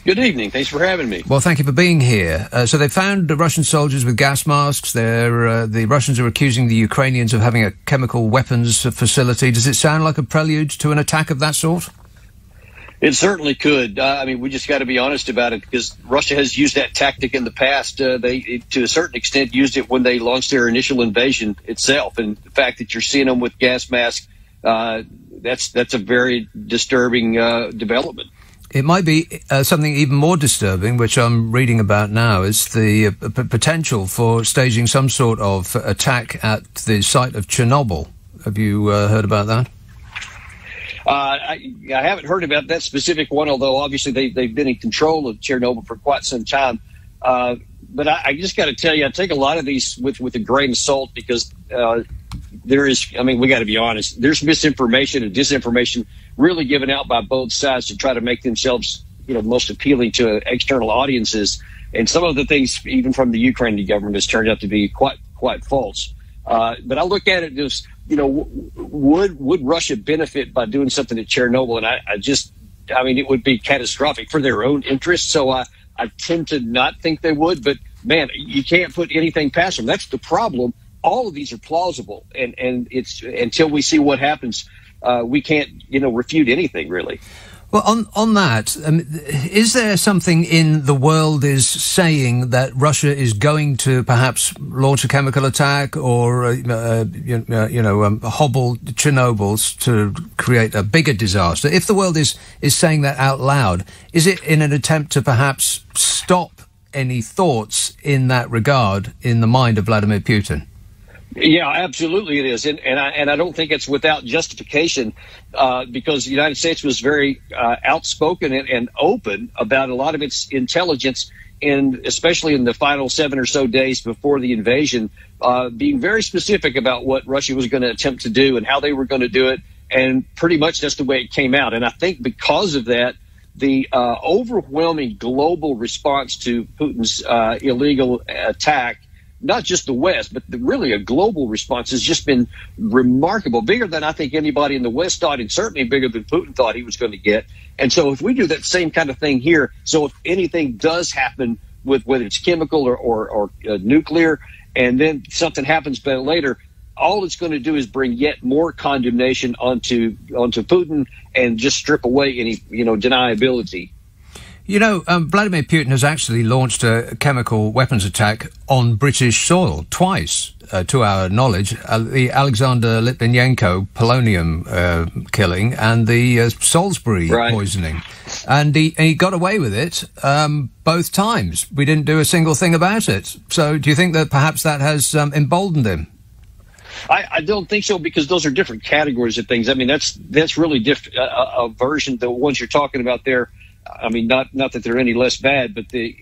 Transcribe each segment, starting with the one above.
Good evening. Thanks for having me. Well, thank you for being here. So they found the Russian soldiers with gas masks. The Russians are accusing the Ukrainians of having a chemical weapons facility. Does it sound like a prelude to an attack of that sort? It certainly could. I mean, we just got to be honest about it, because Russia has used that tactic in the past. They, to a certain extent, used it when they launched their initial invasion itself. And the fact that you're seeing them with gas masks, that's a very disturbing development. It might be something even more disturbing, which I'm reading about now, is the potential for staging some sort of attack at the site of Chernobyl. Have you heard about that? I haven't heard about that specific one, although obviously they've been in control of Chernobyl for quite some time. But I just got to tell you, I take a lot of these with a grain of salt, because there is, I mean, we got to be honest, there's misinformation and disinformation really given out by both sides to try to make themselves, most appealing to external audiences. And some of the things, even from the Ukrainian government, has turned out to be quite false. But I look at it as, would Russia benefit by doing something at Chernobyl? And I mean, it would be catastrophic for their own interests. So I tend to not think they would. But man, you can't put anything past them. That's the problem. All of these are plausible, and it's until we see what happens, we can't, refute anything really. Well, on that, is there something in the world is saying that Russia is going to perhaps launch a chemical attack or, hobble Chernobyl to create a bigger disaster? If the world is saying that out loud, is it in an attempt to perhaps stop any thoughts in that regard in the mind of Vladimir Putin? Yeah, absolutely it is. And I don't think it's without justification, because the United States was very outspoken and open about a lot of its intelligence, especially in the final 7 or so days before the invasion, being very specific about what Russia was going to attempt to do and how they were going to do it. And pretty much that's the way it came out. And I think because of that, the overwhelming global response to Putin's illegal attack, not just the West, but really a global response, has just been remarkable, bigger than I think anybody in the West thought, and certainly bigger than Putin thought he was going to get. And so if we do that same kind of thing here, so if anything does happen with whether it's chemical or nuclear, and then something happens later, all it's going to do is bring yet more condemnation onto Putin and just strip away any, deniability. Vladimir Putin has actually launched a chemical weapons attack on British soil twice, to our knowledge. The Alexander Litvinenko polonium killing and the Salisbury poisoning. And he got away with it both times. We didn't do a single thing about it. So do you think that perhaps that has emboldened him? I don't think so, because those are different categories of things. I mean, that's really different. A version, the ones you're talking about there, I mean, not that they're any less bad, but the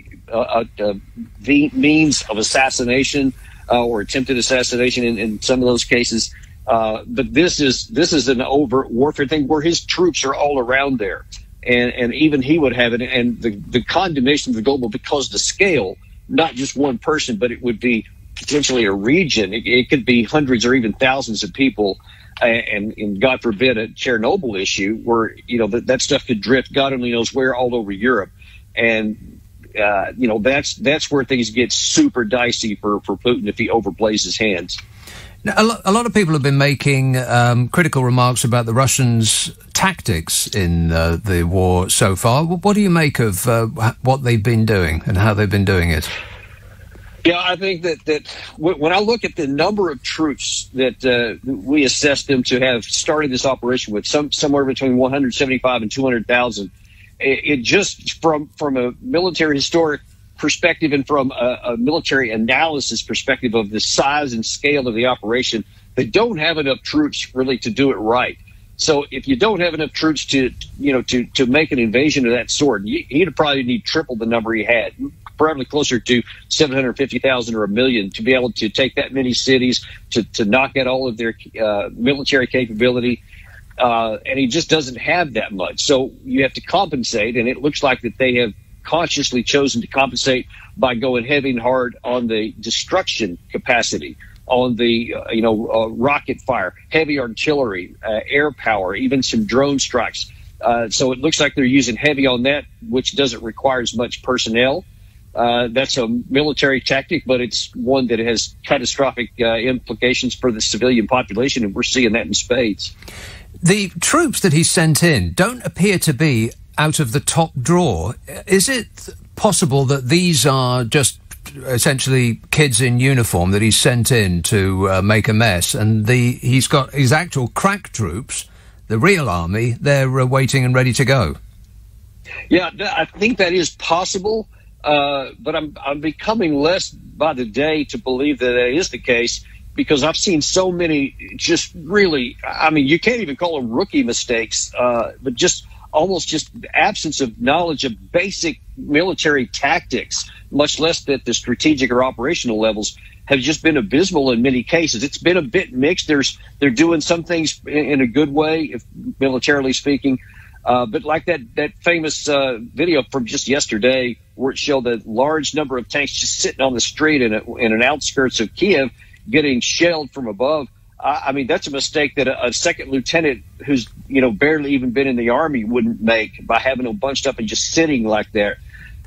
means of assassination or attempted assassination in some of those cases. But this is an overt warfare thing where his troops are all around there, and even he would have it. And the condemnation of the global, because the scale, not just one person, but it would be potentially a region. It could be hundreds or even thousands of people. And God forbid a Chernobyl issue where, that stuff could drift God only knows where all over Europe. And, that's where things get super dicey for Putin if he overplays his hands. Now, a lot of people have been making critical remarks about the Russians' tactics in the war so far. What do you make of what they've been doing and how they've been doing it? Yeah, I think that when I look at the number of troops that we assess them to have started this operation with, somewhere between 175 and 200,000, it just from a military historic perspective and from a military analysis perspective of the size and scale of the operation, they don't have enough troops really to do it right. So if you don't have enough troops to make an invasion of that sort, he'd probably need triple the number he had, probably closer to 750,000 or 1 million, to be able to take that many cities, to knock out all of their military capability. And he just doesn't have that much. So you have to compensate, and it looks like that they have consciously chosen to compensate by going heavy and hard on the destruction capacity, on the rocket fire, heavy artillery, air power, even some drone strikes. So it looks like they're using heavy on that, which doesn't require as much personnel. That's a military tactic, but it's one that has catastrophic implications for the civilian population, and we're seeing that in spades. The troops that he sent in don't appear to be out of the top drawer. Is it possible that these are just essentially kids in uniform that he's sent in to make a mess, and he's got his actual crack troops, the real army, they're waiting and ready to go? Yeah, I think that is possible, but I'm becoming less by the day to believe that is the case, because I've seen so many just really, I mean, you can't even call them rookie mistakes, but just almost just absence of knowledge of basic military tactics, much less that the strategic or operational levels, have just been abysmal in many cases. It's been a bit mixed. They're doing some things in a good way, if militarily speaking, but like that famous video from just yesterday, where it showed a large number of tanks just sitting on the street in an outskirts of Kiev, getting shelled from above. I mean, that's a mistake that a second lieutenant who's, barely even been in the Army wouldn't make, by having them bunched up and just sitting like that.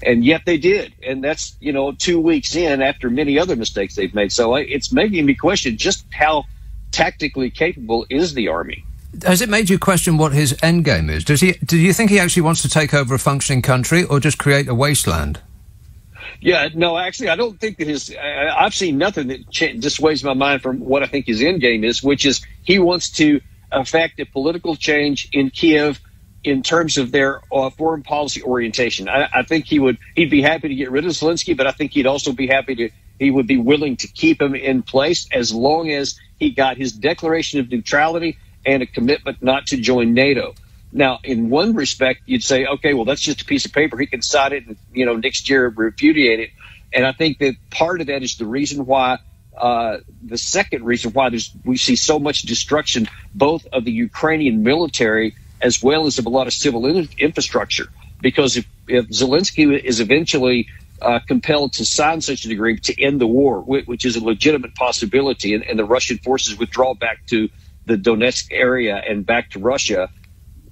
And yet they did. And that's, 2 weeks in after many other mistakes they've made. So it's making me question just how tactically capable is the Army. Has it made you question what his end game is? Do you think he actually wants to take over a functioning country, or just create a wasteland? Yeah, no, actually, I don't think that I've seen nothing that dissuades my mind from what I think his end game is, which is he wants to effect a political change in Kiev in terms of their foreign policy orientation. I think he'd be happy to get rid of Zelensky, but I think he would be willing to keep him in place as long as he got his declaration of neutrality and a commitment not to join NATO. Now, in one respect, you'd say, okay, well, that's just a piece of paper. He can sign it and, next year repudiate it. And I think that part of that is the reason why, the second reason why we see so much destruction, both of the Ukrainian military as well as of a lot of civil infrastructure. Because if Zelensky is eventually compelled to sign such an agreement to end the war, which is a legitimate possibility, and the Russian forces withdraw back to the Donetsk area and back to Russia,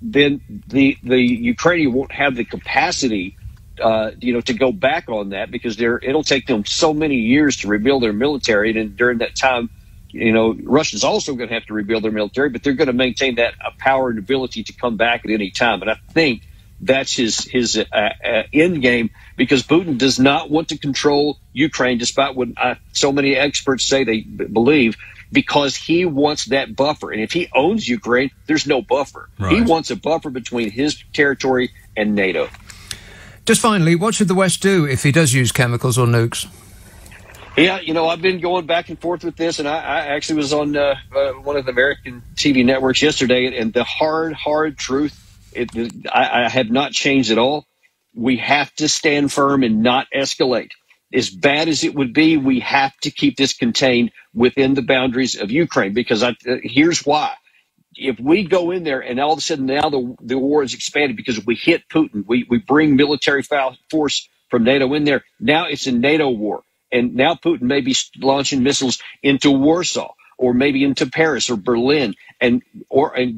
then the Ukrainian won't have the capacity, to go back on that, because it'll take them so many years to rebuild their military. And during that time, Russia's also going to have to rebuild their military, but they're going to maintain that power and ability to come back at any time. And I think that's his end game, because Putin does not want to control Ukraine, despite what so many experts say they believe, because he wants that buffer. And if he owns Ukraine, there's no buffer. Right. He wants a buffer between his territory and NATO. Just finally, what should the West do if he does use chemicals or nukes? Yeah, I've been going back and forth with this, and I actually was on one of the American TV networks yesterday, and the hard truth, I have not changed at all. We have to stand firm and not escalate. As bad as it would be, we have to keep this contained within the boundaries of Ukraine, because here's why. If we go in there and all of a sudden now the war is expanded because we hit Putin, we bring military force from NATO in there, now it's a NATO war. And now Putin may be launching missiles into Warsaw, or maybe into Paris or Berlin, and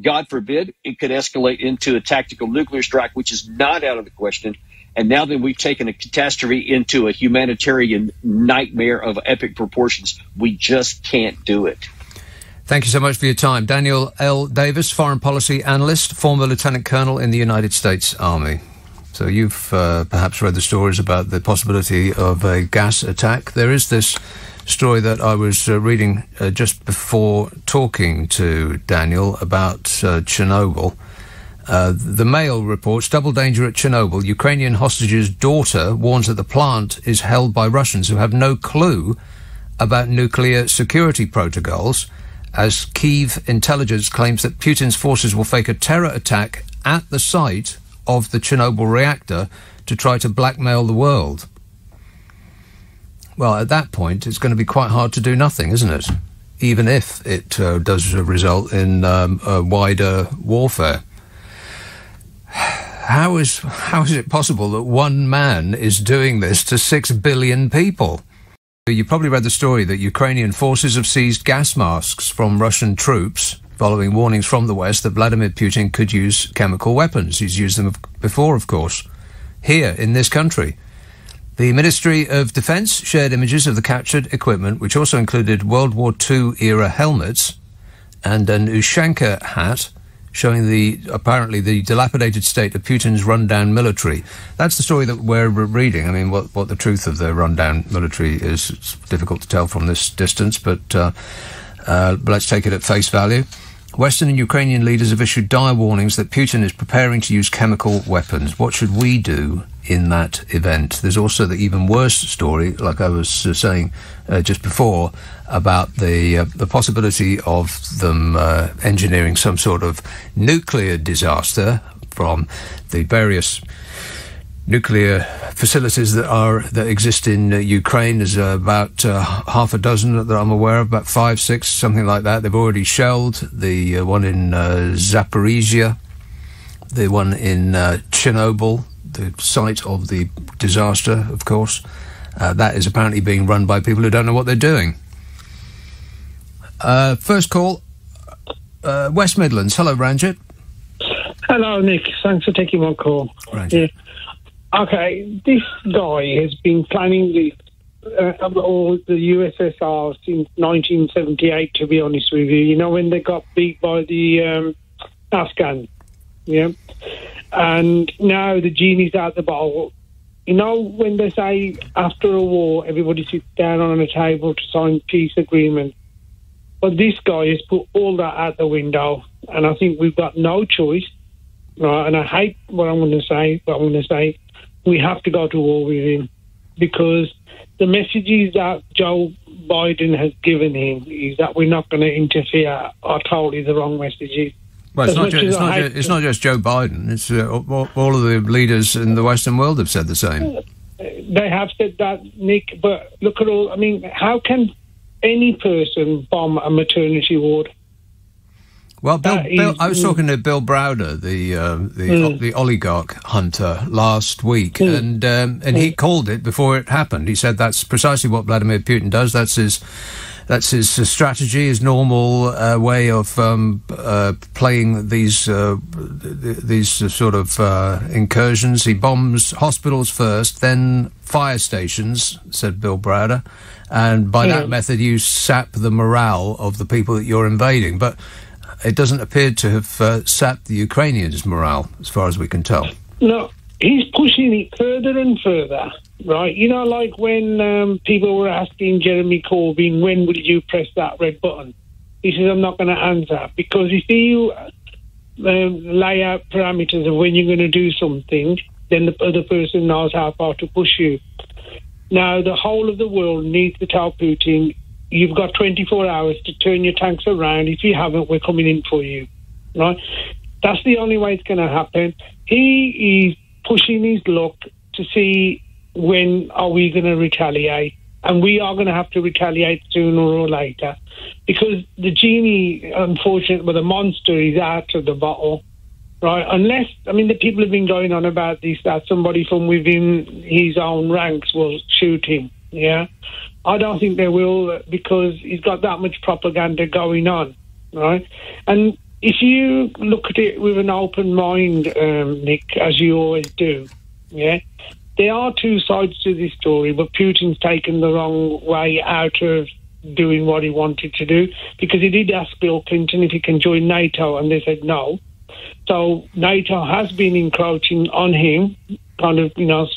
God forbid, it could escalate into a tactical nuclear strike, which is not out of the question. And now that we've taken a catastrophe into a humanitarian nightmare of epic proportions, we just can't do it. Thank you so much for your time. Daniel L. Davis, foreign policy analyst, former lieutenant colonel in the United States Army. So you've perhaps read the stories about the possibility of a gas attack. There is this story that I was reading just before talking to Daniel about Chernobyl. The Mail reports, double danger at Chernobyl. Ukrainian hostage's daughter warns that the plant is held by Russians who have no clue about nuclear security protocols, as Kyiv intelligence claims that Putin's forces will fake a terror attack at the site of the Chernobyl reactor to try to blackmail the world. Well, at that point, it's going to be quite hard to do nothing, isn't it? Even if it does result in wider warfare. How is it possible that one man is doing this to 6 billion people? You probably read the story that Ukrainian forces have seized gas masks from Russian troops following warnings from the West that Vladimir Putin could use chemical weapons. He's used them before, of course, here in this country. The Ministry of Defence shared images of the captured equipment, which also included World War II-era helmets and an Ushanka hat, showing apparently the dilapidated state of Putin's rundown military. That's the story that we're reading. I mean, what the truth of the rundown military is, it's difficult to tell from this distance, but let's take it at face value. Western and Ukrainian leaders have issued dire warnings that Putin is preparing to use chemical weapons. What should we do in that event? There's also the even worse story, like I was saying just before, about the possibility of them engineering some sort of nuclear disaster from the various nuclear facilities that exist in Ukraine. There's about half a dozen that I'm aware of, about 5, 6, something like that. They've already shelled the one in Zaporizhia, the one in Chernobyl, the site of the disaster, of course. That is apparently being run by people who don't know what they're doing. First call, West Midlands. Hello, Ranjit. Hello, Nick. Thanks for taking my call. Ranjit. Yeah. Okay, this guy has been planning all the USSR since 1978, to be honest with you. You know, when they got beat by the Afghans, yeah? And now the genie's out the bottle. You know, when they say after a war, everybody sits down on a table to sign peace agreement. But this guy has put all that out the window, and I think we've got no choice, right? And I hate what I'm going to say, but I'm going to say we have to go to war with him, because the messages that Joe Biden has given him is that we're not going to interfere are totally the wrong messages. Well, it's not just Joe Biden. It's all of the leaders in the Western world have said the same. They have said that, Nick, but look at all... I mean, how can any person bomb a maternity ward? Well, I was talking to Bill Browder, the oligarch hunter, last week, and he called it before it happened. He said that's precisely what Vladimir Putin does. That's his strategy, his normal way of playing these sort of incursions. He bombs hospitals first, then fire stations, said Bill Browder, and by that method you sap the morale of the people that you're invading. But it doesn't appear to have sapped the Ukrainians' morale, as far as we can tell. No, he's pushing it further and further, right? You know, like when people were asking Jeremy Corbyn, when will you press that red button? He says, I'm not going to answer, because if you lay out parameters of when you're going to do something, then the other person knows how far to push you. Now, the whole of the world needs to tell Putin, you've got 24 hours to turn your tanks around. If you haven't, we're coming in for you, right? That's the only way it's going to happen. He is pushing his luck to see when are we going to retaliate. And we are going to have to retaliate sooner or later, because the genie, unfortunately, the monster is out of the bottle, right? Unless, I mean, the people have been going on about this, that somebody from within his own ranks will shoot him, yeah? I don't think they will, because he's got that much propaganda going on, right? And if you look at it with an open mind, Nick, as you always do, yeah, there are two sides to this story, but Putin's taken the wrong way out of doing what he wanted to do, because he did ask Bill Clinton if he can join NATO, and they said no. So NATO has been encroaching on him, kind of, you know,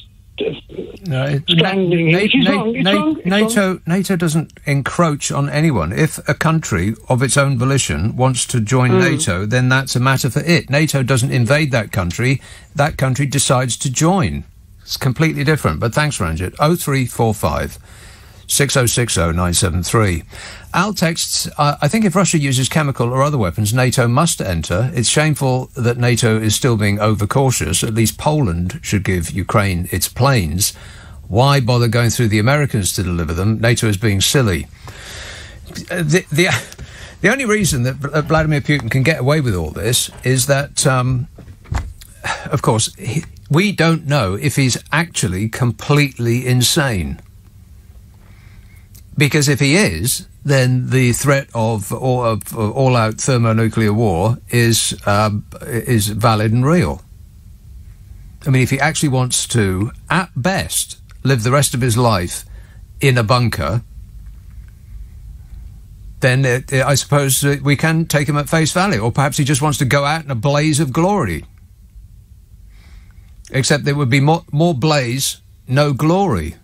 strangling him. NATO doesn't encroach on anyone. If a country of its own volition wants to join NATO, then that's a matter for it. NATO doesn't invade that country. That country decides to join. It's completely different. But thanks, Ranjit. 0345 6060 973. Al texts, I think if Russia uses chemical or other weapons, NATO must enter. It's shameful that NATO is still being overcautious. At least Poland should give Ukraine its planes. Why bother going through the Americans to deliver them? NATO is being silly. The only reason that Vladimir Putin can get away with all this is that, of course, we don't know if he's actually completely insane. Because if he is, then the threat of all-out thermonuclear war is valid and real. I mean, if he actually wants to, at best, live the rest of his life in a bunker, then I suppose we can take him at face value. Or perhaps he just wants to go out in a blaze of glory. Except there would be more blaze, no glory.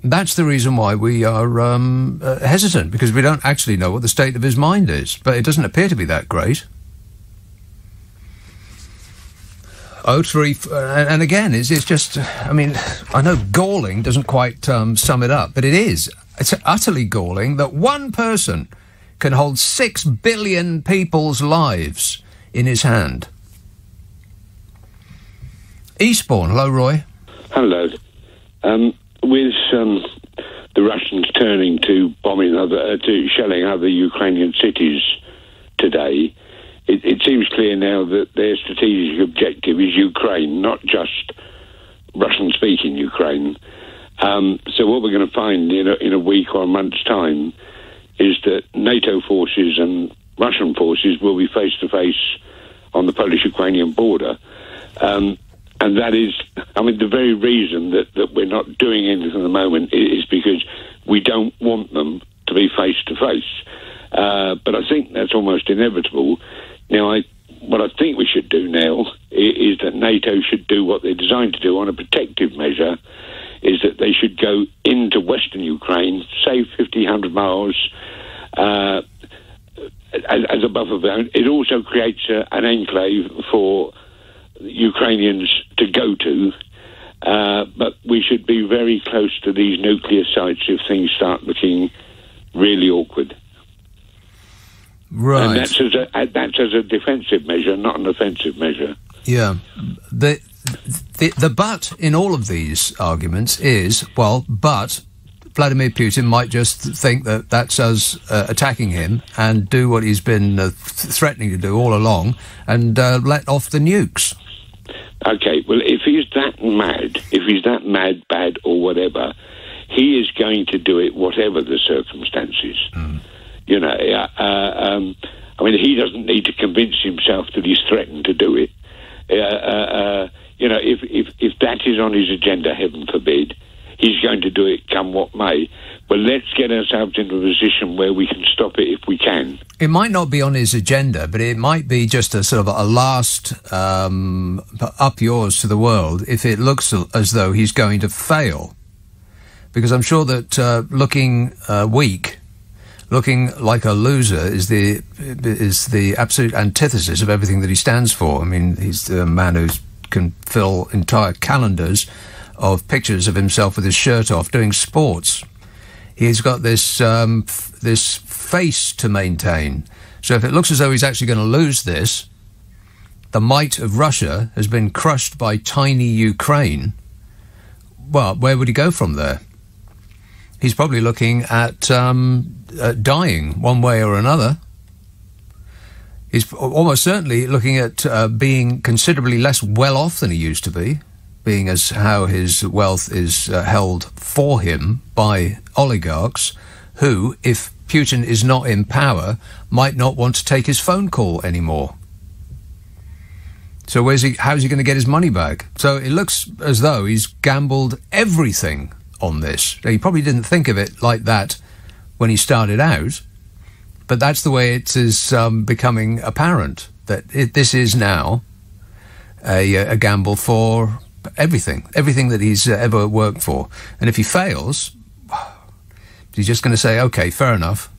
That's the reason why we are hesitant, because we don't actually know what the state of his mind is. But it doesn't appear to be that great. 03, and again, it's just, I mean, I know galling doesn't quite sum it up, but it is. It's utterly galling that one person can hold 6 billion people's lives in his hand. Eastbourne, hello, Roy. Hello. With the Russians turning to bombing to shelling other Ukrainian cities today, it seems clear now that their strategic objective is Ukraine, not just Russian-speaking Ukraine. So what we're going to find in a week or a month's time is that NATO forces and Russian forces will be face-to-face on the Polish-Ukrainian border. And that is, I mean, the very reason that we're not doing anything at the moment is because we don't want them to be face-to-face. But I think that's almost inevitable. Now, what I think we should do now is that NATO should do what they're designed to do on a protective measure, is that they should go into Western Ukraine, say 50, 100 miles, as a buffer zone. It also creates an enclave for Ukrainians to go to, but we should be very close to these nuclear sites if things start looking really awkward. Right. And that's as a defensive measure, not an offensive measure. Yeah. The but in all of these arguments is, well, but Vladimir Putin might just think that that's us attacking him and do what he's been threatening to do all along and let off the nukes. Okay, well, if he's that mad, bad, or whatever, he is going to do it whatever the circumstances. Mm. You know, I mean, he doesn't need to convince himself that he's threatened to do it. You know, if that is on his agenda, heaven forbid, he's going to do it come what may. But let's get ourselves into a position where we can stop it if we can. It might not be on his agenda, but it might be just a sort of a last up yours to the world if it looks as though he's going to fail. Because I'm sure that looking weak, looking like a loser is the absolute antithesis of everything that he stands for. I mean, he's a man who can fill entire calendars of pictures of himself with his shirt off doing sports. He's got this this face to maintain. So if it looks as though he's actually going to lose this, the might of Russia has been crushed by tiny Ukraine. Well, where would he go from there? He's probably looking at dying one way or another. He's almost certainly looking at being considerably less well off than he used to be, being as how his wealth is held for him by oligarchs who, if Putin is not in power, might not want to take his phone call anymore. So how's he going to get his money back? So it looks as though he's gambled everything on this. He probably didn't think of it like that when he started out, but that's the way it is becoming apparent, that this is now a gamble for everything that he's ever worked for. And if he fails, he's just going to say, okay, fair enough.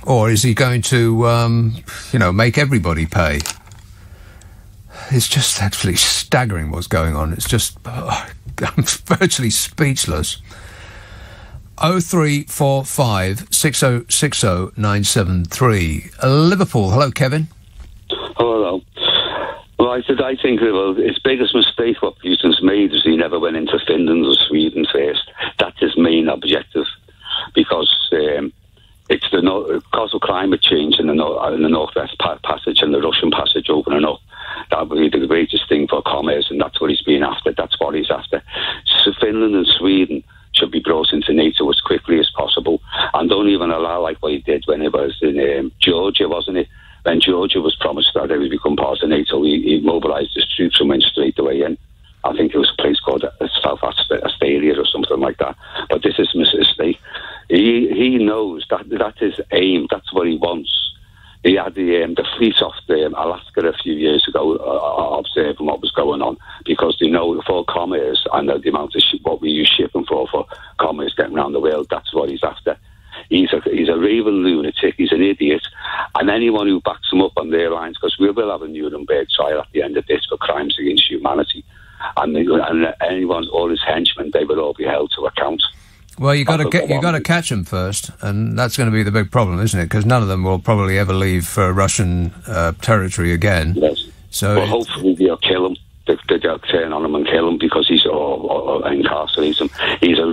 Or is he going to, make everybody pay? It's just actually staggering what's going on. It's just, I'm virtually speechless. 0345 6060 973. Liverpool. Hello, Kevin. Hello. Well, I think his biggest mistake what Putin's made is he never went into Finland or Sweden first. That's his main objective, because it's because of climate change in the Northwest Passage and the Russian Passage opening up. That would be the greatest thing for commerce, and that's what he's been after. That's what he's after. So Finland and Sweden should be brought into NATO as quickly as possible, and don't even allow, like what he did when it was in Georgia, wasn't it? When Georgia was promised that they would become part of NATO, he mobilised his troops and went straight away in. I think it was a place called South Astaria or something like that. But this is a mistake. He knows that his aim, that's what he wants. He had the fleet off Alaska a few years ago observing what was going on, because they know for commerce and the amount of what we use shipping for commerce getting around the world, that's what he's after. He's a raving lunatic, he's an idiot, and anyone who backs him up on their lines, because we will have a Nuremberg trial at the end of this for crimes against humanity, and anyone, all his henchmen, they will all be held to account. Well, you got to catch them first, and that's going to be the big problem, isn't it? Because none of them will probably ever leave Russian territory again. Yes. So, well, hopefully they'll kill him. They'll turn on him and kill him, because he's or incarcerate him. He's a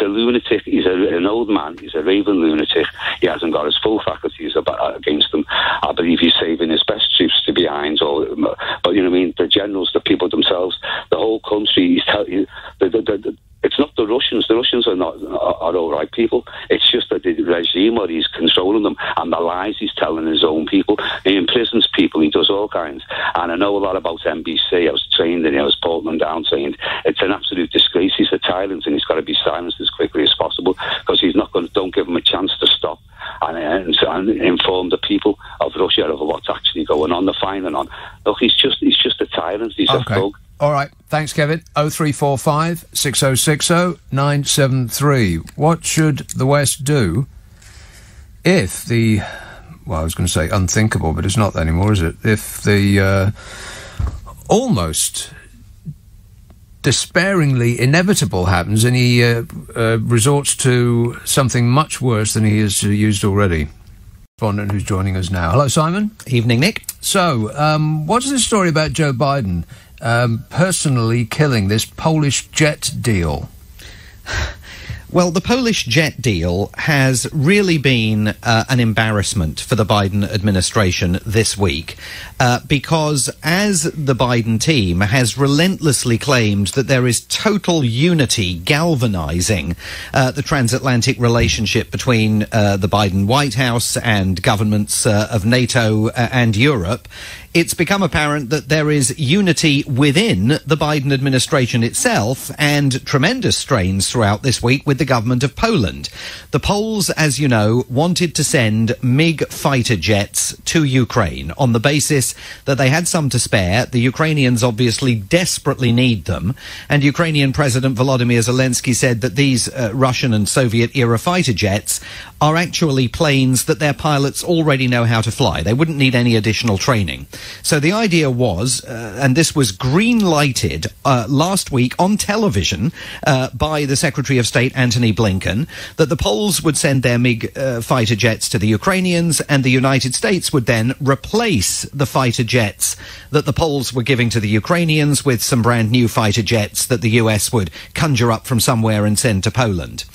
lunatic. He's an old man. He's a raving lunatic. He hasn't got his full faculties against him. I believe he's saving his best troops to behind. But you know what I mean? The generals, the people themselves, the whole country. It's not the Russians. The Russians are all right people. It's just that the regime, or he's controlling them, and the lies he's telling his own people. He imprisons people. He does all kinds. And I know a lot about NBC. I was trained in it. I was putting them down, saying it's an absolute disgrace. He's a tyrant, and he's got to be silenced as quickly as possible, because he's not going to. Don't give him a chance to stop and inform the people of Russia of what's actually going on. They're firing on. Look, he's just a tyrant. He's a thug. All right. Thanks, Kevin. 0345 6060 973. What should the West do if I was going to say unthinkable, but it's not anymore, is it? If the almost despairingly inevitable happens, and he resorts to something much worse than he has used already. Correspondent who's joining us now. Hello, Simon. Evening, Nick. So, what's this story about Joe Biden personally killing this Polish jet deal? Well, the Polish jet deal has really been an embarrassment for the Biden administration this week, because as the Biden team has relentlessly claimed that there is total unity galvanizing the transatlantic relationship between the Biden White House and governments of NATO and Europe, it's become apparent that there is unity within the Biden administration itself, and tremendous strains throughout this week with the government of Poland. The Poles, as you know, wanted to send MiG fighter jets to Ukraine on the basis that they had some to spare. The Ukrainians obviously desperately need them, and Ukrainian President Volodymyr Zelensky said that these Russian and Soviet-era fighter jets are actually planes that their pilots already know how to fly. They wouldn't need any additional training. So the idea was, and this was green-lighted last week on television by the Secretary of State Antony Blinken, that the Poles would send their MiG fighter jets to the Ukrainians, and the United States would then replace the fighter jets that the Poles were giving to the Ukrainians with some brand new fighter jets that the US would conjure up from somewhere and send to Poland.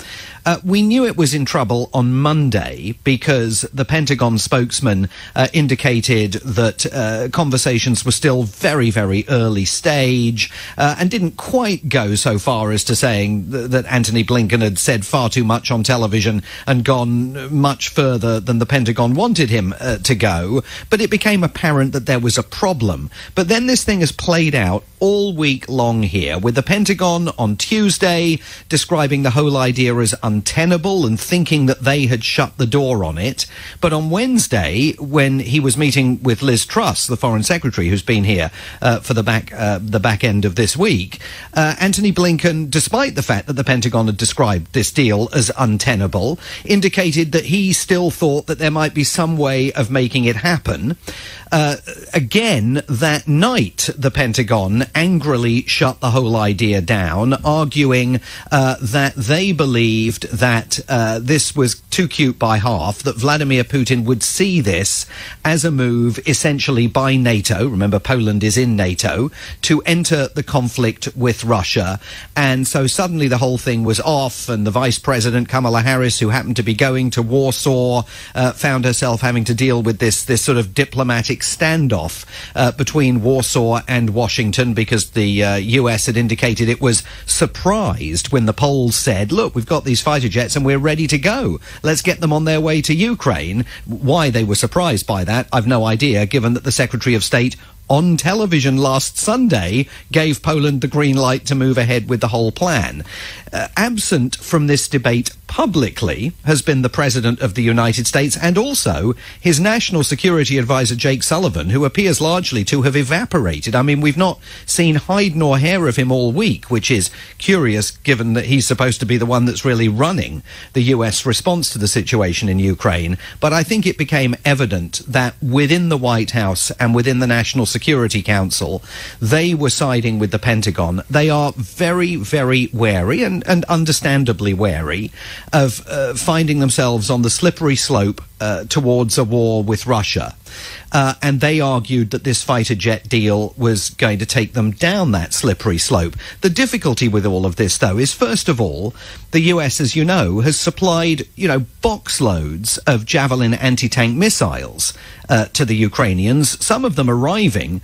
We knew it was in trouble on Monday because the Pentagon spokesman indicated that conversations were still very, very early stage and didn't quite go so far as to saying that Antony Blinken had said far too much on television and gone much further than the Pentagon wanted him to go. But it became apparent that there was a problem. But then this thing has played out all week long here, with the Pentagon on Tuesday describing the whole idea as untenable and thinking that they had shut the door on it. But on Wednesday, when he was meeting with Liz Truss, the Foreign Secretary, who's been here for the back end of this week, Antony Blinken, despite the fact that the Pentagon had described this deal as untenable, indicated that he still thought that there might be some way of making it happen. Again, that night, the Pentagon angrily shut the whole idea down, arguing that they believed that this was too cute by half, that Vladimir Putin would see this as a move essentially by NATO, remember Poland is in NATO, to enter the conflict with Russia. And so suddenly the whole thing was off, and the Vice President, Kamala Harris, who happened to be going to Warsaw, found herself having to deal with this sort of diplomatic standoff between Warsaw and Washington, because the US had indicated it was surprised when the Poles said, look, we've got these fighter jets and we're ready to go. Let's get them on their way to Ukraine. Why they were surprised by that, I've no idea, given that the Secretary of State on television last Sunday gave Poland the green light to move ahead with the whole plan. Absent from this debate publicly has been the President of the United States and also his National Security Advisor, Jake Sullivan, who appears largely to have evaporated. I mean, we've not seen hide nor hair of him all week, which is curious given that he's supposed to be the one that's really running the US response to the situation in Ukraine. But I think it became evident that within the White House and within the National Security Council, they were siding with the Pentagon. They are very, very wary and understandably wary of finding themselves on the slippery slope towards a war with Russia. And they argued that this fighter jet deal was going to take them down that slippery slope. The difficulty with all of this, though, is, first of all, the US, as you know, has supplied, box loads of Javelin anti-tank missiles to the Ukrainians, some of them arriving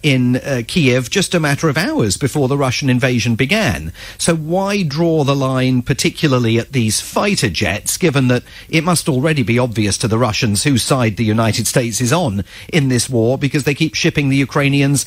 in Kiev just a matter of hours before the Russian invasion began. So why draw the line particularly at these fighter jets, given that it must already be obvious to the Russians whose side the United States is on in this war, because they keep shipping the Ukrainians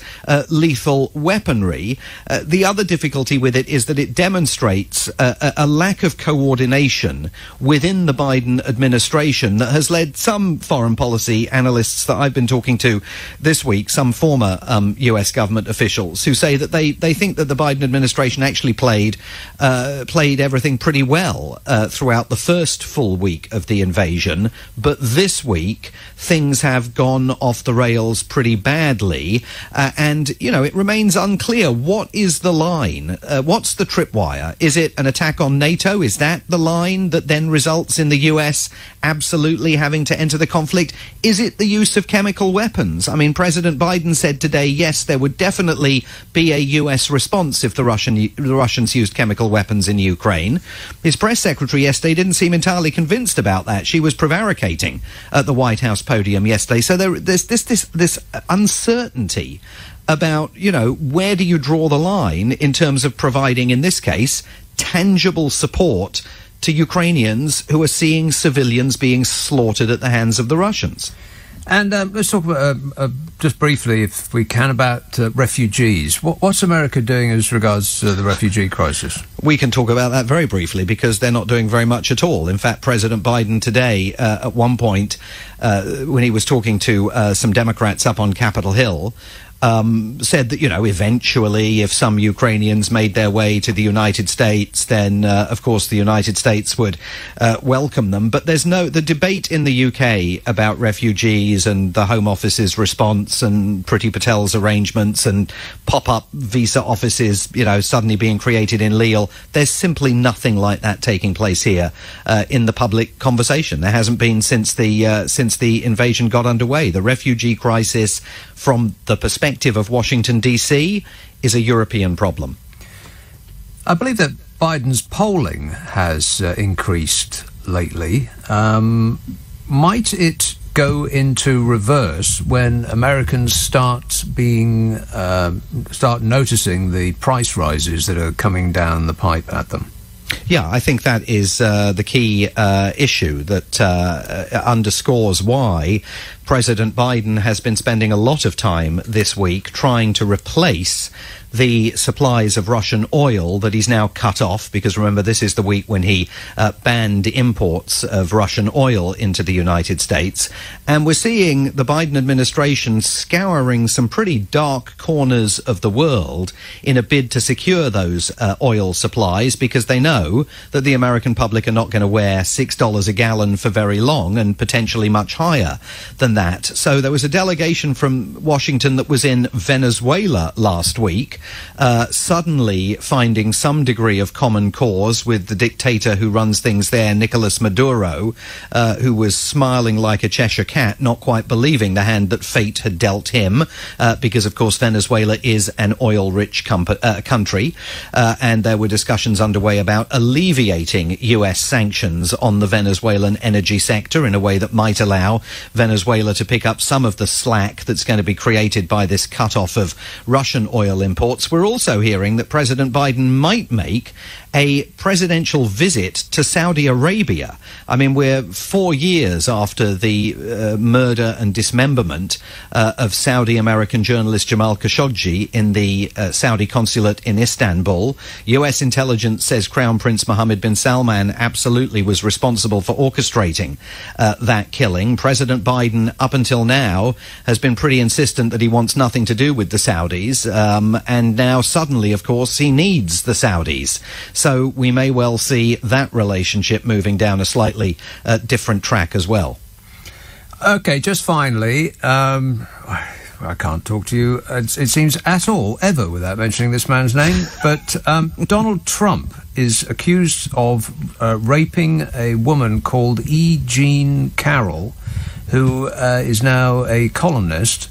lethal weaponry. The other difficulty with it is that it demonstrates a lack of coordination within the Biden administration that has led some foreign policy analysts that I've been talking to this week, some former US government officials, who say that they think that the Biden administration actually played everything pretty well throughout the first full week of the invasion, but this week things have gone off the rails pretty badly, and it remains unclear what is the line, what's the tripwire. Is it an attack on NATO? Is that the line that then results in the US absolutely having to enter the conflict? Is it the use of chemical weapons? I mean, President Biden said today, yes, there would definitely be a US response if the Russians used chemical weapons in Ukraine. His press secretary yesterday didn't seem entirely convinced about that. She was prevaricating at the White House podium yesterday. So there's this uncertainty about, where do you draw the line in terms of providing, in this case, tangible support to Ukrainians who are seeing civilians being slaughtered at the hands of the Russians. And let's talk about, just briefly, if we can, about refugees. What's America doing as regards the refugee crisis? We can talk about that very briefly, because they're not doing very much at all. In fact, President Biden today, at one point, when he was talking to some Democrats up on Capitol Hill, said that, eventually if some Ukrainians made their way to the United States, then, of course, the United States would welcome them. But the debate in the UK about refugees and the Home Office's response and Priti Patel's arrangements and pop-up visa offices, suddenly being created in Lille, there's simply nothing like that taking place here in the public conversation. There hasn't been since the invasion got underway. The refugee crisis, from the perspective of Washington, D.C., is a European problem. I believe that Biden's polling has increased lately. Might it go into reverse when Americans start noticing the price rises that are coming down the pipe at them? Yeah, I think that is the key issue that underscores why President Biden has been spending a lot of time this week trying to replace the supplies of Russian oil that he's now cut off, because remember, this is the week when he banned imports of Russian oil into the United States. And we're seeing the Biden administration scouring some pretty dark corners of the world in a bid to secure those oil supplies, because they know that the American public are not going to wear $6 a gallon for very long, and potentially much higher than that. So there was a delegation from Washington that was in Venezuela last week, suddenly finding some degree of common cause with the dictator who runs things there, Nicolas Maduro, who was smiling like a Cheshire cat, not quite believing the hand that fate had dealt him, because, of course, Venezuela is an oil-rich country, and there were discussions underway about alleviating U.S. sanctions on the Venezuelan energy sector in a way that might allow Venezuela to pick up some of the slack that's going to be created by this cut-off of Russian oil imports. We're also hearing that President Biden might make a presidential visit to Saudi Arabia. I mean, we're 4 years after the murder and dismemberment of Saudi American journalist Jamal Khashoggi in the Saudi consulate in Istanbul. U.S. intelligence says Crown Prince Mohammed bin Salman absolutely was responsible for orchestrating that killing. President Biden, up until now, has been pretty insistent that he wants nothing to do with the Saudis, and now suddenly, of course, he needs the Saudis. So we may well see that relationship moving down a slightly different track as well. Okay, just finally, I can't talk to you, it seems, at all, ever, without mentioning this man's name, but Donald Trump is accused of raping a woman called E. Jean Carroll, who is now a columnist.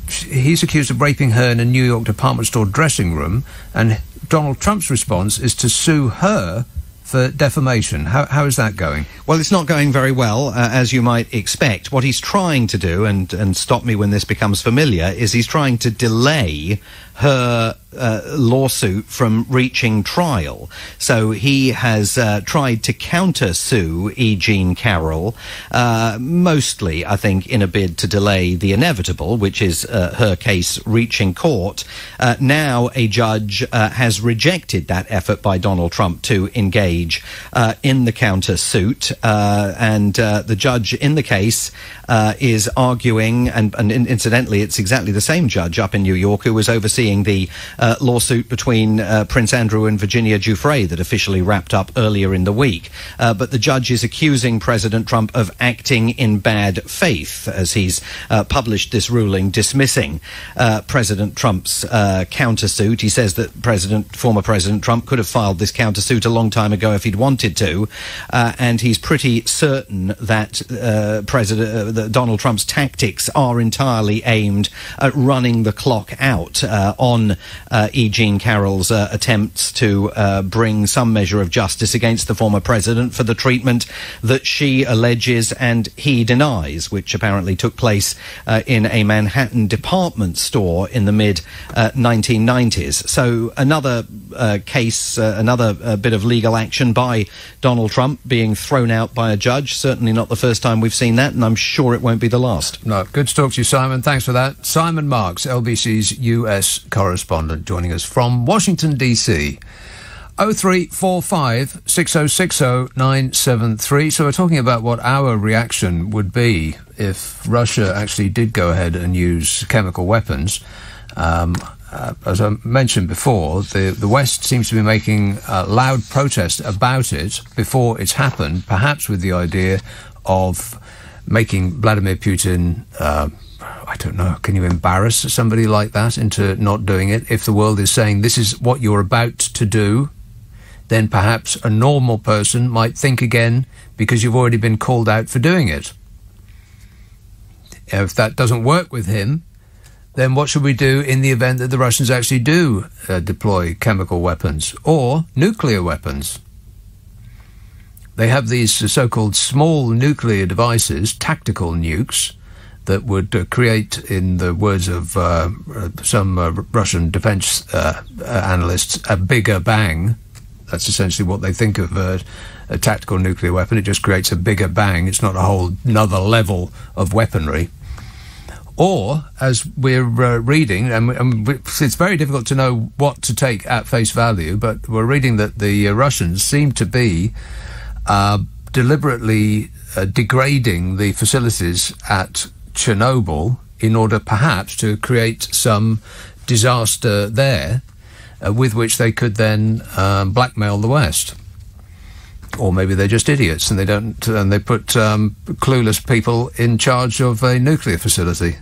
He's accused of raping her in a New York department store dressing room, and Donald Trump's response is to sue her for defamation. How is that going? Well, it's not going very well, as you might expect. What he's trying to do, and stop me when this becomes familiar, is he's trying to delay her lawsuit from reaching trial. So he has tried to counter-sue E. Jean Carroll, mostly, I think, in a bid to delay the inevitable, which is her case reaching court. Now a judge has rejected that effort by Donald Trump to engage in the counter-suit, and the judge in the case is arguing, and incidentally, it's exactly the same judge up in New York who was overseeing the lawsuit between Prince Andrew and Virginia Giuffre that officially wrapped up earlier in the week. But the judge is accusing President Trump of acting in bad faith, as he's published this ruling dismissing President Trump's countersuit. He says that former President Trump could have filed this countersuit a long time ago if he'd wanted to, and he's pretty certain that Donald Trump's tactics are entirely aimed at running the clock out on E. Jean Carroll's attempts to bring some measure of justice against the former president for the treatment that she alleges and he denies, which apparently took place in a Manhattan department store in the mid-1990s. So another case, another bit of legal action by Donald Trump being thrown out by a judge. Certainly not the first time we've seen that, and I'm sure it won't be the last. No, good to talk to you, Simon. Thanks for that. Simon Marks, LBC's US correspondent, joining us from Washington, D.C. 0345 6060 973. So we're talking about what our reaction would be if Russia actually did go ahead and use chemical weapons. As I mentioned before, the West seems to be making loud protest about it before it's happened, perhaps with the idea of making Vladimir Putin, I don't know, can you embarrass somebody like that into not doing it? If the world is saying this is what you're about to do, then perhaps a normal person might think again because you've already been called out for doing it. If that doesn't work with him, then what should we do in the event that the Russians actually do deploy chemical weapons or nuclear weapons? They have these so-called small nuclear devices, tactical nukes, that would create, in the words of some Russian defense analysts, a bigger bang. That's essentially what they think of a tactical nuclear weapon. It just creates a bigger bang. It's not a whole another level of weaponry. Or, as we're reading, and it's very difficult to know what to take at face value, but we're reading that the Russians seem to be deliberately degrading the facilities at Chernobyl in order perhaps to create some disaster there with which they could then blackmail the West. Or maybe they're just idiots and they put clueless people in charge of a nuclear facility.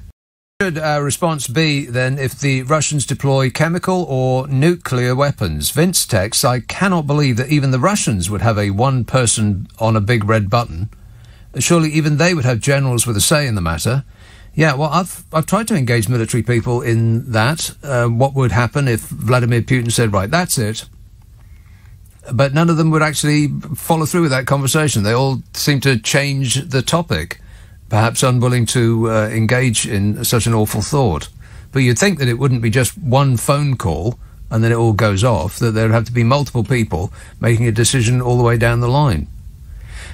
Should our response be, then, if the Russians deploy chemical or nuclear weapons? Vince texts, I cannot believe that even the Russians would have a one person on a big red button. Surely even they would have generals with a say in the matter. Yeah, well, I've tried to engage military people in that. What would happen if Vladimir Putin said, right, that's it? But none of them would actually follow through with that conversation. They all seem to change the topic, perhaps unwilling to engage in such an awful thought. But you'd think that it wouldn't be just one phone call and then it all goes off, that there would have to be multiple people making a decision all the way down the line.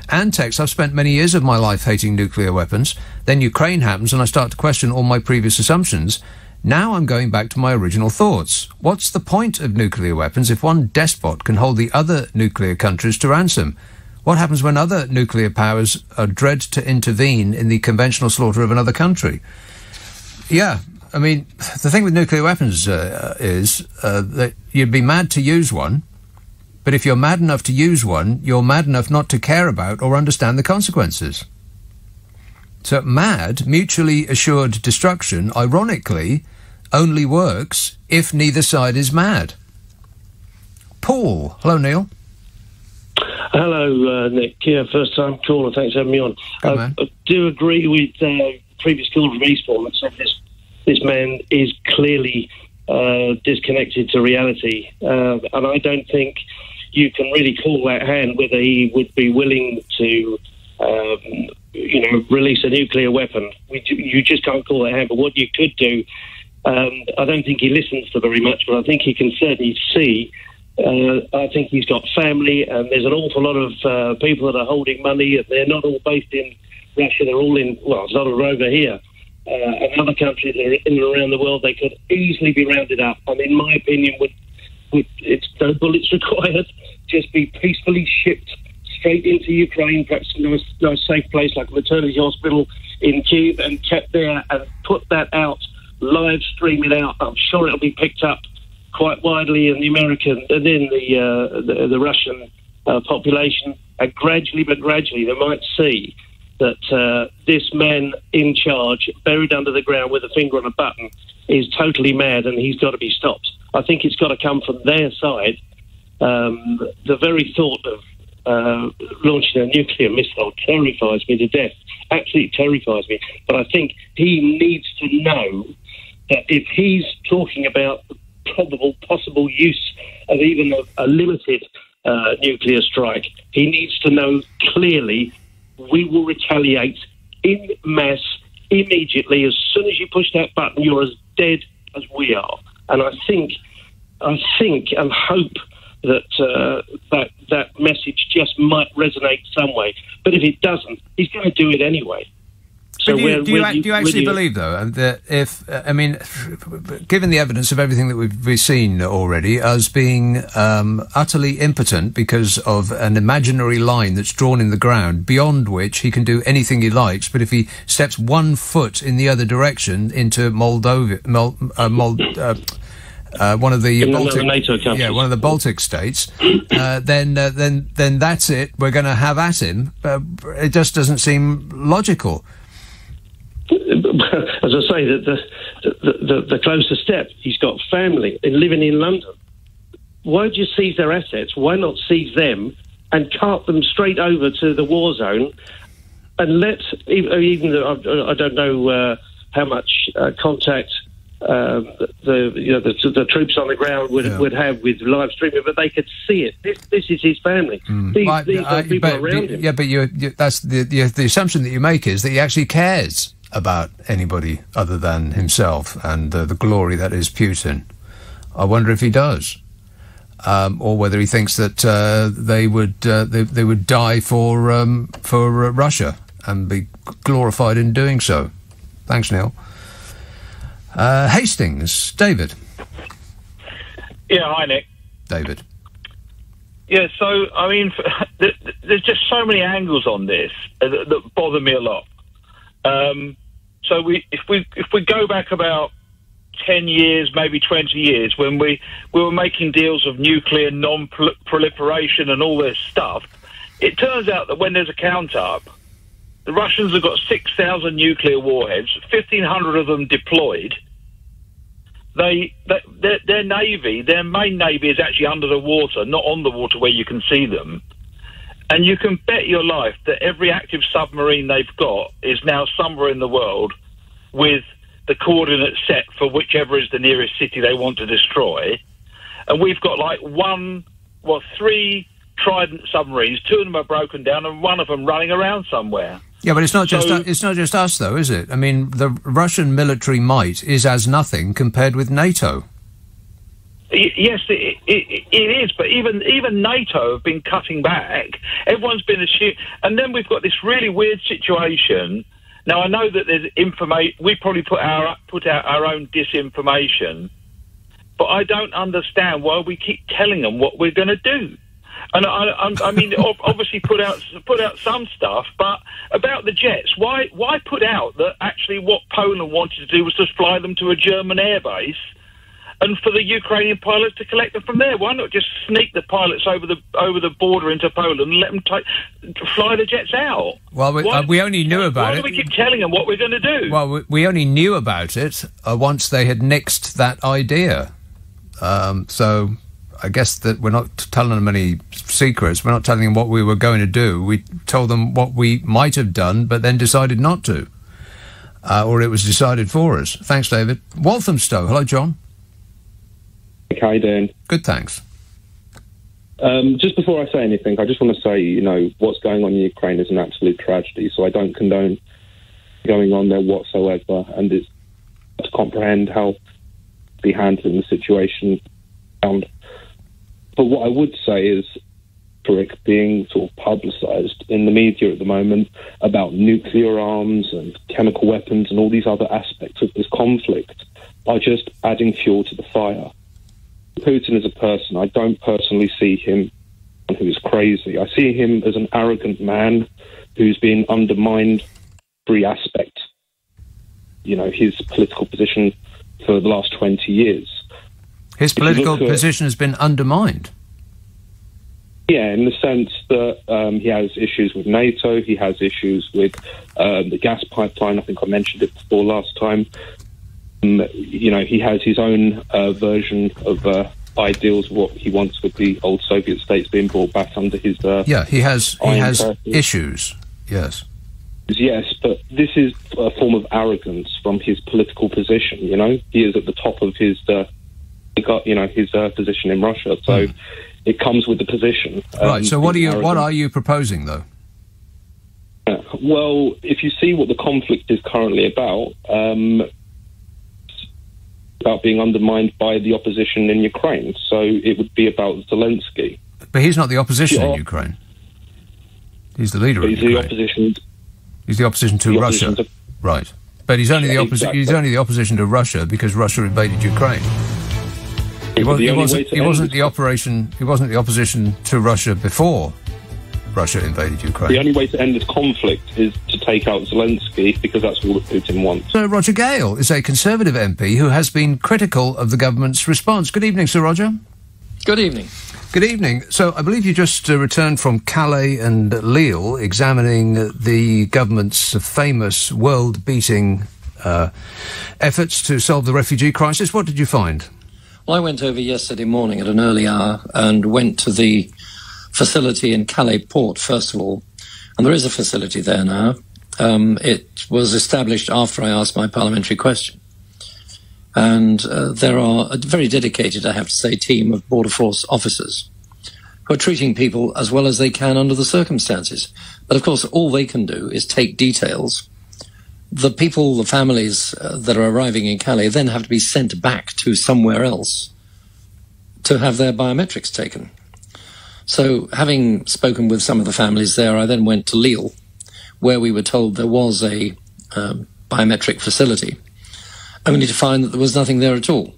And text, I've spent many years of my life hating nuclear weapons. Then Ukraine happens and I start to question all my previous assumptions. Now I'm going back to my original thoughts. What's the point of nuclear weapons if one despot can hold the other nuclear countries to ransom? What happens when other nuclear powers are dread to intervene in the conventional slaughter of another country? Yeah, I mean, the thing with nuclear weapons is that you'd be mad to use one, but if you're mad enough to use one, you're mad enough not to care about or understand the consequences. So mad, mutually assured destruction, ironically, only works if neither side is mad. Paul. Hello, Neil. Hello, Nick. Yeah, first time caller. Thanks for having me on. I do agree with previous caller from Eastbourne that said this man is clearly disconnected to reality. And I don't think you can really call that hand whether he would be willing to release a nuclear weapon. You just can't call that hand. But what you could do, I don't think he listens to very much, but I think he can certainly see. I think he's got family, and there's an awful lot of people that are holding money, and they're not all based in Russia. They're all in, well, a lot of them are over here. And other countries that are in and around the world, they could easily be rounded up. And in my opinion, it's no bullets required, just be peacefully shipped straight into Ukraine, perhaps a nice safe place like a maternity hospital in Kyiv, and kept there and put that out, live stream it out. I'm sure it'll be picked up quite widely in the American and in the Russian population. And gradually they might see that this man in charge, buried under the ground with a finger on a button, is totally mad and he's got to be stopped. I think it's got to come from their side. The very thought of launching a nuclear missile terrifies me to death. Absolutely terrifies me. But I think he needs to know that if he's talking about the possible use of even a limited nuclear strike, he needs to know clearly we will retaliate in mass immediately. As soon as you push that button, you're as dead as we are. And I think and hope that message just might resonate some way. But if it doesn't, he's going to do it anyway. So do you actually believe, though, that given the evidence of everything that we've seen already, as being utterly impotent because of an imaginary line that's drawn in the ground, beyond which he can do anything he likes, but if he steps 1 foot in the other direction into Moldova, one of the Baltic, NATO countries. one of the Baltic states, then that's it. We're going to have at him. It just doesn't seem logical. As I say, the closer step, he's got family and living in London. Why don't you seize their assets? Why not seize them and cart them straight over to the war zone and let, even though I don't know how much contact the troops on the ground would have with live streaming, but they could see it. This is his family. These are people around him. Yeah, but that's the assumption that you make is that he actually cares about anybody other than himself and the glory that is Putin. I wonder if he does, or whether he thinks that they would die for Russia and be glorified in doing so. Thanks, Neil. Hastings, David. Yeah, hi, Nick. David. Yeah, so, I mean, there's just so many angles on this that bother me a lot. So if we go back about 10 years, maybe 20 years, when we were making deals of nuclear non-proliferation and all this stuff, it turns out that when there's a count-up, the Russians have got 6,000 nuclear warheads, 1,500 of them deployed. Their navy, their main navy, is actually under the water, not on the water where you can see them. And you can bet your life that every active submarine they've got is now somewhere in the world with the coordinates set for whichever is the nearest city they want to destroy. And we've got like 3 Trident submarines. 2 of them are broken down, and 1 of them running around somewhere. Yeah, but it's not just us, though, is it? I mean, the Russian military might is as nothing compared with NATO. Yes, it is, but even NATO have been cutting back. Everyone's been assuming, and then we've got this really weird situation. Now, I know that there's information. We probably put out our own disinformation, but I don't understand why we keep telling them what we're going to do. And I mean, obviously put out some stuff, but about the jets, why put out that actually what Poland wanted to do was just fly them to a German airbase, and for the Ukrainian pilots to collect them from there? Why not just sneak the pilots over the border into Poland and let them fly the jets out? Well, we only knew about it. Why do we keep telling them what we're going to do? Well, we only knew about it once they had nixed that idea. So I guess that we're not telling them any secrets. We're not telling them what we were going to do. We told them what we might have done, but then decided not to. Or it was decided for us. Thanks, David. Walthamstow. Hello, John. How you doing? Good, thanks. Just before I say anything, I just want to say, what's going on in Ukraine is an absolute tragedy, so I don't condone going on there whatsoever, and it's to comprehend how to be handling the situation. But what I would say is, rhetoric being sort of publicised in the media at the moment about nuclear arms and chemical weapons and all these other aspects of this conflict are just adding fuel to the fire. Putin as a person, I don't personally see him who is crazy. I see him as an arrogant man who's been undermined every aspect, his political position for the last 20 years. His political position has been undermined? Yeah, in the sense that he has issues with NATO, he has issues with the gas pipeline. I think I mentioned it before last time. He has his own version of ideals of what he wants with the old Soviet states being brought back under his. He has issues. Yes. Yes, but this is a form of arrogance from his political position. He is at the top of his position in Russia, so it comes with the position. Right. So what are you proposing, though? Well, if you see what the conflict is currently about being undermined by the opposition in Ukraine. So it would be about Zelensky. But he's not the opposition in Ukraine. He's the leader of Ukraine. He's the opposition to Russia. Right. But he's only the opposition. Exactly. He's only the opposition to Russia because Russia invaded Ukraine. He wasn't the opposition to Russia before Russia invaded Ukraine. The only way to end this conflict is to take out Zelensky because that's all that Putin wants. Sir Roger Gale is a Conservative MP who has been critical of the government's response. Good evening, Sir Roger. Good evening. Good evening. So I believe you just returned from Calais and Lille examining the government's famous world-beating efforts to solve the refugee crisis. What did you find? Well, I went over yesterday morning at an early hour and went to the facility in Calais port, first of all. And there is a facility there now. It was established after I asked my parliamentary question. And there are a very dedicated, I have to say, team of Border Force officers who are treating people as well as they can under the circumstances. But, of course, all they can do is take details. The people, the families that are arriving in Calais then have to be sent back to somewhere else to have their biometrics taken. So, having spoken with some of the families there, I then went to Lille, where we were told there was a biometric facility, only to find that there was nothing there at all.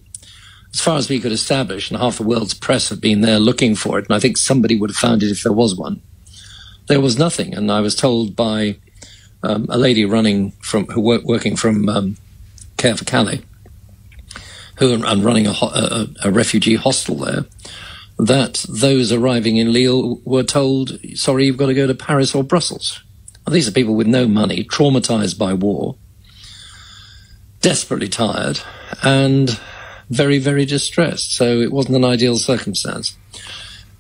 As far as we could establish, and half the world's press have been there looking for it, and I think somebody would have found it if there was one, there was nothing. And I was told by a lady working from Care for Calais, and running a refugee hostel there, that those arriving in Lille were told, sorry, you've got to go to Paris or Brussels. Well, these are people with no money, traumatized by war, desperately tired, and very, very distressed. So it wasn't an ideal circumstance.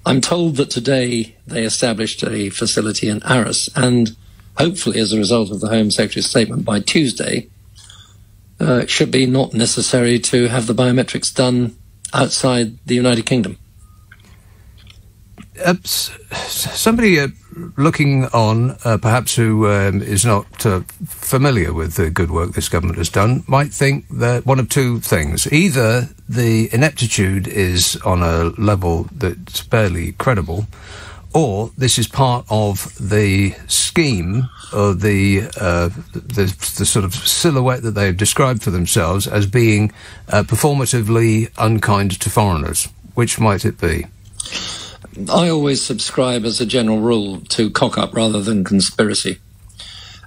I'm told that today they established a facility in Arras, and hopefully as a result of the Home Secretary's statement by Tuesday, it should be not necessary to have the biometrics done outside the United Kingdom. Somebody looking on, perhaps who is not familiar with the good work this government has done, might think that one of two things. Either the ineptitude is on a level that's barely credible, or this is part of the scheme or the sort of silhouette that they've described for themselves as being performatively unkind to foreigners. Which might it be? I always subscribe as a general rule to cock-up rather than conspiracy.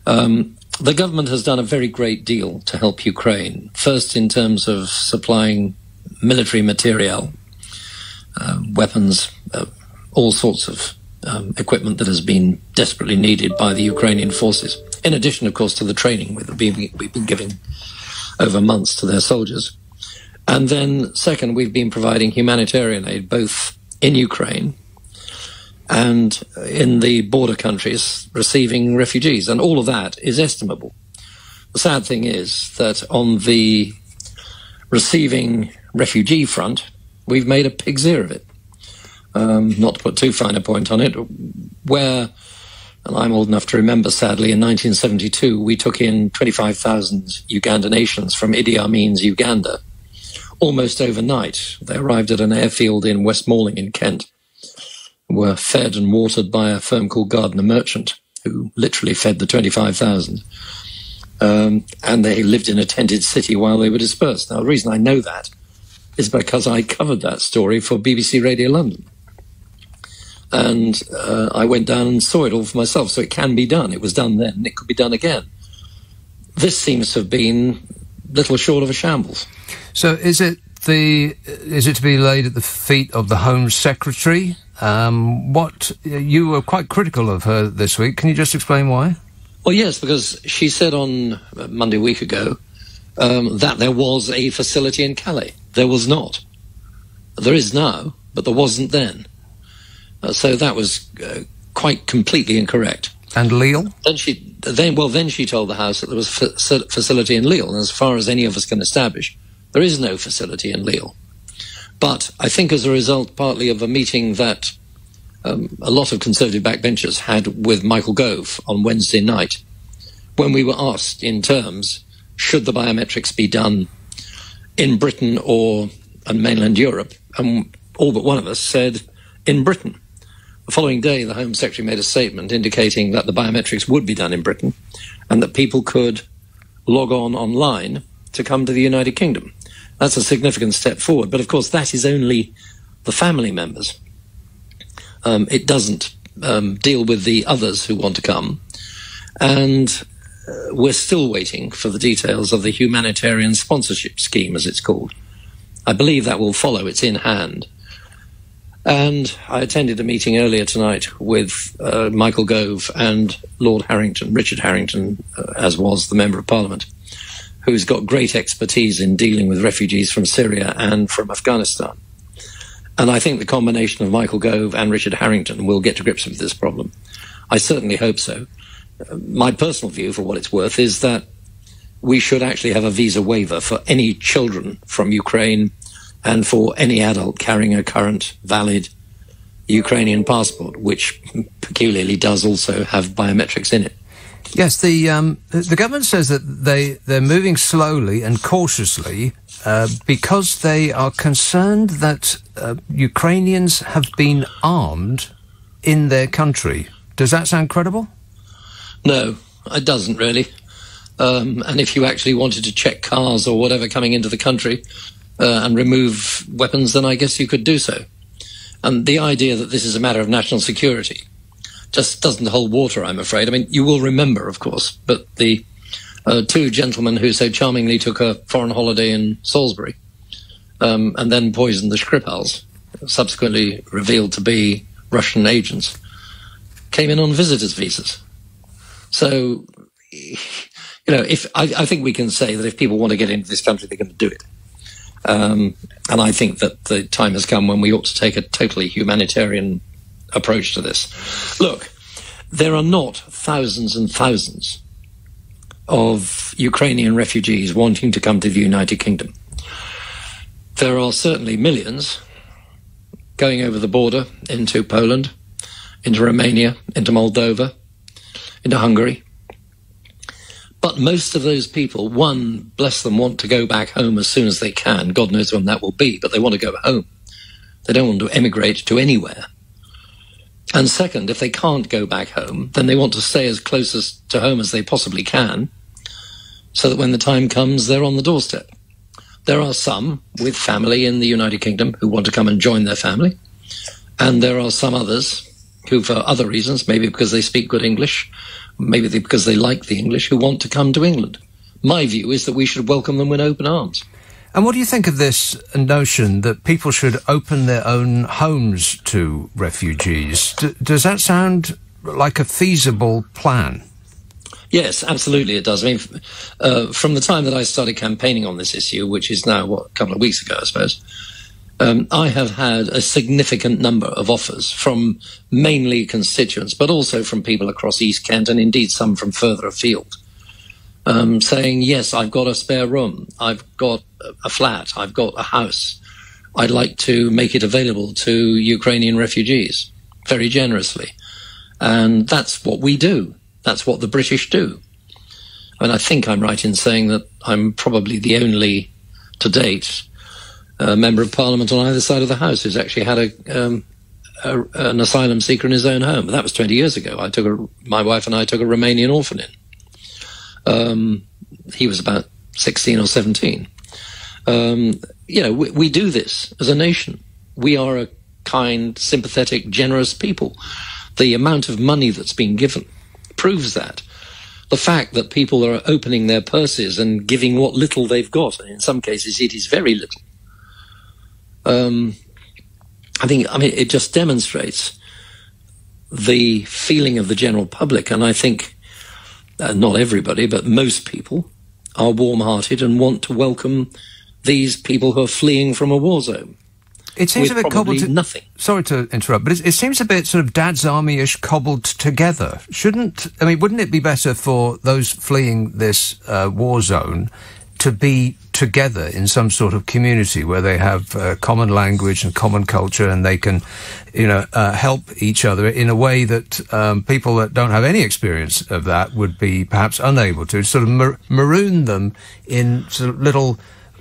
The government has done a very great deal to help Ukraine, first in terms of supplying military materiel, weapons, all sorts of equipment that has been desperately needed by the Ukrainian forces, in addition, of course, to the training we've been giving over months to their soldiers. And then, second, we've been providing humanitarian aid both in Ukraine and in the border countries receiving refugees, and all of that is estimable. The sad thing is that on the receiving refugee front, we've made a pig's ear of it. Not to put too fine a point on it, where, and I'm old enough to remember, sadly, in 1972, we took in 25,000 Ugandan nations from Idi Amin's Uganda. Almost overnight, they arrived at an airfield in Westmoreland in Kent, were fed and watered by a firm called Gardner Merchant, who literally fed the 25,000. And they lived in a tented city while they were dispersed. Now, the reason I know that is because I covered that story for BBC Radio London. And I went down and saw it all for myself. So it can be done. It was done then. It could be done again. This seems to have been little short of a shambles. So is it to be laid at the feet of the Home Secretary? You were quite critical of her this week. Can you just explain why? Well, yes, because she said on Monday a week ago that there was a facility in Calais. There was not. There is now, but there wasn't then. So that was quite completely incorrect. And Lille? Then she told the House that there was a facility in Lille, and as far as any of us can establish, there is no facility in Lille. But I think as a result, partly of a meeting that a lot of Conservative backbenchers had with Michael Gove on Wednesday night, when we were asked in terms, should the biometrics be done in Britain or in mainland Europe, and all but one of us said in Britain. The following day, the Home Secretary made a statement indicating that the biometrics would be done in Britain and that people could log on online to come to the United Kingdom. That's a significant step forward. But, of course, that is only the family members. It doesn't deal with the others who want to come. And we're still waiting for the details of the humanitarian sponsorship scheme, as it's called. I believe that will follow. It's in hand. And I attended a meeting earlier tonight with Michael Gove and Lord Harrington, Richard Harrington, as was the Member of Parliament, who's got great expertise in dealing with refugees from Syria and from Afghanistan. And I think the combination of Michael Gove and Richard Harrington will get to grips with this problem. I certainly hope so. My personal view, for what it's worth, is that we should actually have a visa waiver for any children from Ukraine and for any adult carrying a current valid Ukrainian passport, which peculiarly does also have biometrics in it. Yes, the government says that they're moving slowly and cautiously because they are concerned that Ukrainians have been armed in their country. Does that sound credible? No, it doesn't really. And if you actually wanted to check cars or whatever coming into the country and remove weapons, then I guess you could do so. And the idea that this is a matter of national security just doesn't hold water, I'm afraid. I mean, you will remember, of course, but the two gentlemen who so charmingly took a foreign holiday in Salisbury and then poisoned the Skripals subsequently revealed to be Russian agents, came in on visitors' visas. So, I think we can say that if people want to get into this country, they're going to do it. And I think that the time has come when we ought to take a totally humanitarian approach to this. Look, there are not thousands and thousands of Ukrainian refugees wanting to come to the United Kingdom. There are certainly millions going over the border into Poland, into Romania, into Moldova, into Hungary. But most of those people, one, bless them, want to go back home as soon as they can. God knows when that will be, but they want to go home. They don't want to emigrate to anywhere. And second, if they can't go back home, then they want to stay as close to home as they possibly can, so that when the time comes, they're on the doorstep. There are some with family in the United Kingdom who want to come and join their family. And there are some others who, for other reasons, maybe because they speak good English, maybe because they like the English, who want to come to England. My view is that we should welcome them with open arms. And what do you think of this notion that people should open their own homes to refugees? Does that sound like a feasible plan? Yes, absolutely it does. I mean, from the time that I started campaigning on this issue, which is now, a couple of weeks ago, I suppose, I have had a significant number of offers from mainly constituents, but also from people across East Kent and indeed some from further afield, saying, yes, I've got a spare room, I've got a flat, I've got a house. I'd like to make it available to Ukrainian refugees very generously. And that's what we do. That's what the British do. I mean, I think I'm right in saying that I'm probably the only, to date, member of Parliament on either side of the House who's actually had an asylum seeker in his own home. That was 20 years ago. My wife and I took a Romanian orphan in. He was about 16 or 17. We do this as a nation. We are a kind, sympathetic, generous people. The amount of money that's been given proves that. The fact that people are opening their purses and giving what little they've got, and in some cases it is very little, it just demonstrates the feeling of the general public. And I think not everybody, but most people are warm-hearted and want to welcome these people who are fleeing from a war zone. It seems a bit cobbled nothing. Sorry to interrupt, but it seems a bit sort of Dad's Army-ish cobbled together. Wouldn't it be better for those fleeing this war zone to be together in some sort of community where they have common language and common culture, and they can, help each other in a way that people that don't have any experience of that would be perhaps unable to? Sort of maroon them in sort of little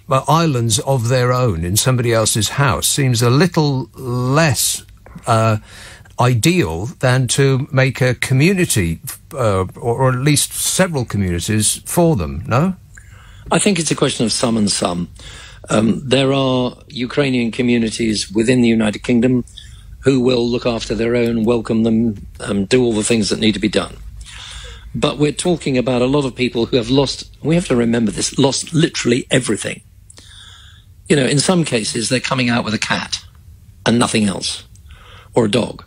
islands of their own in somebody else's house seems a little less ideal than to make a community, or at least several communities for them, no? I think it's a question of some and some. There are Ukrainian communities within the United Kingdom who will look after their own, welcome them, do all the things that need to be done. But we're talking about a lot of people who have we have to remember this, lost literally everything. In some cases, they're coming out with a cat and nothing else, or a dog.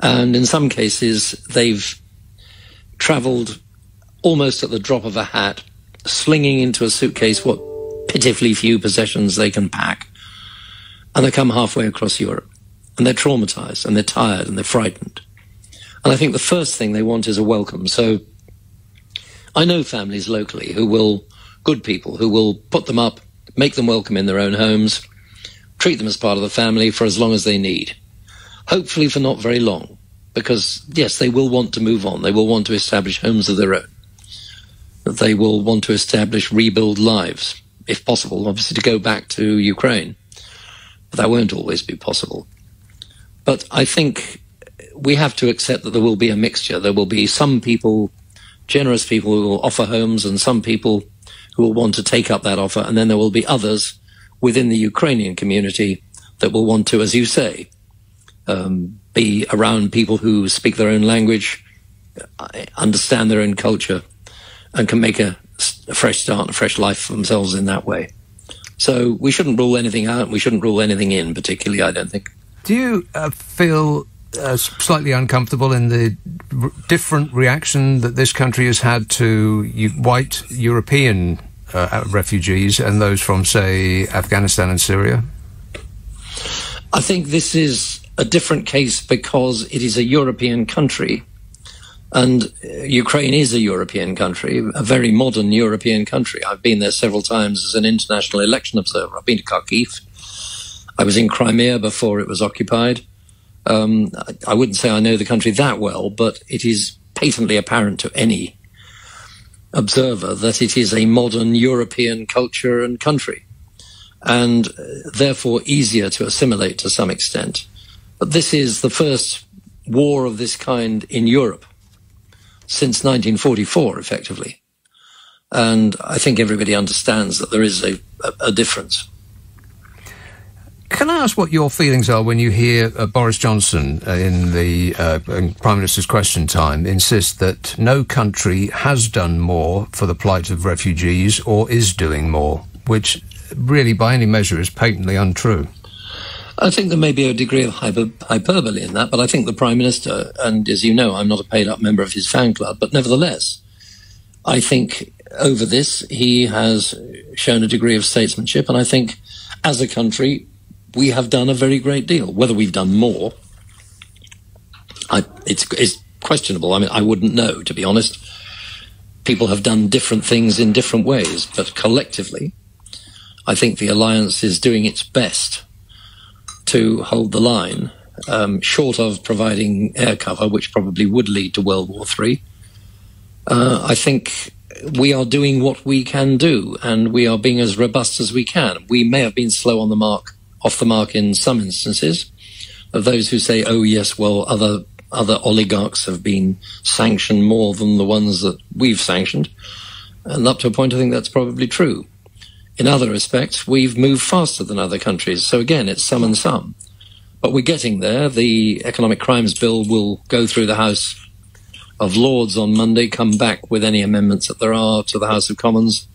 And in some cases, they've travelled almost at the drop of a hat, slinging into a suitcase what pitifully few possessions they can pack. And they come halfway across Europe. And they're traumatised, and they're tired, and they're frightened. And I think the first thing they want is a welcome. So I know families locally good people, who will put them up, make them welcome in their own homes, treat them as part of the family for as long as they need. Hopefully for not very long, because, yes, they will want to move on. They will want to establish homes of their own. They will want to rebuild lives, if possible, obviously to go back to Ukraine. But that won't always be possible. But I think we have to accept that there will be a mixture. There will be some people, generous people, who will offer homes, and some people who will want to take up that offer, and then there will be others within the Ukrainian community that will want to, as you say, be around people who speak their own language, understand their own culture, and can make a fresh start and a fresh life for themselves in that way. So we shouldn't rule anything out, and we shouldn't rule anything in, particularly, I don't think. Do you feel slightly uncomfortable in the different reaction that this country has had to white European refugees and those from, say, Afghanistan and Syria? I think this is a different case because it is a European country, and Ukraine is a European country, a very modern European country. I've been there several times as an international election observer. I've been to Kharkiv. I was in Crimea before it was occupied. I wouldn't say I know the country that well, but it is patently apparent to any observer that it is a modern European culture and country, and therefore easier to assimilate to some extent. But this is the first war of this kind in Europe since 1944, effectively. And I think everybody understands that there is a difference. Can I ask what your feelings are when you hear Boris Johnson in the Prime Minister's Question Time insist that no country has done more for the plight of refugees or is doing more, which really by any measure is patently untrue? I think there may be a degree of hyperbole in that, but I think the Prime Minister, and as you know, I'm not a paid-up member of his fan club, but nevertheless, I think over this he has shown a degree of statesmanship, and I think as a country we have done a very great deal. Whether we've done more, it's questionable. I mean, I wouldn't know, to be honest. People have done different things in different ways, but collectively, I think the alliance is doing its best to hold the line, short of providing air cover, which probably would lead to World War III. I think we are doing what we can do, and we are being as robust as we can. We may have been slow on the mark, off the mark in some instances, of those who say, oh yes, well, other oligarchs have been sanctioned more than the ones that we've sanctioned. And up to a point, I think that's probably true. In other respects, we've moved faster than other countries. So again, it's some and some. But we're getting there. The Economic Crimes Bill will go through the House of Lords on Monday, come back with any amendments that there are to the House of Commons,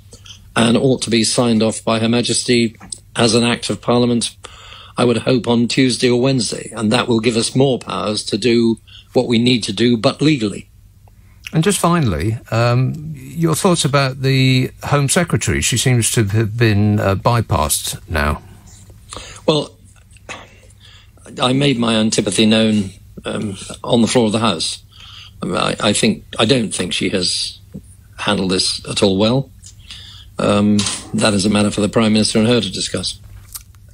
and ought to be signed off by Her Majesty as an Act of Parliament, I would hope, on Tuesday or Wednesday. And that will give us more powers to do what we need to do, but legally. And just finally, your thoughts about the Home Secretary. She seems to have been bypassed now. Well, I made my antipathy known on the floor of the House. I don't think she has handled this at all well. That is a matter for the Prime Minister and her to discuss.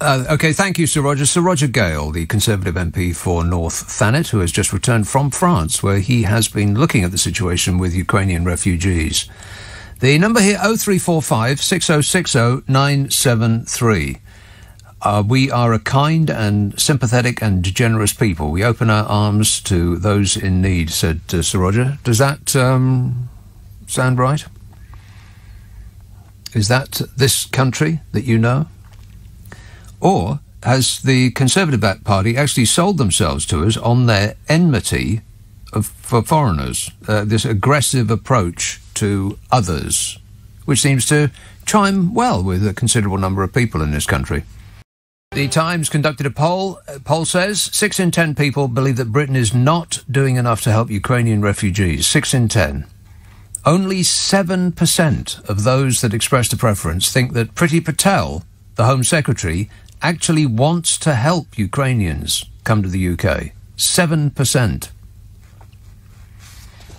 OK, thank you, Sir Roger. Sir Roger Gale, the Conservative MP for North Thanet, who has just returned from France, where he has been looking at the situation with Ukrainian refugees. The number here, 0345 6060 973. We are a kind and sympathetic and generous people. We open our arms to those in need, said Sir Roger. Does that sound right? Is that this country that you know? Or has the Conservative Party actually sold themselves to us on their enmity for foreigners, this aggressive approach to others, which seems to chime well with a considerable number of people in this country? The Times conducted a poll. Poll says 6 in 10 people believe that Britain is not doing enough to help Ukrainian refugees. 6 in 10. Only 7% of those that expressed a preference think that Priti Patel, the Home Secretary, actually wants to help Ukrainians come to the UK. 7%.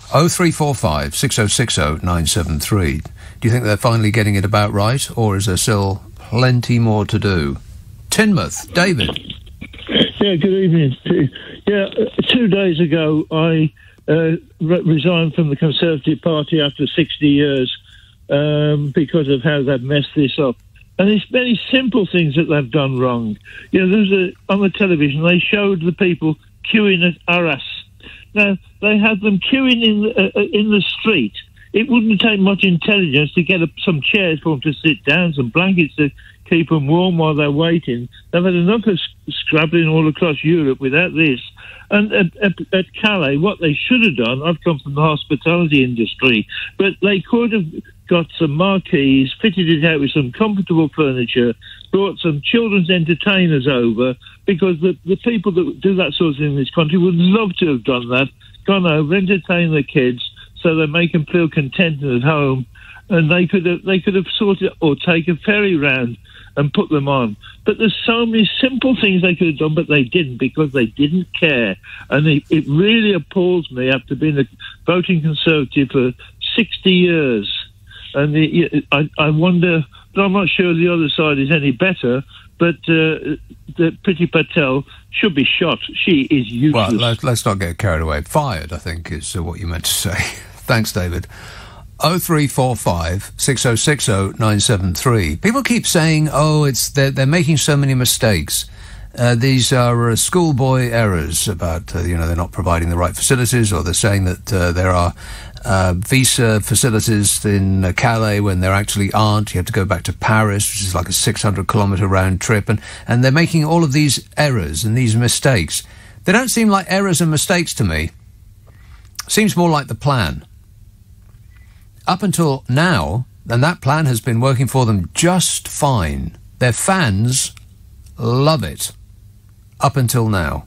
0345 6060 973. Do you think they're finally getting it about right, or is there still plenty more to do? Tynmouth, David. Yeah, good evening. Yeah, 2 days ago I resigned from the Conservative Party after 60 years because of how they've messed this up. And it's very simple things that they've done wrong. You know, on the television, they showed the people queuing at Arras. Now, they had them queuing in the street. It wouldn't take much intelligence to get some chairs for them to sit down, some blankets to keep them warm while they're waiting. They've had enough of scrabbling all across Europe without this. And at Calais, what they should have done, I've come from the hospitality industry, but they could have got some marquees, fitted it out with some comfortable furniture, brought some children's entertainers over, because the people that do that sort of thing in this country would love to have done that, gone over, entertained the kids so they make them feel contented at home, and they could have sorted or take a ferry round and put them on. But there's so many simple things they could have done, but they didn't, because they didn't care. And it really appalls me, after being a voting Conservative for 60 years. And I wonder, but I'm not sure the other side is any better, but that Priti Patel should be shot. She is useless. Well, let's not get carried away. Fired, I think, is what you meant to say. Thanks, David. 0345 6060 973. People keep saying, they're making so many mistakes. These are schoolboy errors about, they're not providing the right facilities, or they're saying that there are visa facilities in Calais when there actually aren't. You have to go back to Paris, which is like a 600-kilometre round trip. And they're making all of these errors and these mistakes. They don't seem like errors and mistakes to me. Seems more like the plan. Up until now, and that plan has been working for them just fine. Their fans love it. Up until now.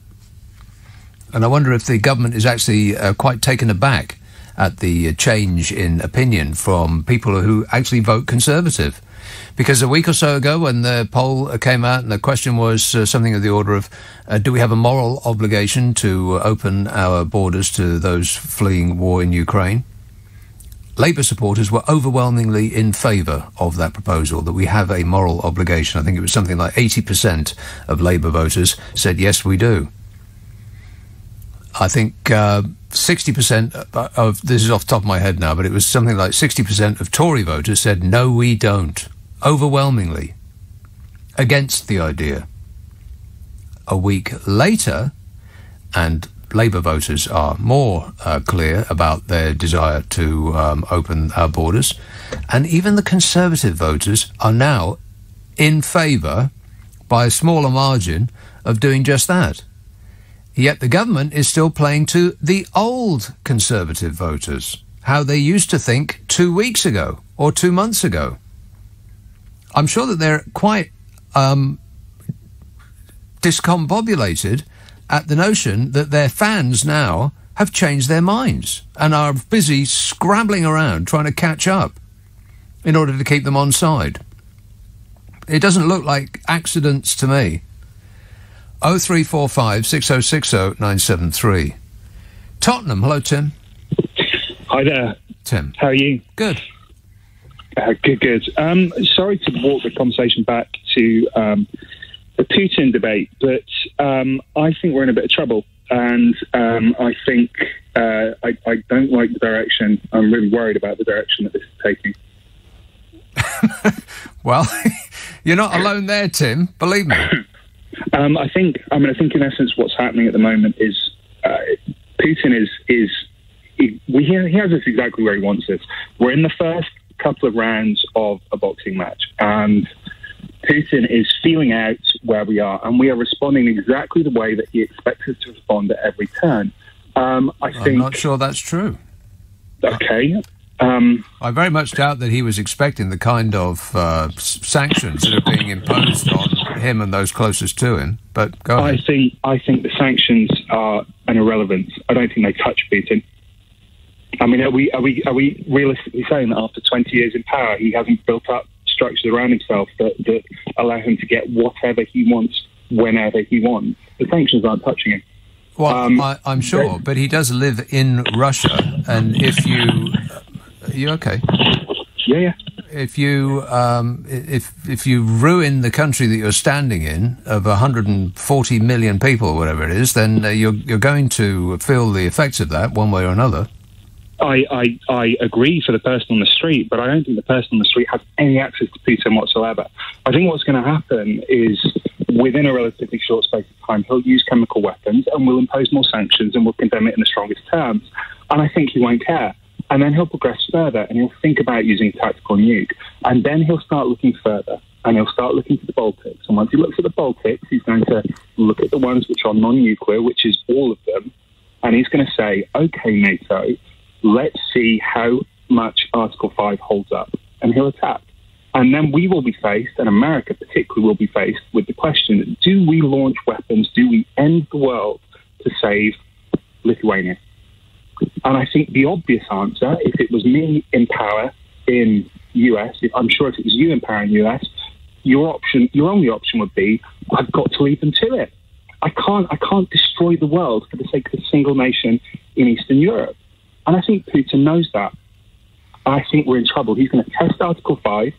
And I wonder if the government is actually quite taken aback at the change in opinion from people who actually vote Conservative. Because a week or so ago, when the poll came out and the question was something of the order of, do we have a moral obligation to open our borders to those fleeing war in Ukraine? Labour supporters were overwhelmingly in favour of that proposal, that we have a moral obligation. I think it was something like 80% of Labour voters said, yes, we do. I think 60% of, this is off the top of my head now, but it was something like 60% of Tory voters said, no, we don't. Overwhelmingly against the idea. A week later, and Labour voters are more clear about their desire to open our borders, and even the Conservative voters are now in favour, by a smaller margin, of doing just that. Yet the government is still playing to the old Conservative voters, how they used to think 2 weeks ago or 2 months ago. I'm sure that they're quite discombobulated at the notion that their fans now have changed their minds and are busy scrambling around trying to catch up in order to keep them on side. It doesn't look like accidents to me. 0345 6060 973. Tottenham, hello Tim. Hi there. Tim. How are you? Good. Good. Sorry to walk the conversation back to the Putin debate, but I think we're in a bit of trouble, and I think I don't like the direction. I'm really worried about the direction that this is taking. Well, you're not alone there, Tim. Believe me. I think in essence what's happening at the moment is Putin he has us exactly where he wants us. We're in the first couple of rounds of a boxing match, and Putin is feeling out where we are, and we are responding exactly the way that he expects us to respond at every turn. I'm not sure that's true. Okay. I very much doubt that he was expecting the kind of sanctions that are being imposed on him and those closest to him. But go ahead. I think the sanctions are an irrelevance. I don't think they touch Putin. I mean, are we realistically saying that after 20 years in power, he hasn't built up structures around himself that allow him to get whatever he wants whenever he wants? The sanctions aren't touching him. Well, I'm sure, but he does live in Russia, and if you... Are you okay? Yeah. If you if you ruin the country that you're standing in of 140 million people, or whatever it is, then you're going to feel the effects of that one way or another. I agree for the person on the street, but I don't think the person on the street has any access to Putin whatsoever. I think what's going to happen is, within a relatively short space of time, he'll use chemical weapons and will impose more sanctions and will condemn it in the strongest terms. And I think he won't care. And then he'll progress further and he'll think about using a tactical nuke. And then he'll start looking further. and he'll start looking to the Baltics. And once he looks at the Baltics, he's going to look at the ones which are non-nuclear, which is all of them, and he's going to say, okay, NATO, let's see how much Article 5 holds up, and he'll attack. And then we will be faced, and America particularly will be faced, with the question, do we launch weapons, do we end the world to save Lithuania? And I think the obvious answer, if it was me in power in US, I'm sure if it was you in power in US, your only option would be, I've got to leave them to it. I can't destroy the world for the sake of a single nation in Eastern Europe. And I think Putin knows that. I think we're in trouble. He's going to test Article 5.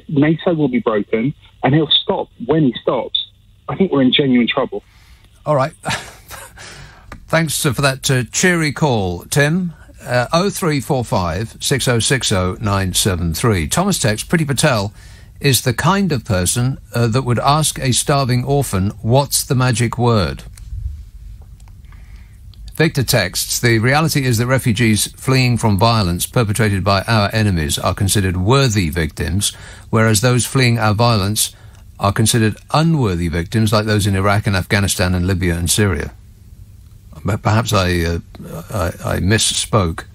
NATO will be broken, and he'll stop when he stops. I think we're in genuine trouble. All right. Thanks for that cheery call, Tim. 0345 6060 973. Thomas text, Priti Patel is the kind of person that would ask a starving orphan, what's the magic word? Victor texts, the reality is that refugees fleeing from violence perpetrated by our enemies are considered worthy victims, whereas those fleeing our violence are considered unworthy victims, like those in Iraq and Afghanistan and Libya and Syria. Perhaps I misspoke.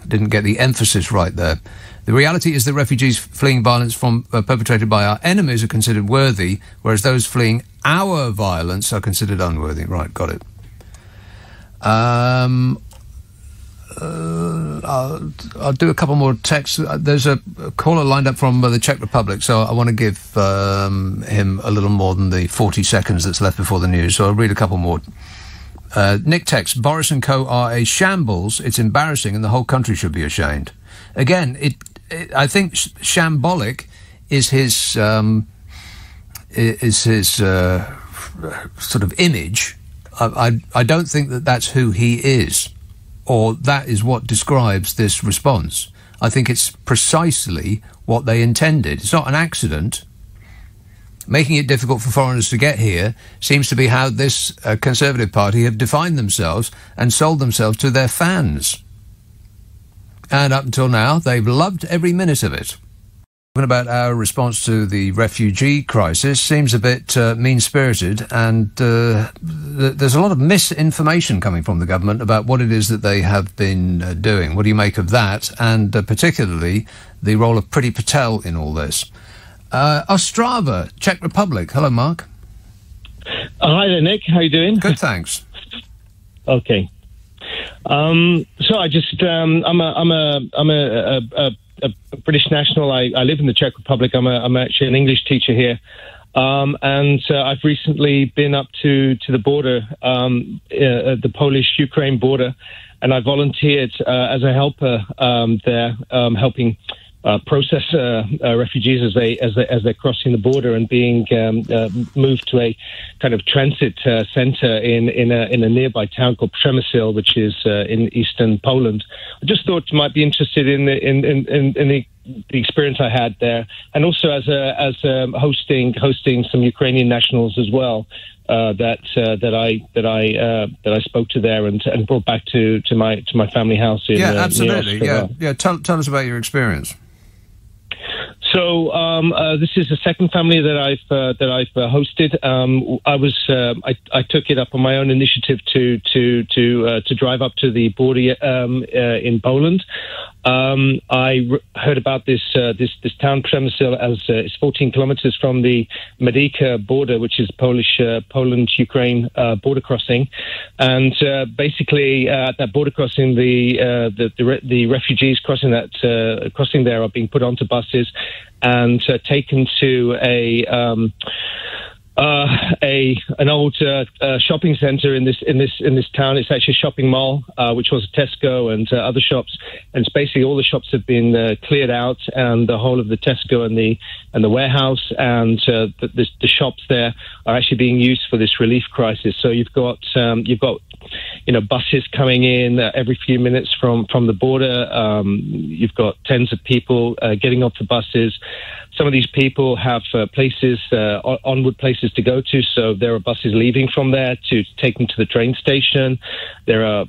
Didn't get the emphasis right there. The reality is that refugees fleeing violence from perpetrated by our enemies are considered worthy, whereas those fleeing our violence are considered unworthy. Right, got it. I'll do a couple more texts. There's a caller lined up from the Czech Republic, so I want to give him a little more than the 40 seconds that's left before the news, so I'll read a couple more. Nick texts, Boris and co are a shambles. It's embarrassing and the whole country should be ashamed. Again, I think shambolic is his sort of image. I don't think that that's who he is, or that is what describes this response. I think it's precisely what they intended. It's not an accident. Making it difficult for foreigners to get here seems to be how this Conservative Party have defined themselves and sold themselves to their fans. And up until now, they've loved every minute of it. Talking about our response to the refugee crisis seems a bit mean-spirited, and there's a lot of misinformation coming from the government about what it is that they have been doing. What do you make of that? And particularly the role of Priti Patel in all this. Ostrava, Czech Republic. Hello, Mark. Hi there, Nick. How you doing? Good, thanks. Okay. So I just I'm a British national. I live in the Czech Republic. I'm actually an English teacher here, and I've recently been up to the border, the Polish-Ukraine border, and I volunteered as a helper there, helping process refugees as they're crossing the border and being moved to a kind of transit center in a nearby town called Przemysl, which is in eastern Poland. I just thought you might be interested in the experience I had there, and also as hosting some Ukrainian nationals as well. That I spoke to there and brought back to my family house in absolutely. Tell us about your experience. So this is the second family that I've hosted. I took it up on my own initiative to drive up to the border in Poland. I heard about this town Przemysl as it's 14 kilometers from the Medyka border, which is Poland-Ukraine border crossing, and basically at that border crossing, the refugees crossing there are being put onto buses and taken to an old shopping center in this town. It's actually a shopping mall, which was a Tesco and other shops. And it's basically all the shops have been cleared out, and the whole of the Tesco and the warehouse and the shops there are actually being used for this relief crisis. So you've got buses coming in every few minutes from the border. You've got tens of people getting off the buses. Some of these people have onward places to go to, so there are buses leaving from there to take them to the train station. There are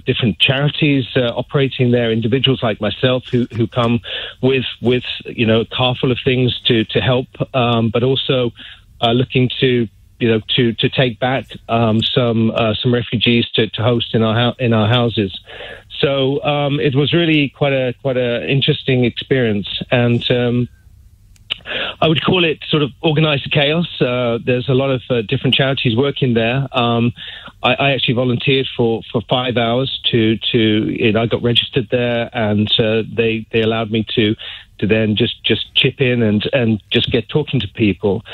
different charities operating there. Individuals like myself who come with a car full of things to help, but also looking to take back some refugees to host in our houses. So it was really quite a interesting experience, and I would call it sort of organized chaos. There's a lot of different charities working there. I actually volunteered for 5 hours I got registered there, and they allowed me to then just chip in and just get talking to people.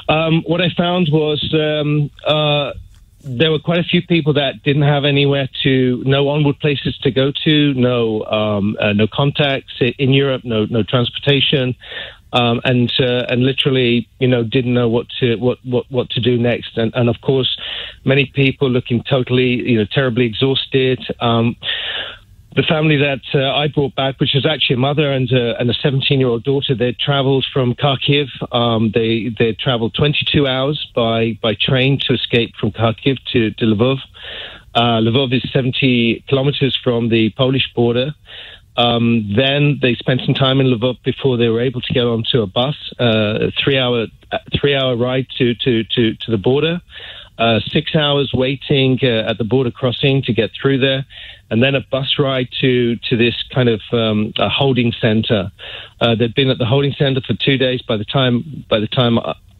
What I found was there were quite a few people that didn't have no onward places to go to, no contacts in Europe, no transportation, and literally, didn't know what to do next. And of course, many people looking totally, terribly exhausted. The family that I brought back, which was actually a mother and a 17-year-old daughter, they travelled from Kharkiv. They travelled 22 hours by train to escape from Kharkiv to Lvov. Lvov is 70 kilometers from the Polish border. Then they spent some time in Lvov before they were able to get onto a bus. A 3-hour ride to the border. 6 hours waiting at the border crossing to get through there, and then a bus ride to this kind of a holding center. They'd been at the holding center for 2 days by the time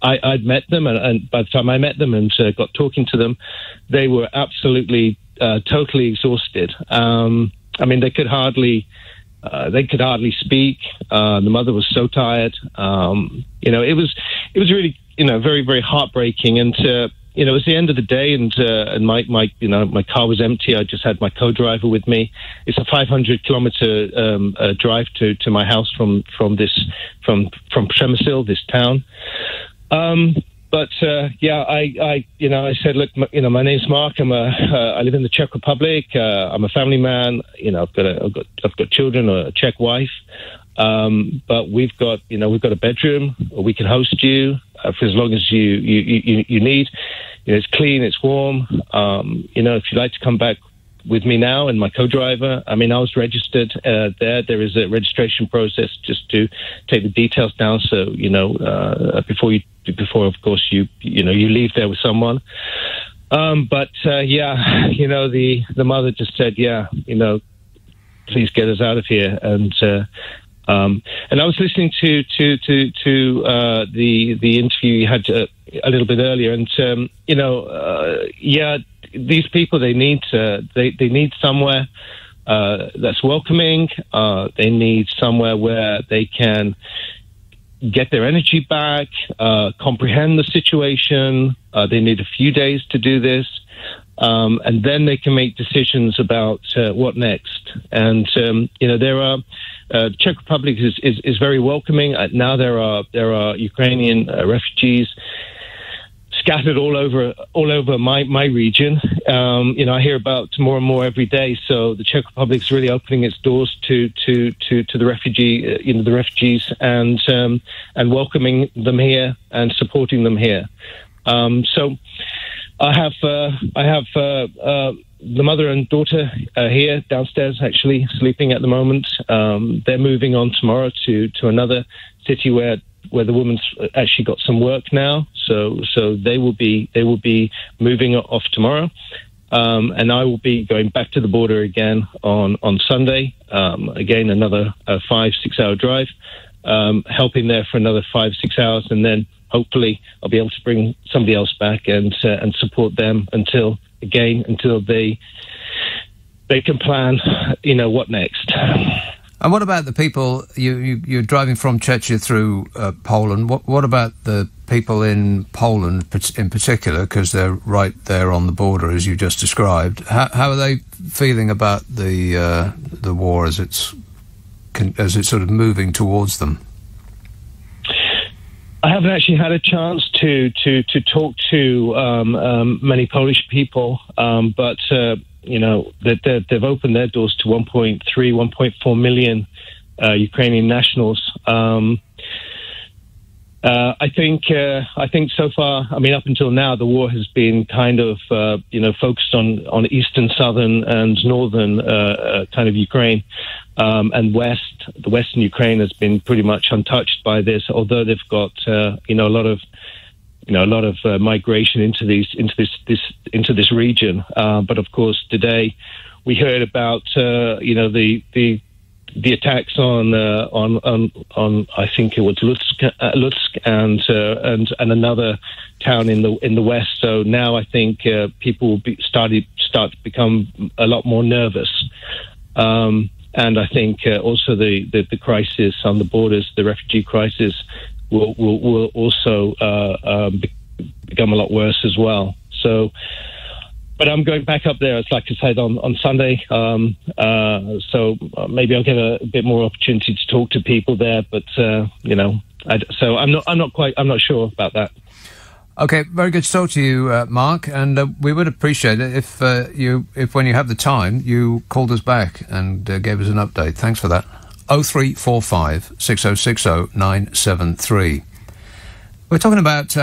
I'd met them, and by the time I met them and got talking to them, they were absolutely totally exhausted. They could hardly speak. The mother was so tired. It was really very, very heartbreaking. And it was the end of the day, and my car was empty. I just had my co-driver with me. It's a 500-kilometer drive to my house from Przemysl, this town. I said, look, my name's Mark. I live in the Czech Republic. I'm a family man. I've got children, a Czech wife. But we've got a bedroom. We can host you for as long as you need. It's clean, it's warm. If you'd like to come back with me now and my co-driver, I was registered there. There is a registration process just to take the details down. So before of course you leave there with someone. The mother just said, please get us out of here. And I was listening to the interview you had a little bit earlier, and these people, they need somewhere that's welcoming. They need somewhere where they can get their energy back, comprehend the situation. They need a few days to do this. And then they can make decisions about what next. And there are Czech Republic is very welcoming. Now there are Ukrainian refugees scattered all over my region. I hear about more and more every day. So the Czech Republic is really opening its doors to the refugees and welcoming them here and supporting them here. So I have the mother and daughter here downstairs, actually sleeping at the moment. They're moving on tomorrow to another city where the woman's actually got some work now. So they will be moving off tomorrow, and I will be going back to the border again on Sunday. Again, another 5-6 hour drive, helping there for another 5-6 hours, and then hopefully I'll be able to bring somebody else back and support them until they can plan, what next. And what about the people you're driving from Czechia through Poland? What about the people in Poland in particular, because they're right there on the border as you just described? How are they feeling about the war as it's sort of moving towards them? I haven't actually had a chance to talk to many Polish people, but they've opened their doors to 1.4 million Ukrainian nationals. I think so far, I mean, up until now, the war has been kind of, focused on eastern, southern, and northern kind of Ukraine, and the western Ukraine has been pretty much untouched by this. Although they've got, a lot of migration into this region. But of course, today we heard about, the attacks on I think it was Lutsk and another town in the west. So now I think people will start to become a lot more nervous, and I think also the crisis on the borders, the refugee crisis, will also become a lot worse as well. So. But I'm going back up there, like I said, on Sunday. So maybe I'll get a bit more opportunity to talk to people there. But so I'm not sure about that. Okay, very good to talk to you, Mark. And we would appreciate it if when you have the time, you called us back and gave us an update. Thanks for that. 0345 6060 973. We're talking about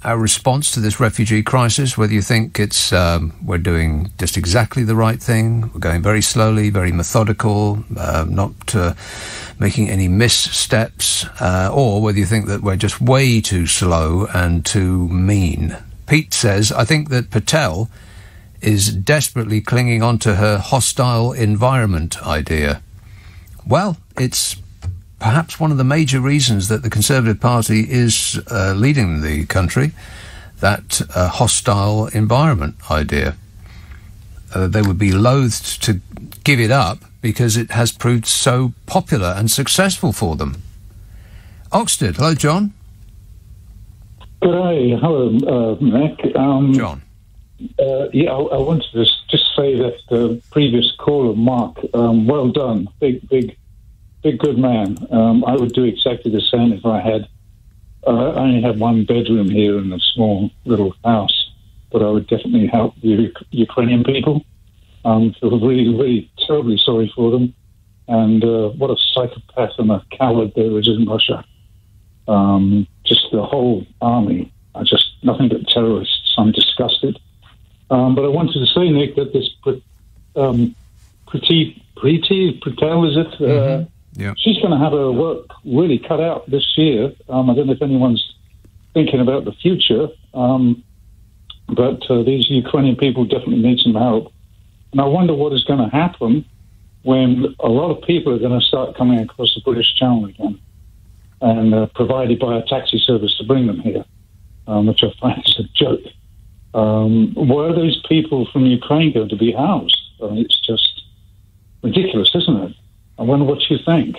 our response to this refugee crisis, whether you think it's we're doing just exactly the right thing, we're going very slowly, very methodical, not making any missteps, or whether you think that we're just way too slow and too mean. Pete says, I think that Patel is desperately clinging on to her hostile environment idea. Well, it's perhaps one of the major reasons that the Conservative Party is leading the country, that hostile environment idea. They would be loath to give it up because it has proved so popular and successful for them. Oxted, hello, John. Good day, hello, Nick. John. I wanted to just say that the previous caller, Mark, well done, big good man. I would do exactly the same if I only had one bedroom here in a small little house, but I would definitely help the Ukrainian people. Feel really, really terribly sorry for them. And what a psychopath and a coward there is in Russia. Just the whole army are just nothing but terrorists. I'm disgusted. But I wanted to say, Nick, that this Priti Patel, is it? Yeah. She's going to have her work really cut out this year. I don't know if anyone's thinking about the future, but these Ukrainian people definitely need some help. And I wonder what is going to happen when a lot of people are going to start coming across the British Channel again and provided by a taxi service to bring them here, which I find is a joke. Where are these people from Ukraine going to be housed? I mean, it's just ridiculous, isn't it? I wonder what you think.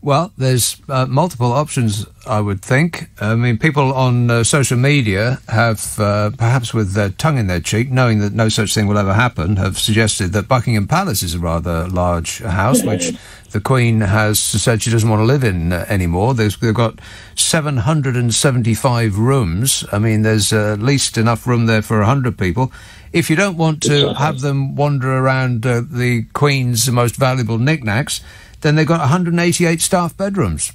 Well, there's multiple options, I would think. I mean, people on social media have, perhaps with their tongue in their cheek, knowing that no such thing will ever happen, have suggested that Buckingham Palace is a rather large house, which the Queen has said she doesn't want to live in anymore. They've got 775 rooms. I mean, there's at least enough room there for 100 people. If you don't want to have them wander around the Queen's most valuable knickknacks, then they've got 188 staff bedrooms.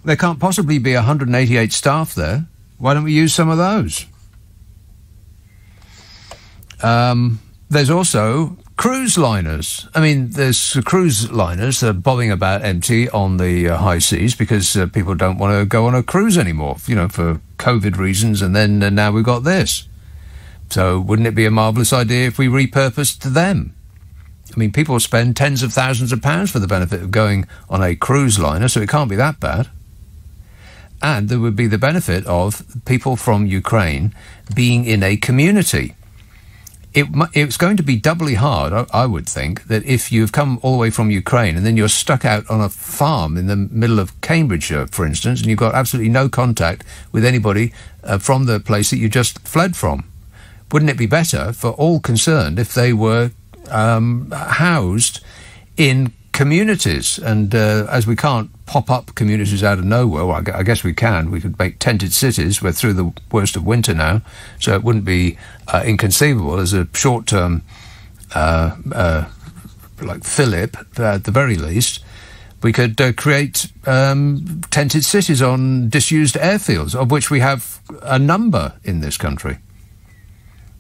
There can't possibly be 188 staff there. Why don't we use some of those? There's also cruise liners. I mean, there's cruise liners that are bobbing about empty on the high seas because people don't want to go on a cruise anymore, for COVID reasons, and then now we've got this. So wouldn't it be a marvellous idea if we repurposed them? I mean, people spend tens of thousands of pounds for the benefit of going on a cruise liner, so it can't be that bad. And there would be the benefit of people from Ukraine being in a community. It's going to be doubly hard, I would think, that if you've come all the way from Ukraine and then you're stuck out on a farm in the middle of Cambridgeshire, for instance, and you've got absolutely no contact with anybody from the place that you just fled from. Wouldn't it be better for all concerned if they were housed in communities. And as we can't pop up communities out of nowhere, well, I guess we can. We could make tented cities. We're through the worst of winter now, so it wouldn't be inconceivable as a short-term, like fillip, at the very least. We could create tented cities on disused airfields, of which we have a number in this country.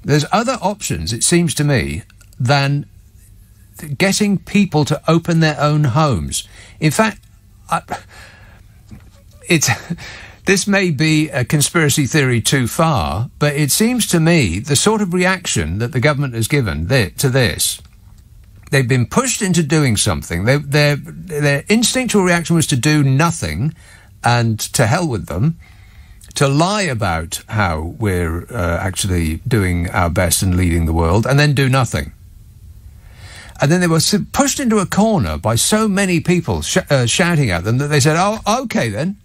There's other options, it seems to me, than getting people to open their own homes. In fact, this may be a conspiracy theory too far, but it seems to me the sort of reaction that the government has given to this, they've been pushed into doing something. Their instinctual reaction was to do nothing, and to hell with them, to lie about how we're actually doing our best and leading the world, and then do nothing. And then they were pushed into a corner by so many people shouting at them that they said, oh, OK then,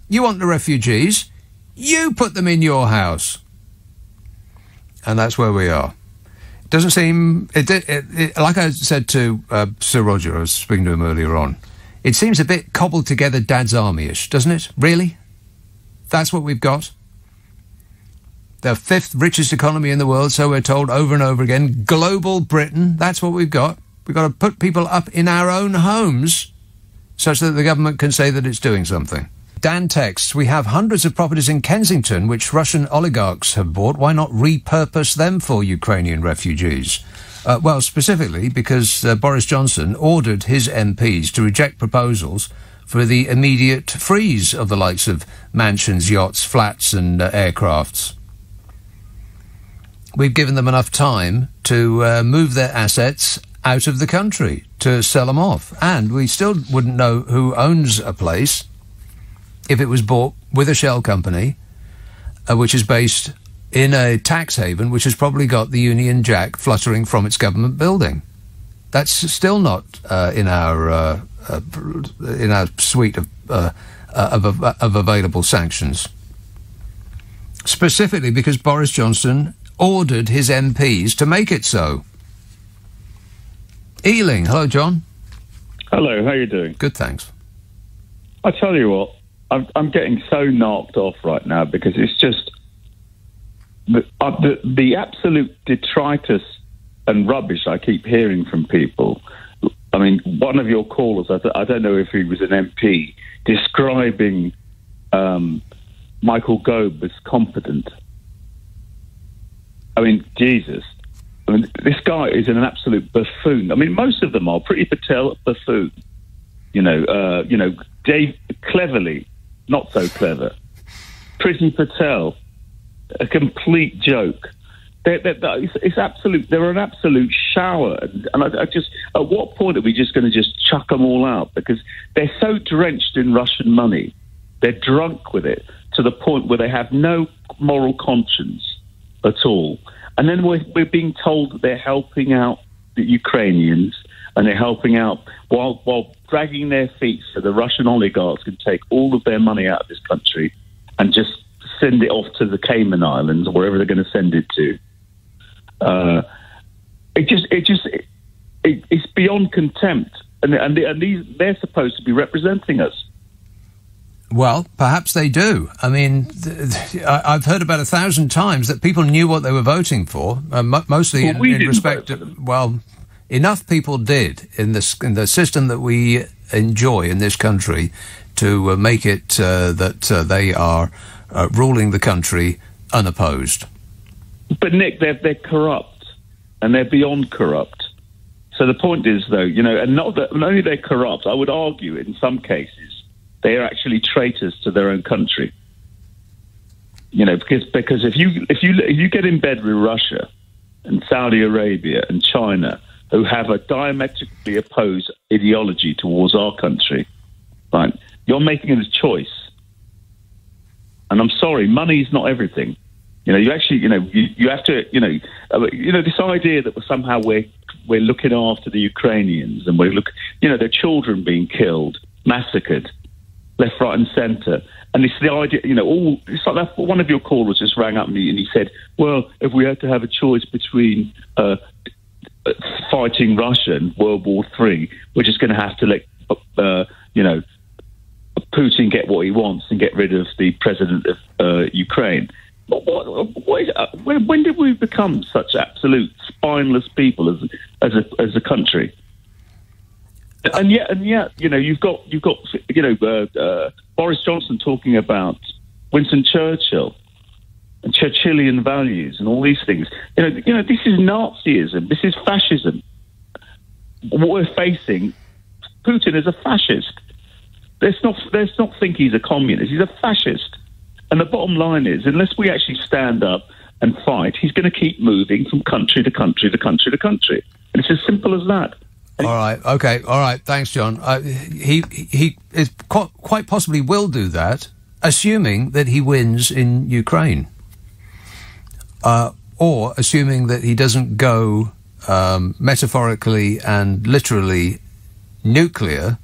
you want the refugees, you put them in your house. And that's where we are. It doesn't seem, like I said to Sir Roger, I was speaking to him earlier on, it seems a bit cobbled together Dad's Army-ish, doesn't it? Really? That's what we've got? The fifth richest economy in the world, so we're told over and over again. Global Britain, that's what we've got. We've got to put people up in our own homes such that the government can say that it's doing something. Dan texts, we have hundreds of properties in Kensington which Russian oligarchs have bought. Why not repurpose them for Ukrainian refugees? Well, specifically because Boris Johnson ordered his MPs to reject proposals for the immediate freeze of the likes of mansions, yachts, flats and aircrafts. We've given them enough time to move their assets out of the country, to sell them off. And we still wouldn't know who owns a place if it was bought with a shell company, which is based in a tax haven, which has probably got the Union Jack fluttering from its government building. That's still not in our suite of available sanctions. Specifically because Boris Johnson ordered his MPs to make it so. Ealing, hello, John. Hello, how are you doing? Good, thanks. I tell you what, I'm getting so knocked off right now because it's just the absolute detritus and rubbish I keep hearing from people. I mean, one of your callers, I don't know if he was an MP, describing Michael Gove as competent. I mean, Jesus. I mean, this guy is an absolute buffoon. I mean, most of them are. Priti Patel, buffoon. Dave, cleverly, not so clever. Priti Patel, a complete joke. It's absolute. They're an absolute shower. And I just, at what point are we just going to just chuck them all out? Because they're so drenched in Russian money. They're drunk with it to the point where they have no moral conscience at all. And then we're being told that they're helping out the Ukrainians and they're helping out while dragging their feet so the Russian oligarchs can take all of their money out of this country and just send it off to the Cayman Islands or wherever they're going to send it to. It's beyond contempt. And they're supposed to be representing us. Well, perhaps they do. I mean, I've heard about 1,000 times that people knew what they were voting for, mostly in respect of, well, enough people did in the system that we enjoy in this country to make it that they are ruling the country unopposed. But, Nick, they're corrupt, and they're beyond corrupt. So the point is, though, and not only they're corrupt, I would argue in some cases, they are actually traitors to their own country. Because if you get in bed with Russia and Saudi Arabia and China, who have a diametrically opposed ideology towards our country, right? You're making a choice. And I'm sorry, money is not everything. You actually, you have to, this idea that somehow we're looking after the Ukrainians and their children being killed, massacred, left, right, and centre. And it's the idea, it's like that. One of your callers just rang up me and he said, well, if we had to have a choice between fighting Russia in World War III. We're just going to have to let, Putin get what he wants and get rid of the president of Ukraine. When did we become such absolute spineless people as a country? And yet, you've got Boris Johnson talking about Winston Churchill and Churchillian values and all these things. This is Nazism. This is fascism. What we're facing, Putin is a fascist. Let's not think he's a communist. He's a fascist. And the bottom line is, unless we actually stand up and fight, he's going to keep moving from country to country to country to country. And it's as simple as that. All right. Okay. All right. Thanks, John. He is quite possibly will do that, assuming that he wins in Ukraine, or assuming that he doesn't go metaphorically and literally nuclear.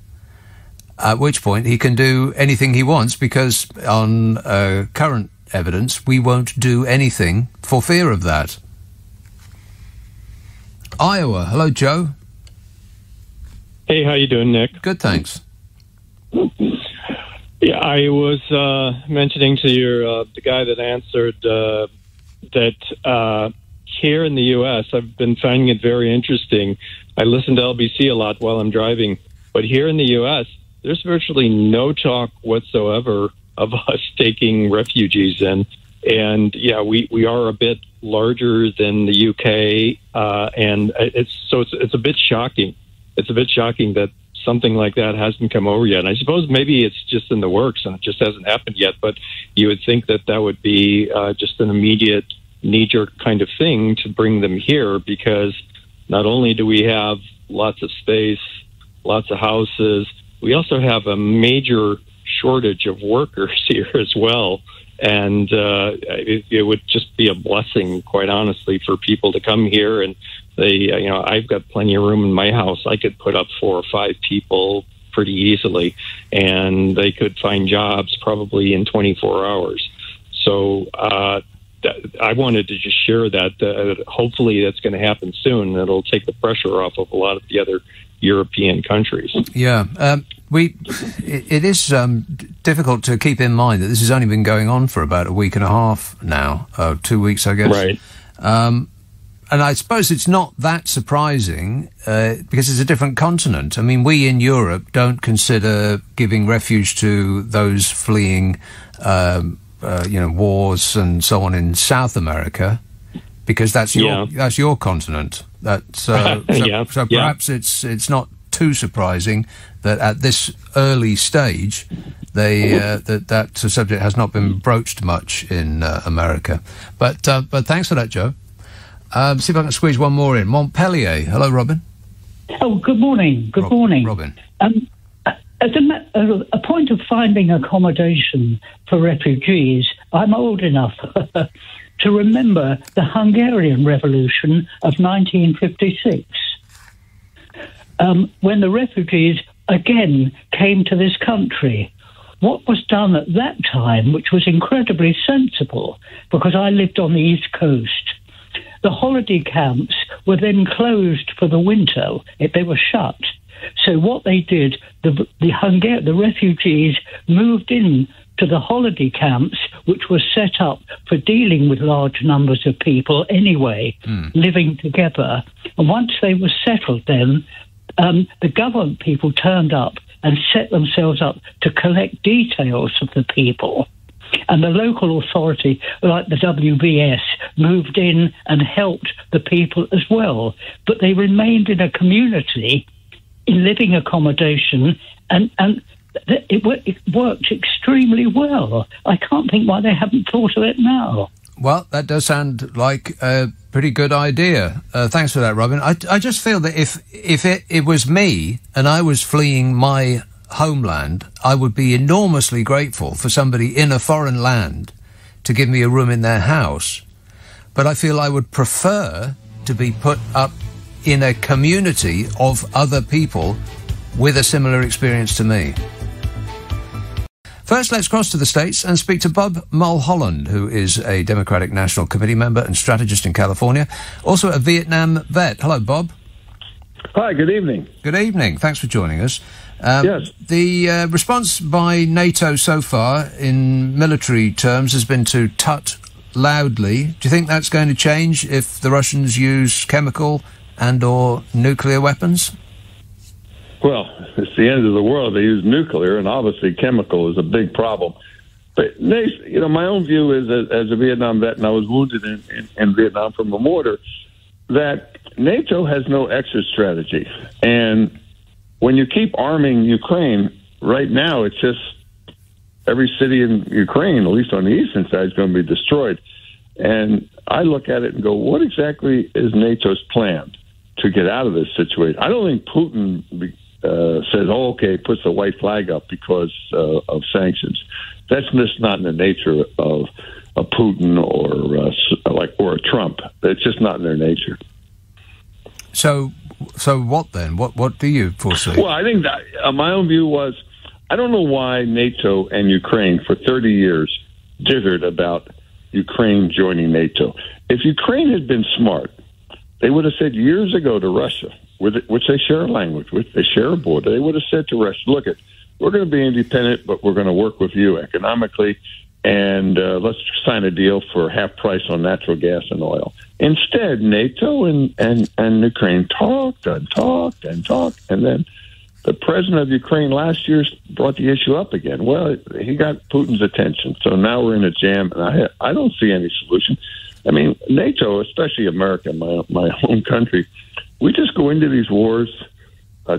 At which point he can do anything he wants, because on current evidence we won't do anything for fear of that. Iowa. Hello, Joe. Hey, how you doing, Nick? Good, thanks. Yeah, I was mentioning to your the guy that answered that here in the U.S. I've been finding it very interesting. I listen to LBC a lot while I'm driving, but here in the U.S. there's virtually no talk whatsoever of us taking refugees in. And yeah, we are a bit larger than the UK, and it's a bit shocking. It's a bit shocking that something like that hasn't come over yet. And I suppose maybe it's just in the works and it just hasn't happened yet. But you would think that would be just an immediate knee-jerk kind of thing to bring them here, because not only do we have lots of space, lots of houses, we also have a major shortage of workers here as well. And it would just be a blessing, quite honestly, for people to come here. And I've got plenty of room in my house. I could put up 4 or 5 people pretty easily, and they could find jobs probably in 24 hours. So I wanted to just share that. Hopefully that's going to happen soon. It'll take the pressure off of a lot of the other European countries. Yeah. It is difficult to keep in mind that this has only been going on for about a week and a half now, 2 weeks, I guess. Right. And I suppose it's not that surprising because it's a different continent. I mean, we in Europe don't consider giving refuge to those fleeing, wars and so on in South America, because that's your continent. So perhaps it's not too surprising that at this early stage that subject has not been broached much in America. But thanks for that, Joe. See if I can squeeze one more in. Montpellier. Hello, Robin. Oh, good morning. Good morning, Robin. As a point of finding accommodation for refugees, I'm old enough to remember the Hungarian Revolution of 1956, when the refugees again came to this country. What was done at that time, which was incredibly sensible, because I lived on the East Coast, the holiday camps were then closed for the winter. They were shut. So what they did, the refugees moved in to the holiday camps, which were set up for dealing with large numbers of people anyway, living together. And once they were settled then, the government people turned up and set themselves up to collect details of the people. And the local authority, like the WBS, moved in and helped the people as well. But they remained in a community, in living accommodation, and it worked extremely well. I can't think why they haven't thought of it now. Well, that does sound like a pretty good idea. Thanks for that, Robin. I just feel that if it was me and I was fleeing my homeland, I would be enormously grateful for somebody in a foreign land to give me a room in their house. But I feel I would prefer to be put up in a community of other people with a similar experience to me. First, let's cross to the States and speak to Bob Mulholland, who is a Democratic National Committee member and strategist in California, also a Vietnam vet. Hello, Bob. Hi, good evening. Good evening. Thanks for joining us. Yes. The response by NATO so far in military terms has been to tut loudly. Do you think that's going to change if the Russians use chemical and or nuclear weapons? Well, it's the end of the world. They use nuclear, and obviously chemical is a big problem. But, my own view is, as a Vietnam vet, and I was wounded in Vietnam from a mortar, that NATO has no exit strategy. And when you keep arming Ukraine, right now it's just every city in Ukraine, at least on the eastern side, is going to be destroyed. And I look at it and go, what exactly is NATO's plan to get out of this situation? I don't think Putin says, puts the white flag up because of sanctions. That's just not in the nature of a Putin or a Trump. It's just not in their nature. So what then? What do you foresee? Well, I think that my own view was, I don't know why NATO and Ukraine for 30 years dithered about Ukraine joining NATO. If Ukraine had been smart, they would have said years ago to Russia, which they share a language with, they share a border, they would have said to Russia, look, we're going to be independent, but we're going to work with you economically, and let's sign a deal for half price on natural gas and oil. Instead, NATO and Ukraine talked and talked and talked, and then the president of Ukraine last year brought the issue up again. Well, he got Putin's attention, so now we're in a jam, and I don't see any solution. I mean, NATO, especially America, my home country, we just go into these wars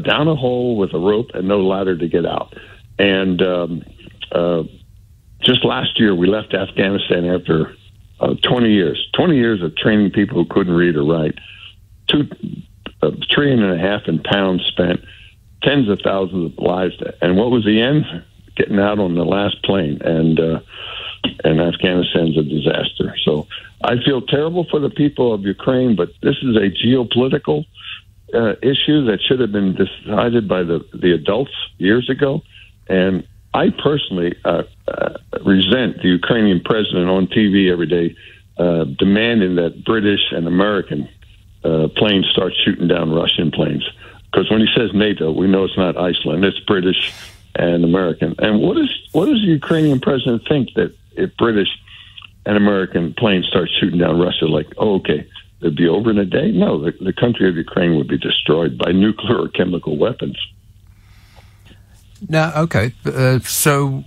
down a hole with a rope and no ladder to get out. And just last year, we left Afghanistan after 20 years of training people who couldn't read or write, $1.5 trillion in pounds spent, tens of thousands of lives. And what was the end? Getting out on the last plane. And Afghanistan's a disaster. So I feel terrible for the people of Ukraine, but this is a geopolitical issue that should have been decided by the adults years ago. And I personally resent the Ukrainian president on TV every day demanding that British and American planes start shooting down Russian planes. Because when he says NATO, we know it's not Iceland, it's British and American. And what does the Ukrainian president think that if British and American planes start shooting down Russia, it'd be over in a day? No, the country of Ukraine would be destroyed by nuclear or chemical weapons. Now, okay, so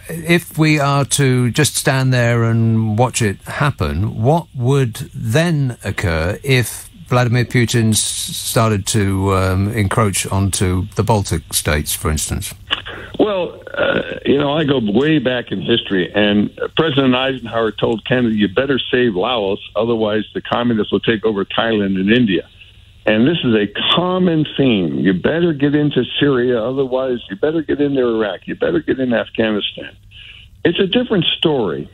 if we are to just stand there and watch it happen, what would then occur if Vladimir Putin started to encroach onto the Baltic states, for instance? Well, I go way back in history, and President Eisenhower told Kennedy, you better save Laos, otherwise the communists will take over Thailand and India. And this is a common theme. You better get into Syria, otherwise you better get into Iraq, you better get in Afghanistan. It's a different story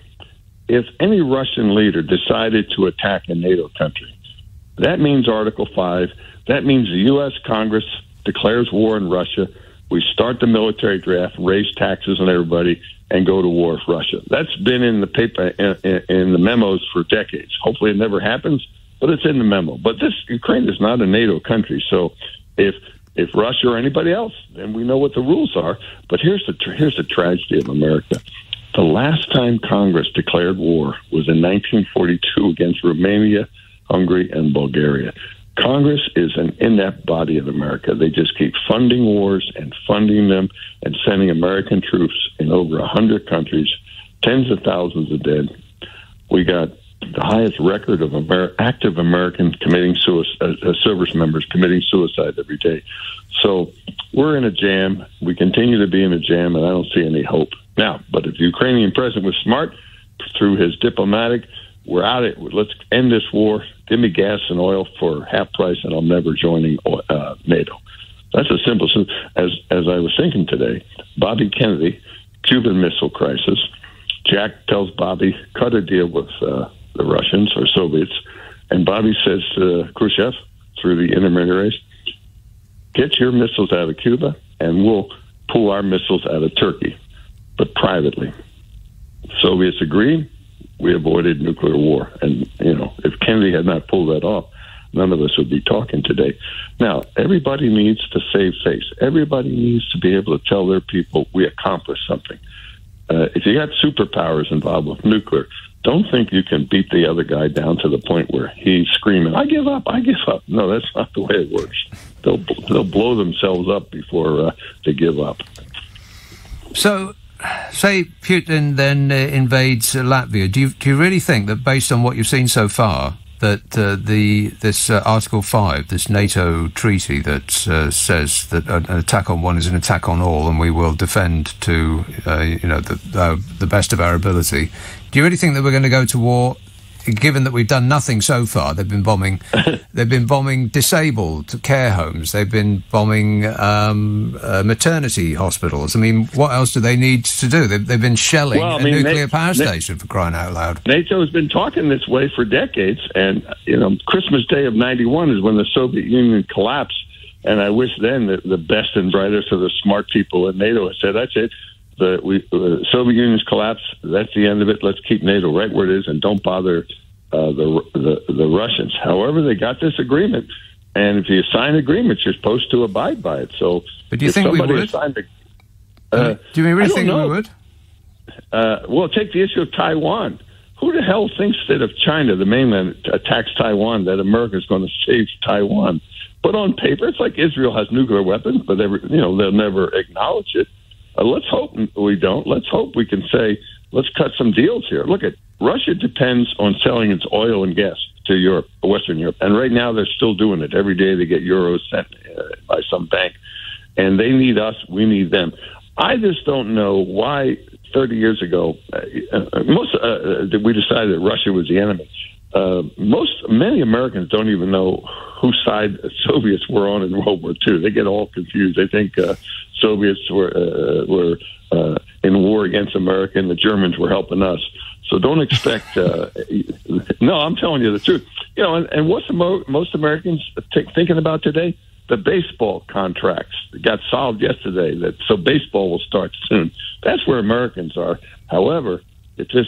if any Russian leader decided to attack a NATO country. That means Article 5. That means the U.S. Congress declares war on Russia. We start the military draft, raise taxes on everybody, and go to war with Russia. That's been in the paper, in the memos for decades. Hopefully it never happens, but it's in the memo. But Ukraine is not a NATO country, so if Russia or anybody else, then we know what the rules are. But here's the tragedy of America. The last time Congress declared war was in 1942 against Romania, Hungary, and Bulgaria. Congress is an inept body of America. They just keep funding wars and funding them and sending American troops in over 100 countries, tens of thousands of dead. We got the highest record of active American committing suicide, service members committing suicide every day. So we're in a jam. We continue to be in a jam, and I don't see any hope. Now, but if the Ukrainian president was smart through his diplomatic, we're out it. Let's end this war. Give me gas and oil for half price, and I'm never joining NATO. That's a simple. As I was thinking today, Bobby Kennedy, Cuban Missile Crisis. Jack tells Bobby, cut a deal with the Russians or Soviets, and Bobby says to Khrushchev through the intermediaries, get your missiles out of Cuba, and we'll pull our missiles out of Turkey. but privately. Soviets agreed. We avoided nuclear war. And, if Kennedy had not pulled that off, none of us would be talking today. Now, everybody needs to save face. Everybody needs to be able to tell their people we accomplished something. If you got superpowers involved with nuclear, don't think you can beat the other guy down to the point where he's screaming, I give up, I give up. No, that's not the way it works. They'll blow themselves up before they give up. So, say Putin then invades Latvia. Do you really think that, based on what you've seen so far, that this Article 5, this NATO treaty that says that an attack on one is an attack on all, and we will defend to the best of our ability, do you really think that we're going to go to war? Given that we've done nothing so far, they've been bombing disabled care homes, they've been bombing maternity hospitals. I mean, what else do they need to do? They've been shelling a nuclear power station, for crying out loud. NATO has been talking this way for decades, and Christmas Day of '91 is when the Soviet Union collapsed, and I wish then that the best and brightest of the smart people in NATO had said, that's it. The Soviet Union's collapse. That's the end of it. Let's keep NATO right where it is, and don't bother the Russians. However, they got this agreement, and if you sign agreements, you're supposed to abide by it. So, but do you think we would? Do you really think we would? Well, take the issue of Taiwan. Who the hell thinks that if China, the mainland, attacks Taiwan, that America is going to save Taiwan? But on paper, it's like Israel has nuclear weapons, but they'll never acknowledge it. Let's hope we don't. Let's hope we can say, let's cut some deals here. Look, Russia depends on selling its oil and gas to Europe, Western Europe. And right now they're still doing it. Every day they get euros sent by some bank. And they need us. We need them. I just don't know why 30 years ago, we decided that Russia was the enemy. Many Americans don't even know whose side the Soviets were on in World War II. They get all confused. They think Soviets were in war against America and the Germans were helping us. So don't expect. No, I'm telling you the truth. And what's most Americans thinking about today? The baseball contracts got solved yesterday. So baseball will start soon. That's where Americans are. However, if this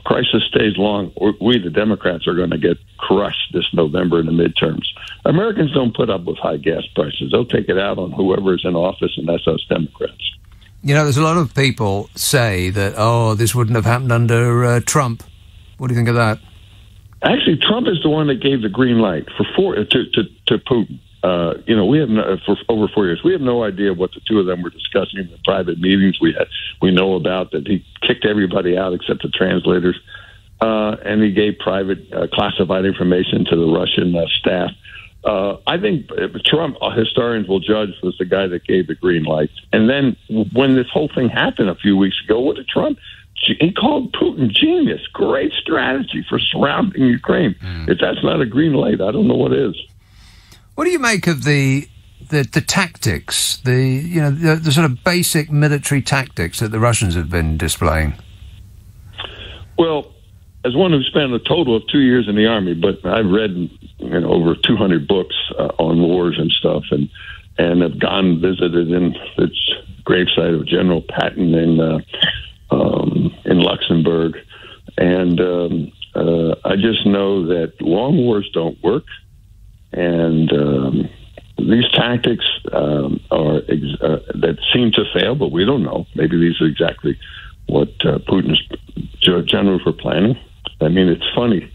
crisis stays long, we, the Democrats, are going to get crushed this November in the midterms. Americans don't put up with high gas prices. They'll take it out on whoever's in office, and that's us Democrats. There's a lot of people say that, this wouldn't have happened under Trump. What do you think of that? Actually, Trump is the one that gave the green light to Putin. We have for over 4 years. We have no idea what the two of them were discussing in the private meetings we know about. That he kicked everybody out except the translators, and he gave private classified information to the Russian staff. I think Trump, historians will judge, was the guy that gave the green light. And then when this whole thing happened a few weeks ago, what did Trump? He called Putin genius. Great strategy for surrounding Ukraine. If that's not a green light, I don't know what is. What do you make of the tactics, the sort of basic military tactics that the Russians have been displaying? Well, as one who spent a total of 2 years in the Army, but I've read over 200 books on wars and stuff, and have gone visited in the gravesite of General Patton in Luxembourg, and I just know that long wars don't work. And these tactics that seem to fail, but we don't know. Maybe these are exactly what Putin's generals were planning. I mean, it's funny.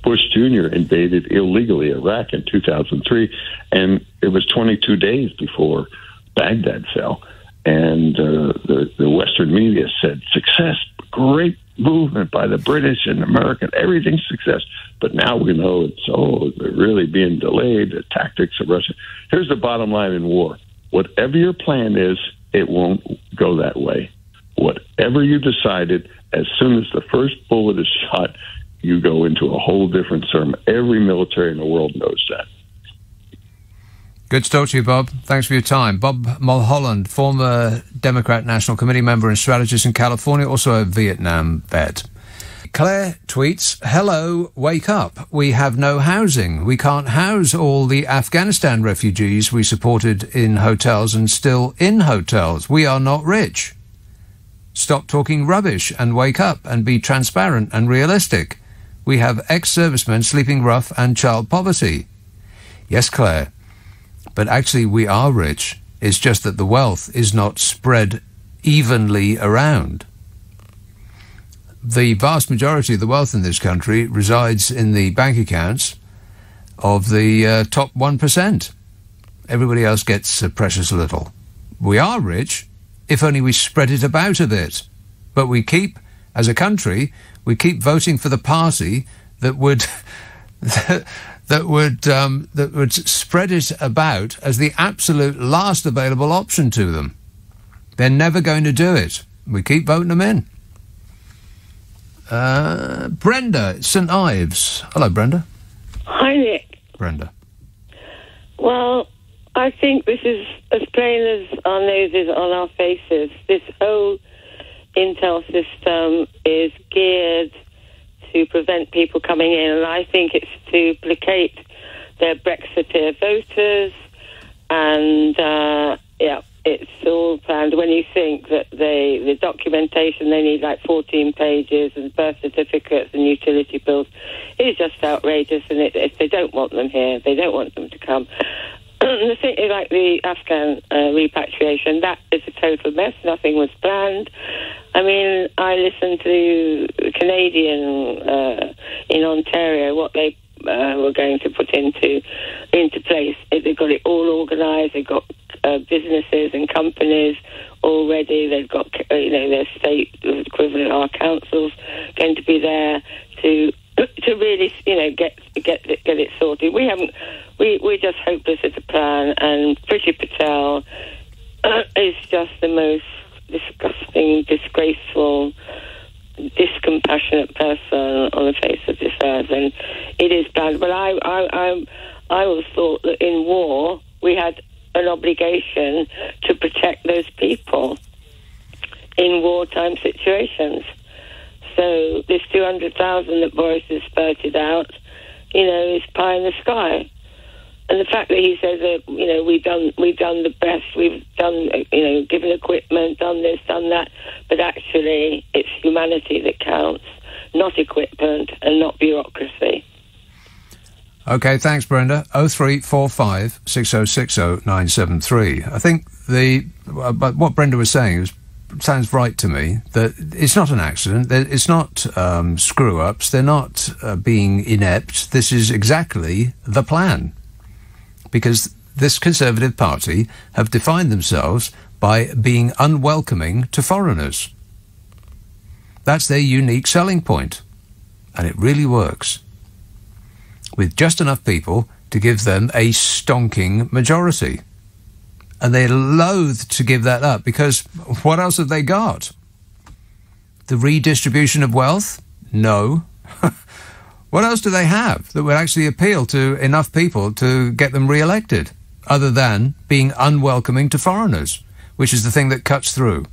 Bush Jr. invaded illegally Iraq in 2003, and it was 22 days before Baghdad fell. And the Western media said, success, great movement by the British and American, everything's success. But now we know they're really being delayed, the tactics of Russia. Here's the bottom line in war. Whatever your plan is, it won't go that way. Whatever you decided, as soon as the first bullet is shot, you go into a whole different sermon. Every military in the world knows that. Good to talk to you, Bob. Thanks for your time. Bob Mulholland, former Democrat National Committee member and strategist in California, also a Vietnam vet. Claire tweets, hello, wake up. We have no housing. We can't house all the Afghanistan refugees we supported in hotels and still in hotels. We are not rich. Stop talking rubbish and wake up and be transparent and realistic. We have ex-servicemen sleeping rough and child poverty. Yes, Claire, but actually we are rich. It's just that the wealth is not spread evenly around. The vast majority of the wealth in this country resides in the bank accounts of the top 1%. Everybody else gets precious little. We are rich, if only we spread it about a bit. But we keep, as a country, we keep voting for the party that would that would spread it about as the absolute last available option to them. They're never going to do it. We keep voting them in. Brenda, St Ives. Hello, Brenda. Hi, Nick. Brenda. Well, I think this is as plain as our noses on our faces. This whole intel system is geared to prevent people coming in, and I think it's to placate their Brexiteer voters, and it's all planned. When you think that the documentation, they need like 14 pages, and birth certificates and utility bills, is just outrageous, and if they don't want them here, they don't want them to come. The thing is, like the Afghan repatriation, that is a total mess. Nothing was planned. I mean, I listened to the Canadian in Ontario, what they were going to put into place. They've got it all organised. They've got businesses and companies already. They've got their state equivalent, our councils, going to be there to really get it sorted. We're just hopeless at the plan, and Priti Patel is just the most disgusting, disgraceful, discompassionate person on the face of this earth, and it is bad. But I always thought that in war we had an obligation to protect those people in wartime situations. So this 200,000 that Boris has spurted out, is pie in the sky. And the fact that he says that, we've done the best, we've done, given equipment, done this, done that, but actually it's humanity that counts, not equipment and not bureaucracy. Okay, thanks, Brenda. 0345 6060 973. I think but what Brenda was saying sounds right to me, that it's not an accident, it's not screw-ups, they're not being inept. This is exactly the plan. Because this Conservative Party have defined themselves by being unwelcoming to foreigners. That's their unique selling point. And it really works. With just enough people to give them a stonking majority. And they're loath to give that up, because what else have they got? The redistribution of wealth? No. What else do they have that would actually appeal to enough people to get them re-elected, other than being unwelcoming to foreigners, which is the thing that cuts through?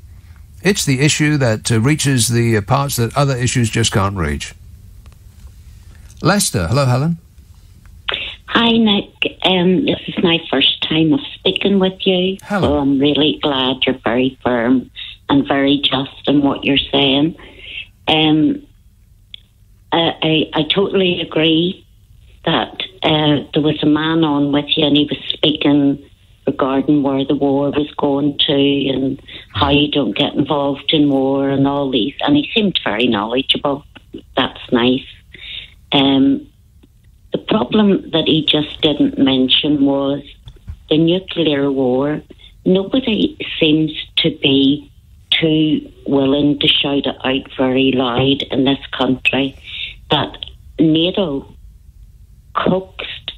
It's the issue that reaches the parts that other issues just can't reach. Leicester. Hello, Helen. Hi, Nick. This is my first time of speaking with you. Hello. So I'm really glad you're very firm and very just in what you're saying. I totally agree that there was a man on with you and he was speaking regarding where the war was going to and how you don't get involved in war and all these. And he seemed very knowledgeable. That's nice. The problem that he just didn't mention was the nuclear war. Nobody seems to be too willing to shout it out very loud in this country that NATO coaxed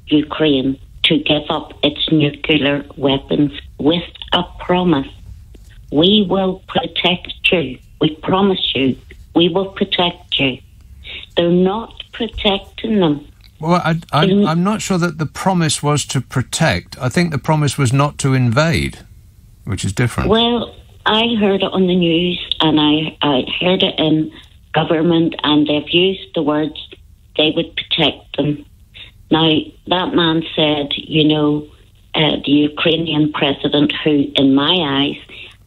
Ukraine to give up its nuclear weapons with a promise. We will protect you. We promise you. We will protect you. They're not protecting them. Well, I'm not sure that the promise was to protect. I think the promise was not to invade, which is different. Well, I heard it on the news and I heard it in government, and they've used the words they would protect them. Now, that man said, the Ukrainian president, who, in my eyes,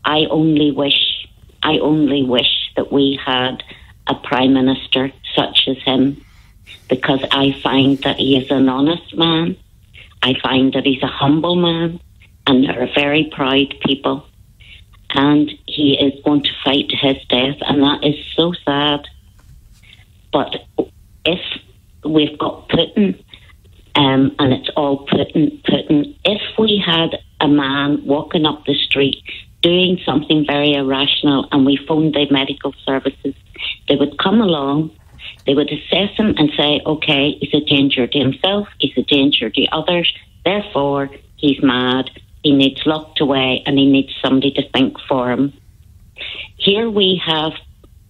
I only wish I only wish that we had a Prime Minister such as him, because I find that he is an honest man. I find that he's a humble man, and they're a very proud people. And he is going to fight to his death, and that is so sad. But if we've got Putin, and it's all Putin, if we had a man walking up the street doing something very irrational and we phoned the medical services, they would come along, they would assess him and say, okay, he's a danger to himself, he's a danger to others, therefore he's mad, he needs locked away and he needs somebody to think for him. Here we have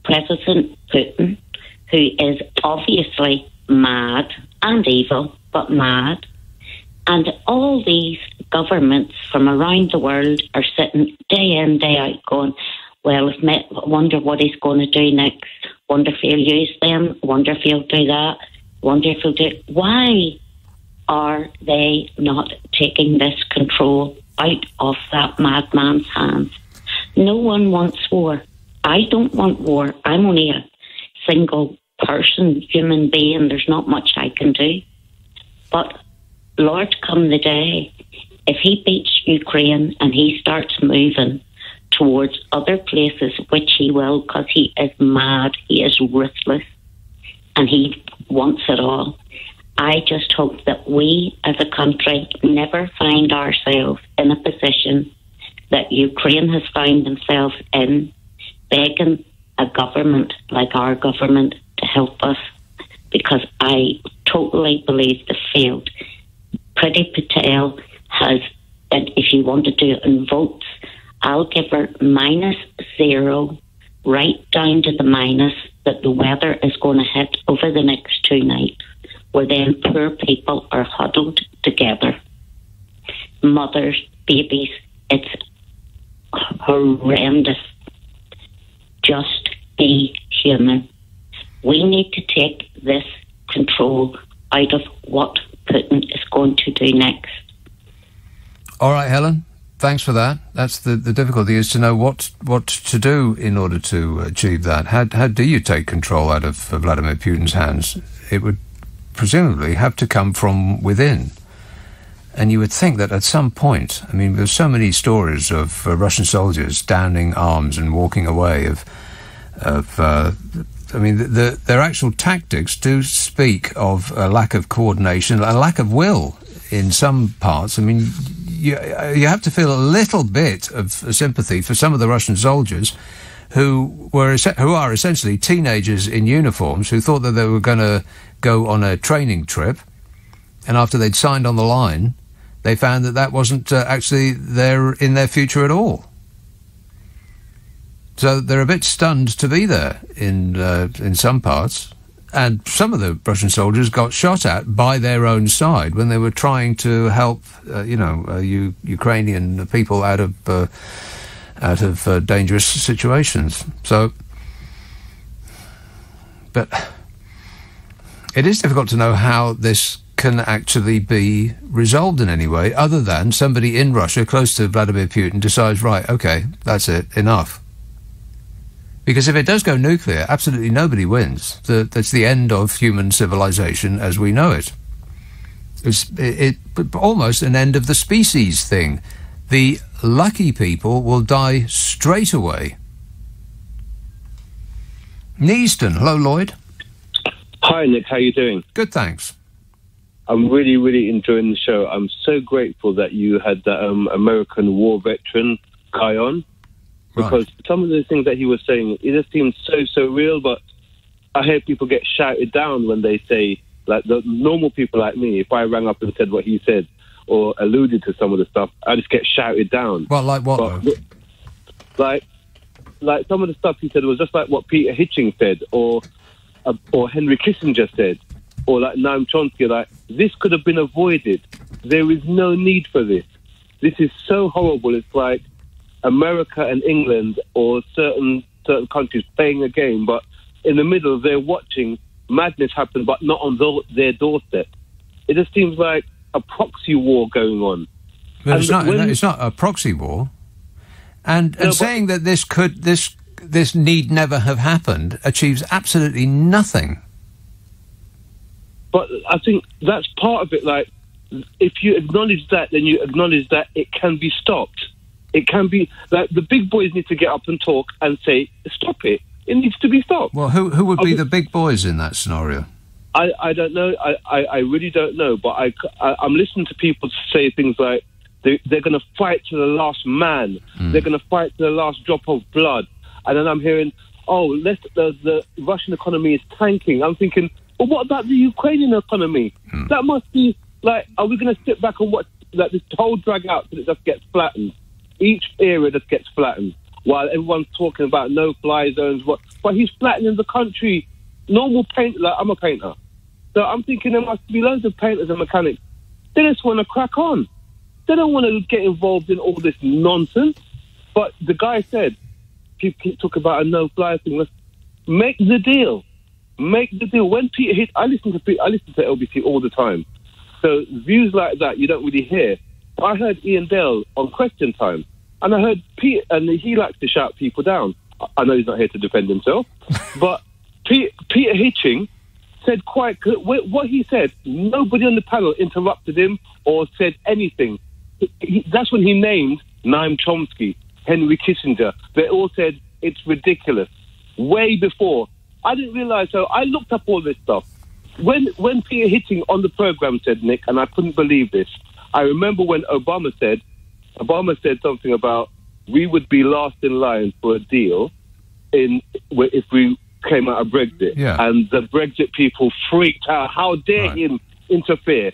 President Putin, who is obviously mad and evil, but mad. And all these governments from around the world are sitting day in, day out going, well, I wonder what he's going to do next. Wonder if he'll use them. Wonder if he'll do that. Wonder if he'll do... Why are they not taking this control out of that madman's hands? No one wants war. I don't want war. I'm only a single person, human being. There's not much I can do. But Lord, come the day, if he beats Ukraine and he starts moving towards other places, which he will, because he is mad, he is ruthless, and he wants it all. I just hope that we as a country never find ourselves in a position that Ukraine has found themselves in, begging a government like our government to help us, because I totally believe the failed. Priti Patel has, and if you want to do it in votes, I'll give her -0, right down to the minus, that the weather is going to hit over the next 2 nights, where then poor people are huddled together. Mothers, babies, it's horrendous. Just be human. We need to take this control out of what Putin is going to do next. All right, Helen. Thanks for that. That's the difficulty, is to know what to do in order to achieve that. How do you take control out of Vladimir Putin's hands? It would presumably have to come from within. And you would think that at some point, I mean, there's so many stories of Russian soldiers downing arms and walking away I mean, their actual tactics do speak of a lack of coordination, a lack of will in some parts. I mean, you have to feel a little bit of sympathy for some of the Russian soldiers who are essentially teenagers in uniforms who thought that they were going to go on a training trip, and after they'd signed on the line, they found that wasn't actually in their future at all. So they're a bit stunned to be there in some parts. And some of the Russian soldiers got shot at by their own side when they were trying to help, Ukrainian people out of dangerous situations. So, but it is difficult to know how this can actually be resolved in any way, other than somebody in Russia close to Vladimir Putin decides, right, okay, that's it, enough. Because if it does go nuclear, absolutely nobody wins. That's the end of human civilization as we know it. It's almost an end of the species thing. The lucky people will die straight away. Neaston, hello, Lloyd. Hi, Nick. How are you doing? Good, thanks. I'm really, really enjoying the show. I'm so grateful that you had that American war veteran guy on. Because some of the things that he was saying, it just seems so real, but I hear people get shouted down when they say, like the normal people like me, if I rang up and said what he said or alluded to some of the stuff, I just get shouted down. Well, like what, though? Like some of the stuff he said was just like what Peter Hitching said or Henry Kissinger said, or like Noam Chomsky, like, this could have been avoided. There is no need for this. This is so horrible. It's like America and England or certain countries playing a game, but in the middle they're watching madness happen, but not on their doorstep. It just seems like a proxy war going on. But it's not a proxy war. And saying that this this need never have happened achieves absolutely nothing. But I think that's part of it. Like, if you acknowledge that, then you acknowledge that it can be stopped. It can be, like, the big boys need to get up and talk and say, stop it. It needs to be stopped. Well, who would be the big boys in that scenario? I don't know. I really don't know. But I'm listening to people say things like they're going to fight to the last man. They're going to fight to the last drop of blood. And then I'm hearing, the Russian economy is tanking. I'm thinking, well, what about the Ukrainian economy? That must be, like, are we going to sit back and watch this whole drag out till it just gets flattened? Each area just gets flattened while everyone's talking about no-fly zones. But he's flattening the country. Normal paint, like, I'm a painter. So I'm thinking there must be loads of painters and mechanics. They just want to crack on. They don't want to get involved in all this nonsense. But the guy said, people keep talking about a no-fly thing. Let's make the deal. Make the deal. When Peter hit, I listen to LBC all the time. So views like that you don't really hear. I heard Ian Dale on Question Time, and I heard Pete, and he likes to shout people down. I know he's not here to defend himself, but Peter Hitching said quite what he said. Nobody on the panel interrupted him or said anything. That's when he named Noam Chomsky, Henry Kissinger. They all said it's ridiculous. Way before. I didn't realise, so I looked up all this stuff. When Peter Hitching on the programme said, Nick, and I couldn't believe this, I remember when Obama said something about we would be last in line for a deal if we came out of Brexit. Yeah. And the Brexit people freaked out. How dare him interfere?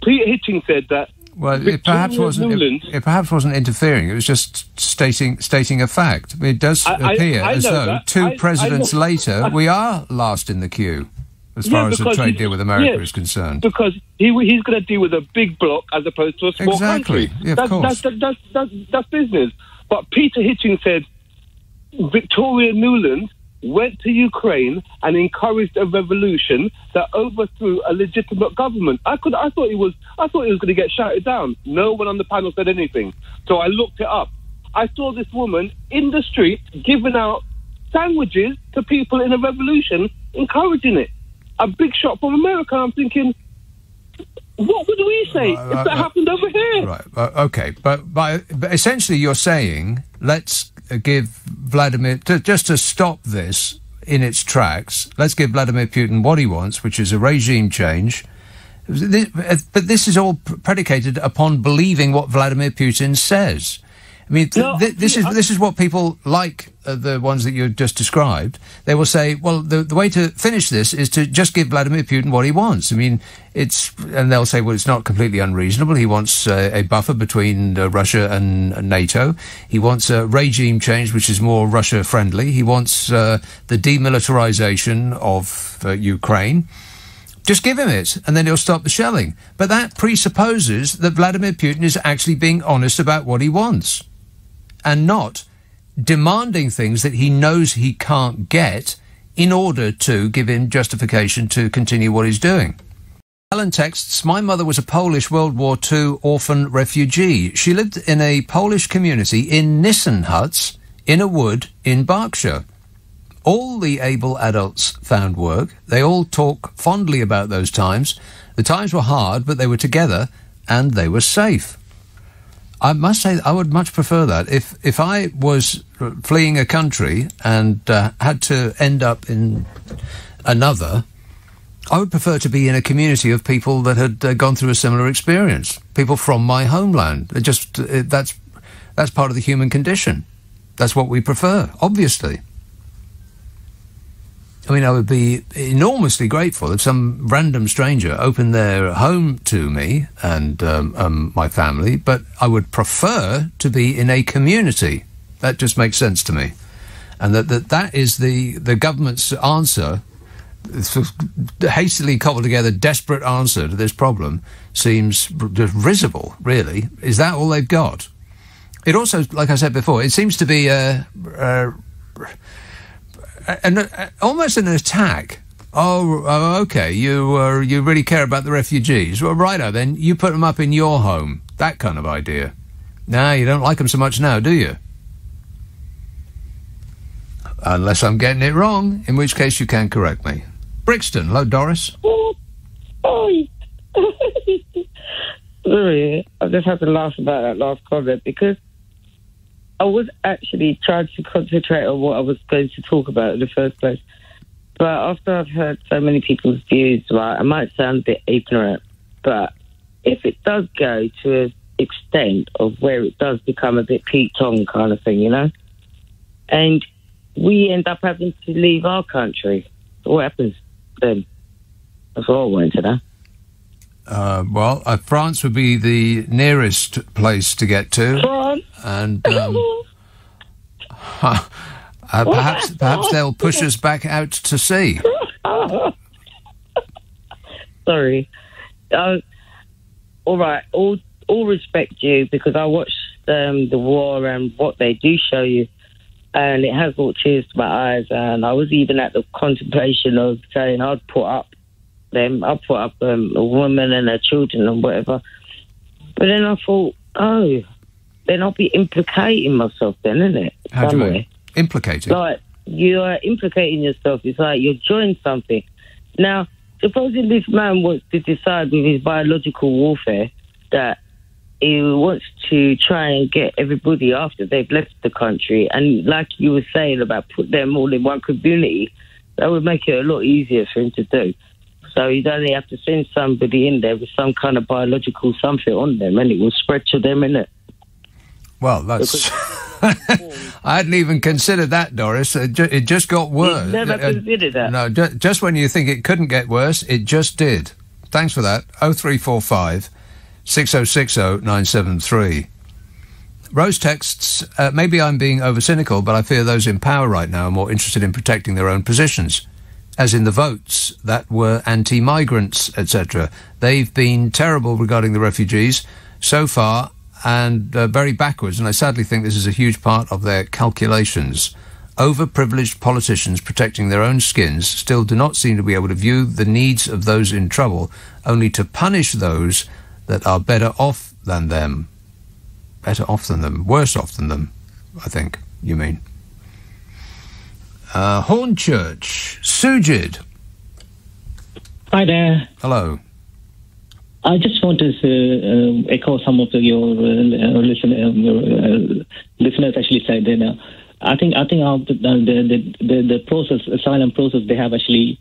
Peter Hitching said that. Well, it perhaps wasn't interfering. It was just stating a fact. It does appear as though two presidents later we are last in the queue as far as the trade deal with America is concerned. Because he's going to deal with a big bloc as opposed to a small country. Yeah, of course. That's business. But Peter Hitching said Victoria Nuland went to Ukraine and encouraged a revolution that overthrew a legitimate government. I thought he was going to get shouted down. No one on the panel said anything. So I looked it up. I saw this woman in the street giving out sandwiches to people in a revolution, encouraging it. A big shot from America. I'm thinking, what would we say if that happened over here? Right. Okay. But essentially you're saying, let's give Vladimir, just to stop this in its tracks, let's give Vladimir Putin what he wants, which is a regime change. But this is all predicated upon believing what Vladimir Putin says. I mean, this is what people like, the ones that you just described. They will say, well, the way to finish this is to just give Vladimir Putin what he wants. I mean, and they'll say, well, it's not completely unreasonable. He wants a buffer between Russia and NATO. He wants a regime change, which is more Russia-friendly. He wants the demilitarization of Ukraine. Just give him it, and then he'll stop the shelling. But that presupposes that Vladimir Putin is actually being honest about what he wants, and not demanding things that he knows he can't get in order to give him justification to continue what he's doing. Helen texts, my mother was a Polish World War II orphan refugee. She lived in a Polish community in Nissen huts in a wood in Berkshire. All the able adults found work. They all talk fondly about those times. The times were hard, but they were together and they were safe. I must say I would much prefer that. If I was fleeing a country and had to end up in another, I would prefer to be in a community of people that had gone through a similar experience. People from my homeland. That's part of the human condition. That's what we prefer, obviously. I mean, I would be enormously grateful if some random stranger opened their home to me and my family, but I would prefer to be in a community. That just makes sense to me. And that is the government's answer, the hastily cobbled together desperate answer to this problem seems just risible, really. Is that all they've got? It also, like I said before, it seems to be almost an attack. Oh, okay. You really care about the refugees. Well, righto then. You put them up in your home. That kind of idea. Nah, you don't like them so much now, do you? Unless I'm getting it wrong, in which case you can correct me. Brixton, hello, Doris. Oh, sorry, I just had to laugh about that last comment because I was actually trying to concentrate on what I was going to talk about in the first place. But after I've heard so many people's views, right, I might sound a bit ignorant, but if it does go to an extent of where it does become a bit Pete Tong kind of thing, you know, and we end up having to leave our country, what happens then? That's all I wanted to know. France would be the nearest place to get to. France? And perhaps they'll push us back out to sea. Sorry. All right, all respect you, because I watched the war and what they do show you, and it has brought tears to my eyes, and I was even at the contemplation of saying I'd put up a woman and her children and whatever. But then I thought, then I'll be implicating myself then, isn't it? How do you mean? Implicating? Like, you are implicating yourself. It's like you're joining something. Now, supposing this man wants to decide with his biological warfare that he wants to try and get everybody after they've left the country, and like you were saying about put them all in one community, that would make it a lot easier for him to do. So you'd only have to send somebody in there with some kind of biological something on them, and it will spread to them, innit? Well, that's... I hadn't even considered that, Doris. It just got worse. You've never considered that? No, just when you think it couldn't get worse, it just did. Thanks for that. 0345 6060 973. Rose texts, maybe I'm being over-cynical, but I fear those in power right now are more interested in protecting their own positions, as in the votes that were anti-migrants, etc. They've been terrible regarding the refugees so far, and very backwards, and I sadly think this is a huge part of their calculations. Overprivileged politicians protecting their own skins still do not seem to be able to view the needs of those in trouble, only to punish those that are better off than them. Better off than them. Worse off than them, I think you mean. Hornchurch, Sujid. Hi there. Hello. I just want to echo some of your listeners actually said there now. I think the process, asylum process they have actually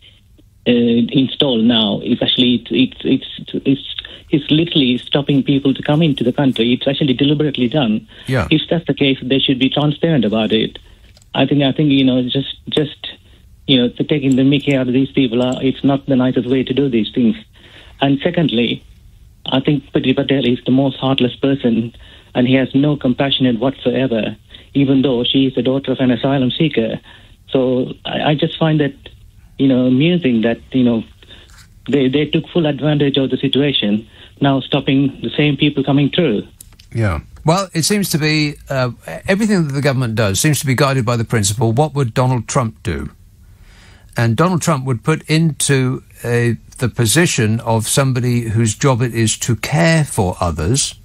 installed now is actually it's literally stopping people to come into the country. It's actually deliberately done. Yeah. If that's the case, they should be transparent about it. I think just taking the mickey out of these people, it's not the nicest way to do these things. And secondly, I think Priti Patel is the most heartless person, and he has no compassion whatsoever, even though she is the daughter of an asylum seeker. So I just find that, amusing that, they took full advantage of the situation, now stopping the same people coming through. Yeah. Well, it seems to be, everything that the government does seems to be guided by the principle, what would Donald Trump do? And Donald Trump would put into the position of somebody whose job it is to care for others,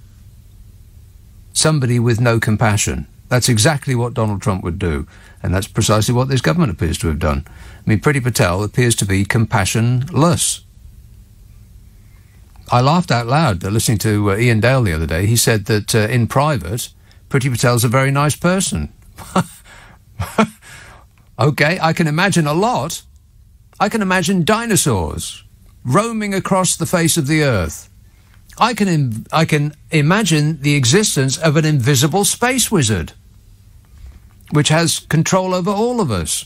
somebody with no compassion. That's exactly what Donald Trump would do. And that's precisely what this government appears to have done. I mean, Priti Patel appears to be compassionless. I laughed out loud listening to Ian Dale the other day. He said that in private, Priti Patel's a very nice person. Okay, I can imagine a lot. I can imagine dinosaurs roaming across the face of the earth. I can imagine the existence of an invisible space wizard, which has control over all of us.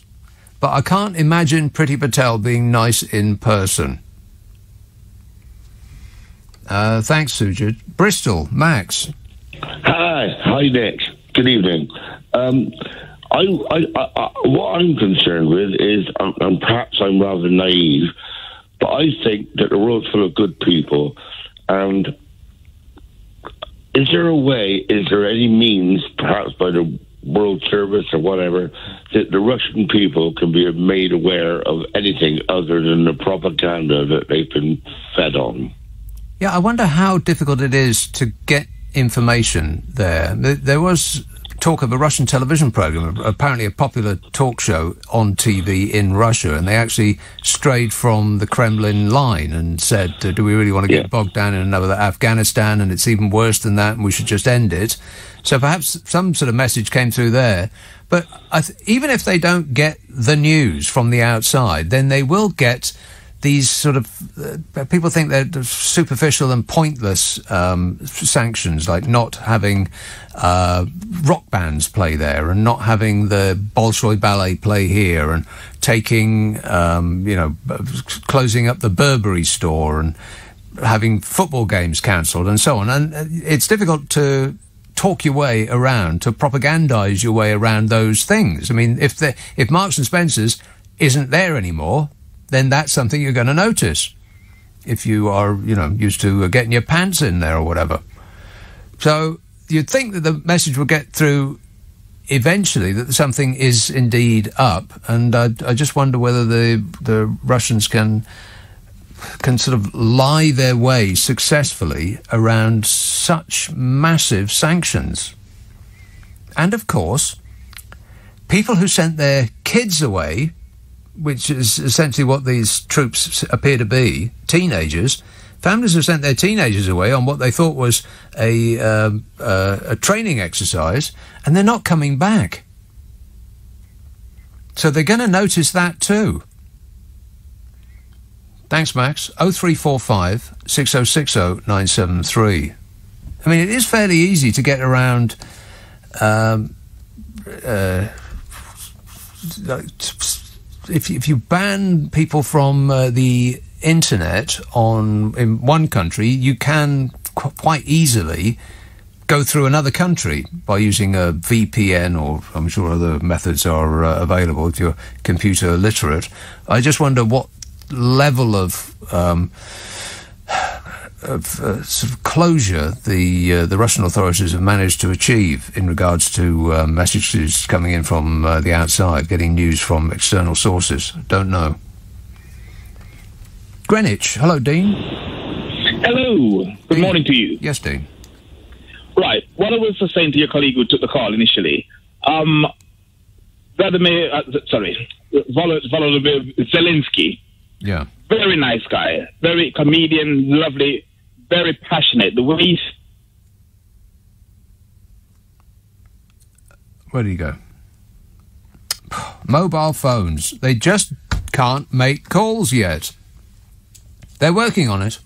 But I can't imagine Priti Patel being nice in person. Thanks, Sujit. Bristol, Max. Hi, Nick. Good evening. What I'm concerned with is, and perhaps I'm rather naive, but I think that the world's full of good people, and is there any means, perhaps by the World Service or whatever, that the Russian people can be made aware of anything other than the propaganda that they've been fed on? Yeah, I wonder how difficult it is to get information there. There was talk of a Russian television program, apparently a popular talk show on TV in Russia, and they actually strayed from the Kremlin line and said, do we really want to get bogged down in another Afghanistan, and it's even worse than that, and we should just end it. So perhaps some sort of message came through there. But even if they don't get the news from the outside, then they will get these sort of people think they're superficial and pointless sanctions, like not having rock bands play there, and not having the Bolshoi Ballet play here, and taking closing up the Burberry store, and having football games cancelled, and so on. And it's difficult to talk your way around, to propagandise your way around those things. I mean, if Marks and Spencer's isn't there anymore, then that's something you're going to notice if you are, used to getting your pants in there or whatever. So you'd think that the message will get through eventually, that something is indeed up, and I just wonder whether the Russians can sort of lie their way successfully around such massive sanctions. And of course, people who sent their kids away, which is essentially what these troops appear to be, teenagers, families who sent their teenagers away on what they thought was a training exercise, and they're not coming back. So they're going to notice that too. Thanks, Max. 0345 6060 973. I mean, it is fairly easy to get around if you ban people from the internet in one country, you can quite easily go through another country by using a VPN, or I'm sure other methods are available if you're computer literate. I just wonder what level of sort of closure the Russian authorities have managed to achieve in regards to messages coming in from the outside, getting news from external sources. Don't know. Greenwich. Hello, Dean. Hello. Good morning to you. Yes, Dean. Right. What I was saying to your colleague who took the call initially, Volodymyr Zelensky. Yeah. Very nice guy. Very comedian, lovely, very passionate. The way Where do you go? Mobile phones. They just can't make calls yet. They're working on it.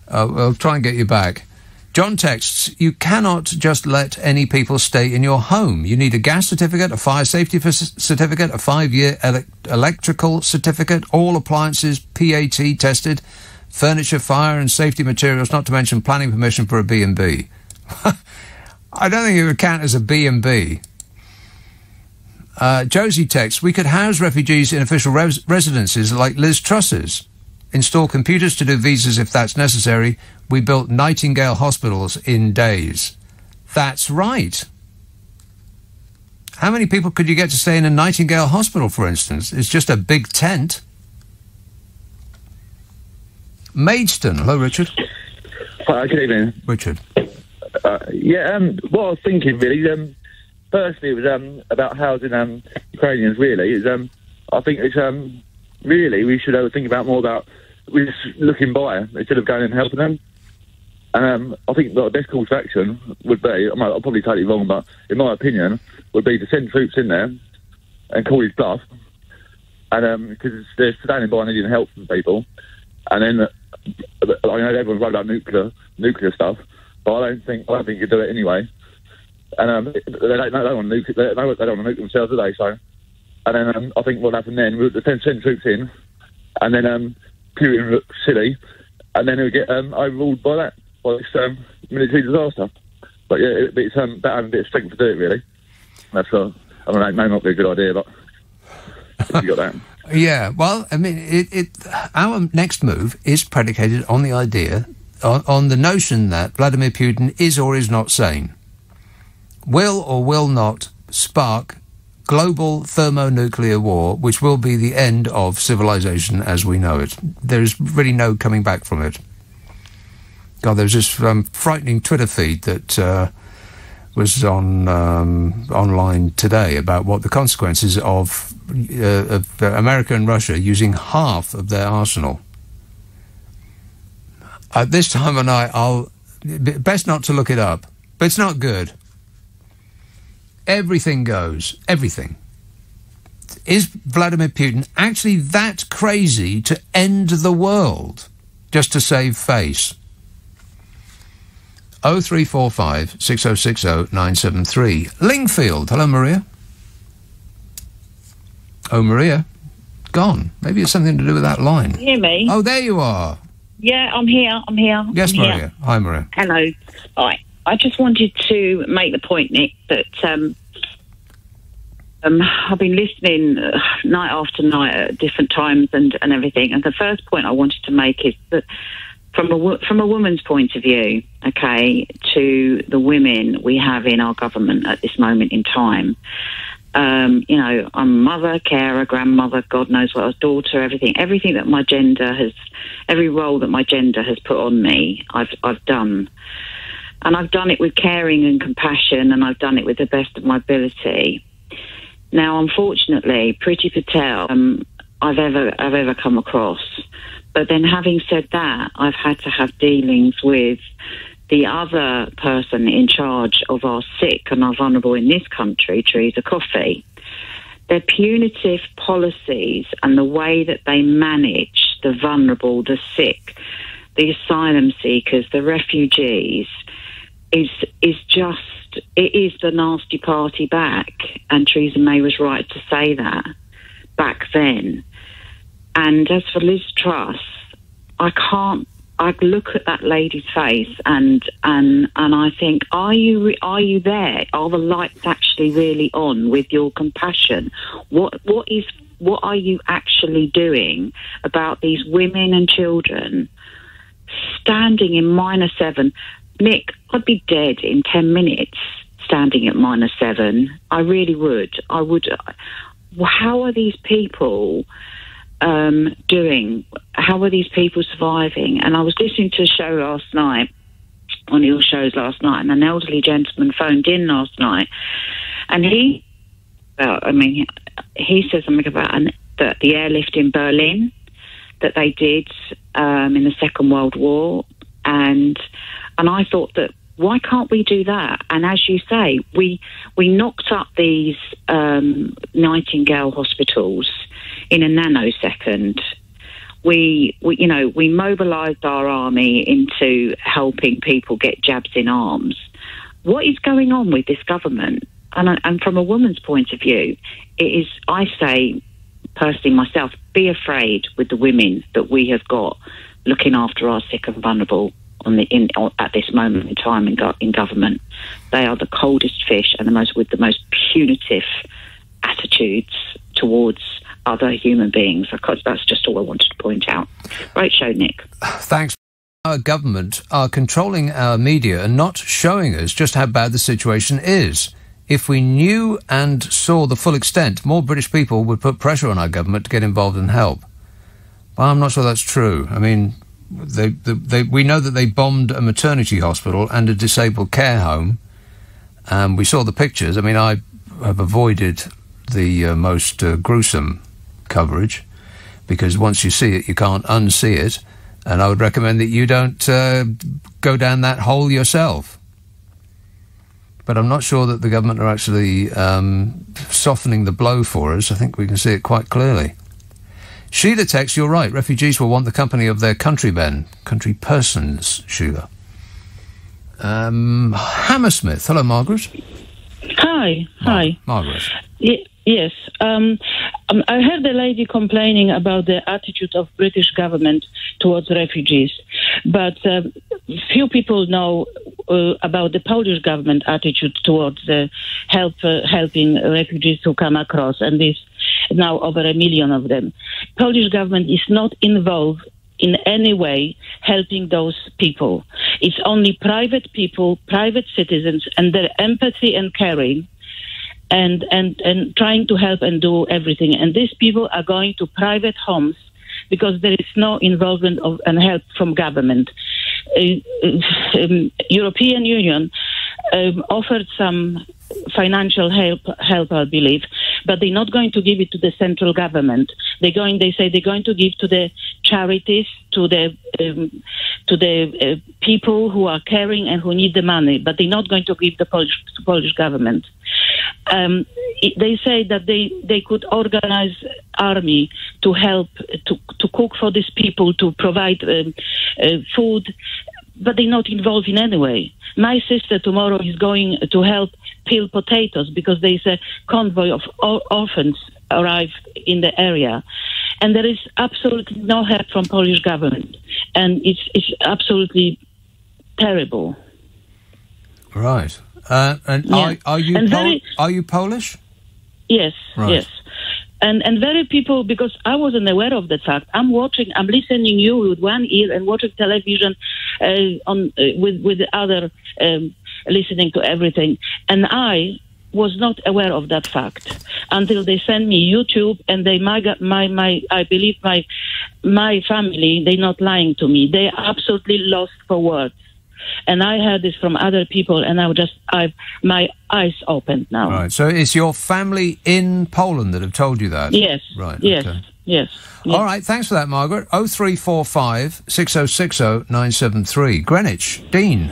I'll try and get you back. John texts, you cannot just let any people stay in your home. You need a gas certificate, a fire safety certificate, a 5-year electrical certificate, all appliances PAT tested, furniture, fire and safety materials, not to mention planning permission for a B&B. I don't think it would count as a B&B. Josie texts, we could house refugees in official residences like Liz Truss's. Install computers to do visas if that's necessary. We built Nightingale hospitals in days. That's right. How many people could you get to stay in a Nightingale hospital, for instance? It's just a big tent. Maidstone. Hello, Richard. Hi, good evening. Richard. What I was thinking, really, firstly, it was about housing Ukrainians, really. I think it's really we should think about more about just looking by instead of going and helping them. And I think the best course of action would be, I'll probably totally wrong, but in my opinion, would be to send troops in there and call his bluff. And because they're standing by needing help from people. And then I know everyone's worried about nuclear stuff, but I don't think you'd do it anyway. And they don't want to nuke. They don't want to nuke themselves, do they? So, and then I think what happened then, we'll send troops in, and then Putin look silly, and then he'll get overruled by this military disaster. But yeah, it's about having a bit of strength to do it, really. That's I mean, it may not be a good idea, but you got that. Yeah, well, I mean, our next move is predicated on the idea, on the notion that Vladimir Putin is or is not sane. Will or will not spark global thermonuclear war, which will be the end of civilization as we know it. There's really no coming back from it. God, there's this frightening Twitter feed that was on online today about what the consequences of America and Russia using half of their arsenal. At this time of night, best not to look it up, but it's not good. Everything goes. Everything. Is Vladimir Putin actually that crazy to end the world just to save face? 0345 6060 973. Lingfield. Hello, Maria. Oh, Maria. Gone. Maybe it's something to do with that line. Can you hear me? Oh, there you are. Yeah, I'm here. Yes, I'm Maria. here. Hi, Maria. Hello. Right. I just wanted to make the point, Nick, that I've been listening night after night at different times and everything. And the first point I wanted to make is that from a woman's point of view, okay, to the women we have in our government at this moment in time, I'm a mother, carer, grandmother, God knows what else, daughter, everything that my gender has, every role that my gender has put on me, I've done. And I've done it with caring and compassion, and I've done it with the best of my ability. Now, unfortunately, Priti Patel, I've ever come across. But then having said that, I've had to have dealings with the other person in charge of our sick and our vulnerable in this country, Theresa Coffey. Their punitive policies and the way that they manage the vulnerable, the sick, the asylum seekers, the refugees, is just, it is the nasty party back. And Theresa May was right to say that back then. And as for Liz Truss, I look at that lady's face and I think, are you there? Are the lights actually really on with your compassion? What are you actually doing about these women and children standing in -7? Nick, I'd be dead in 10 minutes standing at -7. I really would. I would. How are these people doing? How are these people surviving? And I was listening to a show last night, on your shows last night, and an elderly gentleman phoned in last night, and he said something about the airlift in Berlin that they did in the Second World War, and I thought that, why can't we do that? And as you say, we knocked up these Nightingale hospitals in a nanosecond. We mobilised our army into helping people get jabs in arms. What is going on with this government? And from a woman's point of view, it is, I say personally myself, be afraid with the women that we have got looking after our sick and vulnerable at this moment in time in government. They are the coldest fish and with the most punitive attitudes towards other human beings. That's just all I wanted to point out. Great show, Nick. Thanks. Our government are controlling our media and not showing us just how bad the situation is. If we knew and saw the full extent, more British people would put pressure on our government to get involved and help. Well, I'm not sure that's true. I mean, we know that they bombed a maternity hospital and a disabled care home. We saw the pictures. I mean, I have avoided the most gruesome coverage because once you see it, you can't unsee it. And I would recommend that you don't go down that hole yourself. But I'm not sure that the government are actually softening the blow for us. I think we can see it quite clearly. Sheila texts, you're right, refugees will want the company of their countrymen, country persons, Sheila. Hammersmith. Hello, Margaret. Hi. Margaret. Yes. I heard a lady complaining about the attitude of British government towards refugees, but few people know about the Polish government attitude towards helping refugees who come across, and there's now over 1 million of them. Polish government is not involved in any way helping those people. It's only private people, private citizens, and their empathy and caring and trying to help and do everything. And these people are going to private homes because there is no involvement and help from government. European Union offered some financial help, I believe, but they're not going to give it to the central government. They say they're going to give to the charities, to the people who are caring and who need the money, but they're not going to give the Polish government. They say that they could organize army to help to cook for these people, to provide food, but they're not involved in any way. My sister tomorrow is going to help peel potatoes because there is a convoy of orphans arrived in the area, and there is absolutely no help from Polish government, and it's absolutely terrible. Right. And Yeah. are you Polish? Yes, Right. yes. And very people, because I wasn't aware of that fact. I'm listening you with one ear and watching television with the other, listening to everything. And I was not aware of that fact until they sent me YouTube, and I believe my family, they're not lying to me. They absolutely lost for words. And I heard this from other people, and my eyes opened now. Right. So it's your family in Poland that have told you that? Yes. Right. Yes. Okay. Yes. All right. Thanks for that, Margaret. 0345 6060 973. Greenwich. Dean.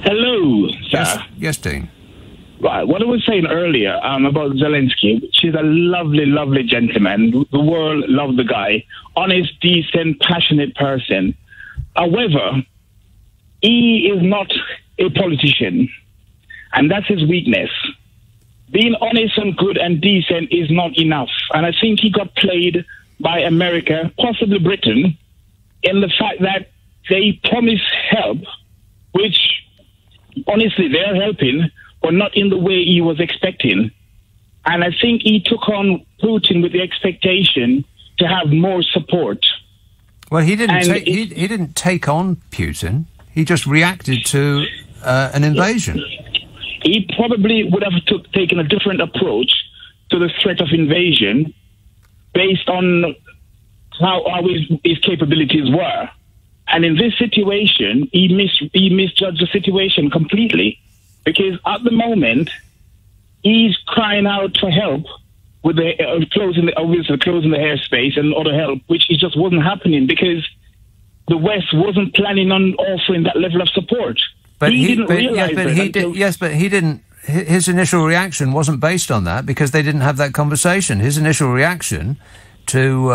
Hello, sir. Yes, Dean. Right, what I was saying earlier about Zelensky, she's a lovely, lovely gentleman. The world loved the guy. Honest, decent, passionate person. However, he is not a politician, and that's his weakness. Being honest and good and decent is not enough. And I think he got played by America, possibly Britain, in the fact that they promised help, which, honestly, they're helping, but not in the way he was expecting. And I think he took on Putin with the expectation to have more support. Well, he didn't take on Putin. He just reacted to an invasion. He probably would have taken a different approach to the threat of invasion based on how his capabilities were. And in this situation, he misjudged the situation completely, because at the moment, he's crying out for help with the closing the airspace and other help, which it just wasn't happening because the West wasn't planning on offering that level of support. But he didn't realize but he didn't. His initial reaction wasn't based on that because they didn't have that conversation. His initial reaction to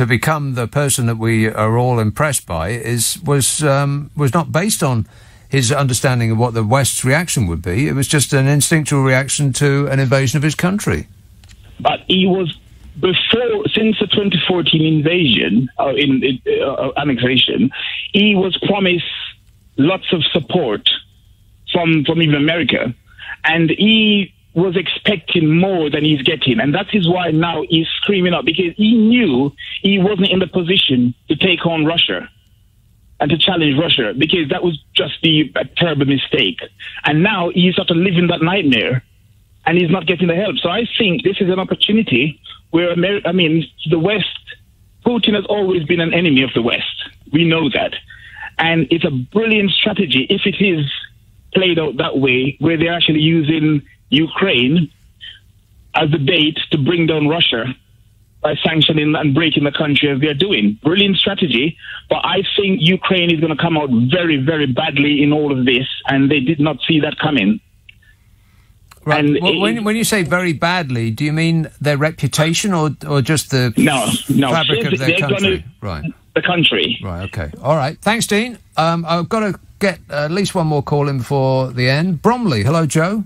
become the person that we are all impressed by was not based on his understanding of what the West's reaction would be. It was just an instinctual reaction to an invasion of his country. But he was, since the 2014 invasion, annexation, he was promised lots of support from even America. And he was expecting more than he's getting. And that is why now he's screaming up, because he knew he wasn't in the position to take on Russia and to challenge Russia, because that was just a terrible mistake. And now he's sort of living that nightmare, and he's not getting the help. So I think this is an opportunity where, the West, Putin has always been an enemy of the West. We know that. And it's a brilliant strategy if it is played out that way, where they're actually using Ukraine as the bait to bring down Russia by sanctioning and breaking the country as they're doing. Brilliant strategy, but I think Ukraine is going to come out very, very badly in all of this, and they did not see that coming. Right. And when you say very badly, do you mean their reputation or just the fabric of their country? Right. The country. Right, okay. All right. Thanks, Dean. I've got to get at least one more call in before the end. Bromley. Hello, Joe.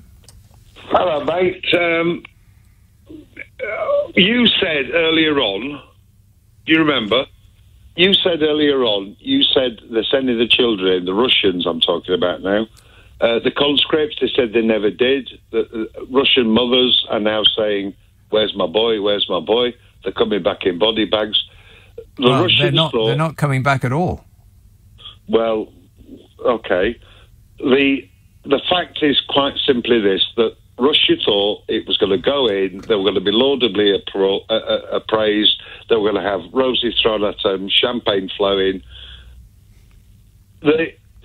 Hello, mate. You said earlier on, do you remember? You said earlier on, they're sending the children, the Russians I'm talking about now, the conscripts, they said they never did. The Russian mothers are now saying, where's my boy, where's my boy? They're coming back in body bags. They're not coming back at all. Well, okay. The fact is quite simply this, that Russia thought it was going to go in, they were going to be laudably appraised, they were going to have roses thrown at them, champagne flowing.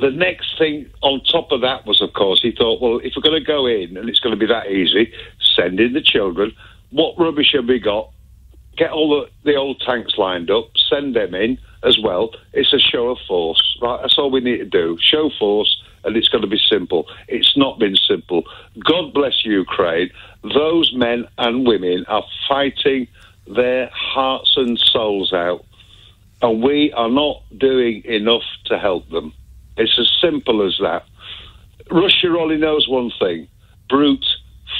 The next thing on top of that was, of course, he thought, well, if we're going to go in and it's going to be that easy, send in the children. What rubbish have we got? Get all the old tanks lined up, send them in as well. It's a show of force, right? That's all we need to do. Show force, and it's going to be simple. It's not been simple. God bless Ukraine. Those men and women are fighting their hearts and souls out, and we are not doing enough to help them. It's as simple as that. Russia only knows one thing: brute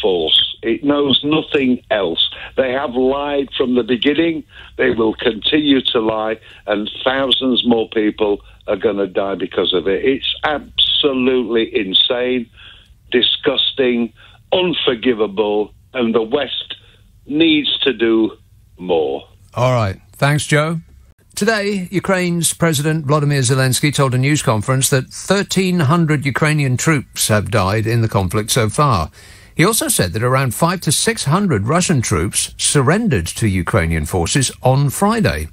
force. It knows nothing else. They have lied from the beginning. They will continue to lie, and thousands more people are going to die because of it. It's absolutely insane, disgusting, unforgivable, and the West needs to do more. All right. Thanks, Joe. Today, Ukraine's President Volodymyr Zelensky told a news conference that 1,300 Ukrainian troops have died in the conflict so far. He also said that around 500 to 600 Russian troops surrendered to Ukrainian forces on Friday.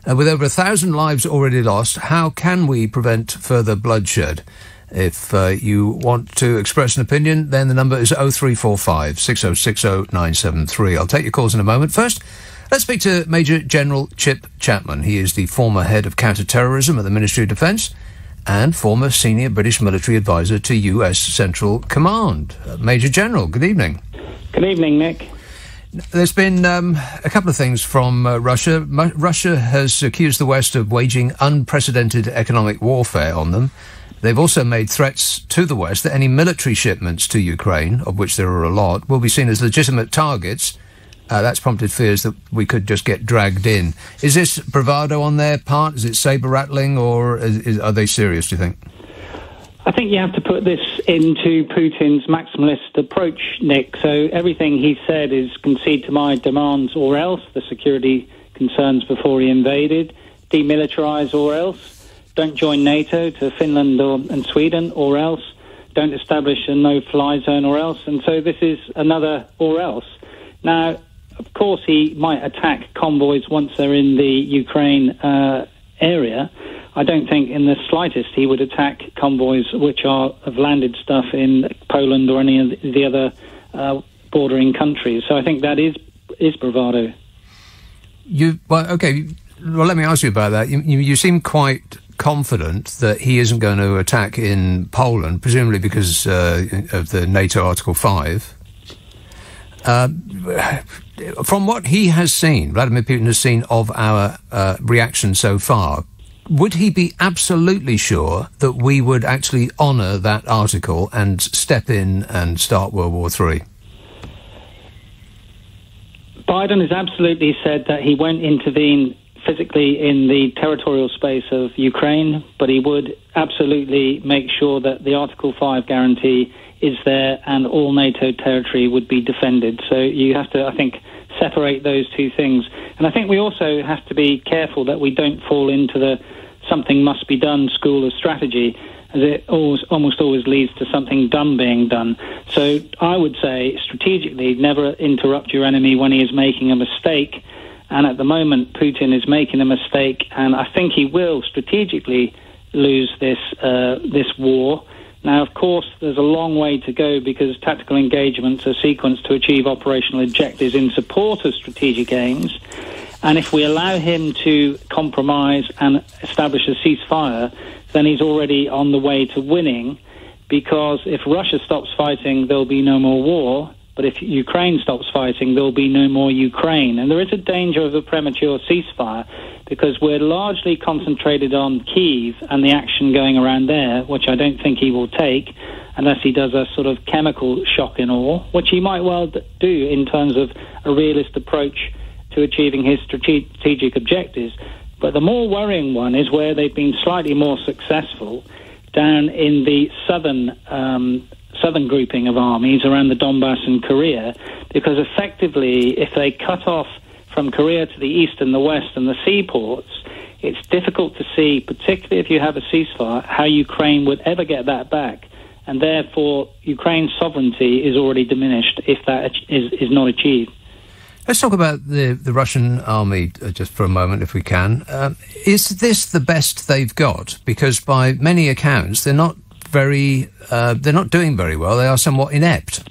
With over 1,000 lives already lost, how can we prevent further bloodshed? If you want to express an opinion, then the number is 0345 6060 973. I'll take your calls in a moment. First, let's speak to Major General Chip Chapman. He is the former head of counter-terrorism at the Ministry of Defence and former senior British military advisor to US Central Command. Major General, good evening. Good evening, Nick. There's been a couple of things from Russia. Russia has accused the West of waging unprecedented economic warfare on them. They've also made threats to the West that any military shipments to Ukraine, of which there are a lot, will be seen as legitimate targets. That's prompted fears that we could just get dragged in. Is this bravado on their part? Is it saber-rattling, or are they serious, do you think? I think you have to put this into Putin's maximalist approach, Nick. So everything he said is concede to my demands or else, the security concerns before he invaded, demilitarize or else, don't join NATO to Finland and Sweden or else, don't establish a no-fly zone or else. And so this is another or else. Now, of course, he might attack convoys once they're in the Ukraine area. I don't think in the slightest he would attack convoys which have landed stuff in Poland or any of the other bordering countries. So I think that is bravado. Okay. Well, let me ask you about that. You seem quite confident that he isn't going to attack in Poland, presumably because of the NATO Article 5. From what he has seen, Vladimir Putin has seen of our reaction so far, would he be absolutely sure that we would actually honour that article and step in and start World War III? Biden has absolutely said that he won't intervene physically in the territorial space of Ukraine, but he would absolutely make sure that the Article 5 guarantee is there and all NATO territory would be defended. So you have to, I think, separate those two things. And I think we also have to be careful that we don't fall into the something must be done school of strategy, as it almost always leads to something dumb being done. So I would say strategically never interrupt your enemy when he is making a mistake. And at the moment, Putin is making a mistake, and I think he will strategically lose this war. Now, of course, there's a long way to go because tactical engagements are sequenced to achieve operational objectives in support of strategic aims. And if we allow him to compromise and establish a ceasefire, then he's already on the way to winning, because if Russia stops fighting, there'll be no more war. But if Ukraine stops fighting, there'll be no more Ukraine. And there is a danger of a premature ceasefire because we're largely concentrated on Kyiv and the action going around there, which I don't think he will take unless he does a sort of chemical shock and awe, which he might well do in terms of a realist approach to achieving his strategic objectives. But the more worrying one is where they've been slightly more successful down in the southern grouping of armies around the Donbass and Korea, because effectively if they cut off from Korea to the east and the west and the seaports, it's difficult to see, particularly if you have a ceasefire, how Ukraine would ever get that back. And therefore, Ukraine's sovereignty is already diminished if that is not achieved. Let's talk about the Russian army just for a moment, if we can. Is this the best they've got? Because by many accounts, they're not doing very well. They are somewhat inept.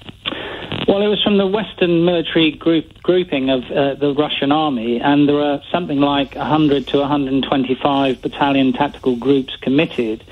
Well, it was from the Western military grouping of the Russian army, and there are something like 100 to 125 battalion tactical groups committed.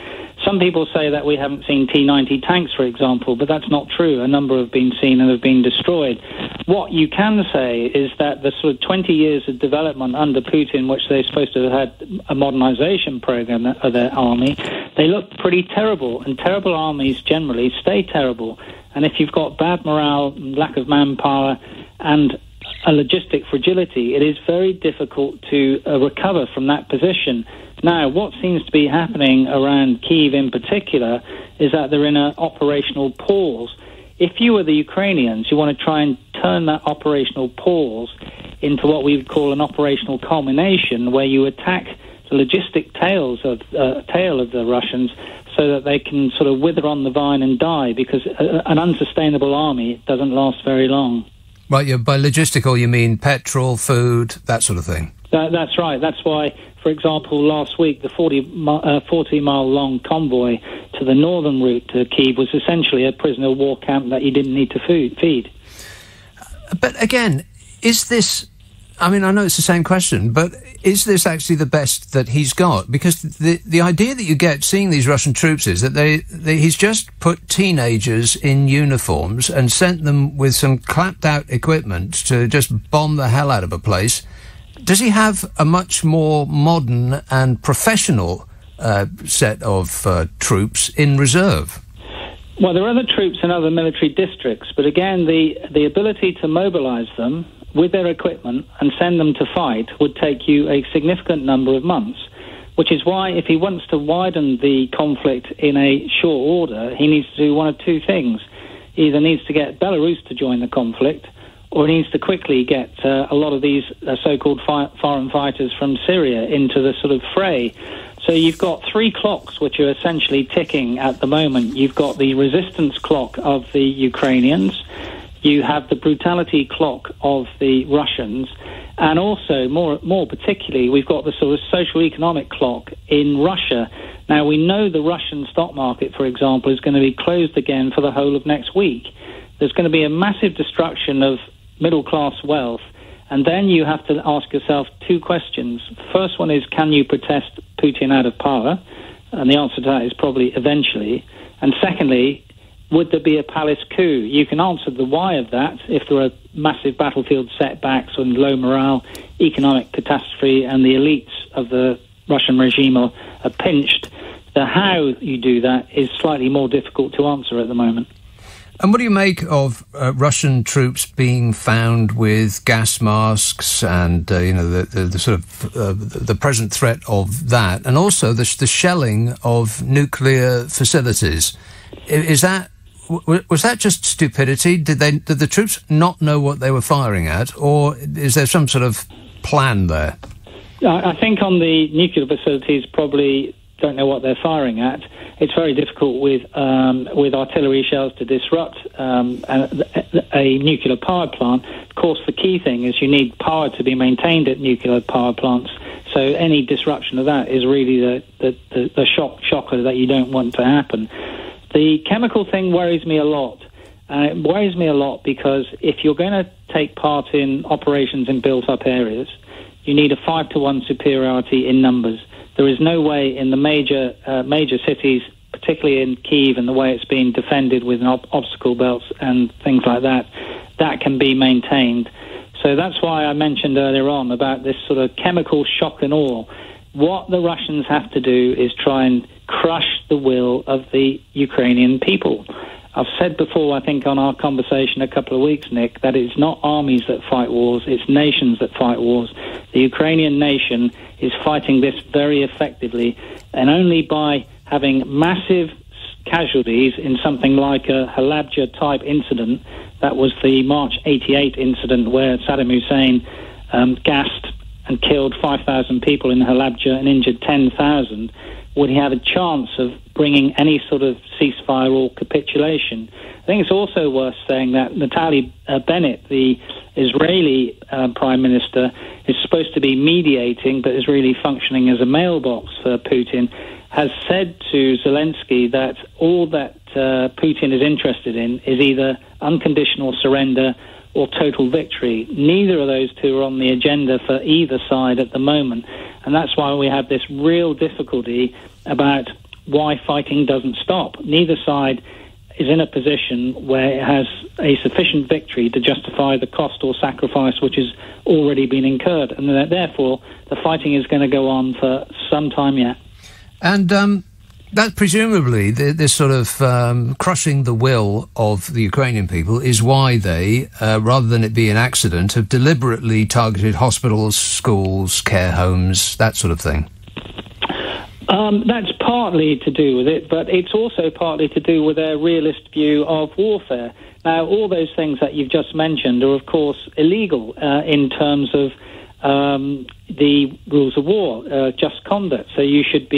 Some people say that we haven't seen T-90 tanks, for example, but that's not true. A number have been seen and have been destroyed. What you can say is that the sort of 20 years of development under Putin, which they're supposed to have had a modernization program of their army, they look pretty terrible, and terrible armies generally stay terrible. And if you've got bad morale, lack of manpower, and a logistic fragility, it is very difficult to recover from that position. Now, what seems to be happening around Kyiv in particular is that they're in an operational pause. If you were the Ukrainians, you want to try and turn that operational pause into what we would call an operational culmination, where you attack the logistic tail of the Russians so that they can sort of wither on the vine and die, because an unsustainable army doesn't last very long. Right, by logistical you mean petrol, food, that sort of thing? That's right. That's why, for example, last week the 40-mile-long convoy to the northern route to Kyiv was essentially a prisoner of war camp that you didn't need to feed. But again, is this... I mean, I know it's the same question, but is this actually the best that he's got? Because the idea that you get seeing these Russian troops is that he's just put teenagers in uniforms and sent them with some clapped-out equipment to just bomb the hell out of a place. Does he have a much more modern and professional set of troops in reserve? Well, there are other troops in other military districts, but again, the ability to mobilise them with their equipment and send them to fight would take you a significant number of months, which is why if he wants to widen the conflict in a short order, he needs to do one of two things. He either needs to get Belarus to join the conflict, or he needs to quickly get a lot of these so-called foreign fighters from Syria into the sort of fray. So you've got three clocks which are essentially ticking at the moment. You've got the resistance clock of the Ukrainians, you have the brutality clock of the Russians, and also, more particularly, we've got the sort of social-economic clock in Russia. Now, we know the Russian stock market, for example, is going to be closed again for the whole of next week. There's going to be a massive destruction of middle-class wealth, and then you have to ask yourself two questions. First one is, can you protest Putin out of power? And the answer to that is probably eventually. And secondly, would there be a palace coup? You can answer the why of that if there are massive battlefield setbacks and low morale, economic catastrophe, and the elites of the Russian regime are pinched. The how you do that is slightly more difficult to answer at the moment. And what do you make of Russian troops being found with gas masks and the sort of the present threat of that, and also the shelling of nuclear facilities? Was that just stupidity? Did the troops not know what they were firing at, or is there some sort of plan there? I think on the nuclear facilities, probably don't know what they're firing at. It's very difficult with artillery shells to disrupt a nuclear power plant. Of course, the key thing is you need power to be maintained at nuclear power plants. So any disruption of that is really the shocker that you don't want to happen. The chemical thing worries me a lot. It worries me a lot because if you're going to take part in operations in built-up areas, you need a 5-to-1 superiority in numbers. There is no way in the major cities, particularly in Kyiv and the way it's being defended with obstacle belts and things like that, that can be maintained. So that's why I mentioned earlier on about this sort of chemical shock and awe. What the Russians have to do is try and crush the will of the Ukrainian people. I've said before, I think on our conversation a couple of weeks, Nick, that it's not armies that fight wars, it's nations that fight wars. The Ukrainian nation is fighting this very effectively, and only by having massive casualties in something like a Halabja-type incident, that was the March 88 incident where Saddam Hussein gassed and killed 5,000 people in Halabja and injured 10,000, would he have a chance of bringing any sort of ceasefire or capitulation. I think it's also worth saying that Naftali Bennett, the Israeli Prime Minister, is supposed to be mediating but is really functioning as a mailbox for Putin, has said to Zelensky that all that Putin is interested in is either unconditional surrender or total victory. Neither of those two are on the agenda for either side at the moment, and that's why we have this real difficulty about why fighting doesn't stop. Neither side is in a position where it has a sufficient victory to justify the cost or sacrifice which has already been incurred, and that therefore the fighting is going to go on for some time yet. And that presumably, this sort of crushing the will of the Ukrainian people is why they, rather than it be an accident, have deliberately targeted hospitals, schools, care homes, that sort of thing. That's partly to do with it, but it's also partly to do with their realist view of warfare. Now, all those things that you've just mentioned are, of course, illegal in terms of the rules of war, just conduct. So you should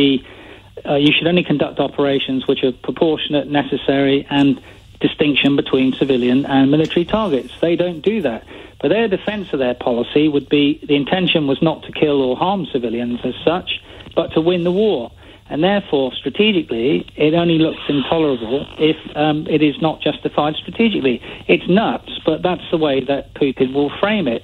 only conduct operations which are proportionate, necessary, and distinction between civilian and military targets. They don't do that. But their defence of their policy would be the intention was not to kill or harm civilians as such, but to win the war. And therefore, strategically, it only looks intolerable if it is not justified strategically. It's nuts, but that's the way that Putin will frame it.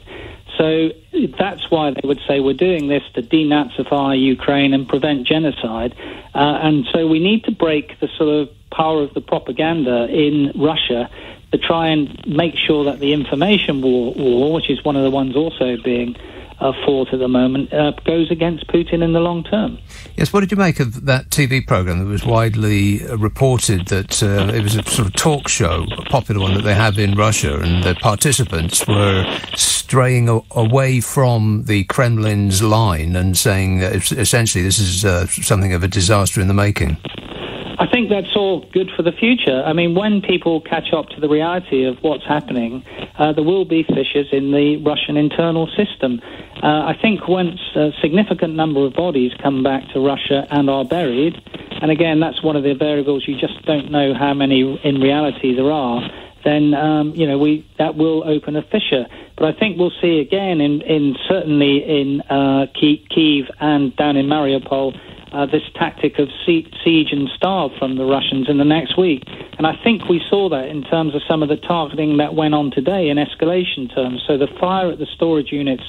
So that's why they would say we're doing this to denazify Ukraine and prevent genocide. And so we need to break the sort of power of the propaganda in Russia to try and make sure that the information war, which is one of the ones also being fought at the moment, goes against Putin in the long term. Yes, what did you make of that TV programme that was widely reported that it was a sort of talk show, a popular one that they have in Russia, and the participants were straying away from the Kremlin's line and saying essentially this is something of a disaster in the making? I think that's all good for the future. I mean, when people catch up to the reality of what's happening, there will be fissures in the Russian internal system. I think once a significant number of bodies come back to Russia and are buried, and again, that's one of the variables, you just don't know how many in reality there are, then, that will open a fissure. But I think we'll see again, certainly in Kyiv and down in Mariupol, this tactic of siege and starve from the Russians in the next week. And I think we saw that in terms of some of the targeting that went on today in escalation terms. So the fire at the storage units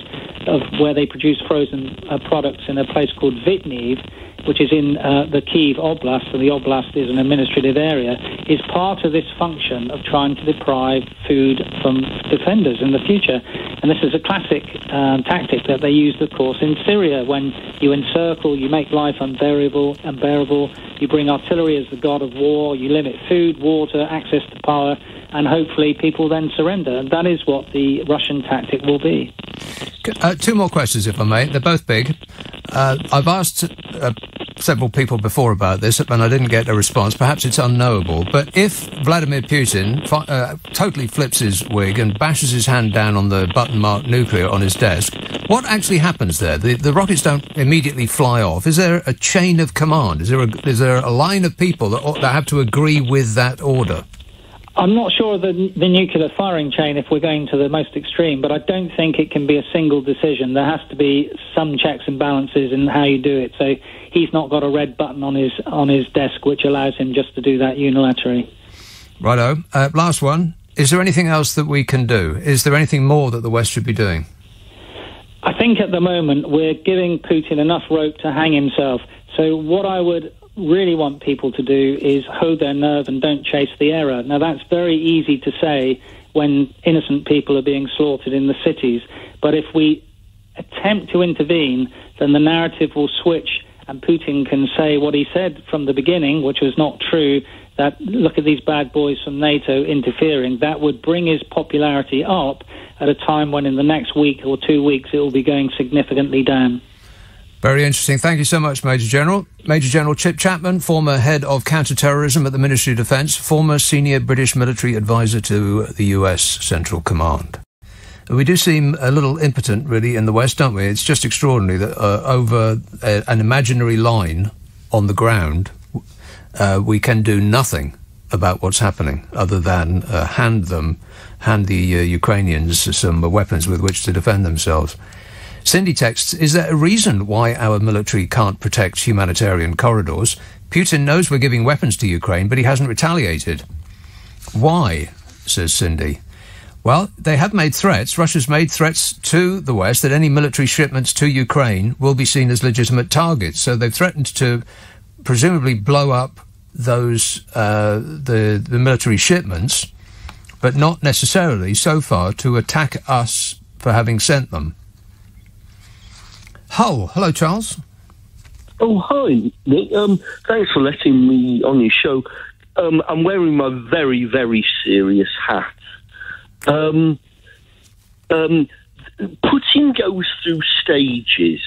of where they produce frozen products in a place called Vitniv, which is in the Kyiv Oblast, and the Oblast is an administrative area, is part of this function of trying to deprive food from defenders in the future. And this is a classic tactic that they used, of course, in Syria, when you encircle, you make life unbearable, you bring artillery as the god of war, you limit food, water, access to power, and hopefully people then surrender. And that is what the Russian tactic will be. Two more questions, if I may. They're both big. I've asked several people before about this, and I didn't get a response. Perhaps it's unknowable. But if Vladimir Putin totally flips his wig and bashes his hand down on the button marked nuclear on his desk, what actually happens there? The rockets don't immediately fly off. Is there a chain of command? Is there a line of people that have to agree with that order? I'm not sure of the nuclear firing chain if we're going to the most extreme, but I don't think it can be a single decision. There has to be some checks and balances in how you do it. So he's not got a red button on his desk which allows him just to do that unilaterally. Righto. Last one. Is there anything else that we can do? Is there anything more that the West should be doing? I think at the moment we're giving Putin enough rope to hang himself. So what I would really want people to do is hold their nerve and don't chase the error. Now, that's very easy to say when innocent people are being slaughtered in the cities. But if we attempt to intervene, then the narrative will switch and Putin can say what he said from the beginning, which was not true, that look at these bad boys from NATO interfering. That would bring his popularity up at a time when in the next week or 2 weeks it will be going significantly down. Very interesting. Thank you so much, Major General. Major General Chip Chapman, former head of counter-terrorism at the Ministry of Defence, former senior British military advisor to the US Central Command. We do seem a little impotent, really, in the West, don't we? It's just extraordinary that over an imaginary line on the ground, we can do nothing about what's happening other than hand the Ukrainians some weapons with which to defend themselves. Cindy texts, is there a reason why our military can't protect humanitarian corridors? Putin knows we're giving weapons to Ukraine, but he hasn't retaliated. Why, says Cindy. Well, they have made threats. Russia's made threats to the West that any military shipments to Ukraine will be seen as legitimate targets. So they've threatened to presumably blow up those the military shipments, but not necessarily so far to attack us for having sent them. Hull. Hello, Charles. Oh, hi, Nick. Thanks for letting me on your show. I'm wearing my very, very serious hat. Putin goes through stages,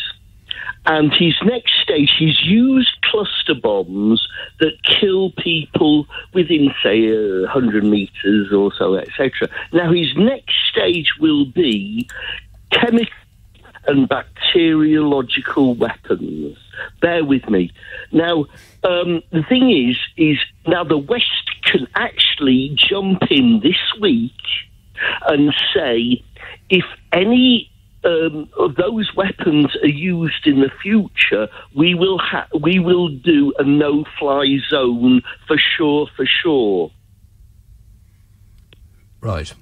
and his next stage, he's used cluster bombs that kill people within, say, 100 metres or so, etc. Now, his next stage will be chemical and bacteriological weapons. Bear with me. Now, the thing is now the West can actually jump in this week and say, if any of those weapons are used in the future, we will do a no-fly zone for sure. Right.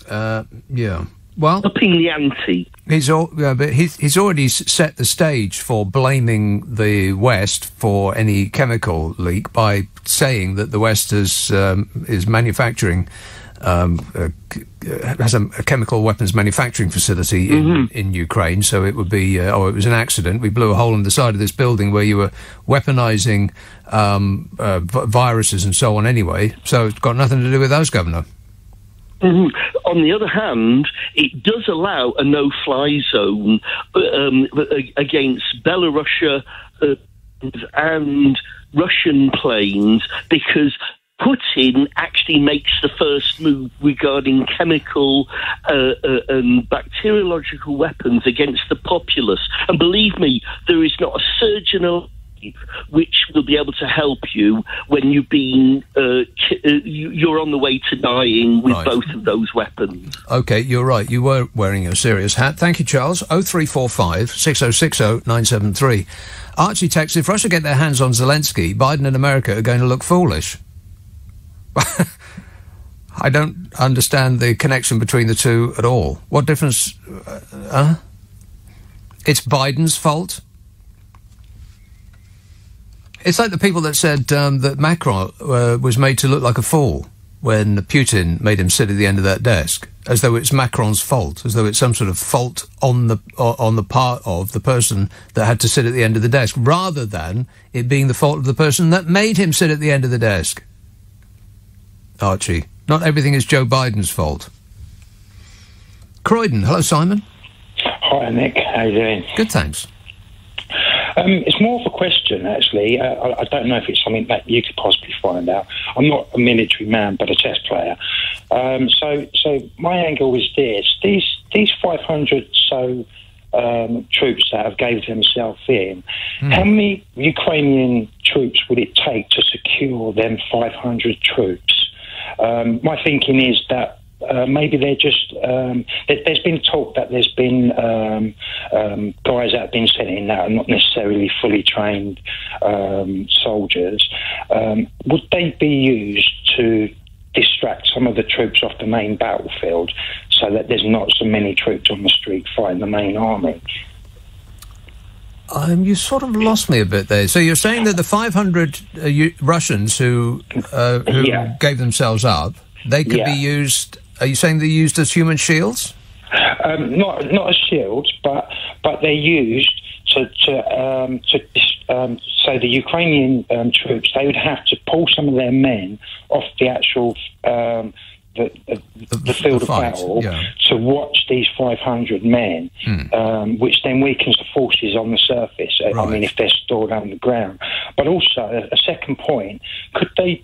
Yeah. Well, upping the ante. He's already set the stage for blaming the West for any chemical leak by saying that the West is manufacturing has a chemical weapons manufacturing facility in Ukraine. So it would be it was an accident. We blew a hole in the side of this building where you were weaponizing viruses and so on. Anyway, so it's got nothing to do with us, Governor. On the other hand, it does allow a no-fly zone against Belarusia and Russian planes, because Putin actually makes the first move regarding chemical and bacteriological weapons against the populace. And believe me, there is not a surgeon alive which will be able to help you when you've been you're on the way to dying with both of those weapons. Okay, you're right. You were wearing a serious hat. Thank you, Charles. 0345 6060 973. Archie texts, if Russia get their hands on Zelensky, Biden and America are going to look foolish. I don't understand the connection between the two at all. What difference? It's Biden's fault? It's like the people that said that Macron was made to look like a fool when Putin made him sit at the end of that desk, as though it's Macron's fault, as though it's some sort of fault on the part of the person that had to sit at the end of the desk, rather than it being the fault of the person that made him sit at the end of the desk. Archie, not everything is Joe Biden's fault. Croydon. Hello, Simon. Hi, Nick. How you doing? Good, thanks. It's more of a question, actually. I don't know if it's something that you could possibly find out. I'm not a military man, but a chess player. So my angle is this: these 500 troops that have gave themselves in. How many Ukrainian troops would it take to secure them 500 troops? My thinking is that maybe they're just... there's been talk that there's been guys that have been sent in that are not necessarily fully trained soldiers. Would they be used to distract some of the troops off the main battlefield so that there's not so many troops on the street fighting the main army? You sort of lost me a bit there. So you're saying that the 500 Russians who gave themselves up, they could be used... Are you saying they're used as human shields? Not as shields, but they're used so the Ukrainian troops, they would have to pull some of their men off the actual the field of battle to watch these 500 men, which then weakens the forces on the surface. Right. I mean, if they're stored underground. But also, a second point, could they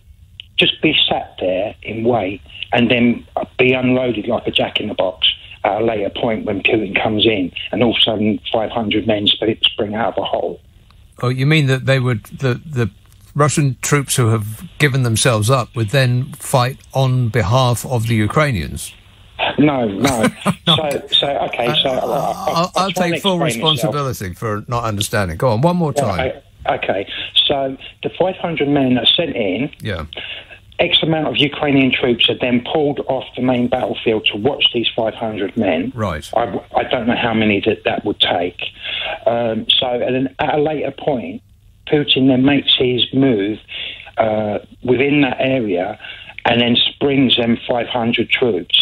just be sat there in wait and then be unloaded like a jack-in-the-box at a later point when Putin comes in, and all of a sudden 500 men spring out of a hole? Oh, you mean that they would... the Russian troops who have given themselves up would then fight on behalf of the Ukrainians. No. I'll take full responsibility for not understanding. Go on, one more time. Okay, so the 500 men are sent in. Yeah. X amount of Ukrainian troops are then pulled off the main battlefield to watch these 500 men. Right. I don't know how many that would take. And then at a later point, Putin then makes his move within that area and then springs them 500 troops.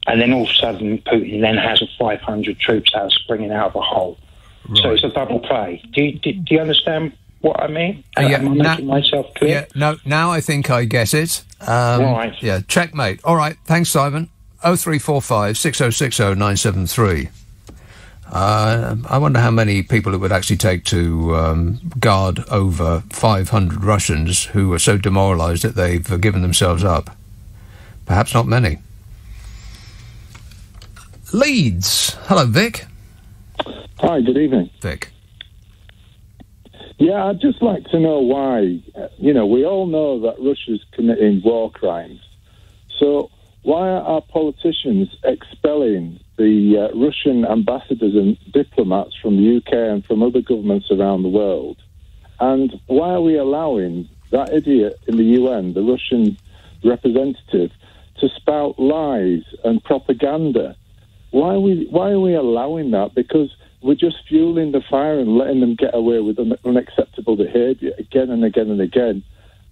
And then all of a sudden, Putin then has 500 troops that are springing out of a hole. Right. So it's a double play. Do you understand what I mean? Am I making myself clear? Yeah, now I think I get it. Right. Yeah, checkmate. All right, thanks, Simon. 0345 6060 973. I wonder how many people it would actually take to guard over 500 Russians who are so demoralised that they've given themselves up. Perhaps not many. Leeds. Hello, Vic. Hi, good evening. Vic. Yeah, I'd just like to know why. We all know that Russia's committing war crimes. So why are our politicians expelling the Russian ambassadors and diplomats from the UK and from other governments around the world? And why are we allowing that idiot in the UN, the Russian representative, to spout lies and propaganda? Why are we allowing that? Because we're just fueling the fire and letting them get away with unacceptable behaviour again and again and again.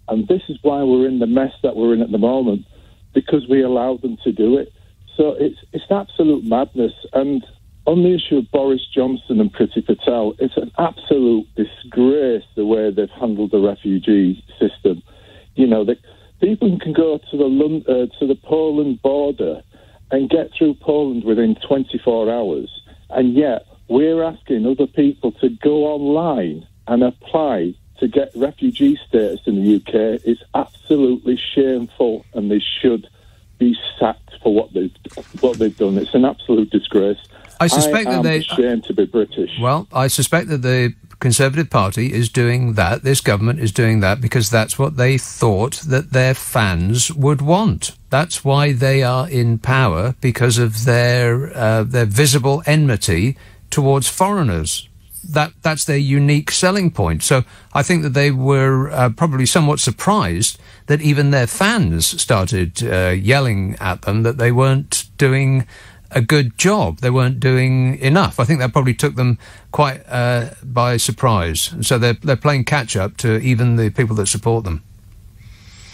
And this is why we're in the mess that we're in at the moment, because we allowed them to do it. So it's absolute madness. And on the issue of Boris Johnson and Priti Patel, it's an absolute disgrace the way they've handled the refugee system. People can go to the Poland border and get through Poland within 24 hours, and yet we're asking other people to go online and apply to get refugee status in the UK. It's absolutely shameful, and they should be sacked for what they've done. It's an absolute disgrace. I suspect that they're ashamed to be British. Well, I suspect that the Conservative Party is doing that. This government is doing that because that's what they thought that their fans would want. That's why they are in power, because of their visible enmity towards foreigners. That's their unique selling point. So I think that they were probably somewhat surprised that even their fans started yelling at them that they weren't doing a good job. They weren't doing enough. I think that probably took them quite by surprise. So they're playing catch up to even the people that support them.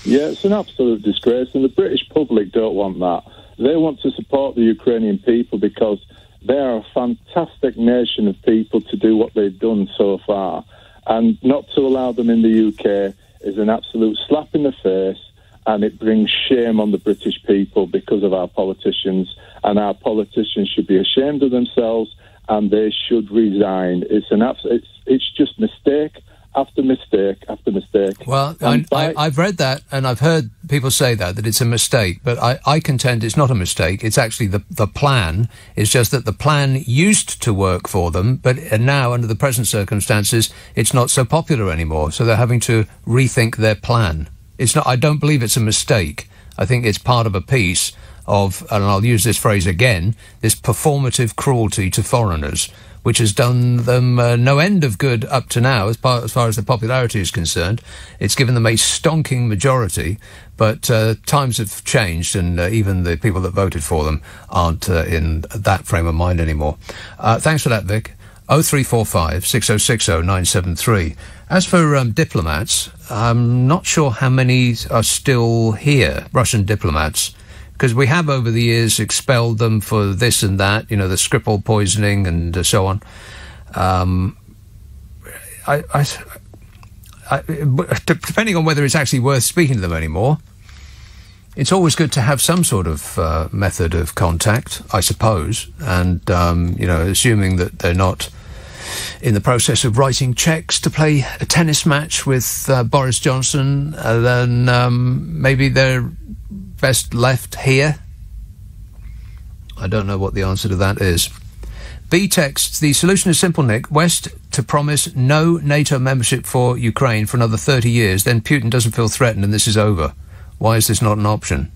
Yeah, it's an absolute disgrace, and the British public don't want that. They want to support the Ukrainian people because they are a fantastic nation of people to do what they've done so far. And not to allow them in the UK is an absolute slap in the face, and it brings shame on the British people because of our politicians. And our politicians should be ashamed of themselves, and they should resign. It's just mistake after mistake after mistake. Well, I've read that, and I've heard people say that it's a mistake, but I contend it's not a mistake. It's actually the plan. It's just that the plan used to work for them, but now, under the present circumstances, it's not so popular anymore, so they're having to rethink their plan. It's not. I don't believe it's a mistake. I think it's part of a piece of, and I'll use this phrase again, this performative cruelty to foreigners, which has done them no end of good up to now, as far as the popularity is concerned. It's given them a stonking majority, but times have changed, and even the people that voted for them aren't in that frame of mind anymore. Thanks for that, Vic. 0345 6060 973. As for diplomats, I'm not sure how many are still here, Russian diplomats, because we have over the years expelled them for this and that, the Skripal poisoning and so on. Depending on whether it's actually worth speaking to them anymore, it's always good to have some sort of method of contact, I suppose, and, assuming that they're not in the process of writing cheques to play a tennis match with Boris Johnson, then maybe they're best left here. I don't know what the answer to that is. B texts, the solution is simple, Nick. West to promise no NATO membership for Ukraine for another 30 years, then Putin doesn't feel threatened and this is over. Why is this not an option?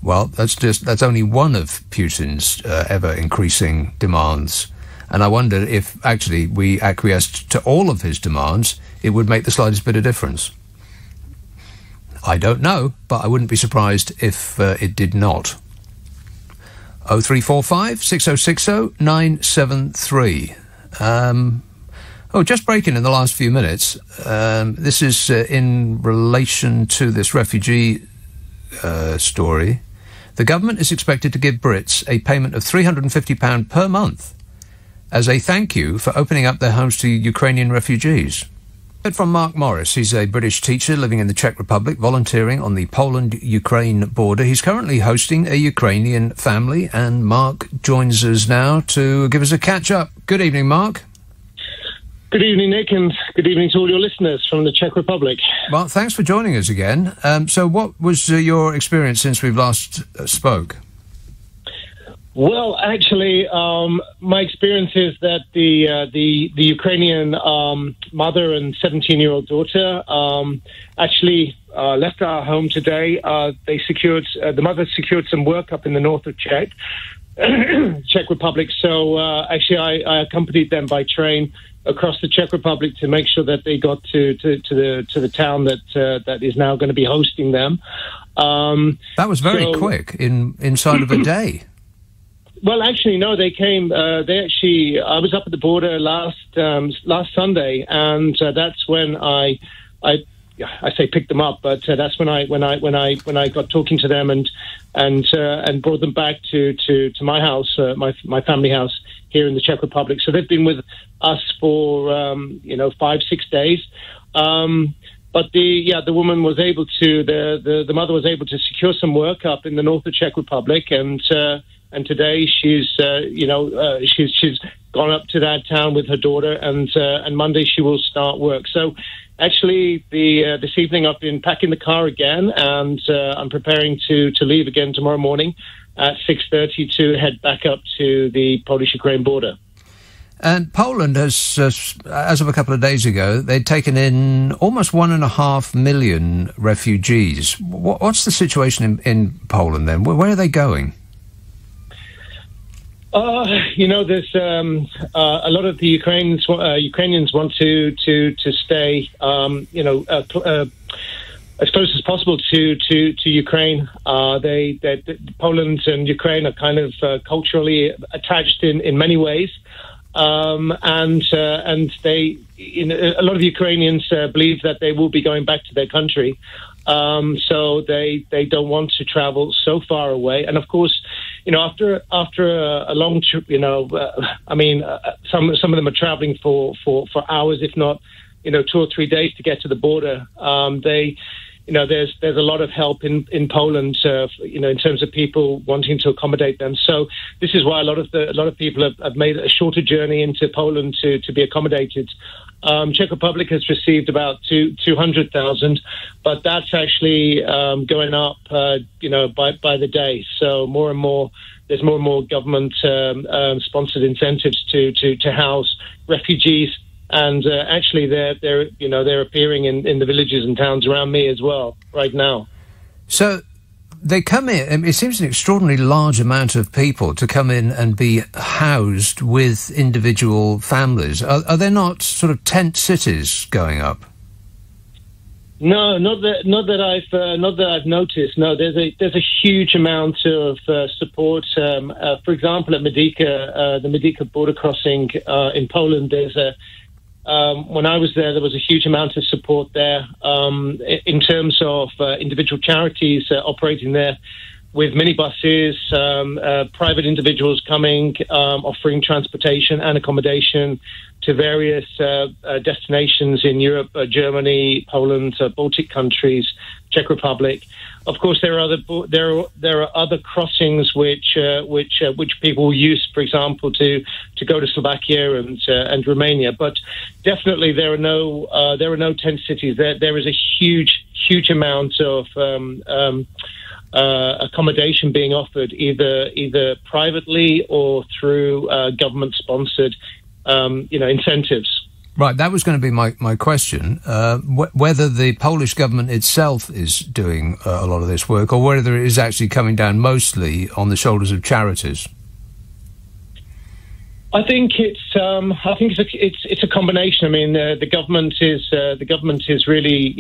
Well, that's only one of Putin's ever increasing demands. And I wonder if actually we acquiesced to all of his demands, it would make the slightest bit of difference. I don't know, but I wouldn't be surprised if it did not. 0345 6060 973. Just breaking in the last few minutes. This is in relation to this refugee story. The government is expected to give Brits a payment of £350 per month as a thank you for opening up their homes to Ukrainian refugees. From Mark Morris. He's a British teacher living in the Czech Republic, volunteering on the Poland-Ukraine border. He's currently hosting a Ukrainian family, and Mark joins us now to give us a catch-up. Good evening, Mark. Good evening, Nick, and good evening to all your listeners from the Czech Republic. Well, thanks for joining us again. So what was your experience since we've last spoke? Well, actually, my experience is that the Ukrainian mother and 17-year-old daughter actually left our home today. The mother secured some work up in the north of Czech Republic. So actually, I accompanied them by train across the Czech Republic to make sure that they got to the town that is now going to be hosting them. That was very quick, inside of a day. Well, actually, no. They came. I was up at the border last Sunday, and that's when I say picked them up, but that's when I got talking to them and brought them back to my house, my family house here in the Czech Republic. So they've been with us for 5-6 days. But the woman was able to the mother was able to secure some work up in the north of Czech Republic, and today she's gone up to that town with her daughter, and Monday she will start work. So actually, this evening I've been packing the car again, and I'm preparing to leave again tomorrow morning at 6:30 to head back up to the Polish-Ukraine border. And Poland has, as of a couple of days ago, they'd taken in almost 1.5 million refugees. What's the situation in Poland then? Where are they going? There's a lot of the Ukrainians want to stay, as close as possible to Ukraine. Poland and Ukraine are kind of culturally attached in many ways, and they, a lot of Ukrainians believe that they will be going back to their country. So they don't want to travel so far away, and of course, after a long trip, some of them are traveling for hours, if not 2 or 3 days to get to the border. There's a lot of help in Poland, in terms of people wanting to accommodate them. So this is why a lot of people have made a shorter journey into Poland to be accommodated. Czech Republic has received about 200,000, but that's actually going up, by the day. So there's more and more government sponsored incentives to house refugees, and actually they're appearing in the villages and towns around me as well right now. So they come in. It seems an extraordinarily large amount of people to come in and be housed with individual families. Are there not sort of tent cities going up? No, not that I've noticed. No, there's a huge amount of support. For example, at Medyka, the Medyka border crossing in Poland, when I was there was a huge amount of support there in terms of individual charities operating there with minibuses, private individuals coming, offering transportation and accommodation to various destinations in Europe, Germany, Poland, Baltic countries, Czech Republic. Of course, there are other crossings which people use, for example, to go to Slovakia and Romania. But definitely, there are no tent cities. There is a huge amount of accommodation being offered either privately or through government-sponsored, incentives. Right, that was going to be my question, whether the Polish government itself is doing a lot of this work, or whether it is actually coming down mostly on the shoulders of charities. I think it's a combination. I mean, the government is really,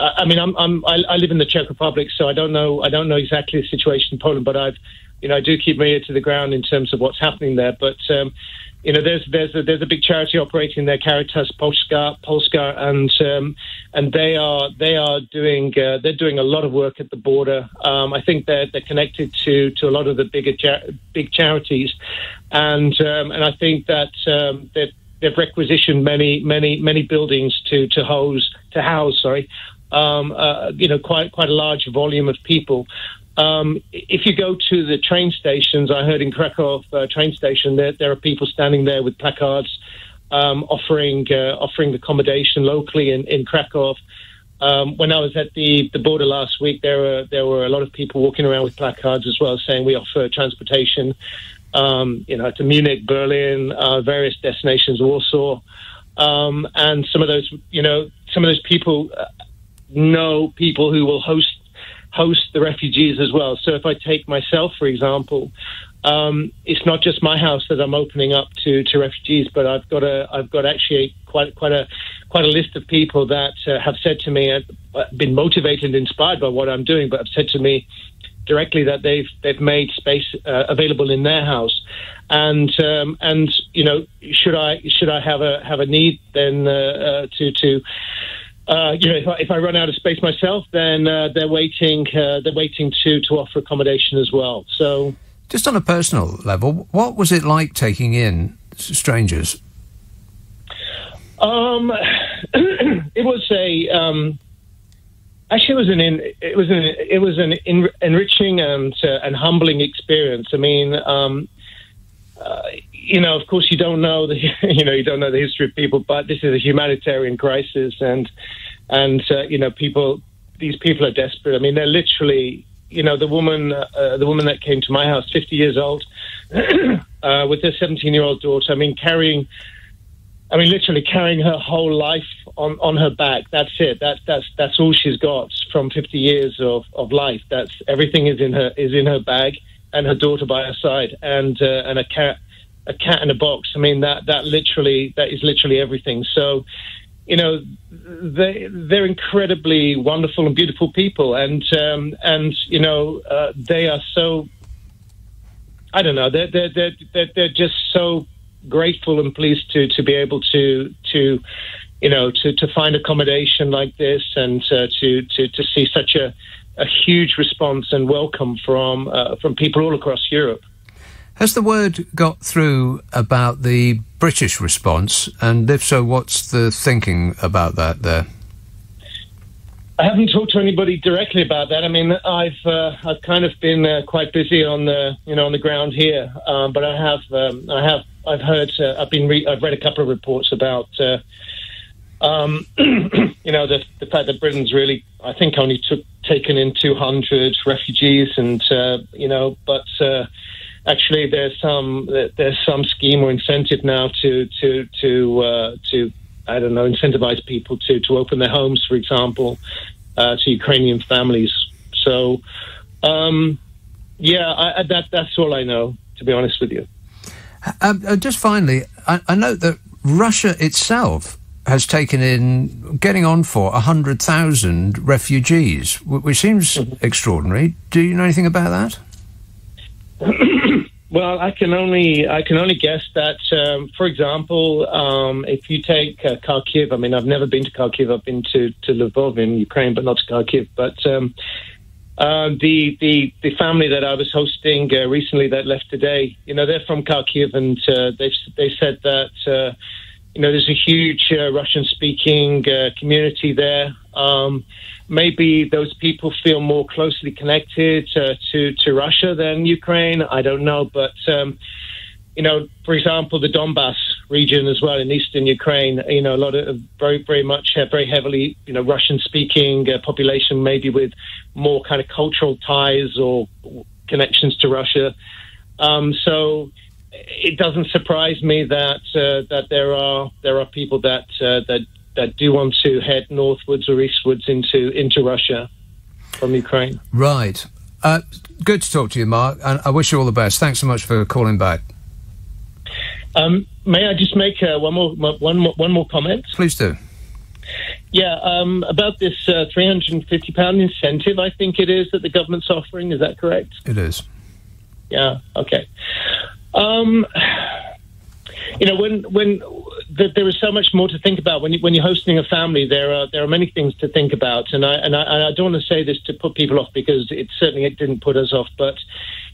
I live in the Czech Republic, so I don't know exactly the situation in Poland, but I do keep my ear to the ground in terms of what's happening there. But there's a big charity operating there, Caritas Polska, and they are doing a lot of work at the border. I think they're connected to a lot of the big charities, and I think that they've requisitioned many buildings to house quite a large volume of people. If you go to the train stations, I heard in Krakow train station there are people standing there with placards offering accommodation locally in Krakow. When I was at the border last week, there were a lot of people walking around with placards as well, saying we offer transportation, to Munich, Berlin, various destinations, Warsaw, and some of those people know people who will host the refugees as well. So if I take myself, for example, it's not just my house that I'm opening up to refugees, but I've got actually quite a list of people that have said to me, been motivated and inspired by what I'm doing, but have said to me directly that they've made space available in their house, and should I have a need then if I run out of space myself, then they're waiting to offer accommodation as well. So, just on a personal level, what was it like taking in strangers? It was an enriching and humbling experience. I mean, of course, you don't know the history of people, but this is a humanitarian crisis, and these people are desperate. I mean, they're literally, the woman that came to my house, 50 years old, with her 17-year-old daughter. I mean, literally carrying her whole life on her back. That's it. That's all she's got from 50 years of life. That's everything is in her bag, and her daughter by her side, and a cat in a box. I mean, that is literally everything. So, they're incredibly wonderful and beautiful people, and they are so, I don't know, they're just so grateful and pleased to be able to find accommodation like this, and to see such a huge response and welcome from people all across Europe. Has the word got through about the British response, and if so, what's the thinking about that there? I haven't talked to anybody directly about that. I mean, I've kind of been quite busy on the ground here, but I've heard, I've read a couple of reports about the fact that Britain's really, I think, only taken in 200 refugees, and but actually there's some scheme or incentive now to I don't know, incentivize people to open their homes, for example, to Ukrainian families. So that's all I know, to be honest with you. Just finally, I note that Russia itself has taken in, getting on for 100,000 refugees, which seems extraordinary. Do you know anything about that? Well, I can only guess that, for example, if you take Kharkiv, I mean, I've never been to Kharkiv. I've been to Lvov in Ukraine, but not to Kharkiv. But the family that I was hosting recently that left today, they're from Kharkiv, and they said that there's a huge Russian-speaking community there. Maybe those people feel more closely connected to Russia than Ukraine. I don't know, but for example, the Donbass region as well in eastern Ukraine. A lot of very heavily Russian-speaking population, maybe with more kind of cultural ties or connections to Russia. So it doesn't surprise me that there are people that do want to head northwards or eastwards into Russia from Ukraine. Right. Good to talk to you, Mark, and I wish you all the best. Thanks so much for calling back. May I just make one more comment? Please do. Yeah, about this £350 incentive, I think it is, that the government's offering. Is that correct? It is. Yeah. Okay. There is so much more to think about when you're hosting a family. There are many things to think about, and I don't want to say this to put people off, because it didn't put us off. But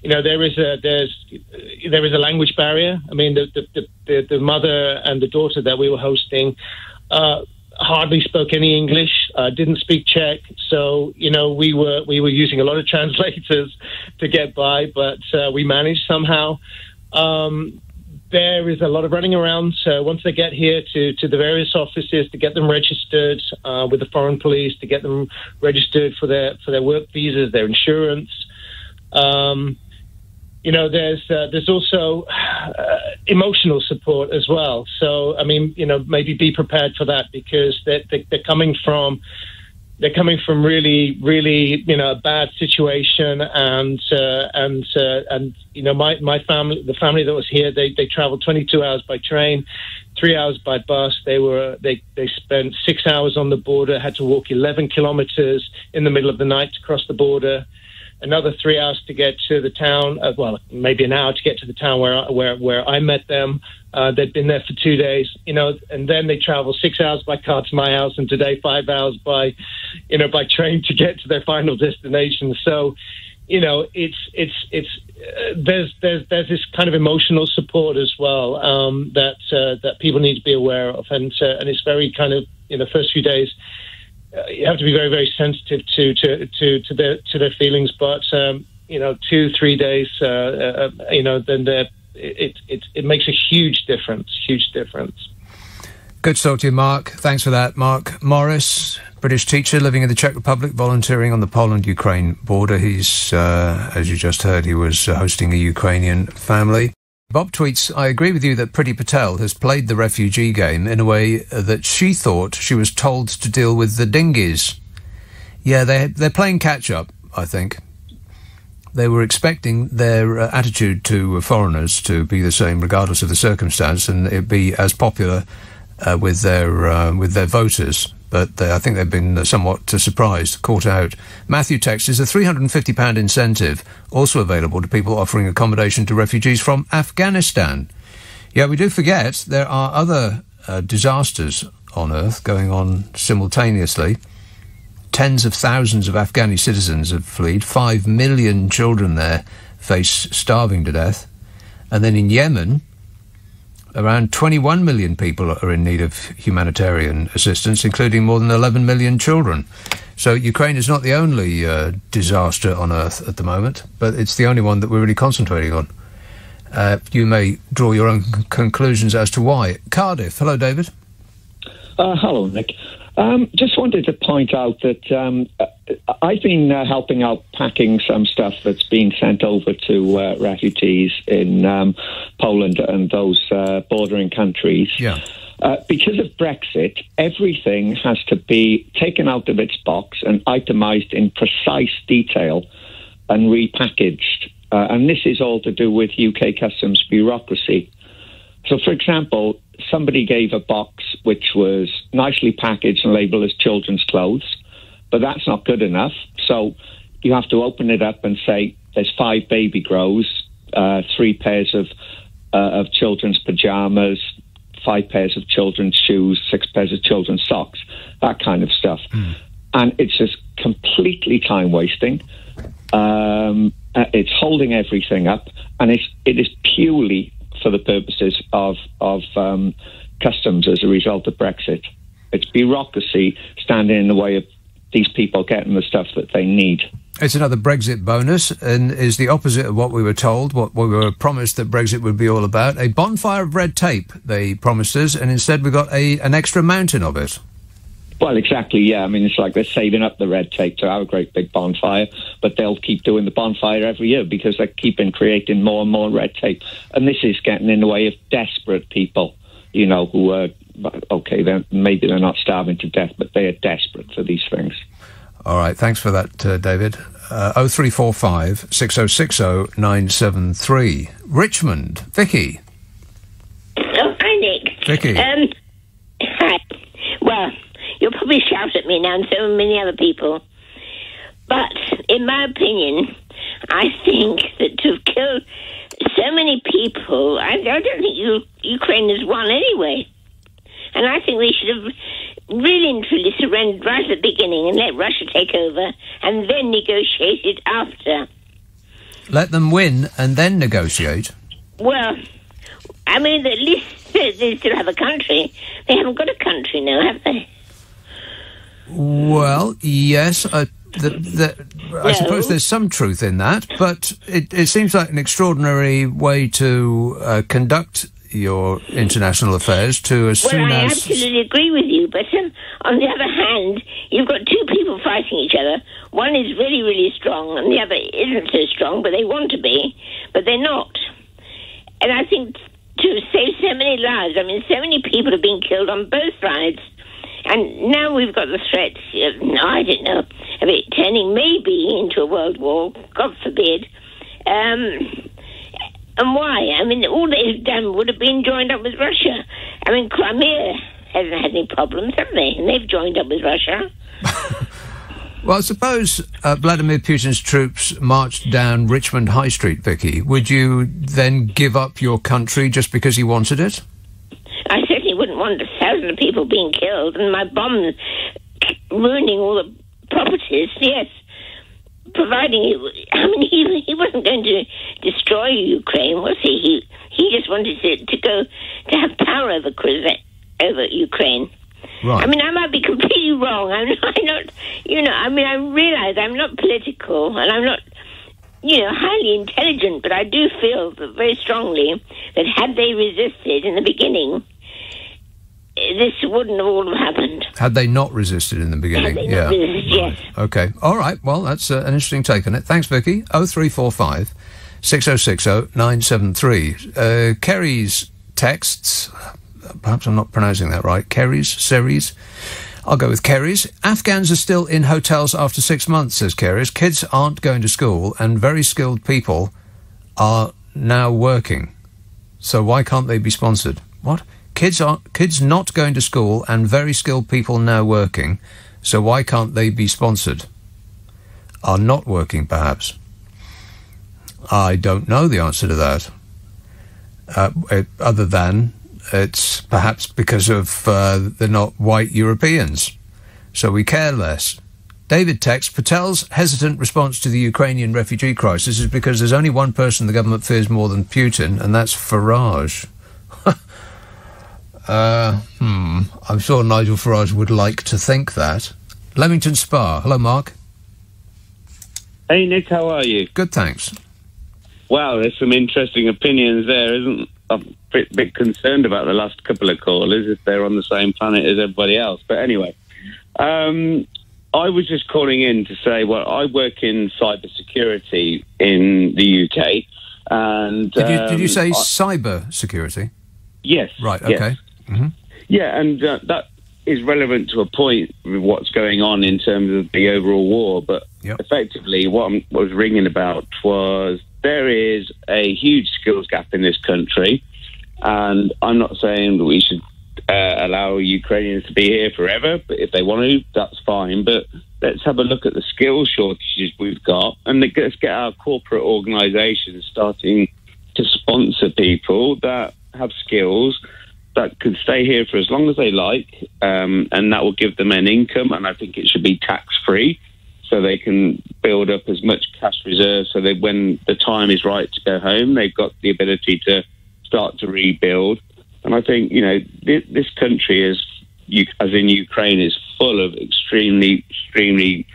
there is a language barrier. I mean, the mother and the daughter that we were hosting hardly spoke any English, didn't speak Czech, so we were using a lot of translators to get by, but we managed somehow. There is a lot of running around. So once they get here to the various offices, to get them registered with the foreign police, to get them registered for their work visas, their insurance. There's also emotional support as well. So I mean, maybe be prepared for that, because they're coming from really, really, a bad situation, and my family, the family that was here, they traveled 22 hours by train, 3 hours by bus. They spent 6 hours on the border, had to walk 11 kilometers in the middle of the night to cross the border, another 3 hours to get to the town. Maybe an hour to get to the town where I met them. They'd been there for 2 days, and then they travel 6 hours by car to my house, and today 5 hours by train to get to their final destination. So, there's this kind of emotional support as well that people need to be aware of, and it's very kind of first few days. You have to be very, very sensitive to their feelings, but 2-3 days, then it makes a huge difference. Good to talk to you, Mark. Thanks for that, Mark Morris, British teacher living in the Czech Republic, volunteering on the Poland-Ukraine border. He's, as you just heard, he was hosting a Ukrainian family. Bob tweets, I agree with you that Priti Patel has played the refugee game in a way that she thought she was told to deal with the dinghies. Yeah, they're playing catch-up, I think. They were expecting their attitude to foreigners to be the same regardless of the circumstance, and it'd be as popular with their voters. But I think they've been somewhat surprised, caught out. Matthew texts, is a £350 incentive also available to people offering accommodation to refugees from Afghanistan? Yeah, we do forget there are other disasters on Earth going on simultaneously. Tens of thousands of Afghani citizens have fled. 5 million children there face starving to death. And then in Yemen, around 21 million people are in need of humanitarian assistance, including more than 11 million children. So Ukraine is not the only disaster on Earth at the moment, but it's the only one that we're really concentrating on. You may draw your own conclusions as to why. Cardiff. Hello, David. Hello, Nick. Just wanted to point out that I've been helping out packing some stuff that's been sent over to refugees in Poland and those bordering countries. Yeah. Because of Brexit, everything has to be taken out of its box and itemised in precise detail and repackaged. And this is all to do with UK customs bureaucracy. So, for example, somebody gave a box which was nicely packaged and labelled as children's clothes, but that's not good enough. So you have to open it up and say there's 5 baby grows, 3 pairs of children's pyjamas, 5 pairs of children's shoes, 6 pairs of children's socks, that kind of stuff. And it's just completely time-wasting. It's holding everything up, and it is purely for the purposes of customs as a result of Brexit. It's bureaucracy standing in the way of these people getting the stuff that they need. It's another Brexit bonus and is the opposite of what we were told, what we were promised that Brexit would be all about. A bonfire of red tape, they promised us, and instead we got an extra mountain of it. Well, exactly, yeah. I mean, it's like they're saving up the red tape to have a great big bonfire, but they'll keep doing the bonfire every year because they're keeping creating more and more red tape. And this is getting in the way of desperate people, you know, who are, okay, maybe they're not starving to death, but they are desperate for these things. All right, thanks for that, David. 0345 6060 973. Richmond, Vicky. Oh, hi, Nick. Vicky. Hi. Well, you'll probably shout at me now and so many other people. But in my opinion, I think that to have killed so many people, I don't think Ukraine has won anyway. And I think they should have really and truly surrendered right at the beginning and let Russia take over and then negotiated after. Let them win and then negotiate? Well, I mean, at least they still have a country. They haven't got a country now, have they? Well, yes. I suppose there's some truth in that, but it seems like an extraordinary way to conduct your international affairs to as soon as... Well, I absolutely agree with you, but on the other hand, you've got two people fighting each other. One is really, really strong, and the other isn't so strong, but they want to be, but they're not. And I think to save so many lives, I mean, so many people have been killed on both sides, and now we've got the threat, I don't know, of it turning maybe into a world war, God forbid. And why? I mean, all they've done would have been joined up with Russia. I mean, Crimea hasn't had any problems, have they? And they've joined up with Russia. Well, suppose Vladimir Putin's troops marched down Richmond High Street, Vicky. Would you then give up your country just because he wanted it? I certainly wouldn't want 1,000 people being killed and my bombs ruining all the properties, yes. Providing he wasn't going to destroy Ukraine, was he? He just wanted to have power over Ukraine. Right. I mean, I might be completely wrong. I'm not, I realise I'm not political and I'm not, highly intelligent, but I do feel very strongly that had they resisted in the beginning, this wouldn't have all happened. Had they not resisted in the beginning? Had they not resisted, yes. Okay. All right. Well, that's an interesting take on it. Thanks, Vicky. 0345 6060 973. Kerry's texts, perhaps I'm not pronouncing that right. Series. I'll go with Kerry's. Afghans are still in hotels after 6 months, says Kerry's. Kids aren't going to school and very skilled people are now working. So why can't they be sponsored? What? Kids not going to school and very skilled people now working, so why can't they be sponsored? Are not working, perhaps? I don't know the answer to that. Other than it's perhaps because of they're not white Europeans, so we care less. David texts, Patel's hesitant response to the Ukrainian refugee crisis is because there's only one person the government fears more than Putin, and that's Farage. I'm sure Nigel Farage would like to think that. Leamington Spa. Hello, Mark. Hey, Nick, how are you? Good, thanks. Wow, there's some interesting opinions there, isn't? I'm a bit concerned about the last couple of callers, if they're on the same planet as everybody else. But anyway, I was just calling in to say, well, I work in cybersecurity in the UK. And Did you say cyber security? Yes. Right, okay. Yes. Mm-hmm. Yeah, and that is relevant to a point with what's going on in terms of the overall war. But effectively, what I was ringing about was there is a huge skills gap in this country. And I'm not saying that we should allow Ukrainians to be here forever, but if they want to, that's fine. But let's have a look at the skill shortages we've got, and let's get our corporate organisations starting to sponsor people that have skills that could stay here for as long as they like, and that will give them an income, and I think it should be tax-free, so they can build up as much cash reserve so that when the time is right to go home, they've got the ability to start to rebuild. And I think, this country, as in Ukraine, is full of extremely, extremely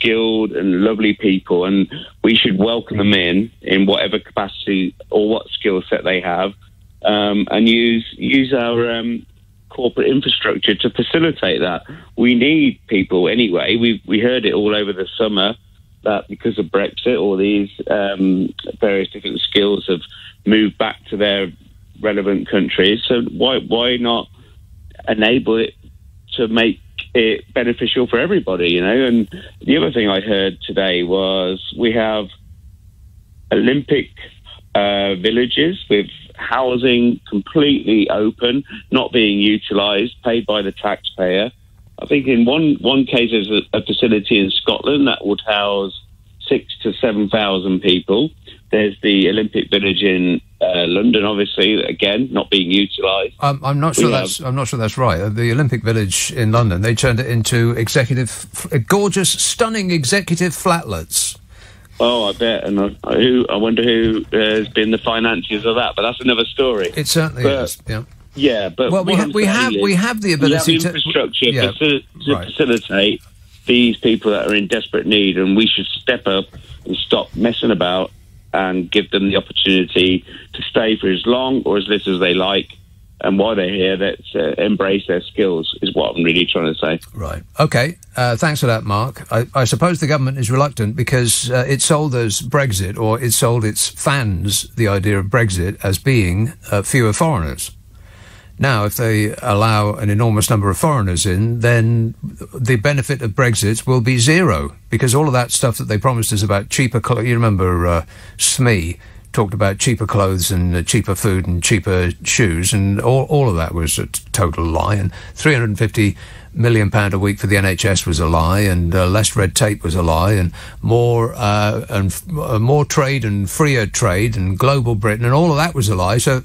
skilled and lovely people, and we should welcome them in whatever capacity or what skill set they have, and use our corporate infrastructure to facilitate that. We need people anyway. We heard it all over the summer that because of Brexit, all these various different skills have moved back to their relevant countries. So why not enable it to make it beneficial for everybody, And the other thing I heard today was we have Olympic villages with housing completely open, not being utilised, paid by the taxpayer. I think in one case there's a facility in Scotland that would house 6,000 to 7,000 people. There's the Olympic Village in London, obviously, again not being utilised. I'm not sure that's right. The Olympic Village in London, they turned it into gorgeous, stunning executive flatlets. Oh, I bet, and I wonder who has been the financiers of that. But that's another story. It certainly is. Yeah. Yeah, but we have the ability to infrastructure to facilitate these people that are in desperate need, and we should step up and stop messing about and give them the opportunity to stay for as long or as little as they like. And while they're here, let's embrace their skills, is what I'm really trying to say. Right. OK. Thanks for that, Mark. I suppose the government is reluctant because it sold us Brexit, or it sold its fans the idea of Brexit as being fewer foreigners. Now, if they allow an enormous number of foreigners in, then the benefit of Brexit will be zero, because all of that stuff that they promised us about cheaper clothes, you remember SME talked about cheaper clothes and cheaper food and cheaper shoes, and all of that was a total lie. And £350 million a week for the NHS was a lie, and less red tape was a lie, and more trade and freer trade and global Britain, and all of that was a lie. So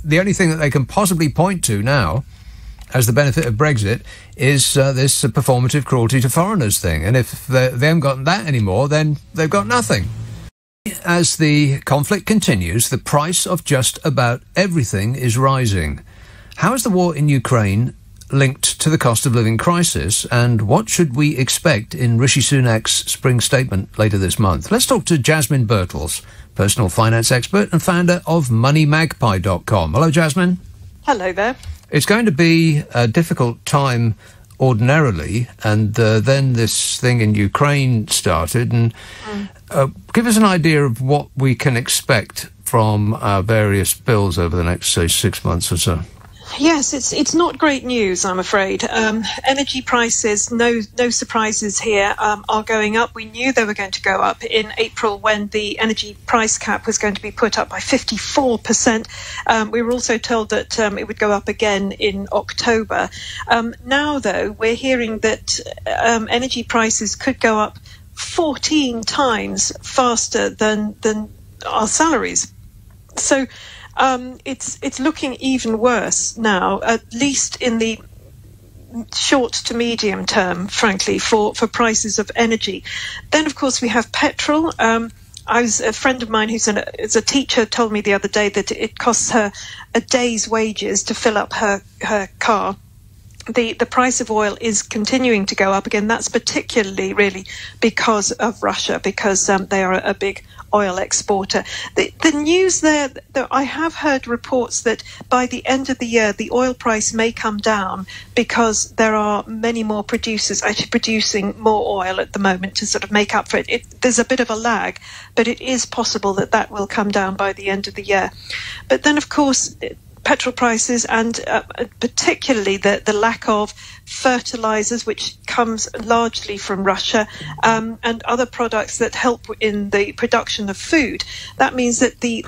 the only thing that they can possibly point to now as the benefit of Brexit is this performative cruelty to foreigners thing. And if they haven't got that anymore, then they've got nothing. As the conflict continues, the price of just about everything is rising. How is the war in Ukraine linked to the cost of living crisis, and what should we expect in Rishi Sunak's spring statement later this month? Let's talk to Jasmine Birtles, personal finance expert and founder of MoneyMagpie.com. Hello, Jasmine. Hello there. It's going to be a difficult time ordinarily, and then this thing in Ukraine started, and give us an idea of what we can expect from our various bills over the next, say, 6 months or so. Yes, it's not great news, I'm afraid. Energy prices, no surprises here, are going up. We knew they were going to go up in April when the energy price cap was going to be put up by 54%. We were also told that it would go up again in October. Now, though, we're hearing that energy prices could go up 14 times faster than our salaries. So it's looking even worse now, at least in the short to medium term, frankly, for prices of energy. Then, of course, we have petrol. A friend of mine who's a teacher told me the other day that it costs her a day's wages to fill up her car. The price of oil is continuing to go up again. That's particularly really because of Russia, because they are a big oil exporter. The news there, though, I have heard reports that by the end of the year, the oil price may come down because there are many more producers actually producing more oil at the moment to sort of make up for it. There's a bit of a lag, but it is possible that will come down by the end of the year. But then, of course, petrol prices and particularly the lack of fertilizers, which comes largely from Russia, and other products that help in the production of food. That means that the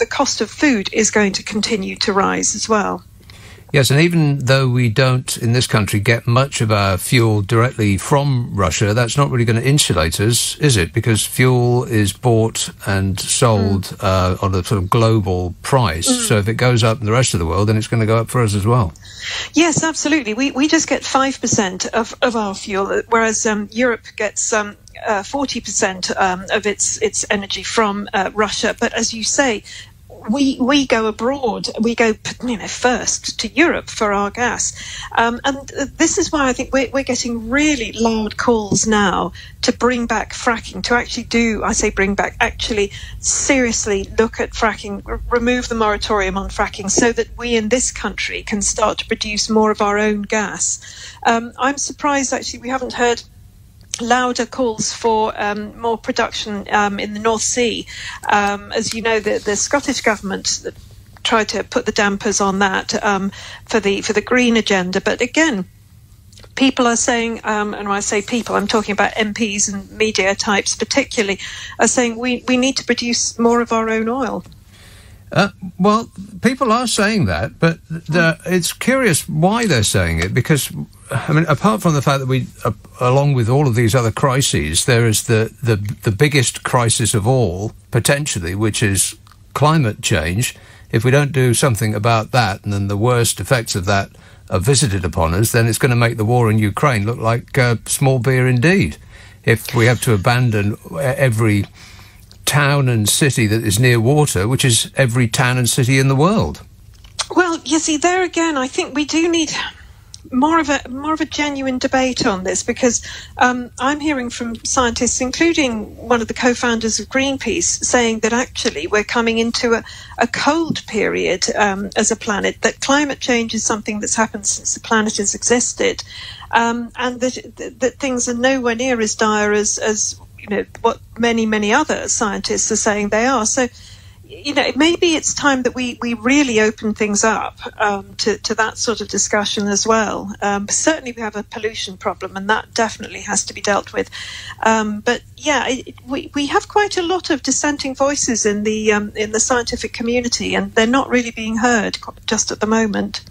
cost of food is going to continue to rise as well. Yes, and even though we don't, in this country, get much of our fuel directly from Russia, that's not really going to insulate us, is it? Because fuel is bought and sold on a sort of global price. So if it goes up in the rest of the world, then it's going to go up for us as well. Yes, absolutely. We just get 5% of our fuel, whereas Europe gets 40% of its energy from Russia. But as you say, we go abroad. We go, first to Europe for our gas, and this is why I think we're getting really loud calls now to bring back fracking. To actually seriously look at fracking, remove the moratorium on fracking, so that we in this country can start to produce more of our own gas. I'm surprised actually we haven't heard louder calls for more production in the North Sea. As you know, the Scottish government tried to put the dampers on that for the green agenda. But again, people are saying, and when I say people, I'm talking about MPs and media types particularly, are saying we need to produce more of our own oil. Well, people are saying that, but it's curious why they're saying it, because, I mean, apart from the fact that we, along with all of these other crises, there is the biggest crisis of all, potentially, which is climate change. If we don't do something about that, and then the worst effects of that are visited upon us, then it's going to make the war in Ukraine look like small beer indeed. If we have to abandon every town and city that is near water, which is every town and city in the world. Well, you see, there again, I think we do need more of a genuine debate on this, because I'm hearing from scientists, including one of the co-founders of Greenpeace, saying that actually we're coming into a cold period as a planet, that climate change is something that's happened since the planet has existed, and that things are nowhere near as dire as what many other scientists are saying they are. So, maybe it's time that we really open things up to that sort of discussion as well. Certainly we have a pollution problem, and that definitely has to be dealt with. But yeah, we have quite a lot of dissenting voices in the scientific community, and they're not really being heard just at the moment.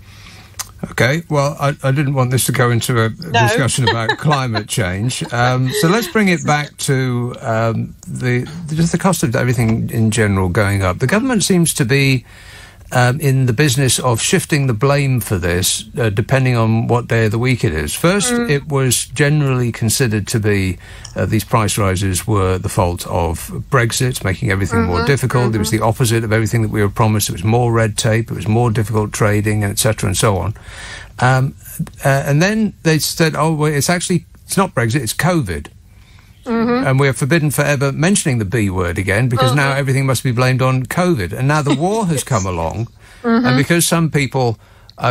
Okay, well, I didn't want this to go into a discussion about climate change. So let's bring it back to just the cost of everything in general going up. The government seems to be in the business of shifting the blame for this, depending on what day of the week it is. First, it was generally considered to be these price rises were the fault of Brexit, making everything more difficult. It was the opposite of everything that we were promised. It was more red tape, it was more difficult trading, etc., and so on. And then they said, well, it's not Brexit, it's COVID. And we're forbidden forever mentioning the B word again, because now everything must be blamed on COVID. And now the war has come along, and because some people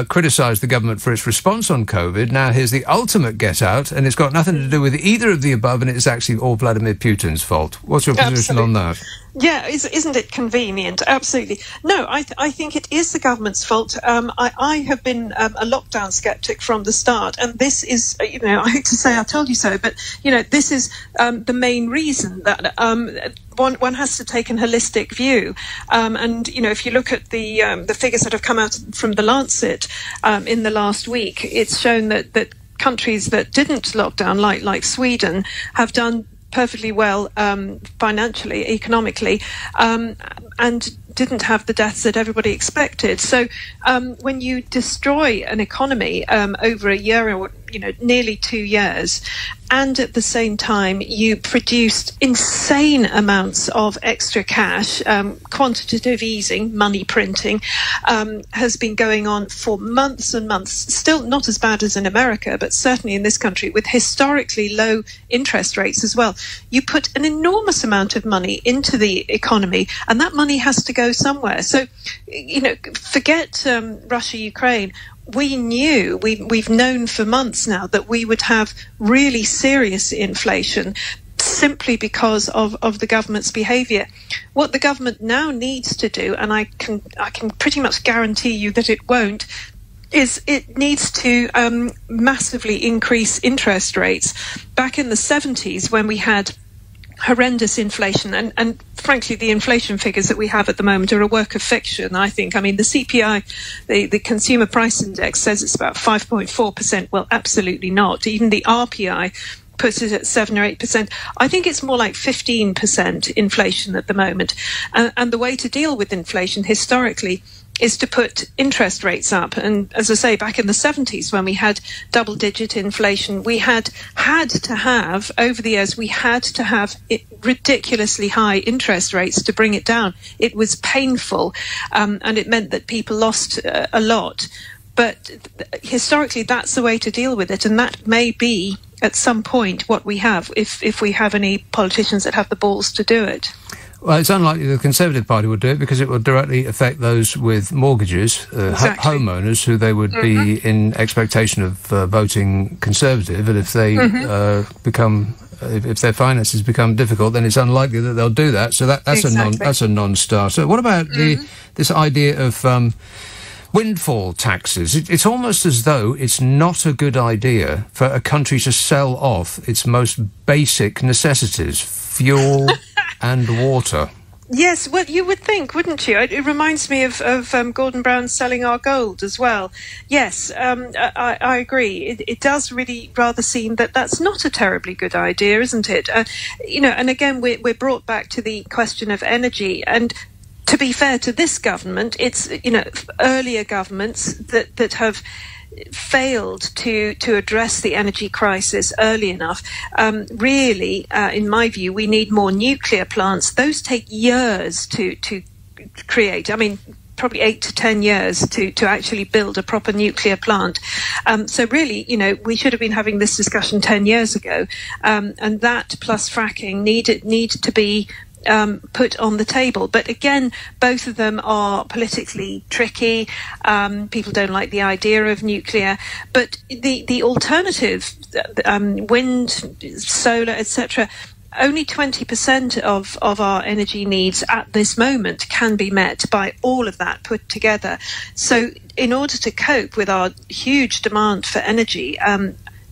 criticise the government for its response on COVID, now here's the ultimate get out, and it's got nothing to do with either of the above, and it's actually all Vladimir Putin's fault. What's your position on that? Yeah, isn't it convenient? Absolutely. No, I think it is the government's fault. I have been a lockdown skeptic from the start, and this is, I hate to say I told you so, but, this is the main reason that one has to take an holistic view. And, if you look at the figures that have come out from the Lancet in the last week, it's shown that countries that didn't lock down, like Sweden, have done perfectly well financially, economically, and didn't have the deaths that everybody expected. So when you destroy an economy over a year or nearly 2 years, and at the same time you produced insane amounts of extra cash, quantitative easing, money printing, has been going on for months and months, still not as bad as in America, but certainly in this country with historically low interest rates as well. You put an enormous amount of money into the economy, and that money has to go somewhere. So, forget Russia, Ukraine. We've known for months now that we would have really serious inflation simply because of the government's behaviour. What the government now needs to do, and I can pretty much guarantee you that it won't, is it needs to massively increase interest rates. Back in the 70s, when we had horrendous inflation, and frankly the inflation figures that we have at the moment are a work of fiction, I think. I mean, the CPI, the Consumer Price Index, says it's about 5.4%. Well, absolutely not. Even the RPI puts it at 7 or 8%. I think it's more like 15% inflation at the moment. And the way to deal with inflation historically is to put interest rates up. And as I say, back in the 70s, when we had double-digit inflation, we had to have, over the years, we had to have ridiculously high interest rates to bring it down. It was painful, and it meant that people lost a lot. But historically, that's the way to deal with it, and that may be, at some point, what we have, if we have any politicians that have the balls to do it. Well, it's unlikely the Conservative Party would do it because it would directly affect those with mortgages, Exactly. homeowners, who they would be in expectation of voting Conservative, and if they become... If their finances become difficult, then it's unlikely that they'll do that. So that's Exactly. a non-starter. What about this idea of windfall taxes? It's almost as though it's not a good idea for a country to sell off its most basic necessities, fuel and water. Yes, well, you would think, wouldn't you? It reminds me of Gordon Brown selling our gold as well. Yes, I agree. It does really rather seem that that's not a terribly good idea, isn't it? And again, we're brought back to the question of energy. And to be fair to this government, it's, earlier governments that have failed to address the energy crisis early enough. Really, in my view, we need more nuclear plants. Those take years to create. I mean, probably 8 to 10 years to actually build a proper nuclear plant. So really, we should have been having this discussion 10 years ago. And that plus fracking need to be put on the table. But again, both of them are politically tricky. People don't like the idea of nuclear. But the alternative, wind, solar, etc., only 20% of our energy needs at this moment can be met by all of that put together. So in order to cope with our huge demand for energy,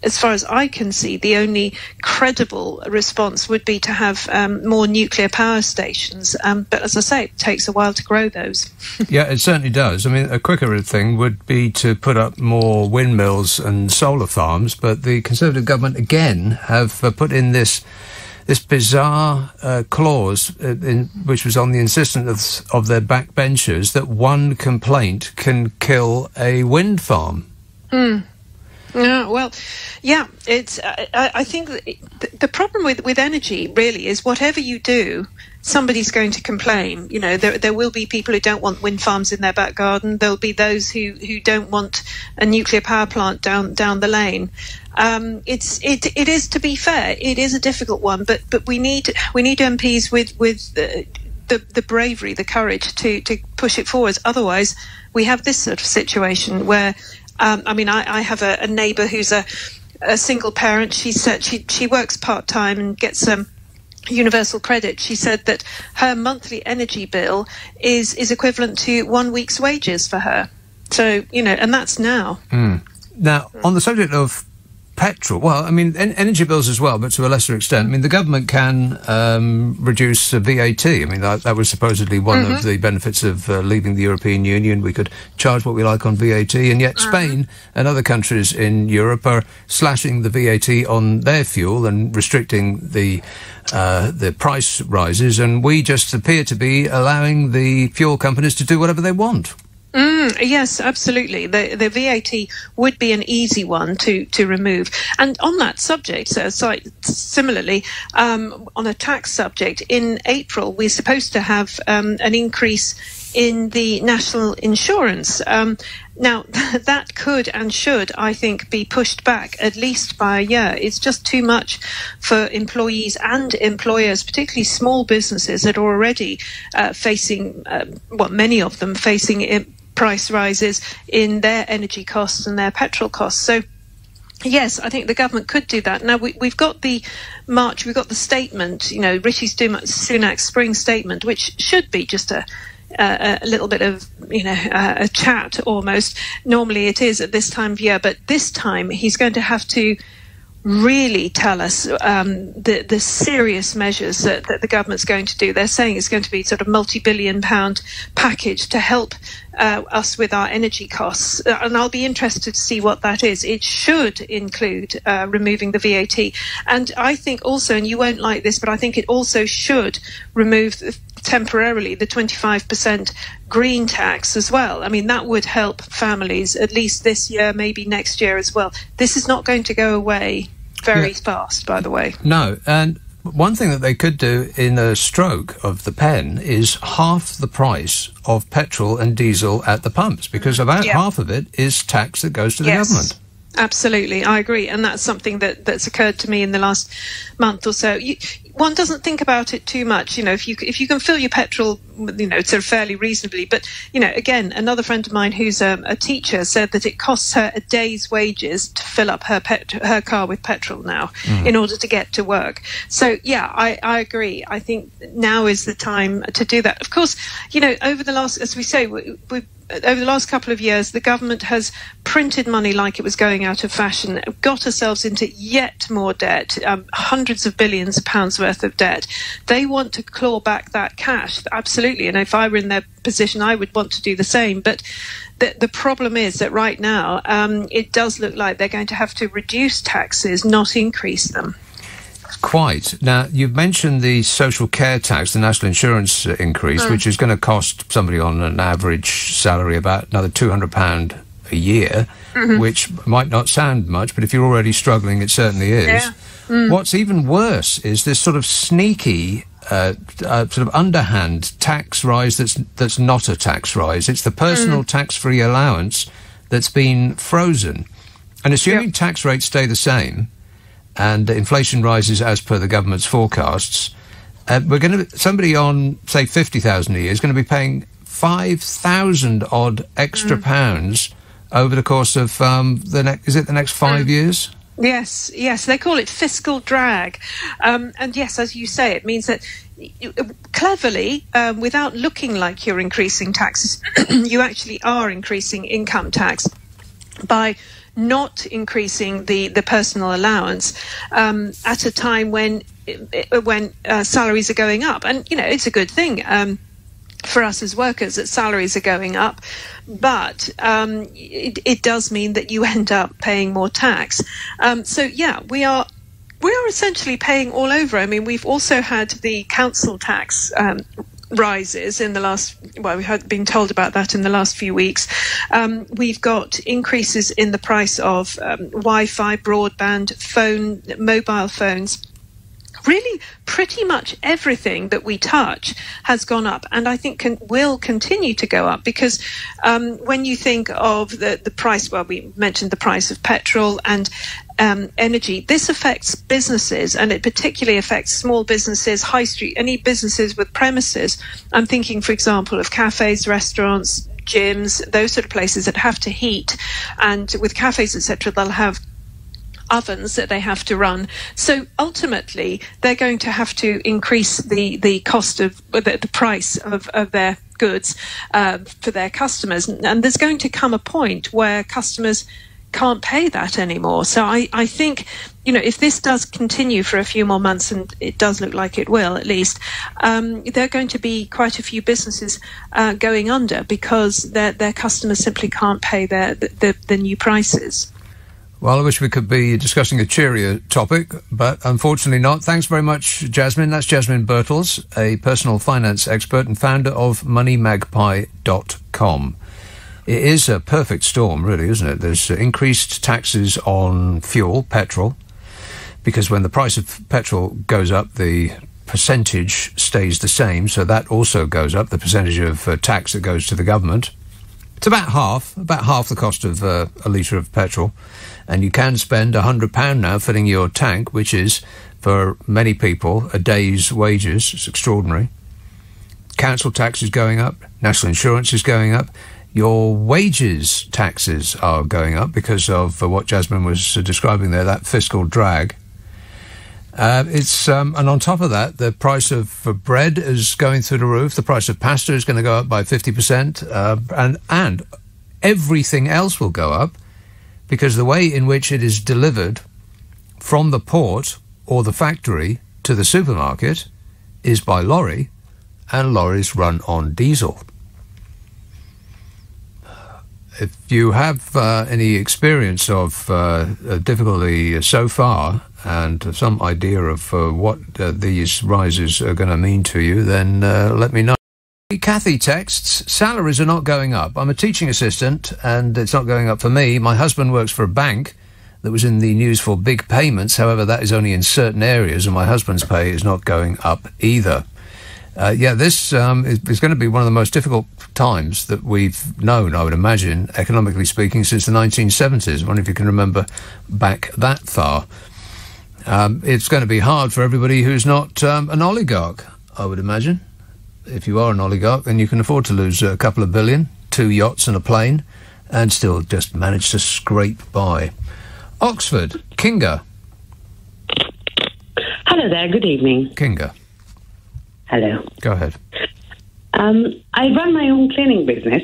as far as I can see, the only credible response would be to have more nuclear power stations. But as I say, it takes a while to grow those. Yeah, it certainly does. I mean, a quicker thing would be to put up more windmills and solar farms, but the Conservative government, again, have put in this bizarre clause, which was on the insistence of their backbenchers, that one complaint can kill a wind farm. Yeah, well, yeah, it's. I think the problem with energy really is whatever you do, somebody's going to complain. There will be people who don't want wind farms in their back garden. There'll be those who don't want a nuclear power plant down the lane. It is, to be fair, it is a difficult one, but we need MPs with the bravery, the courage to push it forward. Otherwise, we have this sort of situation where. I have a neighbour who's a single parent. She said she works part-time and gets universal credit. She said that her monthly energy bill is equivalent to 1 week's wages for her. So, and that's now. Now, on the subject of petrol, well, I mean, energy bills as well, but to a lesser extent. I mean, the government can reduce VAT. I mean, that was supposedly one of the benefits of leaving the European Union. We could charge what we like on VAT, and yet Spain and other countries in Europe are slashing the VAT on their fuel and restricting the price rises, and we just appear to be allowing the fuel companies to do whatever they want. Yes, absolutely. The VAT would be an easy one to remove. And on that subject, similarly, on a tax subject, in April, we're supposed to have an increase in the national insurance. Now, that could and should, I think, be pushed back at least by a year. It's just too much for employees and employers, particularly small businesses that are already facing, many of them facing price rises in their energy costs and their petrol costs. So, yes, I think the government could do that. Now, we've got the March, we've got the statement, Rishi Sunak's spring statement, which should be just a little bit of, a chat almost. Normally it is at this time of year, but this time he's going to have to really tell us the serious measures that the government's going to do. They're saying it's going to be sort of multi-billion-pound package to help us with our energy costs, and I'll be interested to see what that is. It should include removing the VAT, and I think also, and you won't like this, but I think it also should remove temporarily the 25% green tax as well. I mean, that would help families at least this year, maybe next year as well. This is not going to go away very fast, by the way. No, and one thing that they could do in a stroke of the pen is half the price of petrol and diesel at the pumps, because about half of it is tax that goes to the government. Absolutely, I agree, and that's something that's occurred to me in the last month or so. One doesn't think about it too much, if you can fill your petrol, sort of fairly reasonably. But again, another friend of mine who's a teacher said that it costs her a day's wages to fill up her car with petrol now in order to get to work. So I agree. I think now is the time to do that. Of course, over the last, as we say, over the last couple of years, the government has printed money like it was going out of fashion, got ourselves into yet more debt, hundreds of billions of pounds worth of debt. They want to claw back that cash, absolutely. And if I were in their position, I would want to do the same. But the problem is that right now, it does look like they're going to have to reduce taxes, not increase them. Quite. Now, you've mentioned the social care tax, the national insurance increase, which is going to cost somebody on an average salary about another £200 a year, which might not sound much, but if you're already struggling, it certainly is. What's even worse is this sort of sneaky, sort of underhand tax rise that's not a tax rise. It's the personal tax-free allowance that's been frozen. And assuming tax rates stay the same, and inflation rises as per the government's forecasts, somebody on, say, 50,000 a year is going to be paying 5,000 odd extra pounds over the course of the next 5 years? Yes, they call it fiscal drag. And yes, as you say, it means that cleverly, without looking like you're increasing taxes, you actually are increasing income tax by not increasing the personal allowance at a time when salaries are going up. And, it's a good thing for us as workers that salaries are going up, but it does mean that you end up paying more tax. We are essentially paying all over. I mean, we've also had the council tax rises in the last, we've been told about that in the last few weeks. We've got increases in the price of Wi-Fi, broadband, mobile phones. Really, pretty much everything that we touch has gone up, and I think will continue to go up, because when you think of the price, we mentioned the price of petrol and energy, this affects businesses, and it particularly affects small businesses, high street, any businesses with premises. I'm thinking, for example, of cafes, restaurants, gyms, those sort of places that have to heat, and with cafes, etc., they'll have ovens that they have to run. So ultimately, they're going to have to increase the cost of the price of their goods for their customers. And there's going to come a point where customers can't pay that anymore. So I think, if this does continue for a few more months, and it does look like it will at least, there are going to be quite a few businesses going under because their customers simply can't pay the new prices. Well, I wish we could be discussing a cheerier topic, but unfortunately not. Thanks very much, Jasmine. That's Jasmine Birtles, a personal finance expert and founder of moneymagpie.com. It is a perfect storm, really, isn't it? There's increased taxes on fuel, petrol, because when the price of petrol goes up, the percentage stays the same, so that also goes up, the percentage of tax that goes to the government. It's about half the cost of a litre of petrol. And you can spend £100 now filling your tank, which is, for many people, a day's wages. It's extraordinary. Council tax is going up. National insurance is going up. Your wages taxes are going up because of what Jasmine was describing there, that fiscal drag. And on top of that, the price of bread is going through the roof. The price of pasta is going to go up by 50%. And everything else will go up, because the way in which it is delivered from the port or the factory to the supermarket is by lorry, and lorries run on diesel. if you have any experience of difficulty so far and some idea of what these rises are going to mean to you, then let me know. Kathy texts, salaries are not going up. I'm a teaching assistant and it's not going up for me. My husband works for a bank that was in the news for big payments. However, that is only in certain areas and my husband's pay is not going up either. This is going to be one of the most difficult times that we've known, I would imagine, economically speaking, since the 1970s. I wonder if you can remember back that far. It's going to be hard for everybody who's not an oligarch, I would imagine. If you are an oligarch, then you can afford to lose a couple of billion, 2 yachts and a plane, and still just manage to scrape by. Oxford, Kinga. Hello there, good evening. Kinga. Hello. Go ahead. I run my own cleaning business,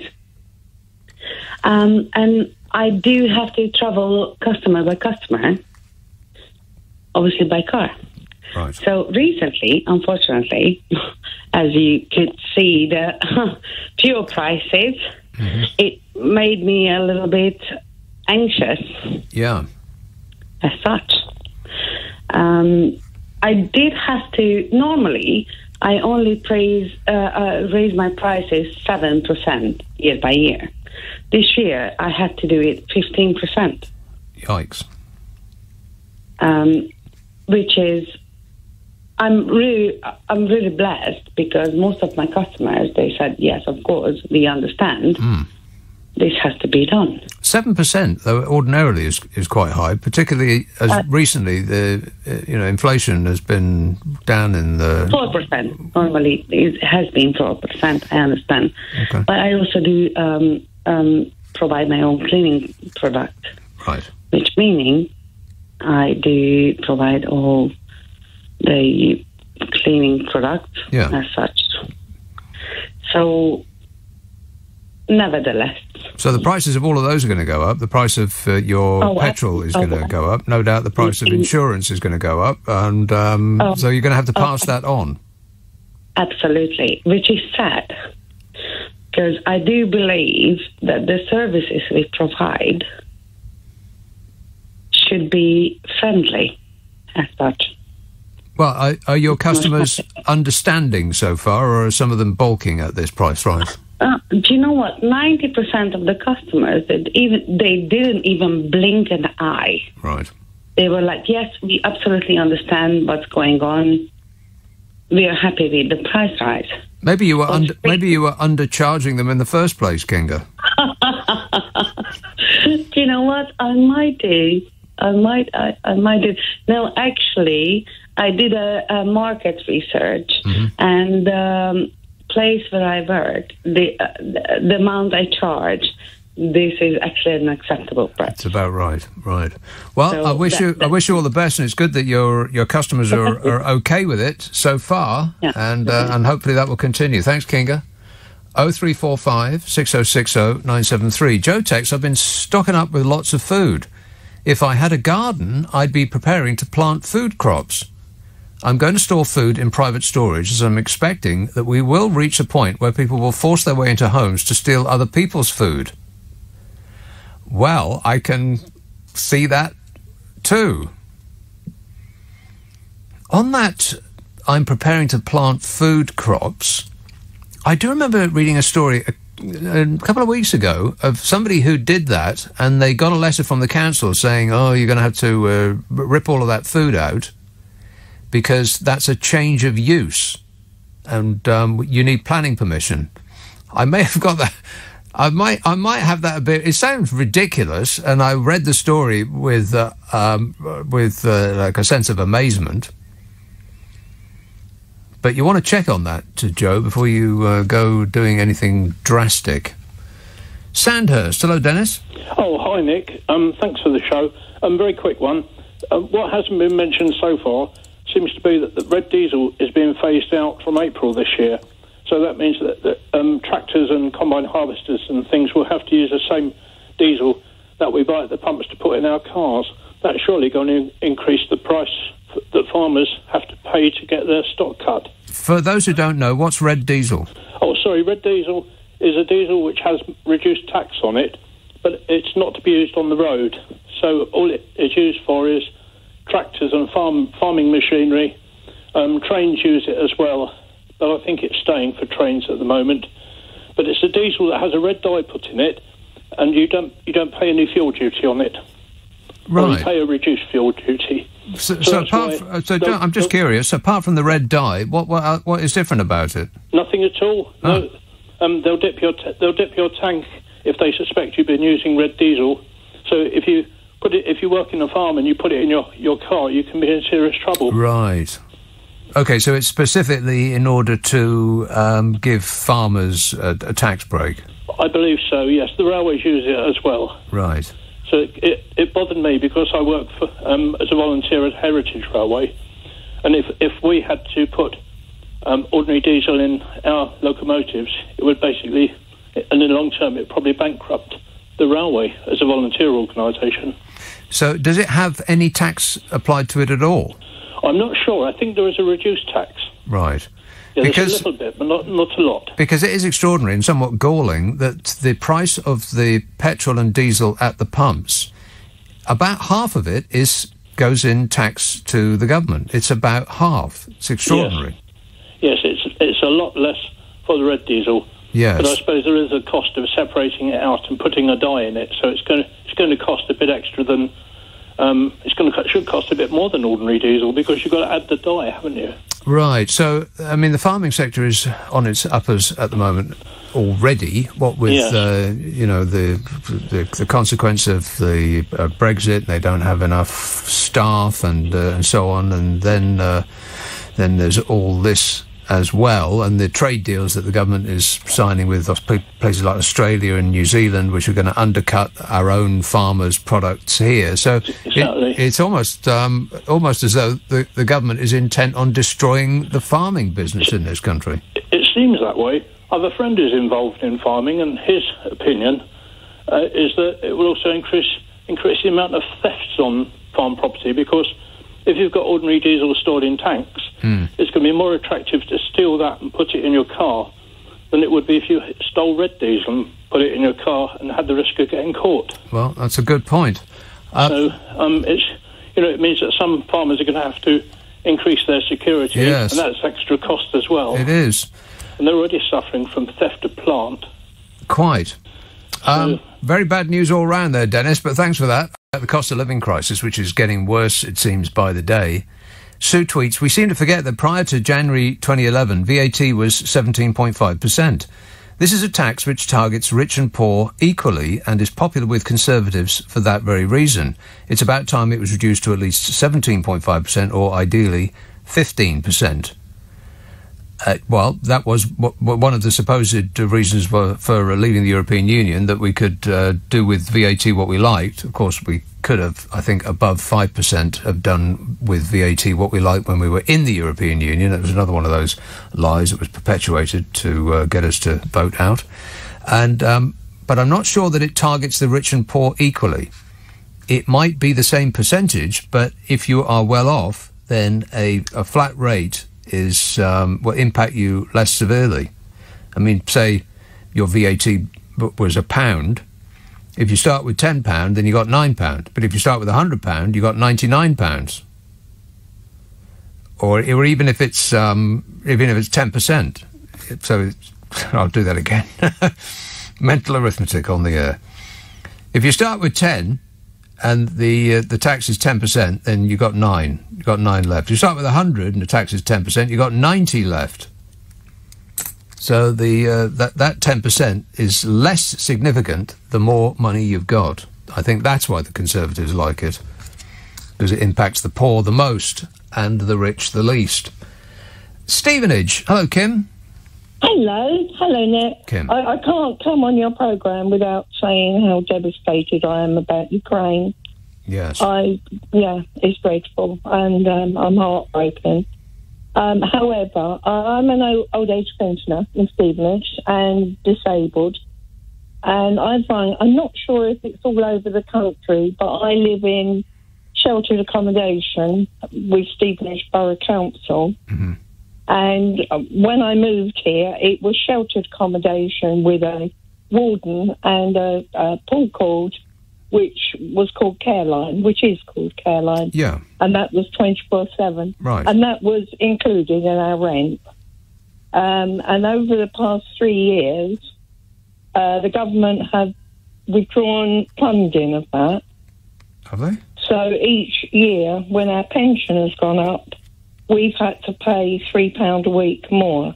and I do have to travel customer by customer, obviously by car. Right. So recently, unfortunately, as you could see, the fuel prices, it made me a little bit anxious. Yeah. As such. I did have to, normally, I only raise my prices 7% year by year. This year, I had to do it 15%. Yikes. Which is, I'm really blessed because most of my customers, they said, yes, of course, we understand. This has to be done. 7%, though, ordinarily is quite high, particularly as recently the inflation has been down in the 4%. Normally, it has been 4%. I understand, okay. But I also do provide my own cleaning product, right? Which meaning I do provide all the cleaning products as such. So, nevertheless. So the prices of all of those are going to go up. The price of your petrol is going to go up. No doubt the price of insurance is going to go up. And so you're going to have to pass that on. Absolutely, which is sad. Because I do believe that the services we provide should be friendly as such. Well, are your customers understanding so far, or are some of them balking at this price rise? Do you know what? 90% of the customers, they didn't even blink an eye. Right. They were like, yes, we absolutely understand what's going on. We are happy with the price rise. Maybe you were undercharging them in the first place, Kinga. Do you know what? I might do. I might do. No, actually, I did a market research, and place where I work, the amount I charge, this is actually an acceptable price. That's about right. Right. Well, so I wish you all the best, and it's good that your customers are okay with it so far, and hopefully that will continue. Thanks, Kinga. 0345 6060 973. Joe texts, I've been stocking up with lots of food. If I had a garden, I'd be preparing to plant food crops. I'm going to store food in private storage as I'm expecting that we will reach a point where people will force their way into homes to steal other people's food. Well, I can see that too. On that, I'm preparing to plant food crops. I do remember reading a story a couple of weeks ago of somebody who did that, and they got a letter from the council saying, oh, you're going to have to rip all of that food out, because that's a change of use, and you need planning permission. I may have got that. I might have that a bit. It sounds ridiculous, and I read the story with like a sense of amazement. But you want to check on that, Joe, before you go doing anything drastic. Sandhurst. Hello, Dennis. Oh, hi, Nick. Thanks for the show. Very quick one. What hasn't been mentioned so far seems to be that the red diesel is being phased out from April this year. So that means that tractors and combine harvesters and things will have to use the same diesel that we buy at the pumps to put in our cars. That's surely going to increase the price that farmers have to pay to get their stock cut. For those who don't know, what's red diesel? Oh, sorry, red diesel is a diesel which has reduced tax on it, but it's not to be used on the road. So all it is used for is tractors and farming machinery. Trains use it as well, but I think it's staying for trains at the moment. But it's a diesel that has a red dye put in it, and you don't pay any fuel duty on it. Right. Or you pay a reduced fuel duty. I'm just curious. Apart from the red dye, what is different about it? Nothing at all. Oh. No. They'll dip your tank if they suspect you've been using red diesel. So if you work in a farm and you put it in your car, you can be in serious trouble. Right. Okay, so it's specifically in order to give farmers a tax break. I believe so. Yes, the railways use it as well. Right. So it bothered me because I work for as a volunteer at Heritage Railway, and if we had to put ordinary diesel in our locomotives, it would basically, and in the long term, it probably bankrupt the railway as a volunteer organisation. So does it have any tax applied to it at all? I'm not sure. I think there is a reduced tax. Right. Yeah, there's a little bit, but not a lot. Because it is extraordinary and somewhat galling that the price of the petrol and diesel at the pumps, about half of it goes in tax to the government. It's about half. It's extraordinary. Yes, it's a lot less for the red diesel. Yes. But I suppose there is a cost of separating it out and putting a dye in it, so it's going to cost a bit extra than. Should cost a bit more than ordinary diesel because you've got to add the dye, haven't you? Right. So, I mean, the farming sector is on its uppers at the moment already. What with the consequence of the Brexit, they don't have enough staff and so on, and then there's all this as well, and the trade deals that the government is signing with places like Australia and New Zealand, which are going to undercut our own farmers' products here. So it's almost as though the government is intent on destroying the farming business in this country. It seems that way. I have a friend who's involved in farming, and his opinion is that it will also increase the amount of thefts on farm property, because if you've got ordinary diesel stored in tanks, it's going to be more attractive to steal that and put it in your car than it would be if you stole red diesel and put it in your car and had the risk of getting caught. Well, that's a good point. It means that some farmers are going to have to increase their security, yes, and that's extra cost as well. It is. And they're already suffering from theft of plant. Quite. Very bad news all round there, Dennis, but thanks for that. The cost of living crisis, which is getting worse, it seems, by the day. Sue tweets, we seem to forget that prior to January 2011, VAT was 17.5%. This is a tax which targets rich and poor equally and is popular with Conservatives for that very reason. It's about time it was reduced to at least 17.5% or, ideally, 15%. Well, that was one of the supposed reasons for leaving the European Union, that we could do with VAT what we liked. Of course, we could have, I think, above 5% have done with VAT what we liked when we were in the European Union. It was another one of those lies that was perpetuated to get us to vote out. But I'm not sure that it targets the rich and poor equally. It might be the same percentage, but if you are well off, then a flat rate will impact you less severely. I mean, say your VAT was £1. If you start with £10, then you got £9. But if you start with £100, you got £99. Or even if it's 10%. So I'll do that again. Mental arithmetic on the air. If you start with 10 and the tax is 10%, then you got 9. You got 9 left. You start with 100 and the tax is 10%, you got 90 left. So that 10% is less significant the more money you've got. I think that's why the Conservatives like it, because it impacts the poor the most and the rich the least. Stevenage. Hello, Kim. Hello, Nick. Kim. I can't come on your programme without saying how devastated I am about Ukraine. Yes. It's dreadful, and I'm heartbroken. However, I'm an old age pensioner in Stevenage and disabled, and I'm not sure if it's all over the country, but I live in sheltered accommodation with Stevenage Borough Council. Mm-hmm. And when I moved here, it was sheltered accommodation with a warden and a pull cord, which was called Careline, which is called Careline. Yeah. And that was 24/7. Right. And that was included in our rent. And over the past 3 years, the government have withdrawn funding of that. Have they? So each year, when our pension has gone up, we've had to pay £3 a week more.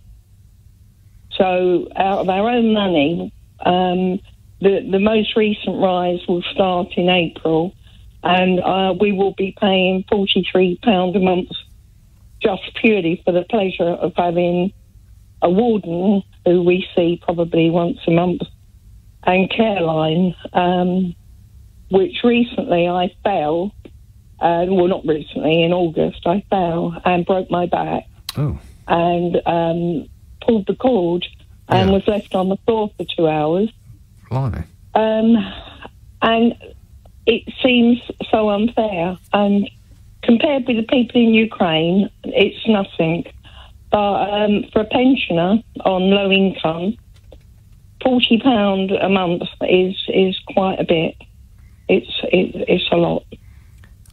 So out of our own money, the most recent rise will start in April, and we will be paying £43 a month just purely for the pleasure of having a warden who we see probably once a month, and Careline, which recently I fell, well, not recently, in August, I fell and broke my back. Oh. And pulled the cord and was left on the floor for 2 hours. Blimey. And it seems so unfair. And compared with the people in Ukraine, it's nothing. But for a pensioner on low income, £40 a month is quite a bit. It's a lot.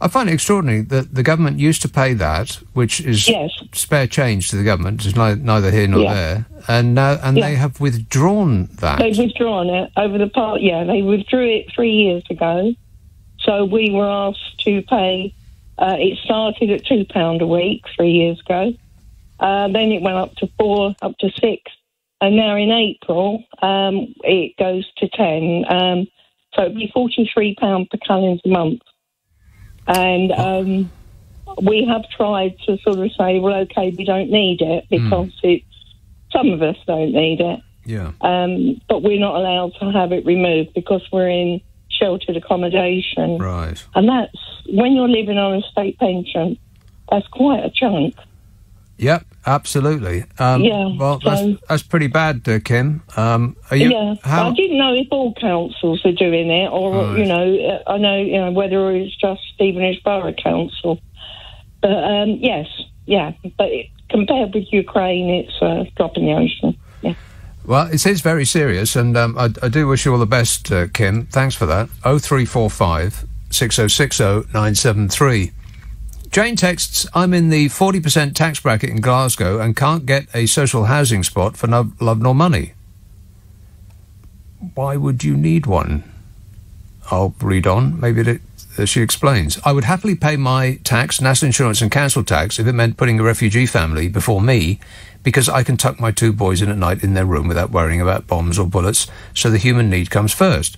I find it extraordinary that the government used to pay that, which is spare change to the government. It's neither here nor there. And they have withdrawn that. They've withdrawn it over the past. Yeah, they withdrew it 3 years ago. So we were asked to pay. It started at £2 a week 3 years ago. Then it went up to 4, up to 6, and now in April it goes to 10. So it'd be £43 per calendar month. And we have tried to sort of say, well, OK, we don't need it because some of us don't need it. Yeah. But we're not allowed to have it removed because we're in sheltered accommodation. Right. And that's, when you're living on a state pension, that's quite a chunk. Yep, absolutely. Well, that's pretty bad, Kim. Are you? I didn't know if all councils are doing it, or I know whether it's just Stevenage Borough Council. But but compared with Ukraine, it's a drop in the ocean. Yeah. Well, it is very serious, and I do wish you all the best, Kim. Thanks for that. 0345 6060 973. Jane texts, I'm in the 40% tax bracket in Glasgow and can't get a social housing spot for no love nor money. Why would you need one? I'll read on. Maybe she explains. I would happily pay my tax, national insurance and council tax if it meant putting a refugee family before me, because I can tuck my 2 boys in at night in their room without worrying about bombs or bullets, so the human need comes first.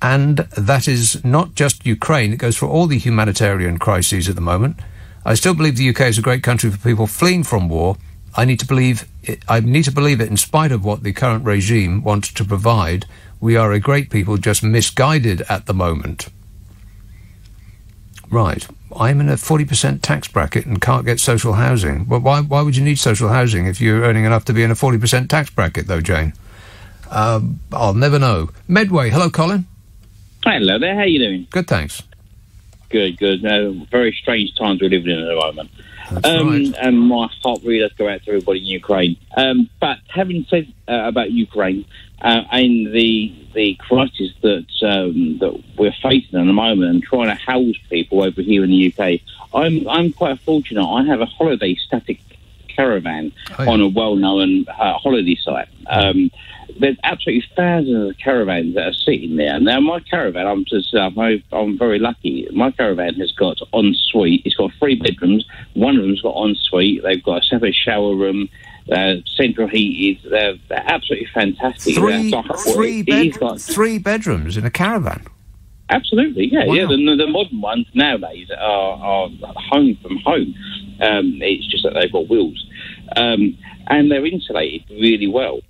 And that is not just Ukraine. It goes for all the humanitarian crises at the moment. I still believe the UK is a great country for people fleeing from war. I need to believe it in spite of what the current regime wants to provide. We are a great people, just misguided at the moment. Right. I'm in a 40% tax bracket and can't get social housing. Well, why would you need social housing if you're earning enough to be in a 40% tax bracket, though, Jane? I'll never know. Medway. Hello, Colin. Hello there. How you doing? Good, thanks. Good. Very strange times we're living in at the moment. That's right. And my heart really does go out to everybody in Ukraine. But having said about Ukraine and the crisis that we're facing at the moment and trying to house people over here in the UK, I'm quite fortunate. I have a holiday static caravan on a well-known holiday site. There's absolutely thousands of caravans that are sitting there. Now, my caravan, I'm very lucky. My caravan has got ensuite. It's got 3 bedrooms. One of them's got ensuite. They've got a separate shower room, central heated. They're absolutely fantastic. 3 bedrooms in a caravan? Absolutely, yeah. Wow. Yeah. The modern ones nowadays are home from home. It's just that they've got wheels. And they're insulated really well.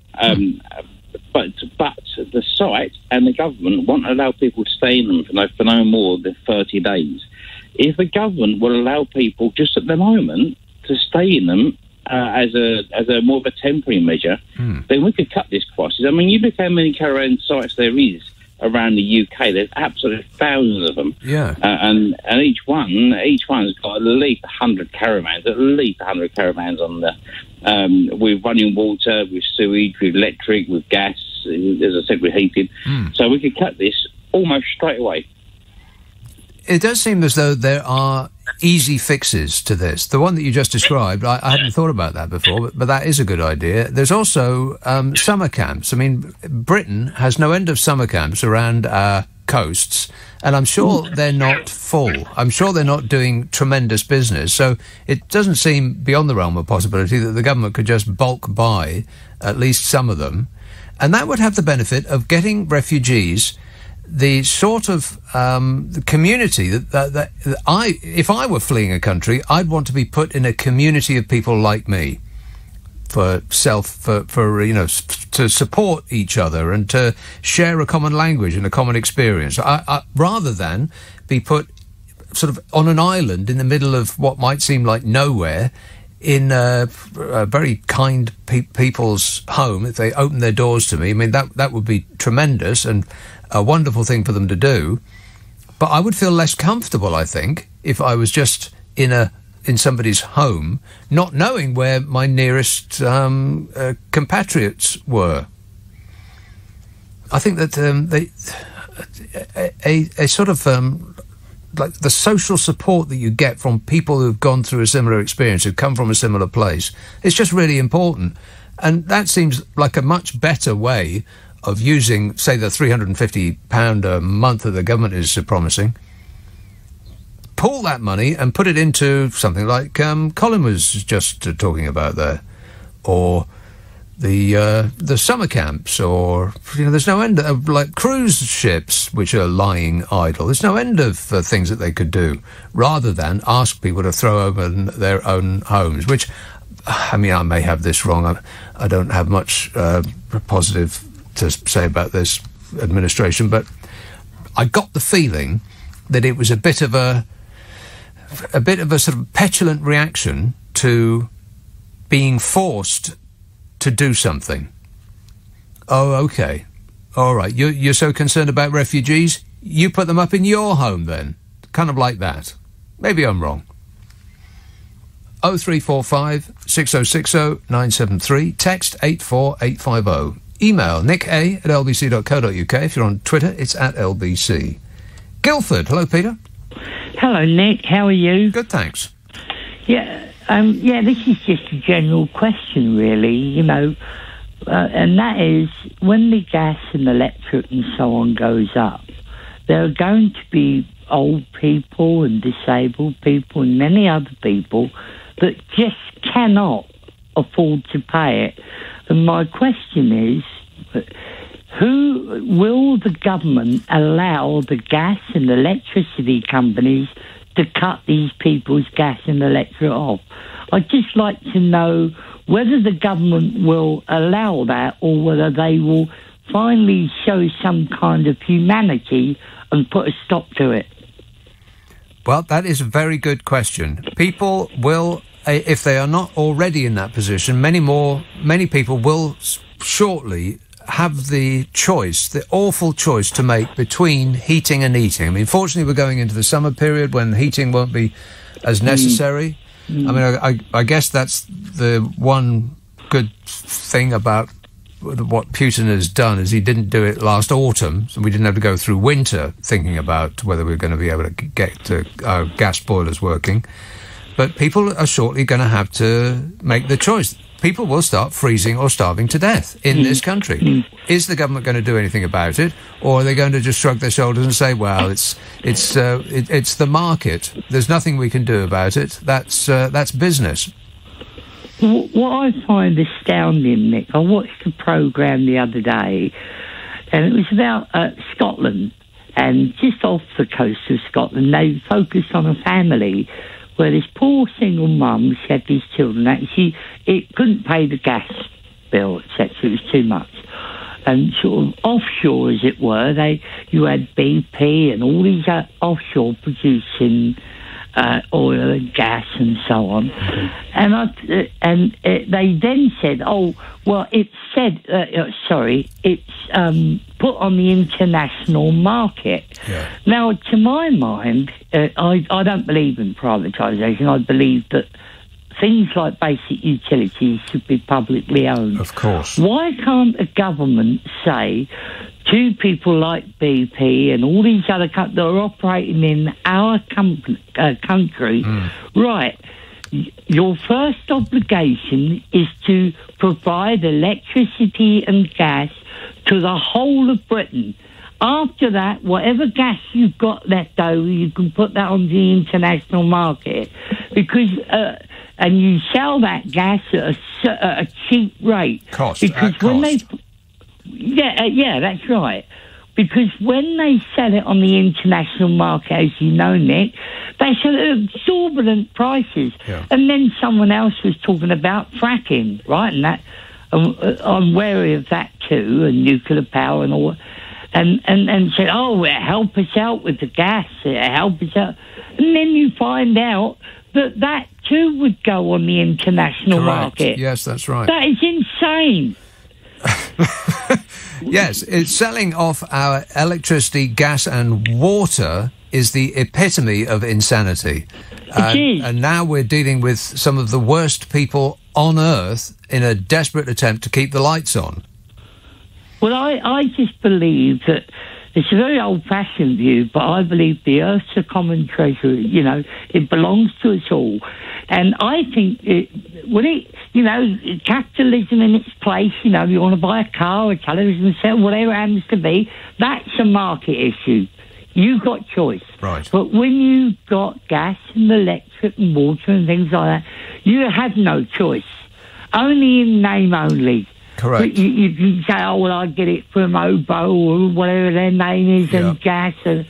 But the site and the government won't allow people to stay in them for no more than 30 days. If the government will allow people just at the moment to stay in them as a more of a temporary measure, then we could cut this crisis. I mean, you look how many caravan sites there is around the UK. There's absolutely thousands of them. Yeah. And each one's got at least 100 caravans, on there, with running water, with sewage, with electric, with gas, as I said, with heating. So we could cut this almost straight away. It does seem as though there are easy fixes to this. The one that you just described, I hadn't thought about that before, but that is a good idea. There's also summer camps. I mean, Britain has no end of summer camps around our coasts, and I'm sure they're not full. I'm sure they're not doing tremendous business. So it doesn't seem beyond the realm of possibility that the government could just bulk buy at least some of them. And that would have the benefit of getting refugees the sort of the community that if I were fleeing a country, I'd want to be put in a community of people like me, to support each other and to share a common language and a common experience, rather than be put sort of on an island in the middle of what might seem like nowhere, in a very kind people's home. If they open their doors to me, I mean, that would be tremendous and a wonderful thing for them to do. But I would feel less comfortable, I think, if I was just in somebody's home, not knowing where my nearest compatriots were. I think that a sort of like the social support that you get from people who've gone through a similar experience, who've come from a similar place, it's just really important. And that seems like a much better way of using, say, the £350 a month that the government is promising. Pull that money and put it into something like Colin was just talking about there, or the summer camps, or there's no end of like cruise ships which are lying idle. There's no end of things that they could do, rather than ask people to throw open their own homes. Which, I mean, I may have this wrong. I don't have much positive to say about this administration, but I got the feeling that it was a bit of a sort of petulant reaction to being forced to do something. Oh, okay. All right. You're so concerned about refugees? You put them up in your home then. Kind of like that. Maybe I'm wrong. 0345 6060 973. Text 84850. Email nick@lbc.co.uk. If you're on Twitter, it's @LBC. Guildford. Hello, Peter. Hello, Nick. How are you? Good, thanks. Yeah, this is just a general question, really, and that is, when the gas and electric and so on goes up, there are going to be old people and disabled people and many other people that just cannot afford to pay it. And my question is, who will the government allow the gas and electricity companies to cut these people's gas and electric off? I'd just like to know whether the government will allow that, or whether they will finally show some kind of humanity and put a stop to it. Well, that is a very good question. People will, if they are not already in that position, many people will shortly have the choice, the awful choice to make between heating and eating. I mean, fortunately, we're going into the summer period when heating won't be as necessary. I mean, I guess that's the one good thing about what Putin has done, is he didn't do it last autumn, so we didn't have to go through winter thinking about whether we're going to be able to get our gas boilers working. But people are shortly going to have to make the choice. People will start freezing or starving to death in this country. Is the government going to do anything about it, or are they going to just shrug their shoulders and say, "Well, it's the market. There's nothing we can do about it. That's business." What I find astounding, Nick, I watched a programme the other day, and it was about Scotland, and just off the coast of Scotland, they focused on a family where this poor single mum had these children. Actually, it couldn't pay the gas bill, etc. It was too much. And sort of offshore, as it were, you had BP and all these offshore producing oil and gas and so on. And they then said, "Oh, well, it said, it's put on the international market. Yeah. Now, to my mind, I don't believe in privatisation. I believe that things like basic utilities should be publicly owned. Of course. Why can't the government say to people like BP and all these other companies that are operating in our country, right, your first obligation is to provide electricity and gas to the whole of Britain. After that, whatever gas you've got left over, you can put that on the international market, because and you sell that gas at a cheap rate. Because when they, that's right. Because when they sell it on the international market, as you know, Nick, they sell it at exorbitant prices. Yeah. And then someone else was talking about fracking, right? And that I'm wary of that too, and nuclear power and all. And said, oh, it'll help us out with the gas, it'll help us out. And then you find out that too would go on the international market. Yes, that's right. That is insane. Yes, it's selling off our electricity, gas and water is the epitome of insanity. And now we're dealing with some of the worst people on earth in a desperate attempt to keep the lights on. Well, I just believe that it's a very old-fashioned view, but I believe the earth's a common treasure. You know, it belongs to us all. And I think capitalism in its place, you know, you want to buy a car, a television set, whatever it happens to be, that's a market issue. You've got choice. Right. But when you've got gas and electric and water and things like that, you have no choice. Only in name only. Correct. You say, oh, well, I get it from OBO or whatever their name is, and gas and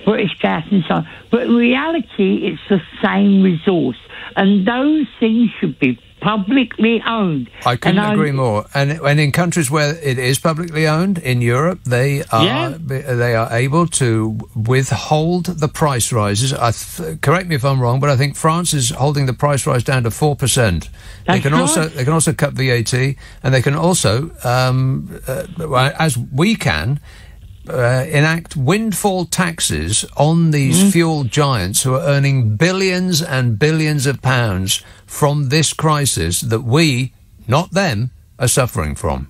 British Gas and so on. But in reality, it's the same resource. And those things should be publicly owned. I couldn't agree more. And in countries where it is publicly owned, in Europe, they are able to withhold the price rises. Correct me if I'm wrong, but I think France is holding the price rise down to 4%. They can also cut VAT, and they can also, as we can, enact windfall taxes on these fuel giants who are earning billions and billions of pounds from this crisis that we, not them, are suffering from.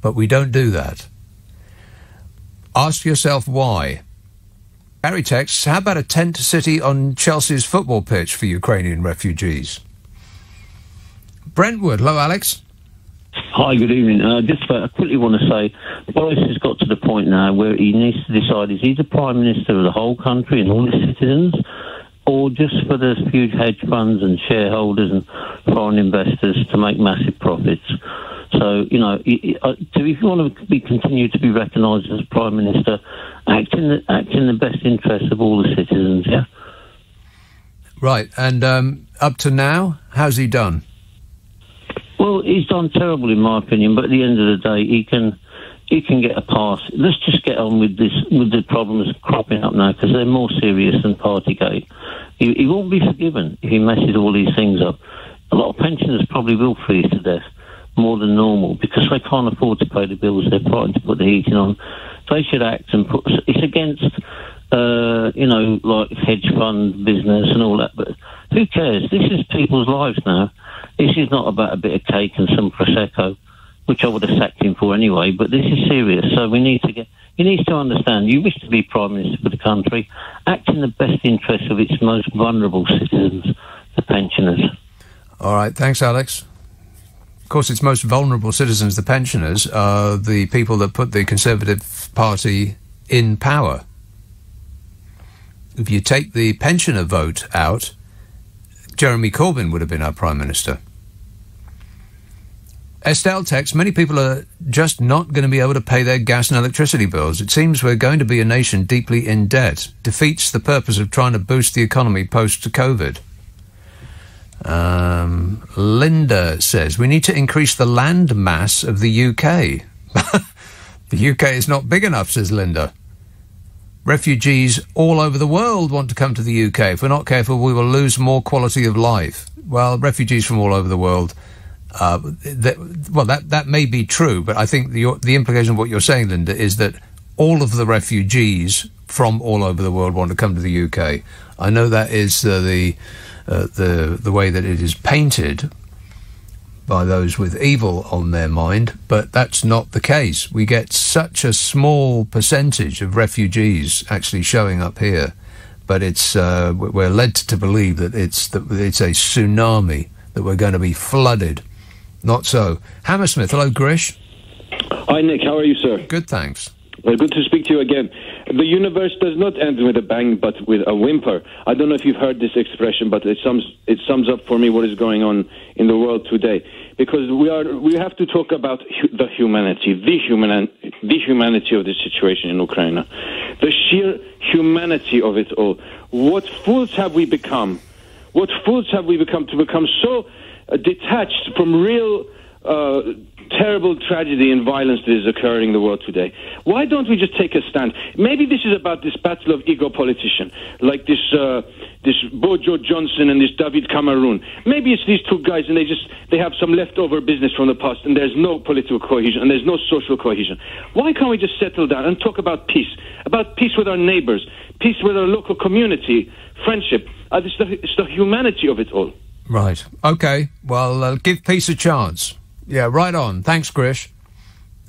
But we don't do that. Ask yourself why. Harry texts, how about a tent city on Chelsea's football pitch for Ukrainian refugees? Brentwood, hello Alex. Hi, good evening. I quickly want to say, Boris has got to the point now where he needs to decide, is he the Prime Minister of the whole country and all the citizens, or just for the huge hedge funds and shareholders and foreign investors to make massive profits? So, you know, if you want to continue to be recognised as Prime Minister, act in the best interests of all the citizens, yeah? Right, and up to now, how's he done? Well, he's done terrible in my opinion, but at the end of the day, he can get a pass. Let's just get on with this, with the problems cropping up now, because they're more serious than Partygate. He won't be forgiven if he messes all these things up. A lot of pensioners probably will freeze to death more than normal because they can't afford to pay the bills. They're frightened to put the heating on. They should act and put. It's against, like hedge fund business and all that. But who cares? This is people's lives now. This is not about a bit of cake and some Prosecco, which I would have sacked him for anyway, but this is serious. So he needs to understand, you wish to be Prime Minister for the country, act in the best interest of its most vulnerable citizens, the pensioners. All right, thanks, Alex. Of course, its most vulnerable citizens, the pensioners, are the people that put the Conservative Party in power. If you take the pensioner vote out, Jeremy Corbyn would have been our Prime Minister. Estelle texts, many people are just not going to be able to pay their gas and electricity bills. It seems we're going to be a nation deeply in debt. Defeats the purpose of trying to boost the economy post-COVID. Linda says, we need to increase the land mass of the UK. The UK is not big enough, says Linda. Refugees all over the world want to come to the UK. If we're not careful, we will lose more quality of life. Well, refugees from all over the world that may be true, but I think the implication of what you're saying, Linda, is that all of the refugees from all over the world want to come to the UK. I know that is the way that it is painted by those with evil on their mind, but that's not the case. We get such a small percentage of refugees actually showing up here, but it's we're led to believe that it's a tsunami, that we're going to be flooded. Not so. Hammersmith, hello, Grish. Hi, Nick. How are you, sir? Good, thanks. Well, good to speak to you again. The universe does not end with a bang, but with a whimper. I don't know if you've heard this expression, but it sums up for me what is going on in the world today. Because we have to talk about the humanity of the situation in Ukraine, the sheer humanity of it all. What fools have we become? What fools have we become to become so detached from real terrible tragedy and violence that is occurring in the world today? Why don't we just take a stand? Maybe this is about this battle of ego politician, like this Bojo Johnson and this David Cameron. Maybe it's these two guys and they have some leftover business from the past and there's no political cohesion and there's no social cohesion. Why can't we just settle down and talk about peace with our neighbors, peace with our local community, friendship? It's the humanity of it all. Right. Okay. Well, give peace a chance. Yeah, right on. Thanks, Grish.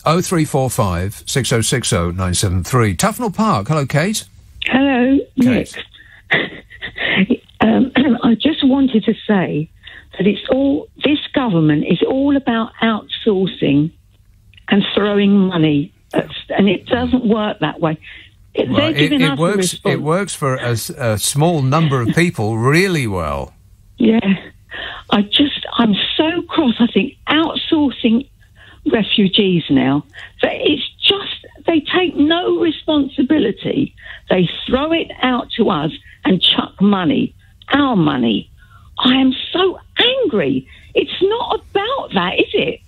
0345 6060 973. Tufnell Park. Hello, Kate. Hello, Nick. I just wanted to say that this government is all about outsourcing and throwing money, and it doesn't work that way. It works for a small number of people really well. Yeah. I'm so cross. I think outsourcing refugees now, they take no responsibility. They throw it out to us and chuck money, our money. I am so angry. It's not about that, is it?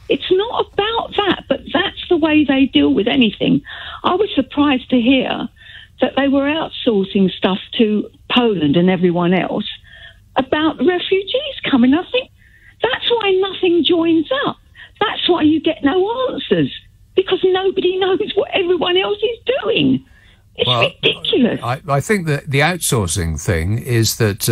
It's not about that, but that's the way they deal with anything. I was surprised to hear that they were outsourcing stuff to Poland and everyone else about refugees coming. I think that's why nothing joins up. That's why you get no answers, because nobody knows what everyone else is doing. It's ridiculous. I think that the outsourcing thing is that,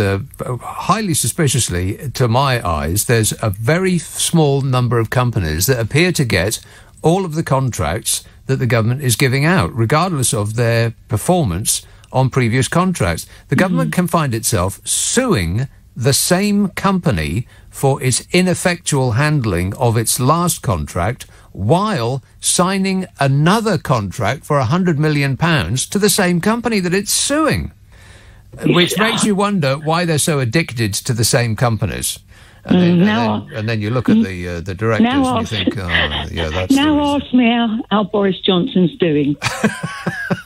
highly suspiciously, to my eyes, there's a very small number of companies that appear to get all of the contracts that the government is giving out, regardless of their performance on previous contracts. The government can find itself suing the same company for its ineffectual handling of its last contract while signing another contract for £100 million to the same company that it's suing, which makes you wonder why they're so addicted to the same companies. And then you look at the directors and you think, that's... Now ask me how Boris Johnson's doing.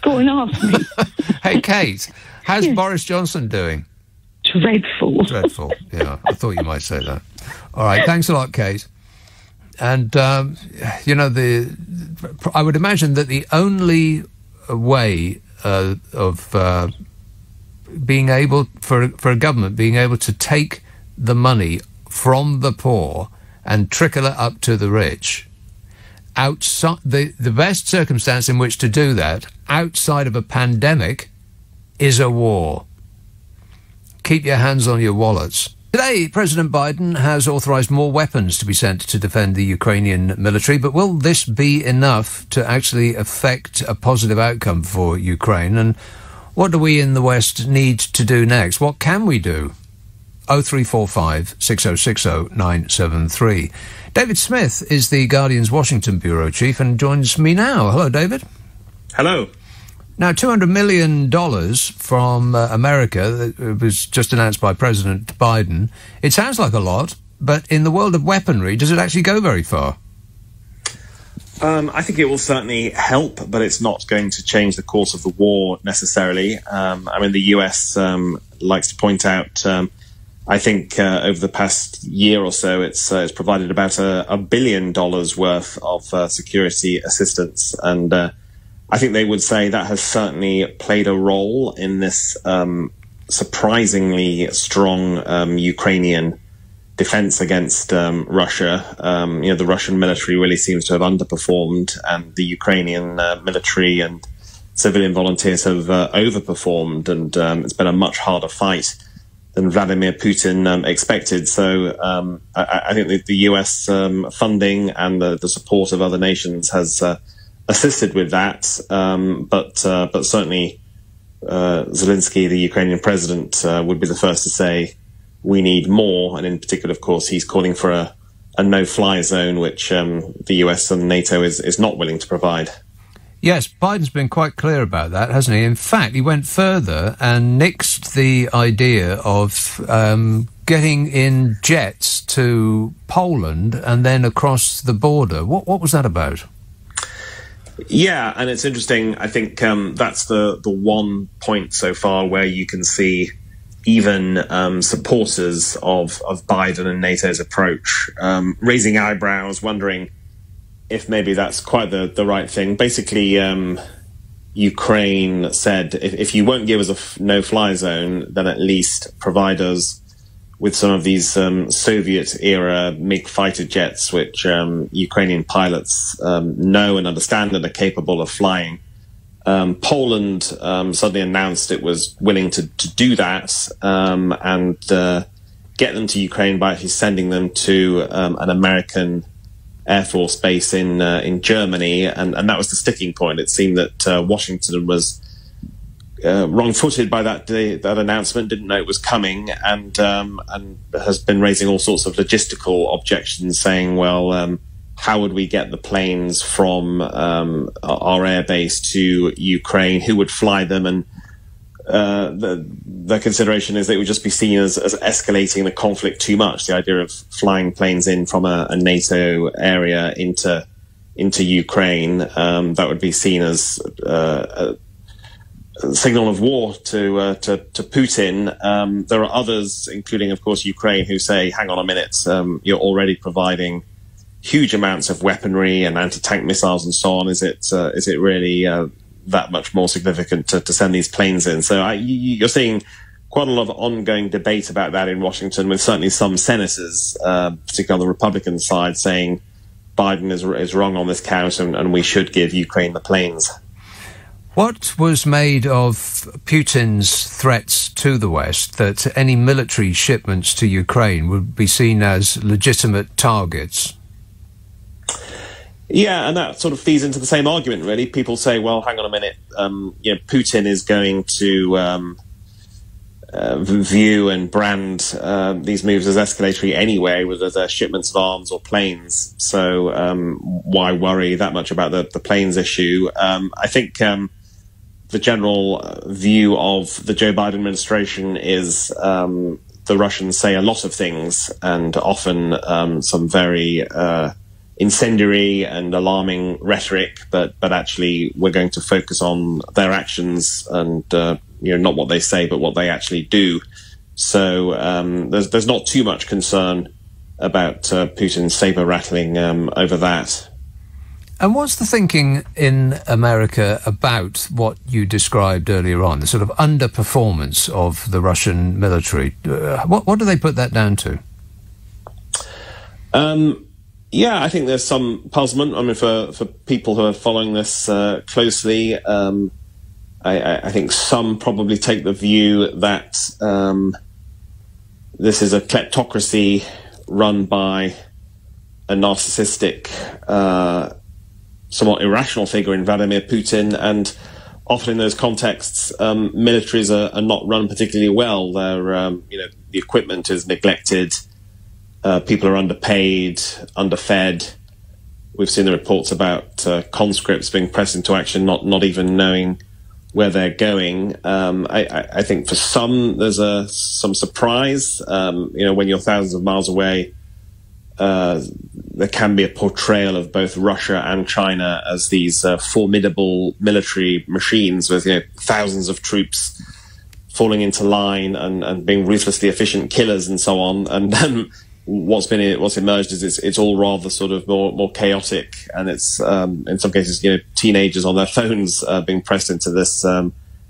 Go and ask me. Hey, Kate, how's Boris Johnson doing? Dreadful. Dreadful, yeah. I thought you might say that. All right, thanks a lot, Kate. And, I would imagine that the only way of being able, for a government being able to take the money from the poor and trickle it up to the rich, outside the best circumstance in which to do that, outside of a pandemic, is a war. Keep your hands on your wallets. Today, President Biden has authorized more weapons to be sent to defend the Ukrainian military, but will this be enough to actually affect a positive outcome for Ukraine? And what do we in the West need to do next? What can we do? 0345 6060 973. David Smith is the Guardian's Washington bureau chief and joins me now. Hello, David. Hello. Now, $200 million from America was just announced by President Biden. It sounds like a lot, but in the world of weaponry, does it actually go very far? I think it will certainly help, but it's not going to change the course of the war necessarily. The US likes to point out, I think over the past year or so, it's provided about $1 billion worth of security assistance, and I think they would say that has certainly played a role in this surprisingly strong Ukrainian defense against Russia. The Russian military really seems to have underperformed, and the Ukrainian military and civilian volunteers have overperformed, and it's been a much harder fight than Vladimir Putin expected. So I think the US funding and the support of other nations has assisted with that. But certainly Zelensky, the Ukrainian president, would be the first to say we need more. And in particular, of course, he's calling for a no-fly zone, which the US and NATO is not willing to provide. Yes, Biden's been quite clear about that, hasn't he? In fact, he went further and nixed the idea of getting in jets to Poland and then across the border. What was that about? Yeah, and it's interesting. I think that's the one point so far where you can see even supporters of Biden and NATO's approach raising eyebrows, wondering if maybe that's quite the right thing. Basically, Ukraine said, if you won't give us a no-fly zone, then at least provide us with some of these Soviet-era MiG fighter jets, which Ukrainian pilots know and understand and are capable of flying. Poland suddenly announced it was willing to do that and get them to Ukraine by actually sending them to an American Air Force base in Germany, and that was the sticking point. It seemed that Washington was wrong-footed by that announcement, didn't know it was coming, and has been raising all sorts of logistical objections, saying, well, how would we get the planes from our air base to Ukraine? Who would fly them? And the consideration is that it would just be seen as escalating the conflict too much. The idea of flying planes in from a NATO area into Ukraine, that would be seen as a signal of war to Putin. There are others, including, of course, Ukraine, who say, hang on a minute, you're already providing huge amounts of weaponry and anti-tank missiles and so on. Is it really that much more significant to send these planes in? So you're seeing quite a lot of ongoing debate about that in Washington, with certainly some senators, particularly on the Republican side, saying Biden is wrong on this count and we should give Ukraine the planes. What was made of Putin's threats to the West that any military shipments to Ukraine would be seen as legitimate targets? Yeah, and that sort of feeds into the same argument, really. People say, well, hang on a minute, Putin is going to view and brand these moves as escalatory anyway, whether they're shipments of arms or planes. So why worry that much about the planes issue? I think the general view of the Joe Biden administration is the Russians say a lot of things, and often some very incendiary and alarming rhetoric, but actually we're going to focus on their actions and not what they say, but what they actually do. So there's not too much concern about Putin saber rattling over that. And what's the thinking in America about what you described earlier on, the sort of underperformance of the Russian military? What do they put that down to? Yeah, I think there's some puzzlement. I mean, for people who are following this closely, I think some probably take the view that this is a kleptocracy run by a narcissistic, somewhat irrational figure in Vladimir Putin, and often in those contexts, militaries are not run particularly well. They're, the equipment is neglected. People are underpaid, underfed. We've seen the reports about conscripts being pressed into action, not even knowing where they're going. I think for some, there's some surprise. When you're thousands of miles away, there can be a portrayal of both Russia and China as these formidable military machines with thousands of troops falling into line and being ruthlessly efficient killers and so on. And then what's emerged is it's all rather sort of more chaotic, and it's in some cases teenagers on their phones being pressed into this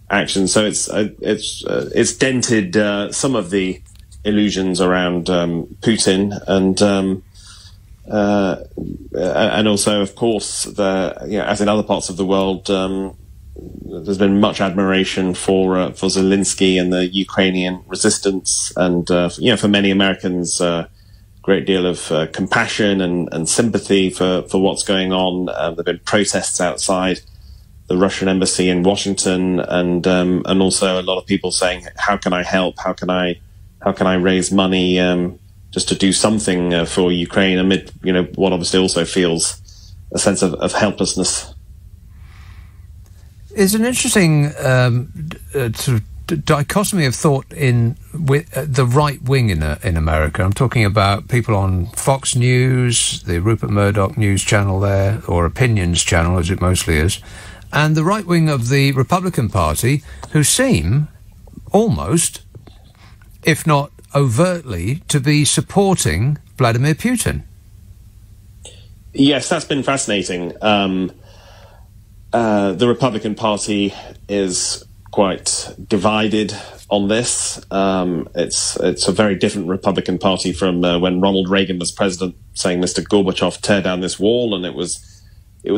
action. So it's dented some of the illusions around Putin, and also, of course, as in other parts of the world, there's been much admiration for Zelensky and the Ukrainian resistance, and for many Americans, great deal of compassion and sympathy for what's going on. There've been protests outside the Russian embassy in Washington, and also a lot of people saying, "How can I help? How can I raise money just to do something for Ukraine?" Amid what obviously also feels a sense of helplessness. It's an interesting sort of dichotomy of thought with the right wing in America. I'm talking about people on Fox News, the Rupert Murdoch news channel there, or Opinions channel as it mostly is, and the right wing of the Republican Party, who seem almost, if not overtly, to be supporting Vladimir Putin. Yes, that's been fascinating. The Republican Party is quite divided on this. It's a very different Republican Party from when Ronald Reagan was president, saying, "Mr. Gorbachev, tear down this wall," and it was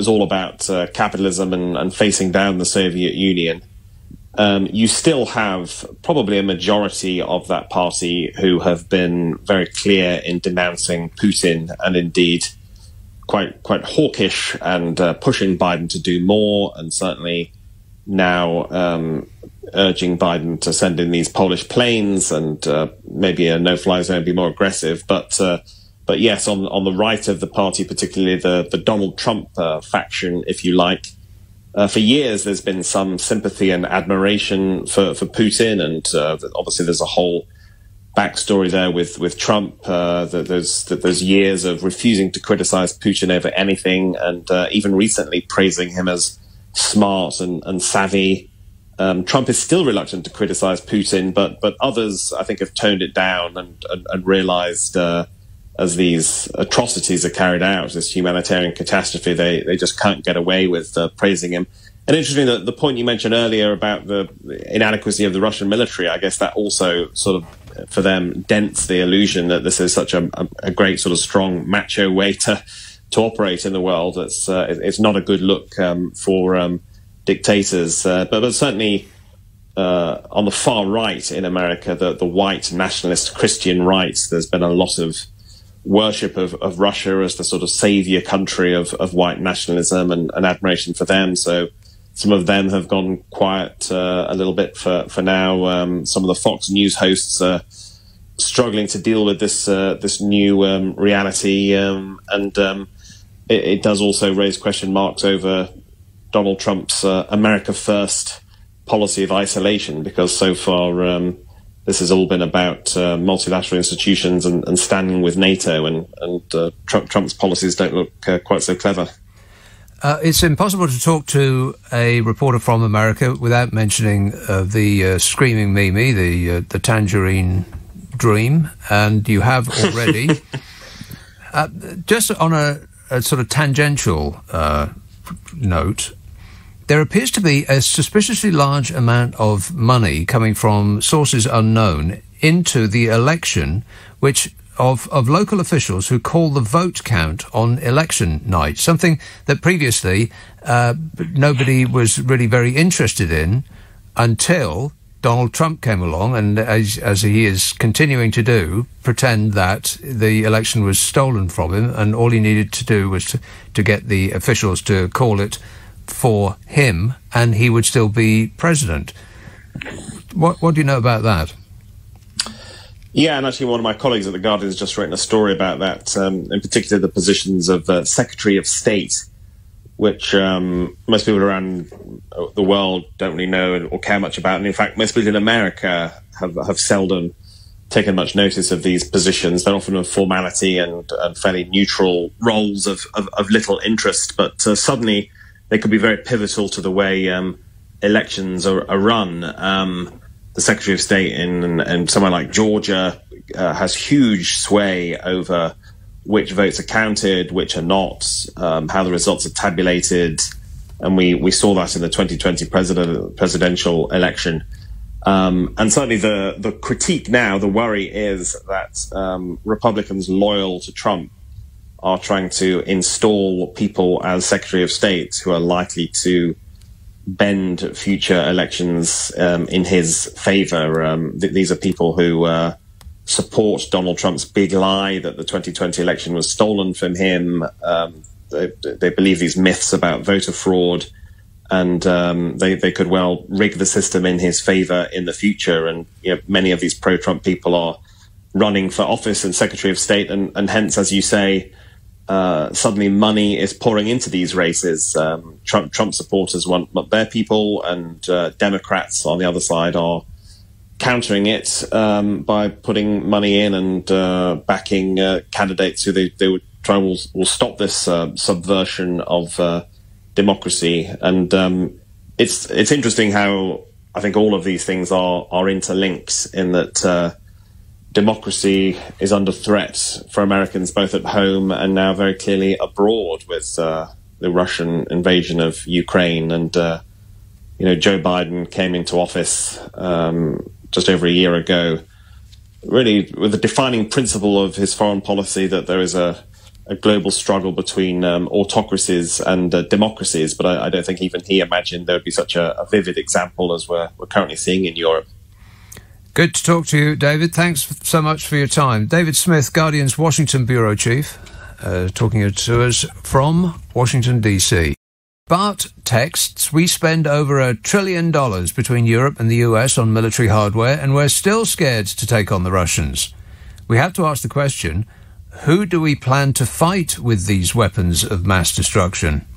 all about capitalism and facing down the Soviet Union. You still have probably a majority of that party who have been very clear in denouncing Putin, and indeed quite hawkish and pushing Biden to do more, and certainly now urging Biden to send in these Polish planes and maybe a no-fly zone, be more aggressive. But yes, on the right of the party, particularly the Donald Trump faction, if you like, for years there's been some sympathy and admiration for Putin, and obviously there's a whole backstory there with Trump. There's years of refusing to criticize Putin over anything, and even recently praising him as smart and savvy. Trump is still reluctant to criticize Putin, but others, I think, have toned it down and realized as these atrocities are carried out, this humanitarian catastrophe, they just can't get away with praising him. And interesting that the point you mentioned earlier about the inadequacy of the Russian military, I guess that also sort of, for them, dents the illusion that this is such a great sort of strong macho way to operate in the world. It's not a good look for dictators, but certainly on the far right in America, the white nationalist Christian right, there's been a lot of worship of Russia as the sort of savior country of white nationalism and admiration for them. So some of them have gone quiet a little bit for now. Some of the Fox News hosts are struggling to deal with this new reality, and it does also raise question marks over Donald Trump's America First policy of isolation, because so far this has all been about multilateral institutions and standing with NATO, and Trump's policies don't look quite so clever. It's impossible to talk to a reporter from America without mentioning the screaming Mimi, the tangerine dream, and you have already. Just on a sort of tangential note, there appears to be a suspiciously large amount of money coming from sources unknown into the election, which of local officials who call the vote count on election night, something that previously nobody was really very interested in until Donald Trump came along, and as he is continuing to do, pretend that the election was stolen from him, and all he needed to do was to get the officials to call it for him, and he would still be president. What do you know about that? Yeah, and actually one of my colleagues at The Guardian has just written a story about that, in particular the positions of Secretary of State, which most people around the world don't really know or care much about. And in fact, most people in America have seldom taken much notice of these positions. They're often a formality and fairly neutral roles of little interest, but suddenly they could be very pivotal to the way elections are run. The Secretary of State in somewhere like Georgia has huge sway over which votes are counted, which are not, how the results are tabulated. And we saw that in the 2020 presidential election. And certainly the critique now, the worry is that Republicans loyal to Trump are trying to install people as Secretary of State who are likely to bend future elections in his favor. These are people who support Donald Trump's big lie that the 2020 election was stolen from him. They believe these myths about voter fraud, and they could well rig the system in his favor in the future. And many of these pro-Trump people are running for office and Secretary of State, and hence, as you say, suddenly money is pouring into these races. Trump supporters want their people, and Democrats on the other side are countering it by putting money in and backing candidates who they would try will stop this subversion of democracy. And it's interesting how I think all of these things are interlinked, in that democracy is under threat for Americans both at home and now very clearly abroad with the Russian invasion of Ukraine. And Joe Biden came into office just over a year ago, really with the defining principle of his foreign policy that there is a global struggle between autocracies and democracies. But I don't think even he imagined there would be such a vivid example as we're currently seeing in Europe. Good to talk to you, David. Thanks so much for your time. David Smith, Guardian's Washington Bureau Chief, talking to us from Washington, D.C. But texts, we spend over $1 trillion between Europe and the US on military hardware, and we're still scared to take on the Russians. We have to ask the question, who do we plan to fight with these weapons of mass destruction?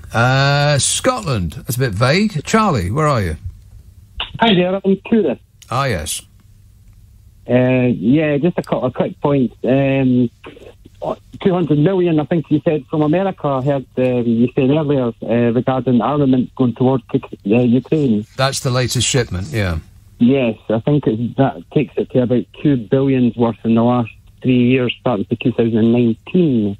Scotland. That's a bit vague. Charlie, where are you? Hi there, I'm curious. Ah, yes. Just a couple of quick points. 200 million, I think you said, from America. I heard you said earlier regarding armament going towards Ukraine. That's the latest shipment, yeah. Yes, I think that takes it to about $2 billion worth in the last 3 years, starting to 2019,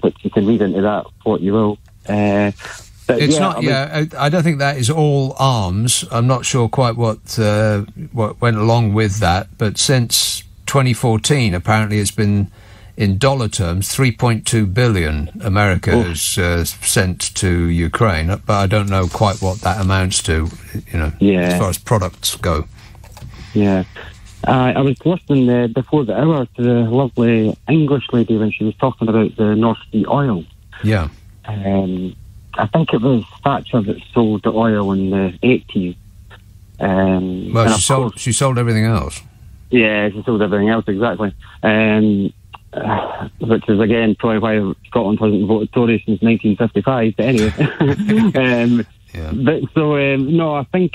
which you can read into that what you will. It's I don't think that is all arms. I'm not sure quite what went along with that, but since 2014, apparently it's been, in dollar terms, $3.2 billion America has sent to Ukraine, but I don't know quite what that amounts to, as far as products go. Yeah. I was listening before the hour to the lovely English lady when she was talking about the North Sea oil. Yeah. I think it was Thatcher that sold the oil in the 80s. She sold everything else. Yeah, she sold everything else, exactly. Which is, again, probably why Scotland hasn't voted Tory since 1955. But anyway. I think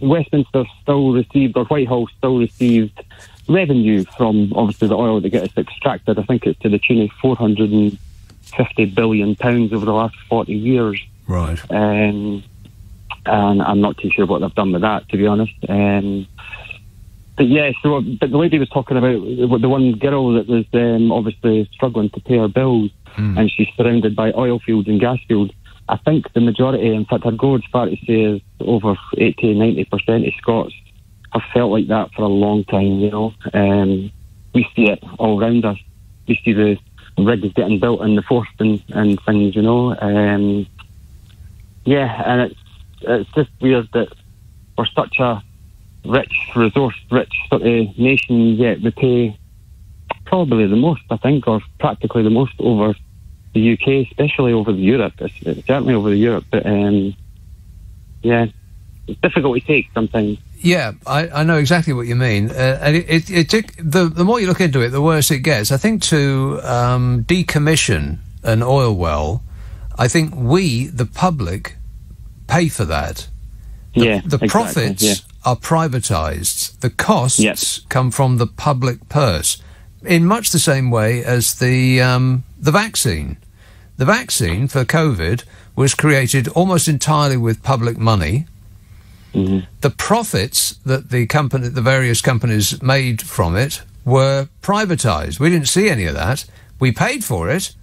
Westminster still received, or Whitehall still received, revenue from, obviously, the oil that gets extracted. I think it's to the tune of £450 billion over the last 40 years. Right. And I'm not too sure what they've done with that, to be honest. But the lady was talking about the one girl that was obviously struggling to pay her bills, and she's surrounded by oil fields and gas fields. I think the majority, in fact, I'd go as far to say is over 80-90% of Scots have felt like that for a long time, We see it all around us. We see the rigs getting built in the forest and things, and it's just weird that we're such a rich, resource-rich sort of nation, yet we pay probably the most, I think, or practically the most over the UK, especially over Europe. It's certainly over Europe, but it's difficult to take sometimes. Yeah, I know exactly what you mean. And the more you look into it, the worse it gets. I think to decommission an oil well, I think we, the public, pay for that. The profits are privatised. The costs come from the public purse, in much the same way as the vaccine. The vaccine for COVID was created almost entirely with public money. Mm-hmm. The profits that the various companies made from it were privatised. We didn't see any of that. We paid for it,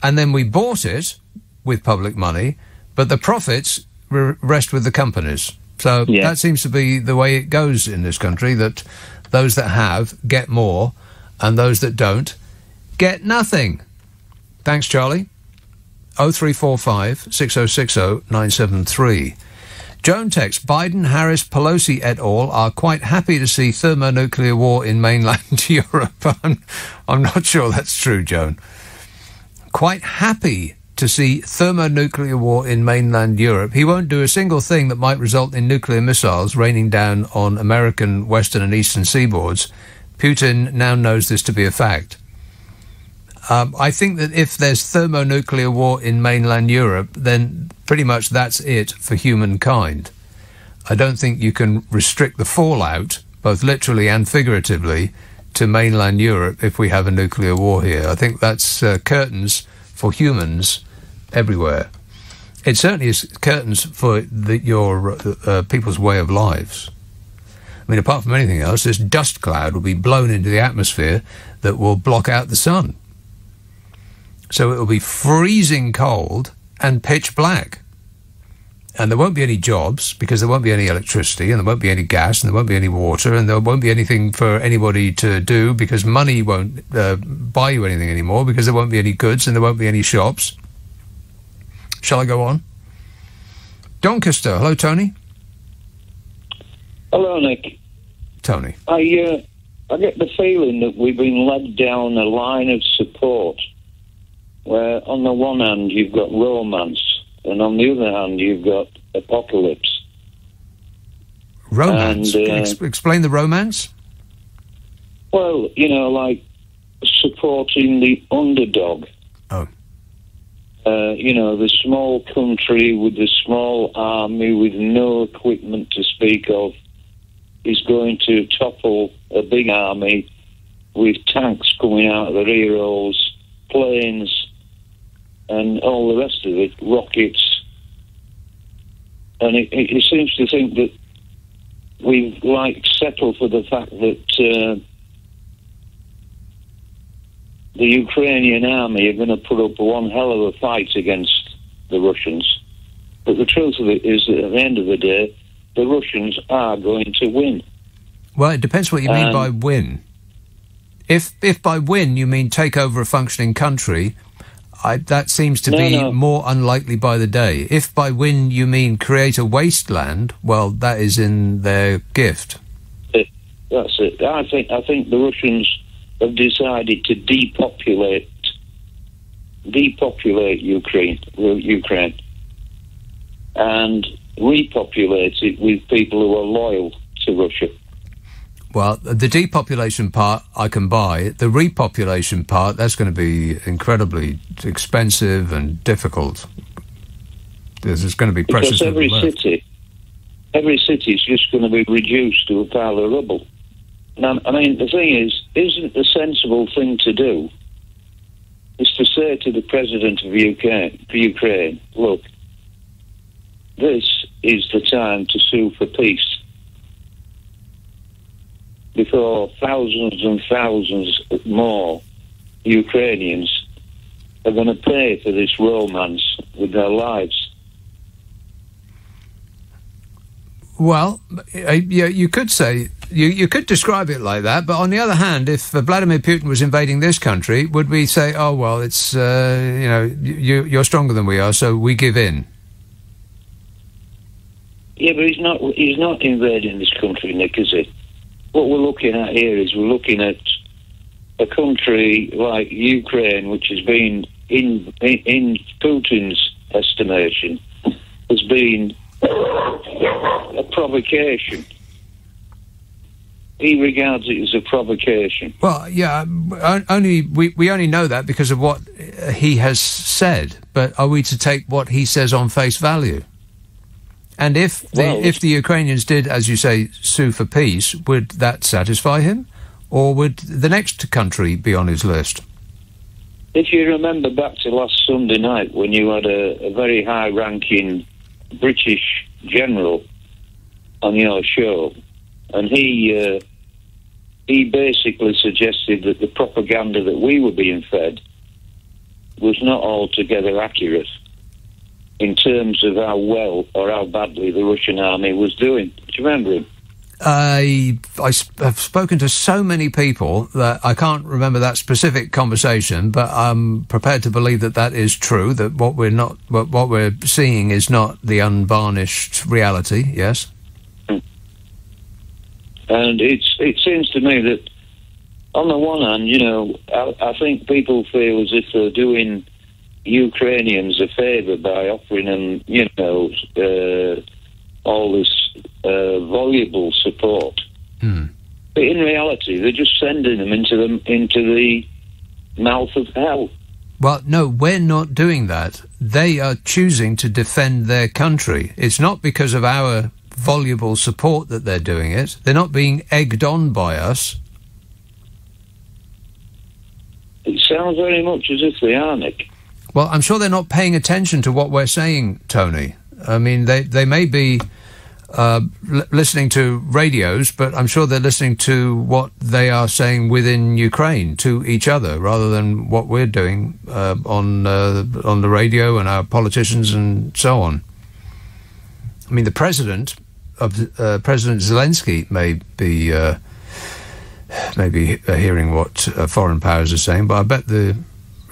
and then we bought it with public money, but the profits rest with the companies. So that seems to be the way it goes in this country, that those that have get more and those that don't get nothing. Thanks, Charlie. 0345 6060 973. Joan texts, Biden, Harris, Pelosi et al. Are quite happy to see thermonuclear war in mainland Europe. I'm not sure that's true, Joan. Quite happy to see thermonuclear war in mainland Europe. He won't do a single thing that might result in nuclear missiles raining down on American western and eastern seaboards. Putin now knows this to be a fact. I think that if there's thermonuclear war in mainland Europe, then pretty much that's it for humankind. I don't think you can restrict the fallout, both literally and figuratively, to mainland Europe if we have a nuclear war here. I think that's curtains for humans everywhere. It certainly is curtains for your people's way of lives. I mean, apart from anything else, this dust cloud will be blown into the atmosphere that will block out the sun. So it will be freezing cold and pitch black. And there won't be any jobs because there won't be any electricity and there won't be any gas and there won't be any water and there won't be anything for anybody to do because money won't buy you anything anymore because there won't be any goods and there won't be any shops. Shall I go on? Doncaster. Hello, Tony. Hello, Nick. Tony. I get the feeling that we've been led down a line of support where on the one hand you've got romance and on the other hand you've got apocalypse. Romance? And, explain the romance? Well, like supporting the underdog. Oh. The small country with the small army with no equipment to speak of is going to topple a big army with tanks coming out of the rear holes, planes, and all the rest of it, rockets. And it seems to think that we've, settled for the fact that the Ukrainian army are going to put up one hell of a fight against the Russians. But the truth of it is that at the end of the day, the Russians are going to win. Well, it depends what you mean by win. If by win you mean take over a functioning country, that seems to be more unlikely by the day. If by win you mean create a wasteland, well, that is in their gift. That's it. I think the Russians have decided to depopulate Ukraine, and repopulate it with people who are loyal to Russia. Well, the depopulation part I can buy. The repopulation part, that's going to be incredibly expensive and difficult. There's going to be pressures. Because every city is just going to be reduced to a pile of rubble. Now, I mean, the thing is, isn't the sensible thing to do is to say to the president of Ukraine, look, this is the time to sue for peace before thousands and thousands more Ukrainians are going to pay for this romance with their lives. Well, you could say, you could describe it like that, but on the other hand, if Vladimir Putin was invading this country, would we say, oh, well, it's, you're stronger than we are, so we give in? Yeah, but he's not invading this country, Nick, is he? What we're looking at here is we're looking at a country like Ukraine, which has been, in Putin's estimation, has been a provocation. He regards it as a provocation. Well, yeah, we only know that because of what he has said. But are we to take what he says on face value? And if the Ukrainians did, as you say, sue for peace, would that satisfy him, or would the next country be on his list? If you remember back to last Sunday night when you had a very high-ranking British general on your show, and he basically suggested that the propaganda that we were being fed was not altogether accurate. in terms of how well or how badly the Russian army was doing. Do you remember him? I have spoken to so many people that I can't remember that specific conversation, but I'm prepared to believe that that is true, that what we're seeing is not the unvarnished reality, yes? And it seems to me that, on the one hand, you know, I think people feel as if they're doing Ukrainians a favour by offering them, you know, all this voluble support. But in reality, they're just sending them into the mouth of hell. Well, no, we're not doing that. They are choosing to defend their country. It's not because of our voluble support that they're doing it. They're not being egged on by us. It sounds very much as if they are, Nick. Well, I'm sure they're not paying attention to what we're saying, Tony. I mean, they may be listening to radios, but I'm sure they're listening to what they are saying within Ukraine to each other, rather than what we're doing on the radio and our politicians and so on. I mean, the President Zelensky may be hearing what foreign powers are saying, but I bet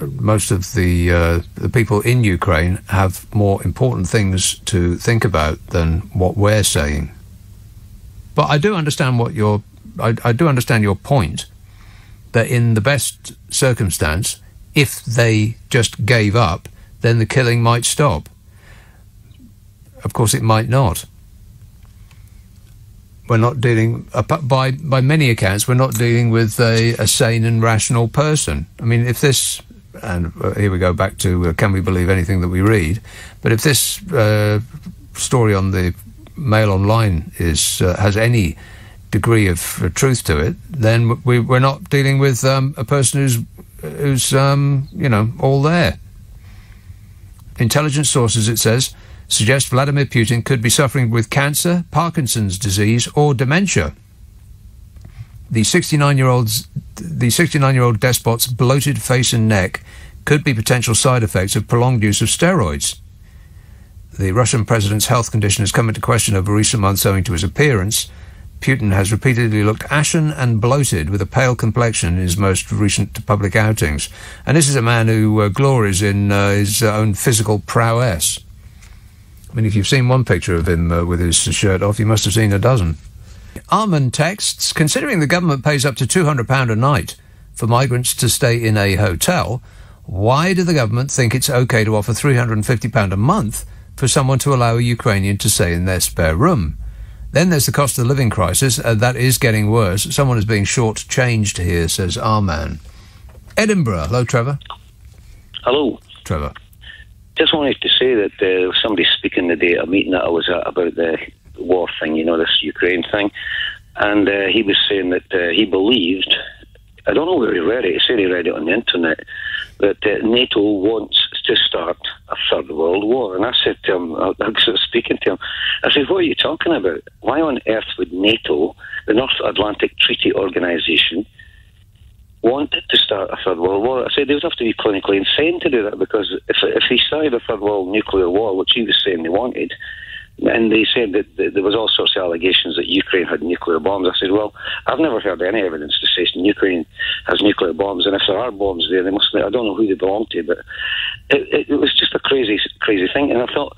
most of the people in Ukraine have more important things to think about than what we're saying. But I do understand I do understand your point, that in the best circumstance, if they just gave up, then the killing might stop. Of course, it might not. We're not dealing, by many accounts, we're not dealing with a sane and rational person. I mean, if this, and here we go back to can we believe anything that we read, but if this story on the Mail Online has any degree of truth to it, then we're not dealing with a person who's all there. Intelligence sources, it says, suggest Vladimir Putin could be suffering with cancer, Parkinson's disease, or dementia. The 69-year-old despot's bloated face and neck could be potential side effects of prolonged use of steroids. The Russian president's health condition has come into question over recent months owing to his appearance. Putin has repeatedly looked ashen and bloated with a pale complexion in his most recent public outings. And this is a man who glories in his own physical prowess. I mean, if you've seen one picture of him with his shirt off, you must have seen a dozen. Armand texts, considering the government pays up to £200 a night for migrants to stay in a hotel, why do the government think it's okay to offer £350 a month for someone to allow a Ukrainian to stay in their spare room? Then there's the cost of the living crisis. That is getting worse. Someone is being short-changed here, says Arman. Edinburgh. Hello, Trevor. Hello. Trevor. Just wanted to say that there was somebody speaking the day at a meeting that I was at about the war thing, you know, this Ukraine thing. And he was saying that he believed, I don't know where he read it, he said he read it on the internet, that NATO wants to start a third world war. And I said to him, I was speaking to him, I said, what are you talking about? Why on earth would NATO, the North Atlantic Treaty Organisation, want to start a third world war? I said they would have to be clinically insane to do that, because if he started a third world nuclear war, which he was saying they wanted, and they said that there was all sorts of allegations that Ukraine had nuclear bombs. I said, well, I've never heard any evidence to say Ukraine has nuclear bombs, and if there are bombs there, they must. I don't know who they belong to, but it was just a crazy thing. And I thought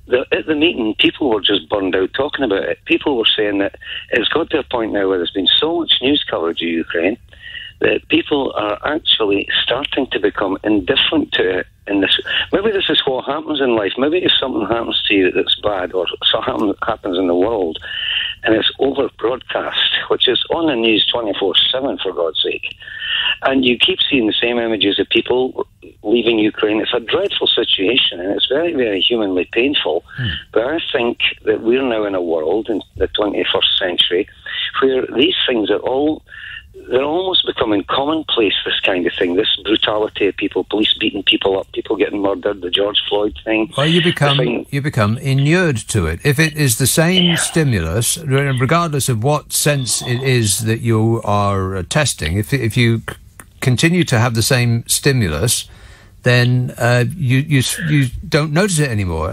that at the meeting, people were just burned out talking about it. People were saying that it's got to a point now where there's been so much news coverage of Ukraine that people are actually starting to become indifferent to it. Maybe this is what happens in life. Maybe if something happens to you that's bad, or something happens in the world, and it's over broadcast, which is on the news 24/7, for God's sake, and you keep seeing the same images of people leaving Ukraine. It's a dreadful situation, and it's very, very humanly painful. But I think that we're now in a world in the 21st century where these things are they're almost becoming commonplace, this kind of thing, this brutality of people, police beating people up, people getting murdered, the George Floyd thing. Well, you become inured to it. If it is the same stimulus, regardless of what sense it is that you are testing, if you continue to have the same stimulus, then you don't notice it anymore.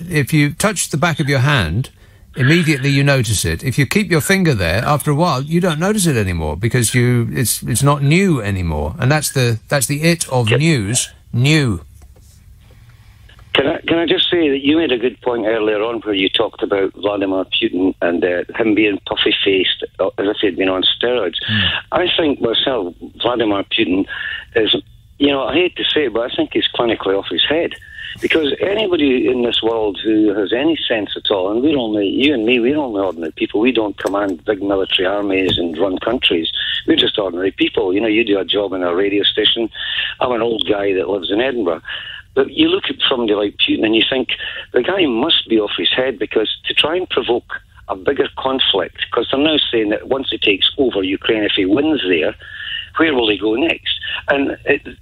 If you touch the back of your hand, immediately you notice it. If you keep your finger there, after a while, you don't notice it anymore because it's not new anymore. And that's the it of news. New. Can I just say that you made a good point earlier on where you talked about Vladimir Putin and him being puffy-faced as if he'd been on steroids. I think myself, Vladimir Putin is, I hate to say it, but I think he's clinically off his head. Because anybody in this world who has any sense at all, and you and me, we're only ordinary people. We don't command big military armies and run countries. We're just ordinary people. You do a job in a radio station. I'm an old guy that lives in Edinburgh. But you look at somebody like Putin and you think the guy must be off his head, because to try and provoke a bigger conflict, because they're now saying that once he takes over Ukraine, if he wins there, where will he go next? And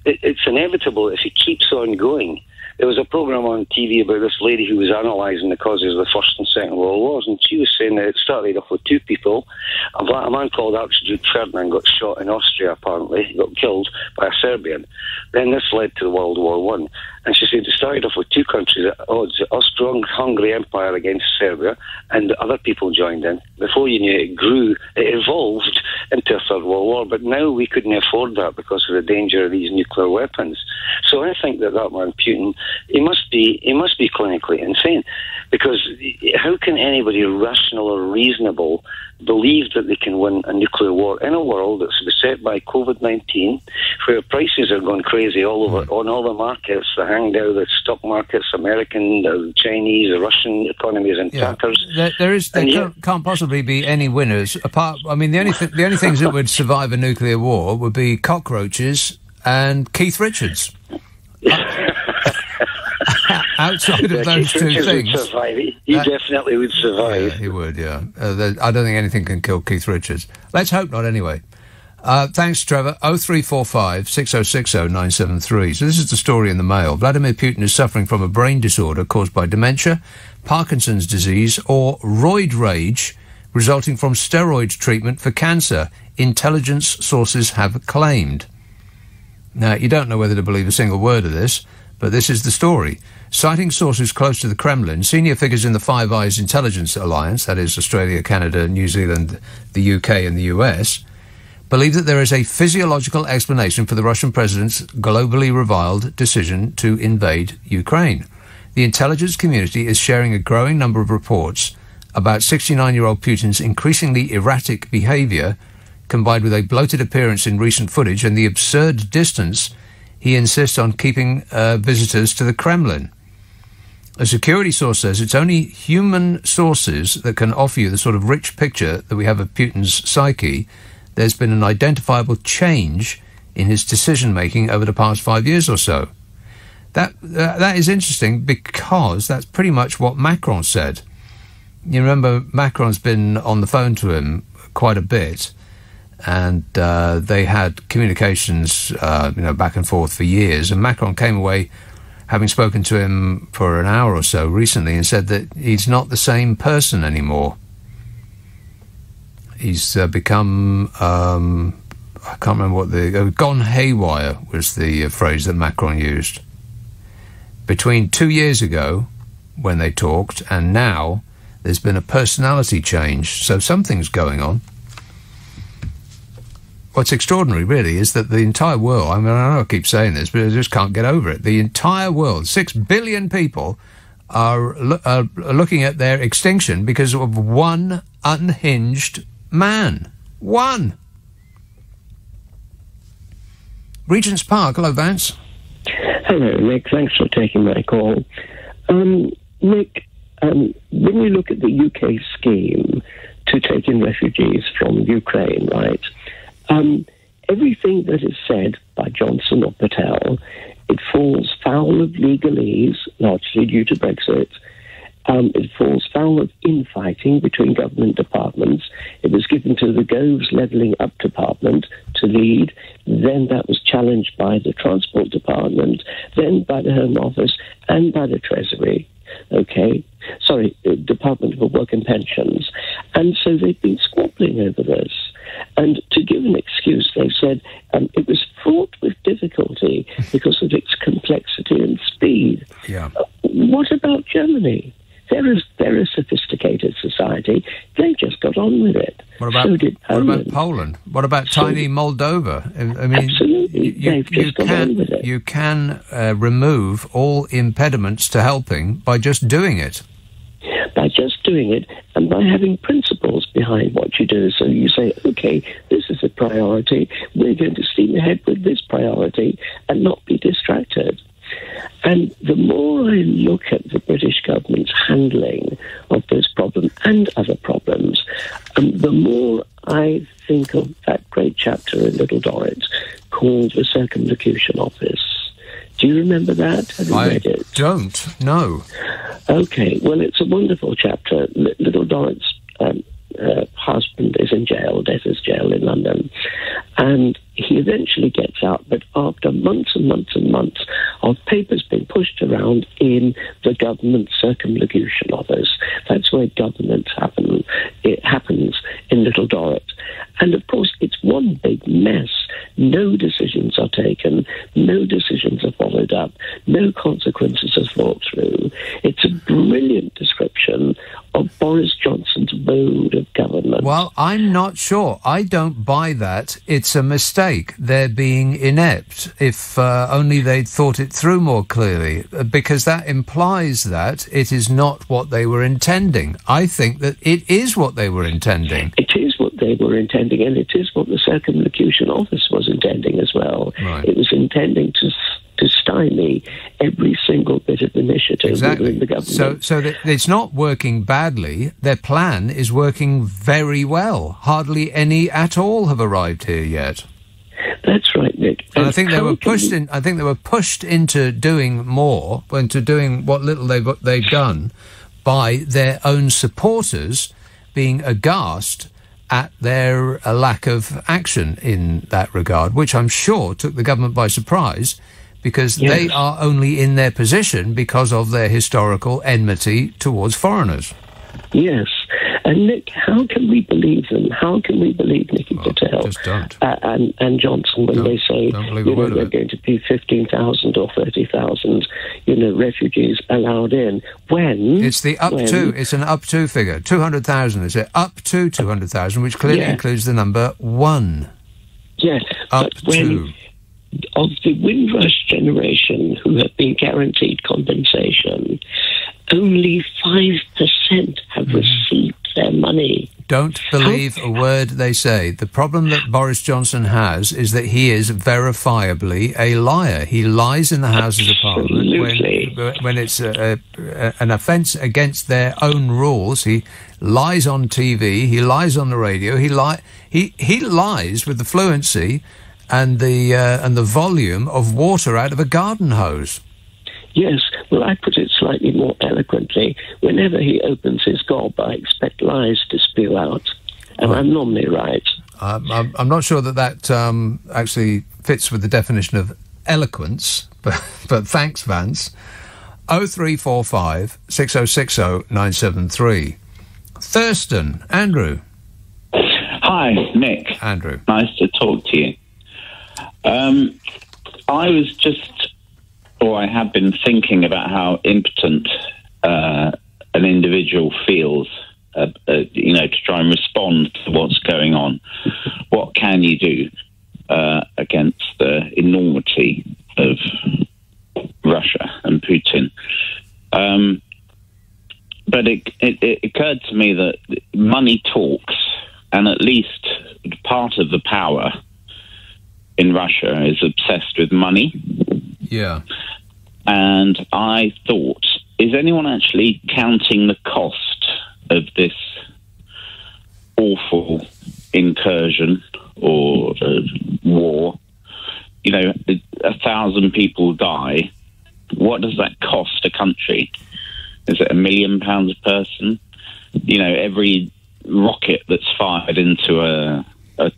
it's inevitable if he keeps on going. There was a programme on TV about this lady who was analysing the causes of the First and Second World Wars, and she was saying that it started off with two people. A man called Archduke Ferdinand got shot in Austria, apparently. He got killed by a Serbian. Then this led to World War I. And she said it started off with two countries at odds, Austro-Hungary Empire against Serbia, and other people joined in. Before you knew it, it evolved into a Third World War, but now we couldn't afford that because of the danger of these nuclear weapons. So I think that man, Putin, he must be clinically insane, because how can anybody rational or reasonable believe that they can win a nuclear war in a world that's beset by COVID-19, where prices are going crazy all over on all the markets, the Hangzhou, the stock markets, American, the Chinese, the Russian economies in tatters. There can't possibly be any winners apart. I mean, the only things that would survive a nuclear war would be cockroaches and Keith Richards. Outside of those two things, he definitely would survive. Yeah, he would. Yeah, I don't think anything can kill Keith Richards. Let's hope not. Anyway, thanks, Trevor. 0345 6060 973. So this is the story in the Mail. Vladimir Putin is suffering from a brain disorder caused by dementia, Parkinson's disease, or roid rage, resulting from steroid treatment for cancer. Intelligence sources have claimed. Now, you don't know whether to believe a single word of this, but this is the story. Citing sources close to the Kremlin, senior figures in the Five Eyes Intelligence Alliance, that is Australia, Canada, New Zealand, the UK and the US, believe that there is a physiological explanation for the Russian president's globally reviled decision to invade Ukraine. The intelligence community is sharing a growing number of reports about 69-year-old Putin's increasingly erratic behaviour, combined with a bloated appearance in recent footage and the absurd distance he insists on keeping visitors to the Kremlin. A security source says it's only human sources that can offer you the sort of rich picture that we have of Putin's psyche. There's been an identifiable change in his decision-making over the past 5 years or so. That is interesting, because that's pretty much what Macron said. You remember Macron's been on the phone to him quite a bit, and they had communications, back and forth for years. And Macron came away, having spoken to him for an hour or so recently, and said that he's not the same person anymore. He's become, I can't remember gone haywire was the phrase that Macron used. Between 2 years ago, when they talked, and now, there's been a personality change. So something's going on. What's extraordinary, really, is that the entire world, I know I keep saying this, but I just can't get over it. The entire world, 6 billion people, are looking at their extinction because of one unhinged man. One! Regent's Park, hello, Vance. Hello, Nick. Thanks for taking my call. Nick, when you look at the UK scheme to take in refugees from Ukraine, right, everything that is said by Johnson or Patel, it falls foul of legalese, largely due to Brexit. It falls foul of infighting between government departments. It was given to the Goves Levelling Up Department to lead. Then that was challenged by the Transport Department, then by the Home Office and by the Treasury. Department for Work and Pensions. And so they've been squabbling over this. And to give an excuse, they said it was fraught with difficulty because of its complexity and speed. Yeah. What about Germany? They're a sophisticated society. They just got on with it. What about Poland? What about tiny Moldova? I mean, absolutely, they've just got on with it. You can remove all impediments to helping by just doing it. By just doing it and by having principles behind what you do. So you say, okay, this is a priority. We're going to steam ahead with this priority and not be distracted. And the more I look at the British government's handling of this problem and other problems, the more I think of that great chapter in Little Dorrit called The Circumlocution Office. Do you remember that? Have you read it? I don't, no. Okay, well, it's a wonderful chapter. Little Dorrit's husband is in jail, Debtor's Jail in London, and he eventually gets out, but after months and months and months of papers being pushed around in the government circumlocution office. That's where government happens. It happens in Little Dorrit. And of course, it's one big mess. No decisions are taken, no decisions are followed up, no consequences are thought through. It's a brilliant description of Boris Johnson's mode of government. Well, I'm not sure. I don't buy that. It's a mistake. They're being inept. If only they'd thought it through more clearly, because that implies that it is not what they were intending. I think that it is what they were intending. It is what they were intending, and it is what the Circumlocution Office was intending as well. Right. It was intending to stymie every single bit of initiative within the government. So that it's not working badly. Their plan is working very well. Hardly any at all have arrived here yet. That's right, Nick. And I think they were pushed in. I think they were pushed into doing more, into doing what little they've done, by their own supporters being aghast at their lack of action in that regard, which I'm sure took the government by surprise, because they are only in their position because of their historical enmity towards foreigners. Yes. And Nick, how can we believe them? How can we believe Nicky Patel and Johnson when they say there are going to be 15,000 or 30,000 refugees allowed in? When it's the up to, it's an up to figure, 200,000. Is it up to 200,000, which clearly includes the number 1? Yes, up to. Of the Windrush generation who have been guaranteed compensation, only 5% have received their money. Don't believe a word they say. The problem that Boris Johnson has is that he is verifiably a liar. He lies in the Houses of Parliament when it's an offence against their own rules. He lies on TV. He lies on the radio. He lies with the fluency and the volume of water out of a garden hose. Yes, well, I put it slightly more eloquently. Whenever he opens his gob, I expect lies to spew out, and I'm normally right. I'm not sure that actually fits with the definition of eloquence, but thanks, Vance. 0345 6060 973. Thurston, Andrew. Hi, Nick. Andrew. Nice to talk to you. I have been thinking about how impotent an individual feels, to try and respond to what's going on. What can you do against the enormity of Russia and Putin? But it occurred to me that money talks, and at least part of the power in Russia is obsessed with money. Yeah. And I thought, is anyone actually counting the cost of this awful incursion or war? 1,000 people die. What does that cost a country? Is it £1 million a person? Every rocket that's fired into a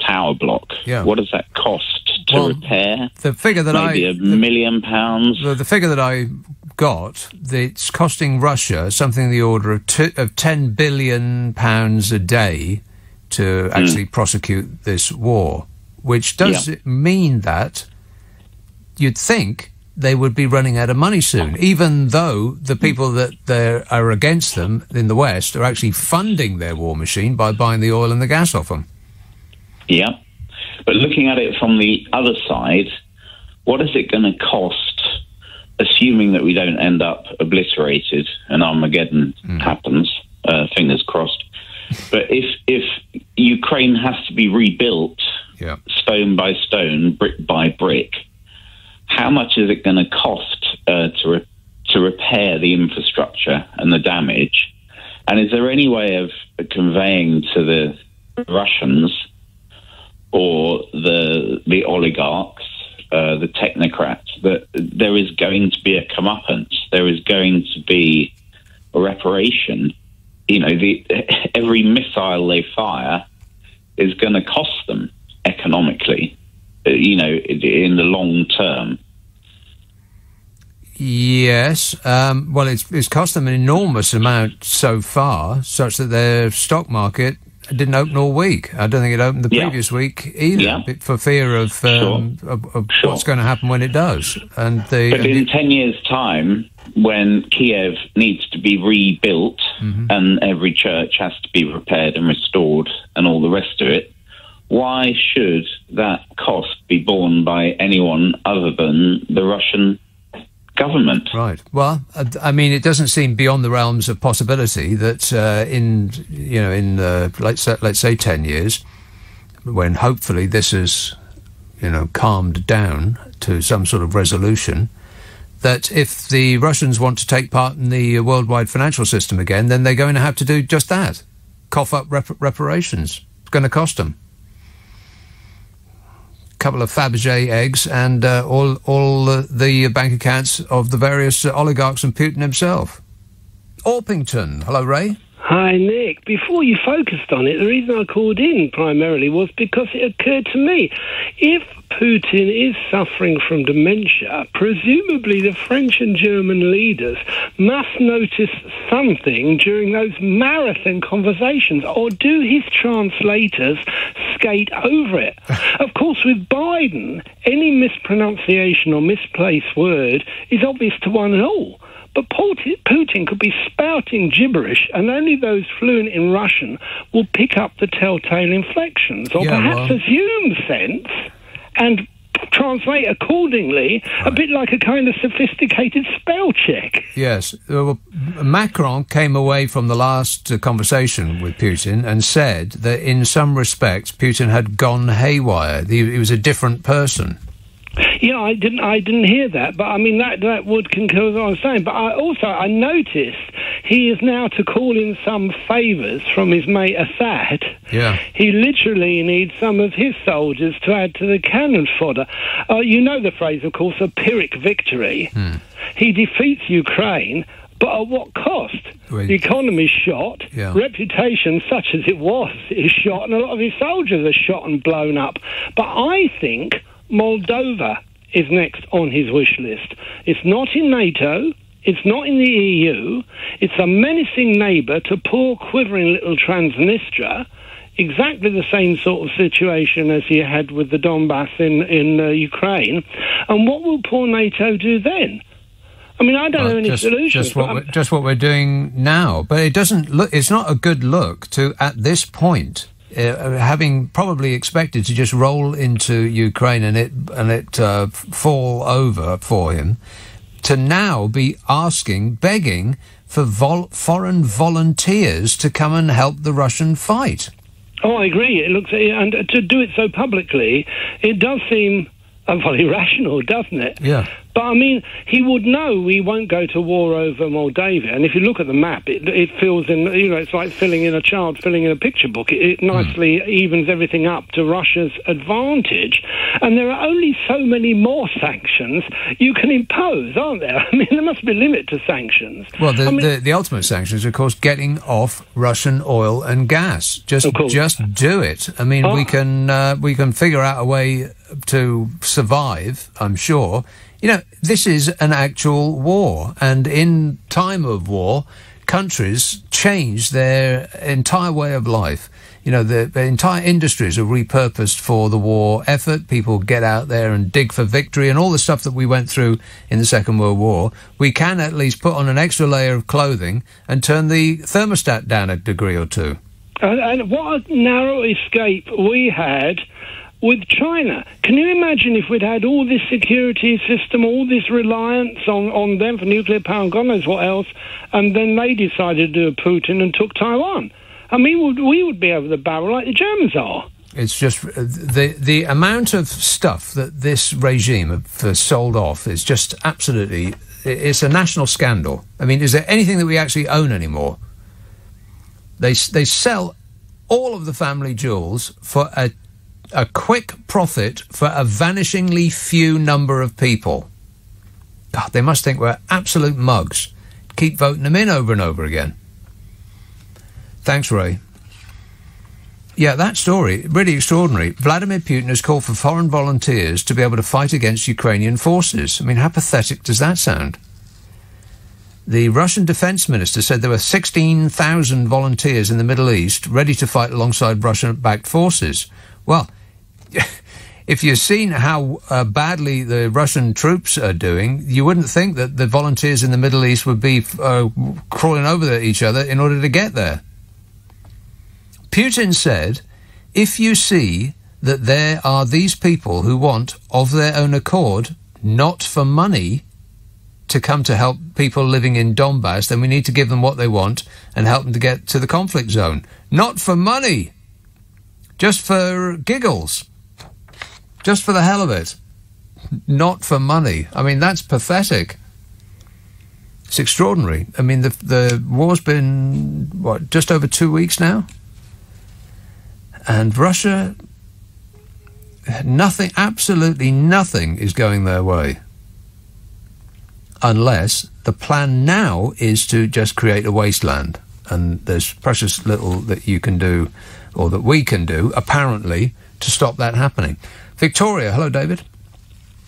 tower block. Yeah. What does that cost to repair? The figure that maybe £1 million. The figure that I got, it's costing Russia something in the order of £10 billion a day to actually prosecute this war. Which does mean that you'd think they would be running out of money soon, even though the people that are against them in the West are actually funding their war machine by buying the oil and the gas off them. Yeah. But looking at it from the other side, what is it going to cost, assuming that we don't end up obliterated and Armageddon happens, fingers crossed. But if Ukraine has to be rebuilt stone by stone, brick by brick, how much is it going to cost to repair the infrastructure and the damage? And is there any way of conveying to the Russians or the oligarchs, the technocrats, that there is going to be a comeuppance, there is going to be a reparation? You know, every missile they fire is going to cost them economically, you know, in the long term. Yes. Well, it's cost them an enormous amount so far, such that their stock market didn't open all week. I don't think it opened the previous week either, for fear of what's going to happen when it does. But in 10 years' time, when Kiev needs to be rebuilt and every church has to be repaired and restored and all the rest of it, why should that cost be borne by anyone other than the Russian government? Right. Well, I mean, it doesn't seem beyond the realms of possibility that in let's say 10 years, when hopefully this is, calmed down to some sort of resolution, that if the Russians want to take part in the worldwide financial system again, then they're going to have to do just that. Cough up reparations. It's going to cost them. Couple of Fabergé eggs and all the bank accounts of the various oligarchs and Putin himself. Orpington. Hello, Ray. Hi, Nick. Before you focused on it, the reason I called in primarily was because it occurred to me, if Putin is suffering from dementia, presumably the French and German leaders must notice something during those marathon conversations, or do his translators skate over it? Of course, with Biden, any mispronunciation or misplaced word is obvious to one and all. But Putin could be spouting gibberish, and only those fluent in Russian will pick up the telltale inflections, or perhaps assume sense and translate accordingly, a bit like a kind of sophisticated spell check. Yes. Well, Macron came away from the last conversation with Putin and said that in some respects Putin had gone haywire. He was a different person. Yeah, I didn't hear that, but I mean that would concur with what I was saying. But I noticed he is now to call in some favours from his mate Assad. Yeah, he literally needs some of his soldiers to add to the cannon fodder. You know the phrase, of course, a Pyrrhic victory. He defeats Ukraine. But at what cost? The economy's shot, reputation, such as it was, is shot, and a lot of his soldiers are shot and blown up. But I think Moldova is next on his wish list. It's not in NATO, it's not in the EU, it's a menacing neighbour to poor quivering little Transnistria, exactly the same sort of situation as he had with the Donbass in Ukraine. And what will poor NATO do then? I mean, I don't know any solutions. Just what we're doing now. But it doesn't look. It's not a good look to, at this point, having probably expected to just roll into Ukraine and it fall over for him, to now be begging for foreign volunteers to come and help the Russian fight. Oh, I agree. It looks, and to do it so publicly, it does seem irrational, doesn't it? Yeah. But, I mean, he would know we won't go to war over Moldavia. And if you look at the map, it fills in, it's like a child filling in a picture book. It nicely evens everything up to Russia's advantage. And there are only so many more sanctions you can impose, aren't there? I mean, there must be a limit to sanctions. Well, the ultimate sanction is, of course, getting off Russian oil and gas. Just do it. I mean, we can figure out a way to survive, I'm sure. This is an actual war, and in time of war, countries change their entire way of life. You know, the entire industries are repurposed for the war effort. People get out there and dig for victory and all the stuff that we went through in the Second World War. We can at least put on an extra layer of clothing and turn the thermostat down a degree or two. And what a narrow escape we had with China. Can you imagine if we'd had all this security system, all this reliance on them for nuclear power and God knows what else, and then they decided to do a Putin and took Taiwan? I mean, we would be over the barrel like the Germans are. It's just the amount of stuff that this regime have sold off is just absolutely... It's a national scandal. I mean, is there anything that we actually own anymore? They sell all of the family jewels for a quick profit for a vanishingly few number of people. God, they must think we're absolute mugs. Keep voting them in over and over again. Thanks, Ray. Yeah, that story, really extraordinary. Vladimir Putin has called for foreign volunteers to be able to fight against Ukrainian forces. I mean, how pathetic does that sound? The Russian defense minister said there were 16,000 volunteers in the Middle East ready to fight alongside Russian-backed forces. Well, if you've seen how badly the Russian troops are doing, you wouldn't think that the volunteers in the Middle East would be crawling over each other in order to get there. Putin said, if you see that there are these people who want, of their own accord, not for money, to come to help people living in Donbass, then we need to give them what they want and help them to get to the conflict zone. Not for money. Just for giggles. Just for the hell of it. Not for money. I mean, that's pathetic. It's extraordinary. I mean, the war's been, just over 2 weeks now? And Russia, nothing, absolutely nothing is going their way. Unless the plan now is to just create a wasteland. And there's precious little that you can do, or that we can do, apparently, to stop that happening. Victoria, hello, David.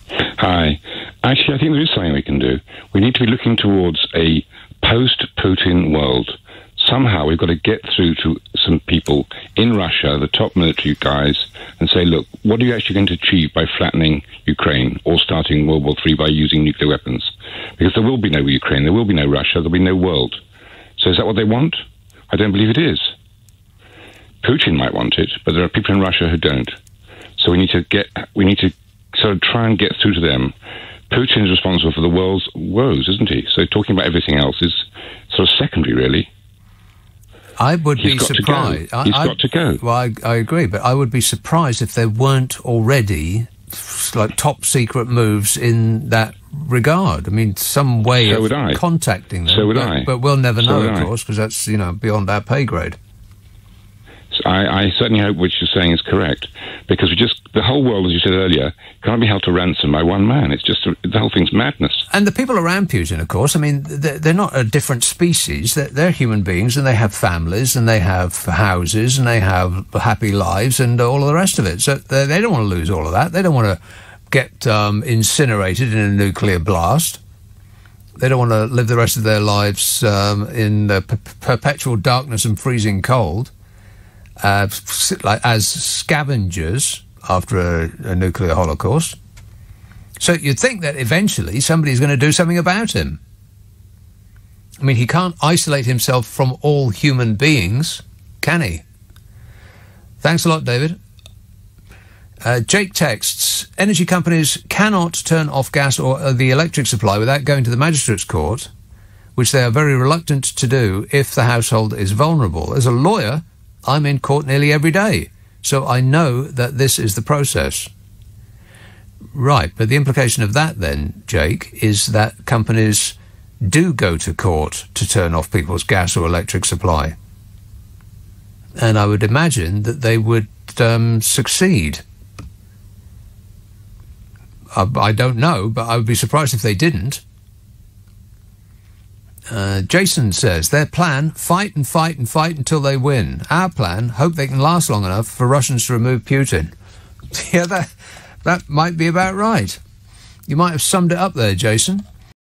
Hi. Actually, I think there is something we can do. We need to be looking towards a post-Putin world. Somehow we've got to get through to some people in Russia, the top military guys, and say, look, what are you actually going to achieve by flattening Ukraine or starting World War III by using nuclear weapons? Because there will be no Ukraine, there will be no Russia, there'll be no world. So is that what they want? I don't believe it is. Putin might want it, but there are people in Russia who don't. So we need to sort of try and get through to them. Putin is responsible for the world's woes, isn't he? So talking about everything else is sort of secondary, really. I would be surprised. He's got to go. Well, I agree, but I would be surprised if there weren't already like top secret moves in that regard. I mean, some way of contacting them. So would I. But we'll never know, of course, because that's, beyond our pay grade. I certainly hope what you're saying is correct, because the whole world, as you said earlier, can't be held to ransom by one man. It's just, the whole thing's madness. And the people around Putin, of course, I mean, they're not a different species. They're human beings, and they have families, and they have houses, and they have happy lives, and all of the rest of it. So they don't want to lose all of that. They don't want to get incinerated in a nuclear blast. They don't want to live the rest of their lives in perpetual darkness and freezing cold. Like as scavengers after a nuclear holocaust. So you'd think that eventually somebody's going to do something about him. I mean, he can't isolate himself from all human beings, can he? Thanks a lot, David. Jake texts, energy companies cannot turn off gas or the electric supply without going to the magistrate's court, which they are very reluctant to do if the household is vulnerable. As a lawyer, I'm in court nearly every day, so I know that this is the process. Right, but the implication of that then, Jake, is that companies do go to court to turn off people's gas or electric supply. And I would imagine that they would succeed. I don't know, but I would be surprised if they didn't. Jason says, their plan, fight and fight and fight until they win. Our plan, hope they can last long enough for Russians to remove Putin. Yeah, that might be about right. You might have summed it up there, Jason.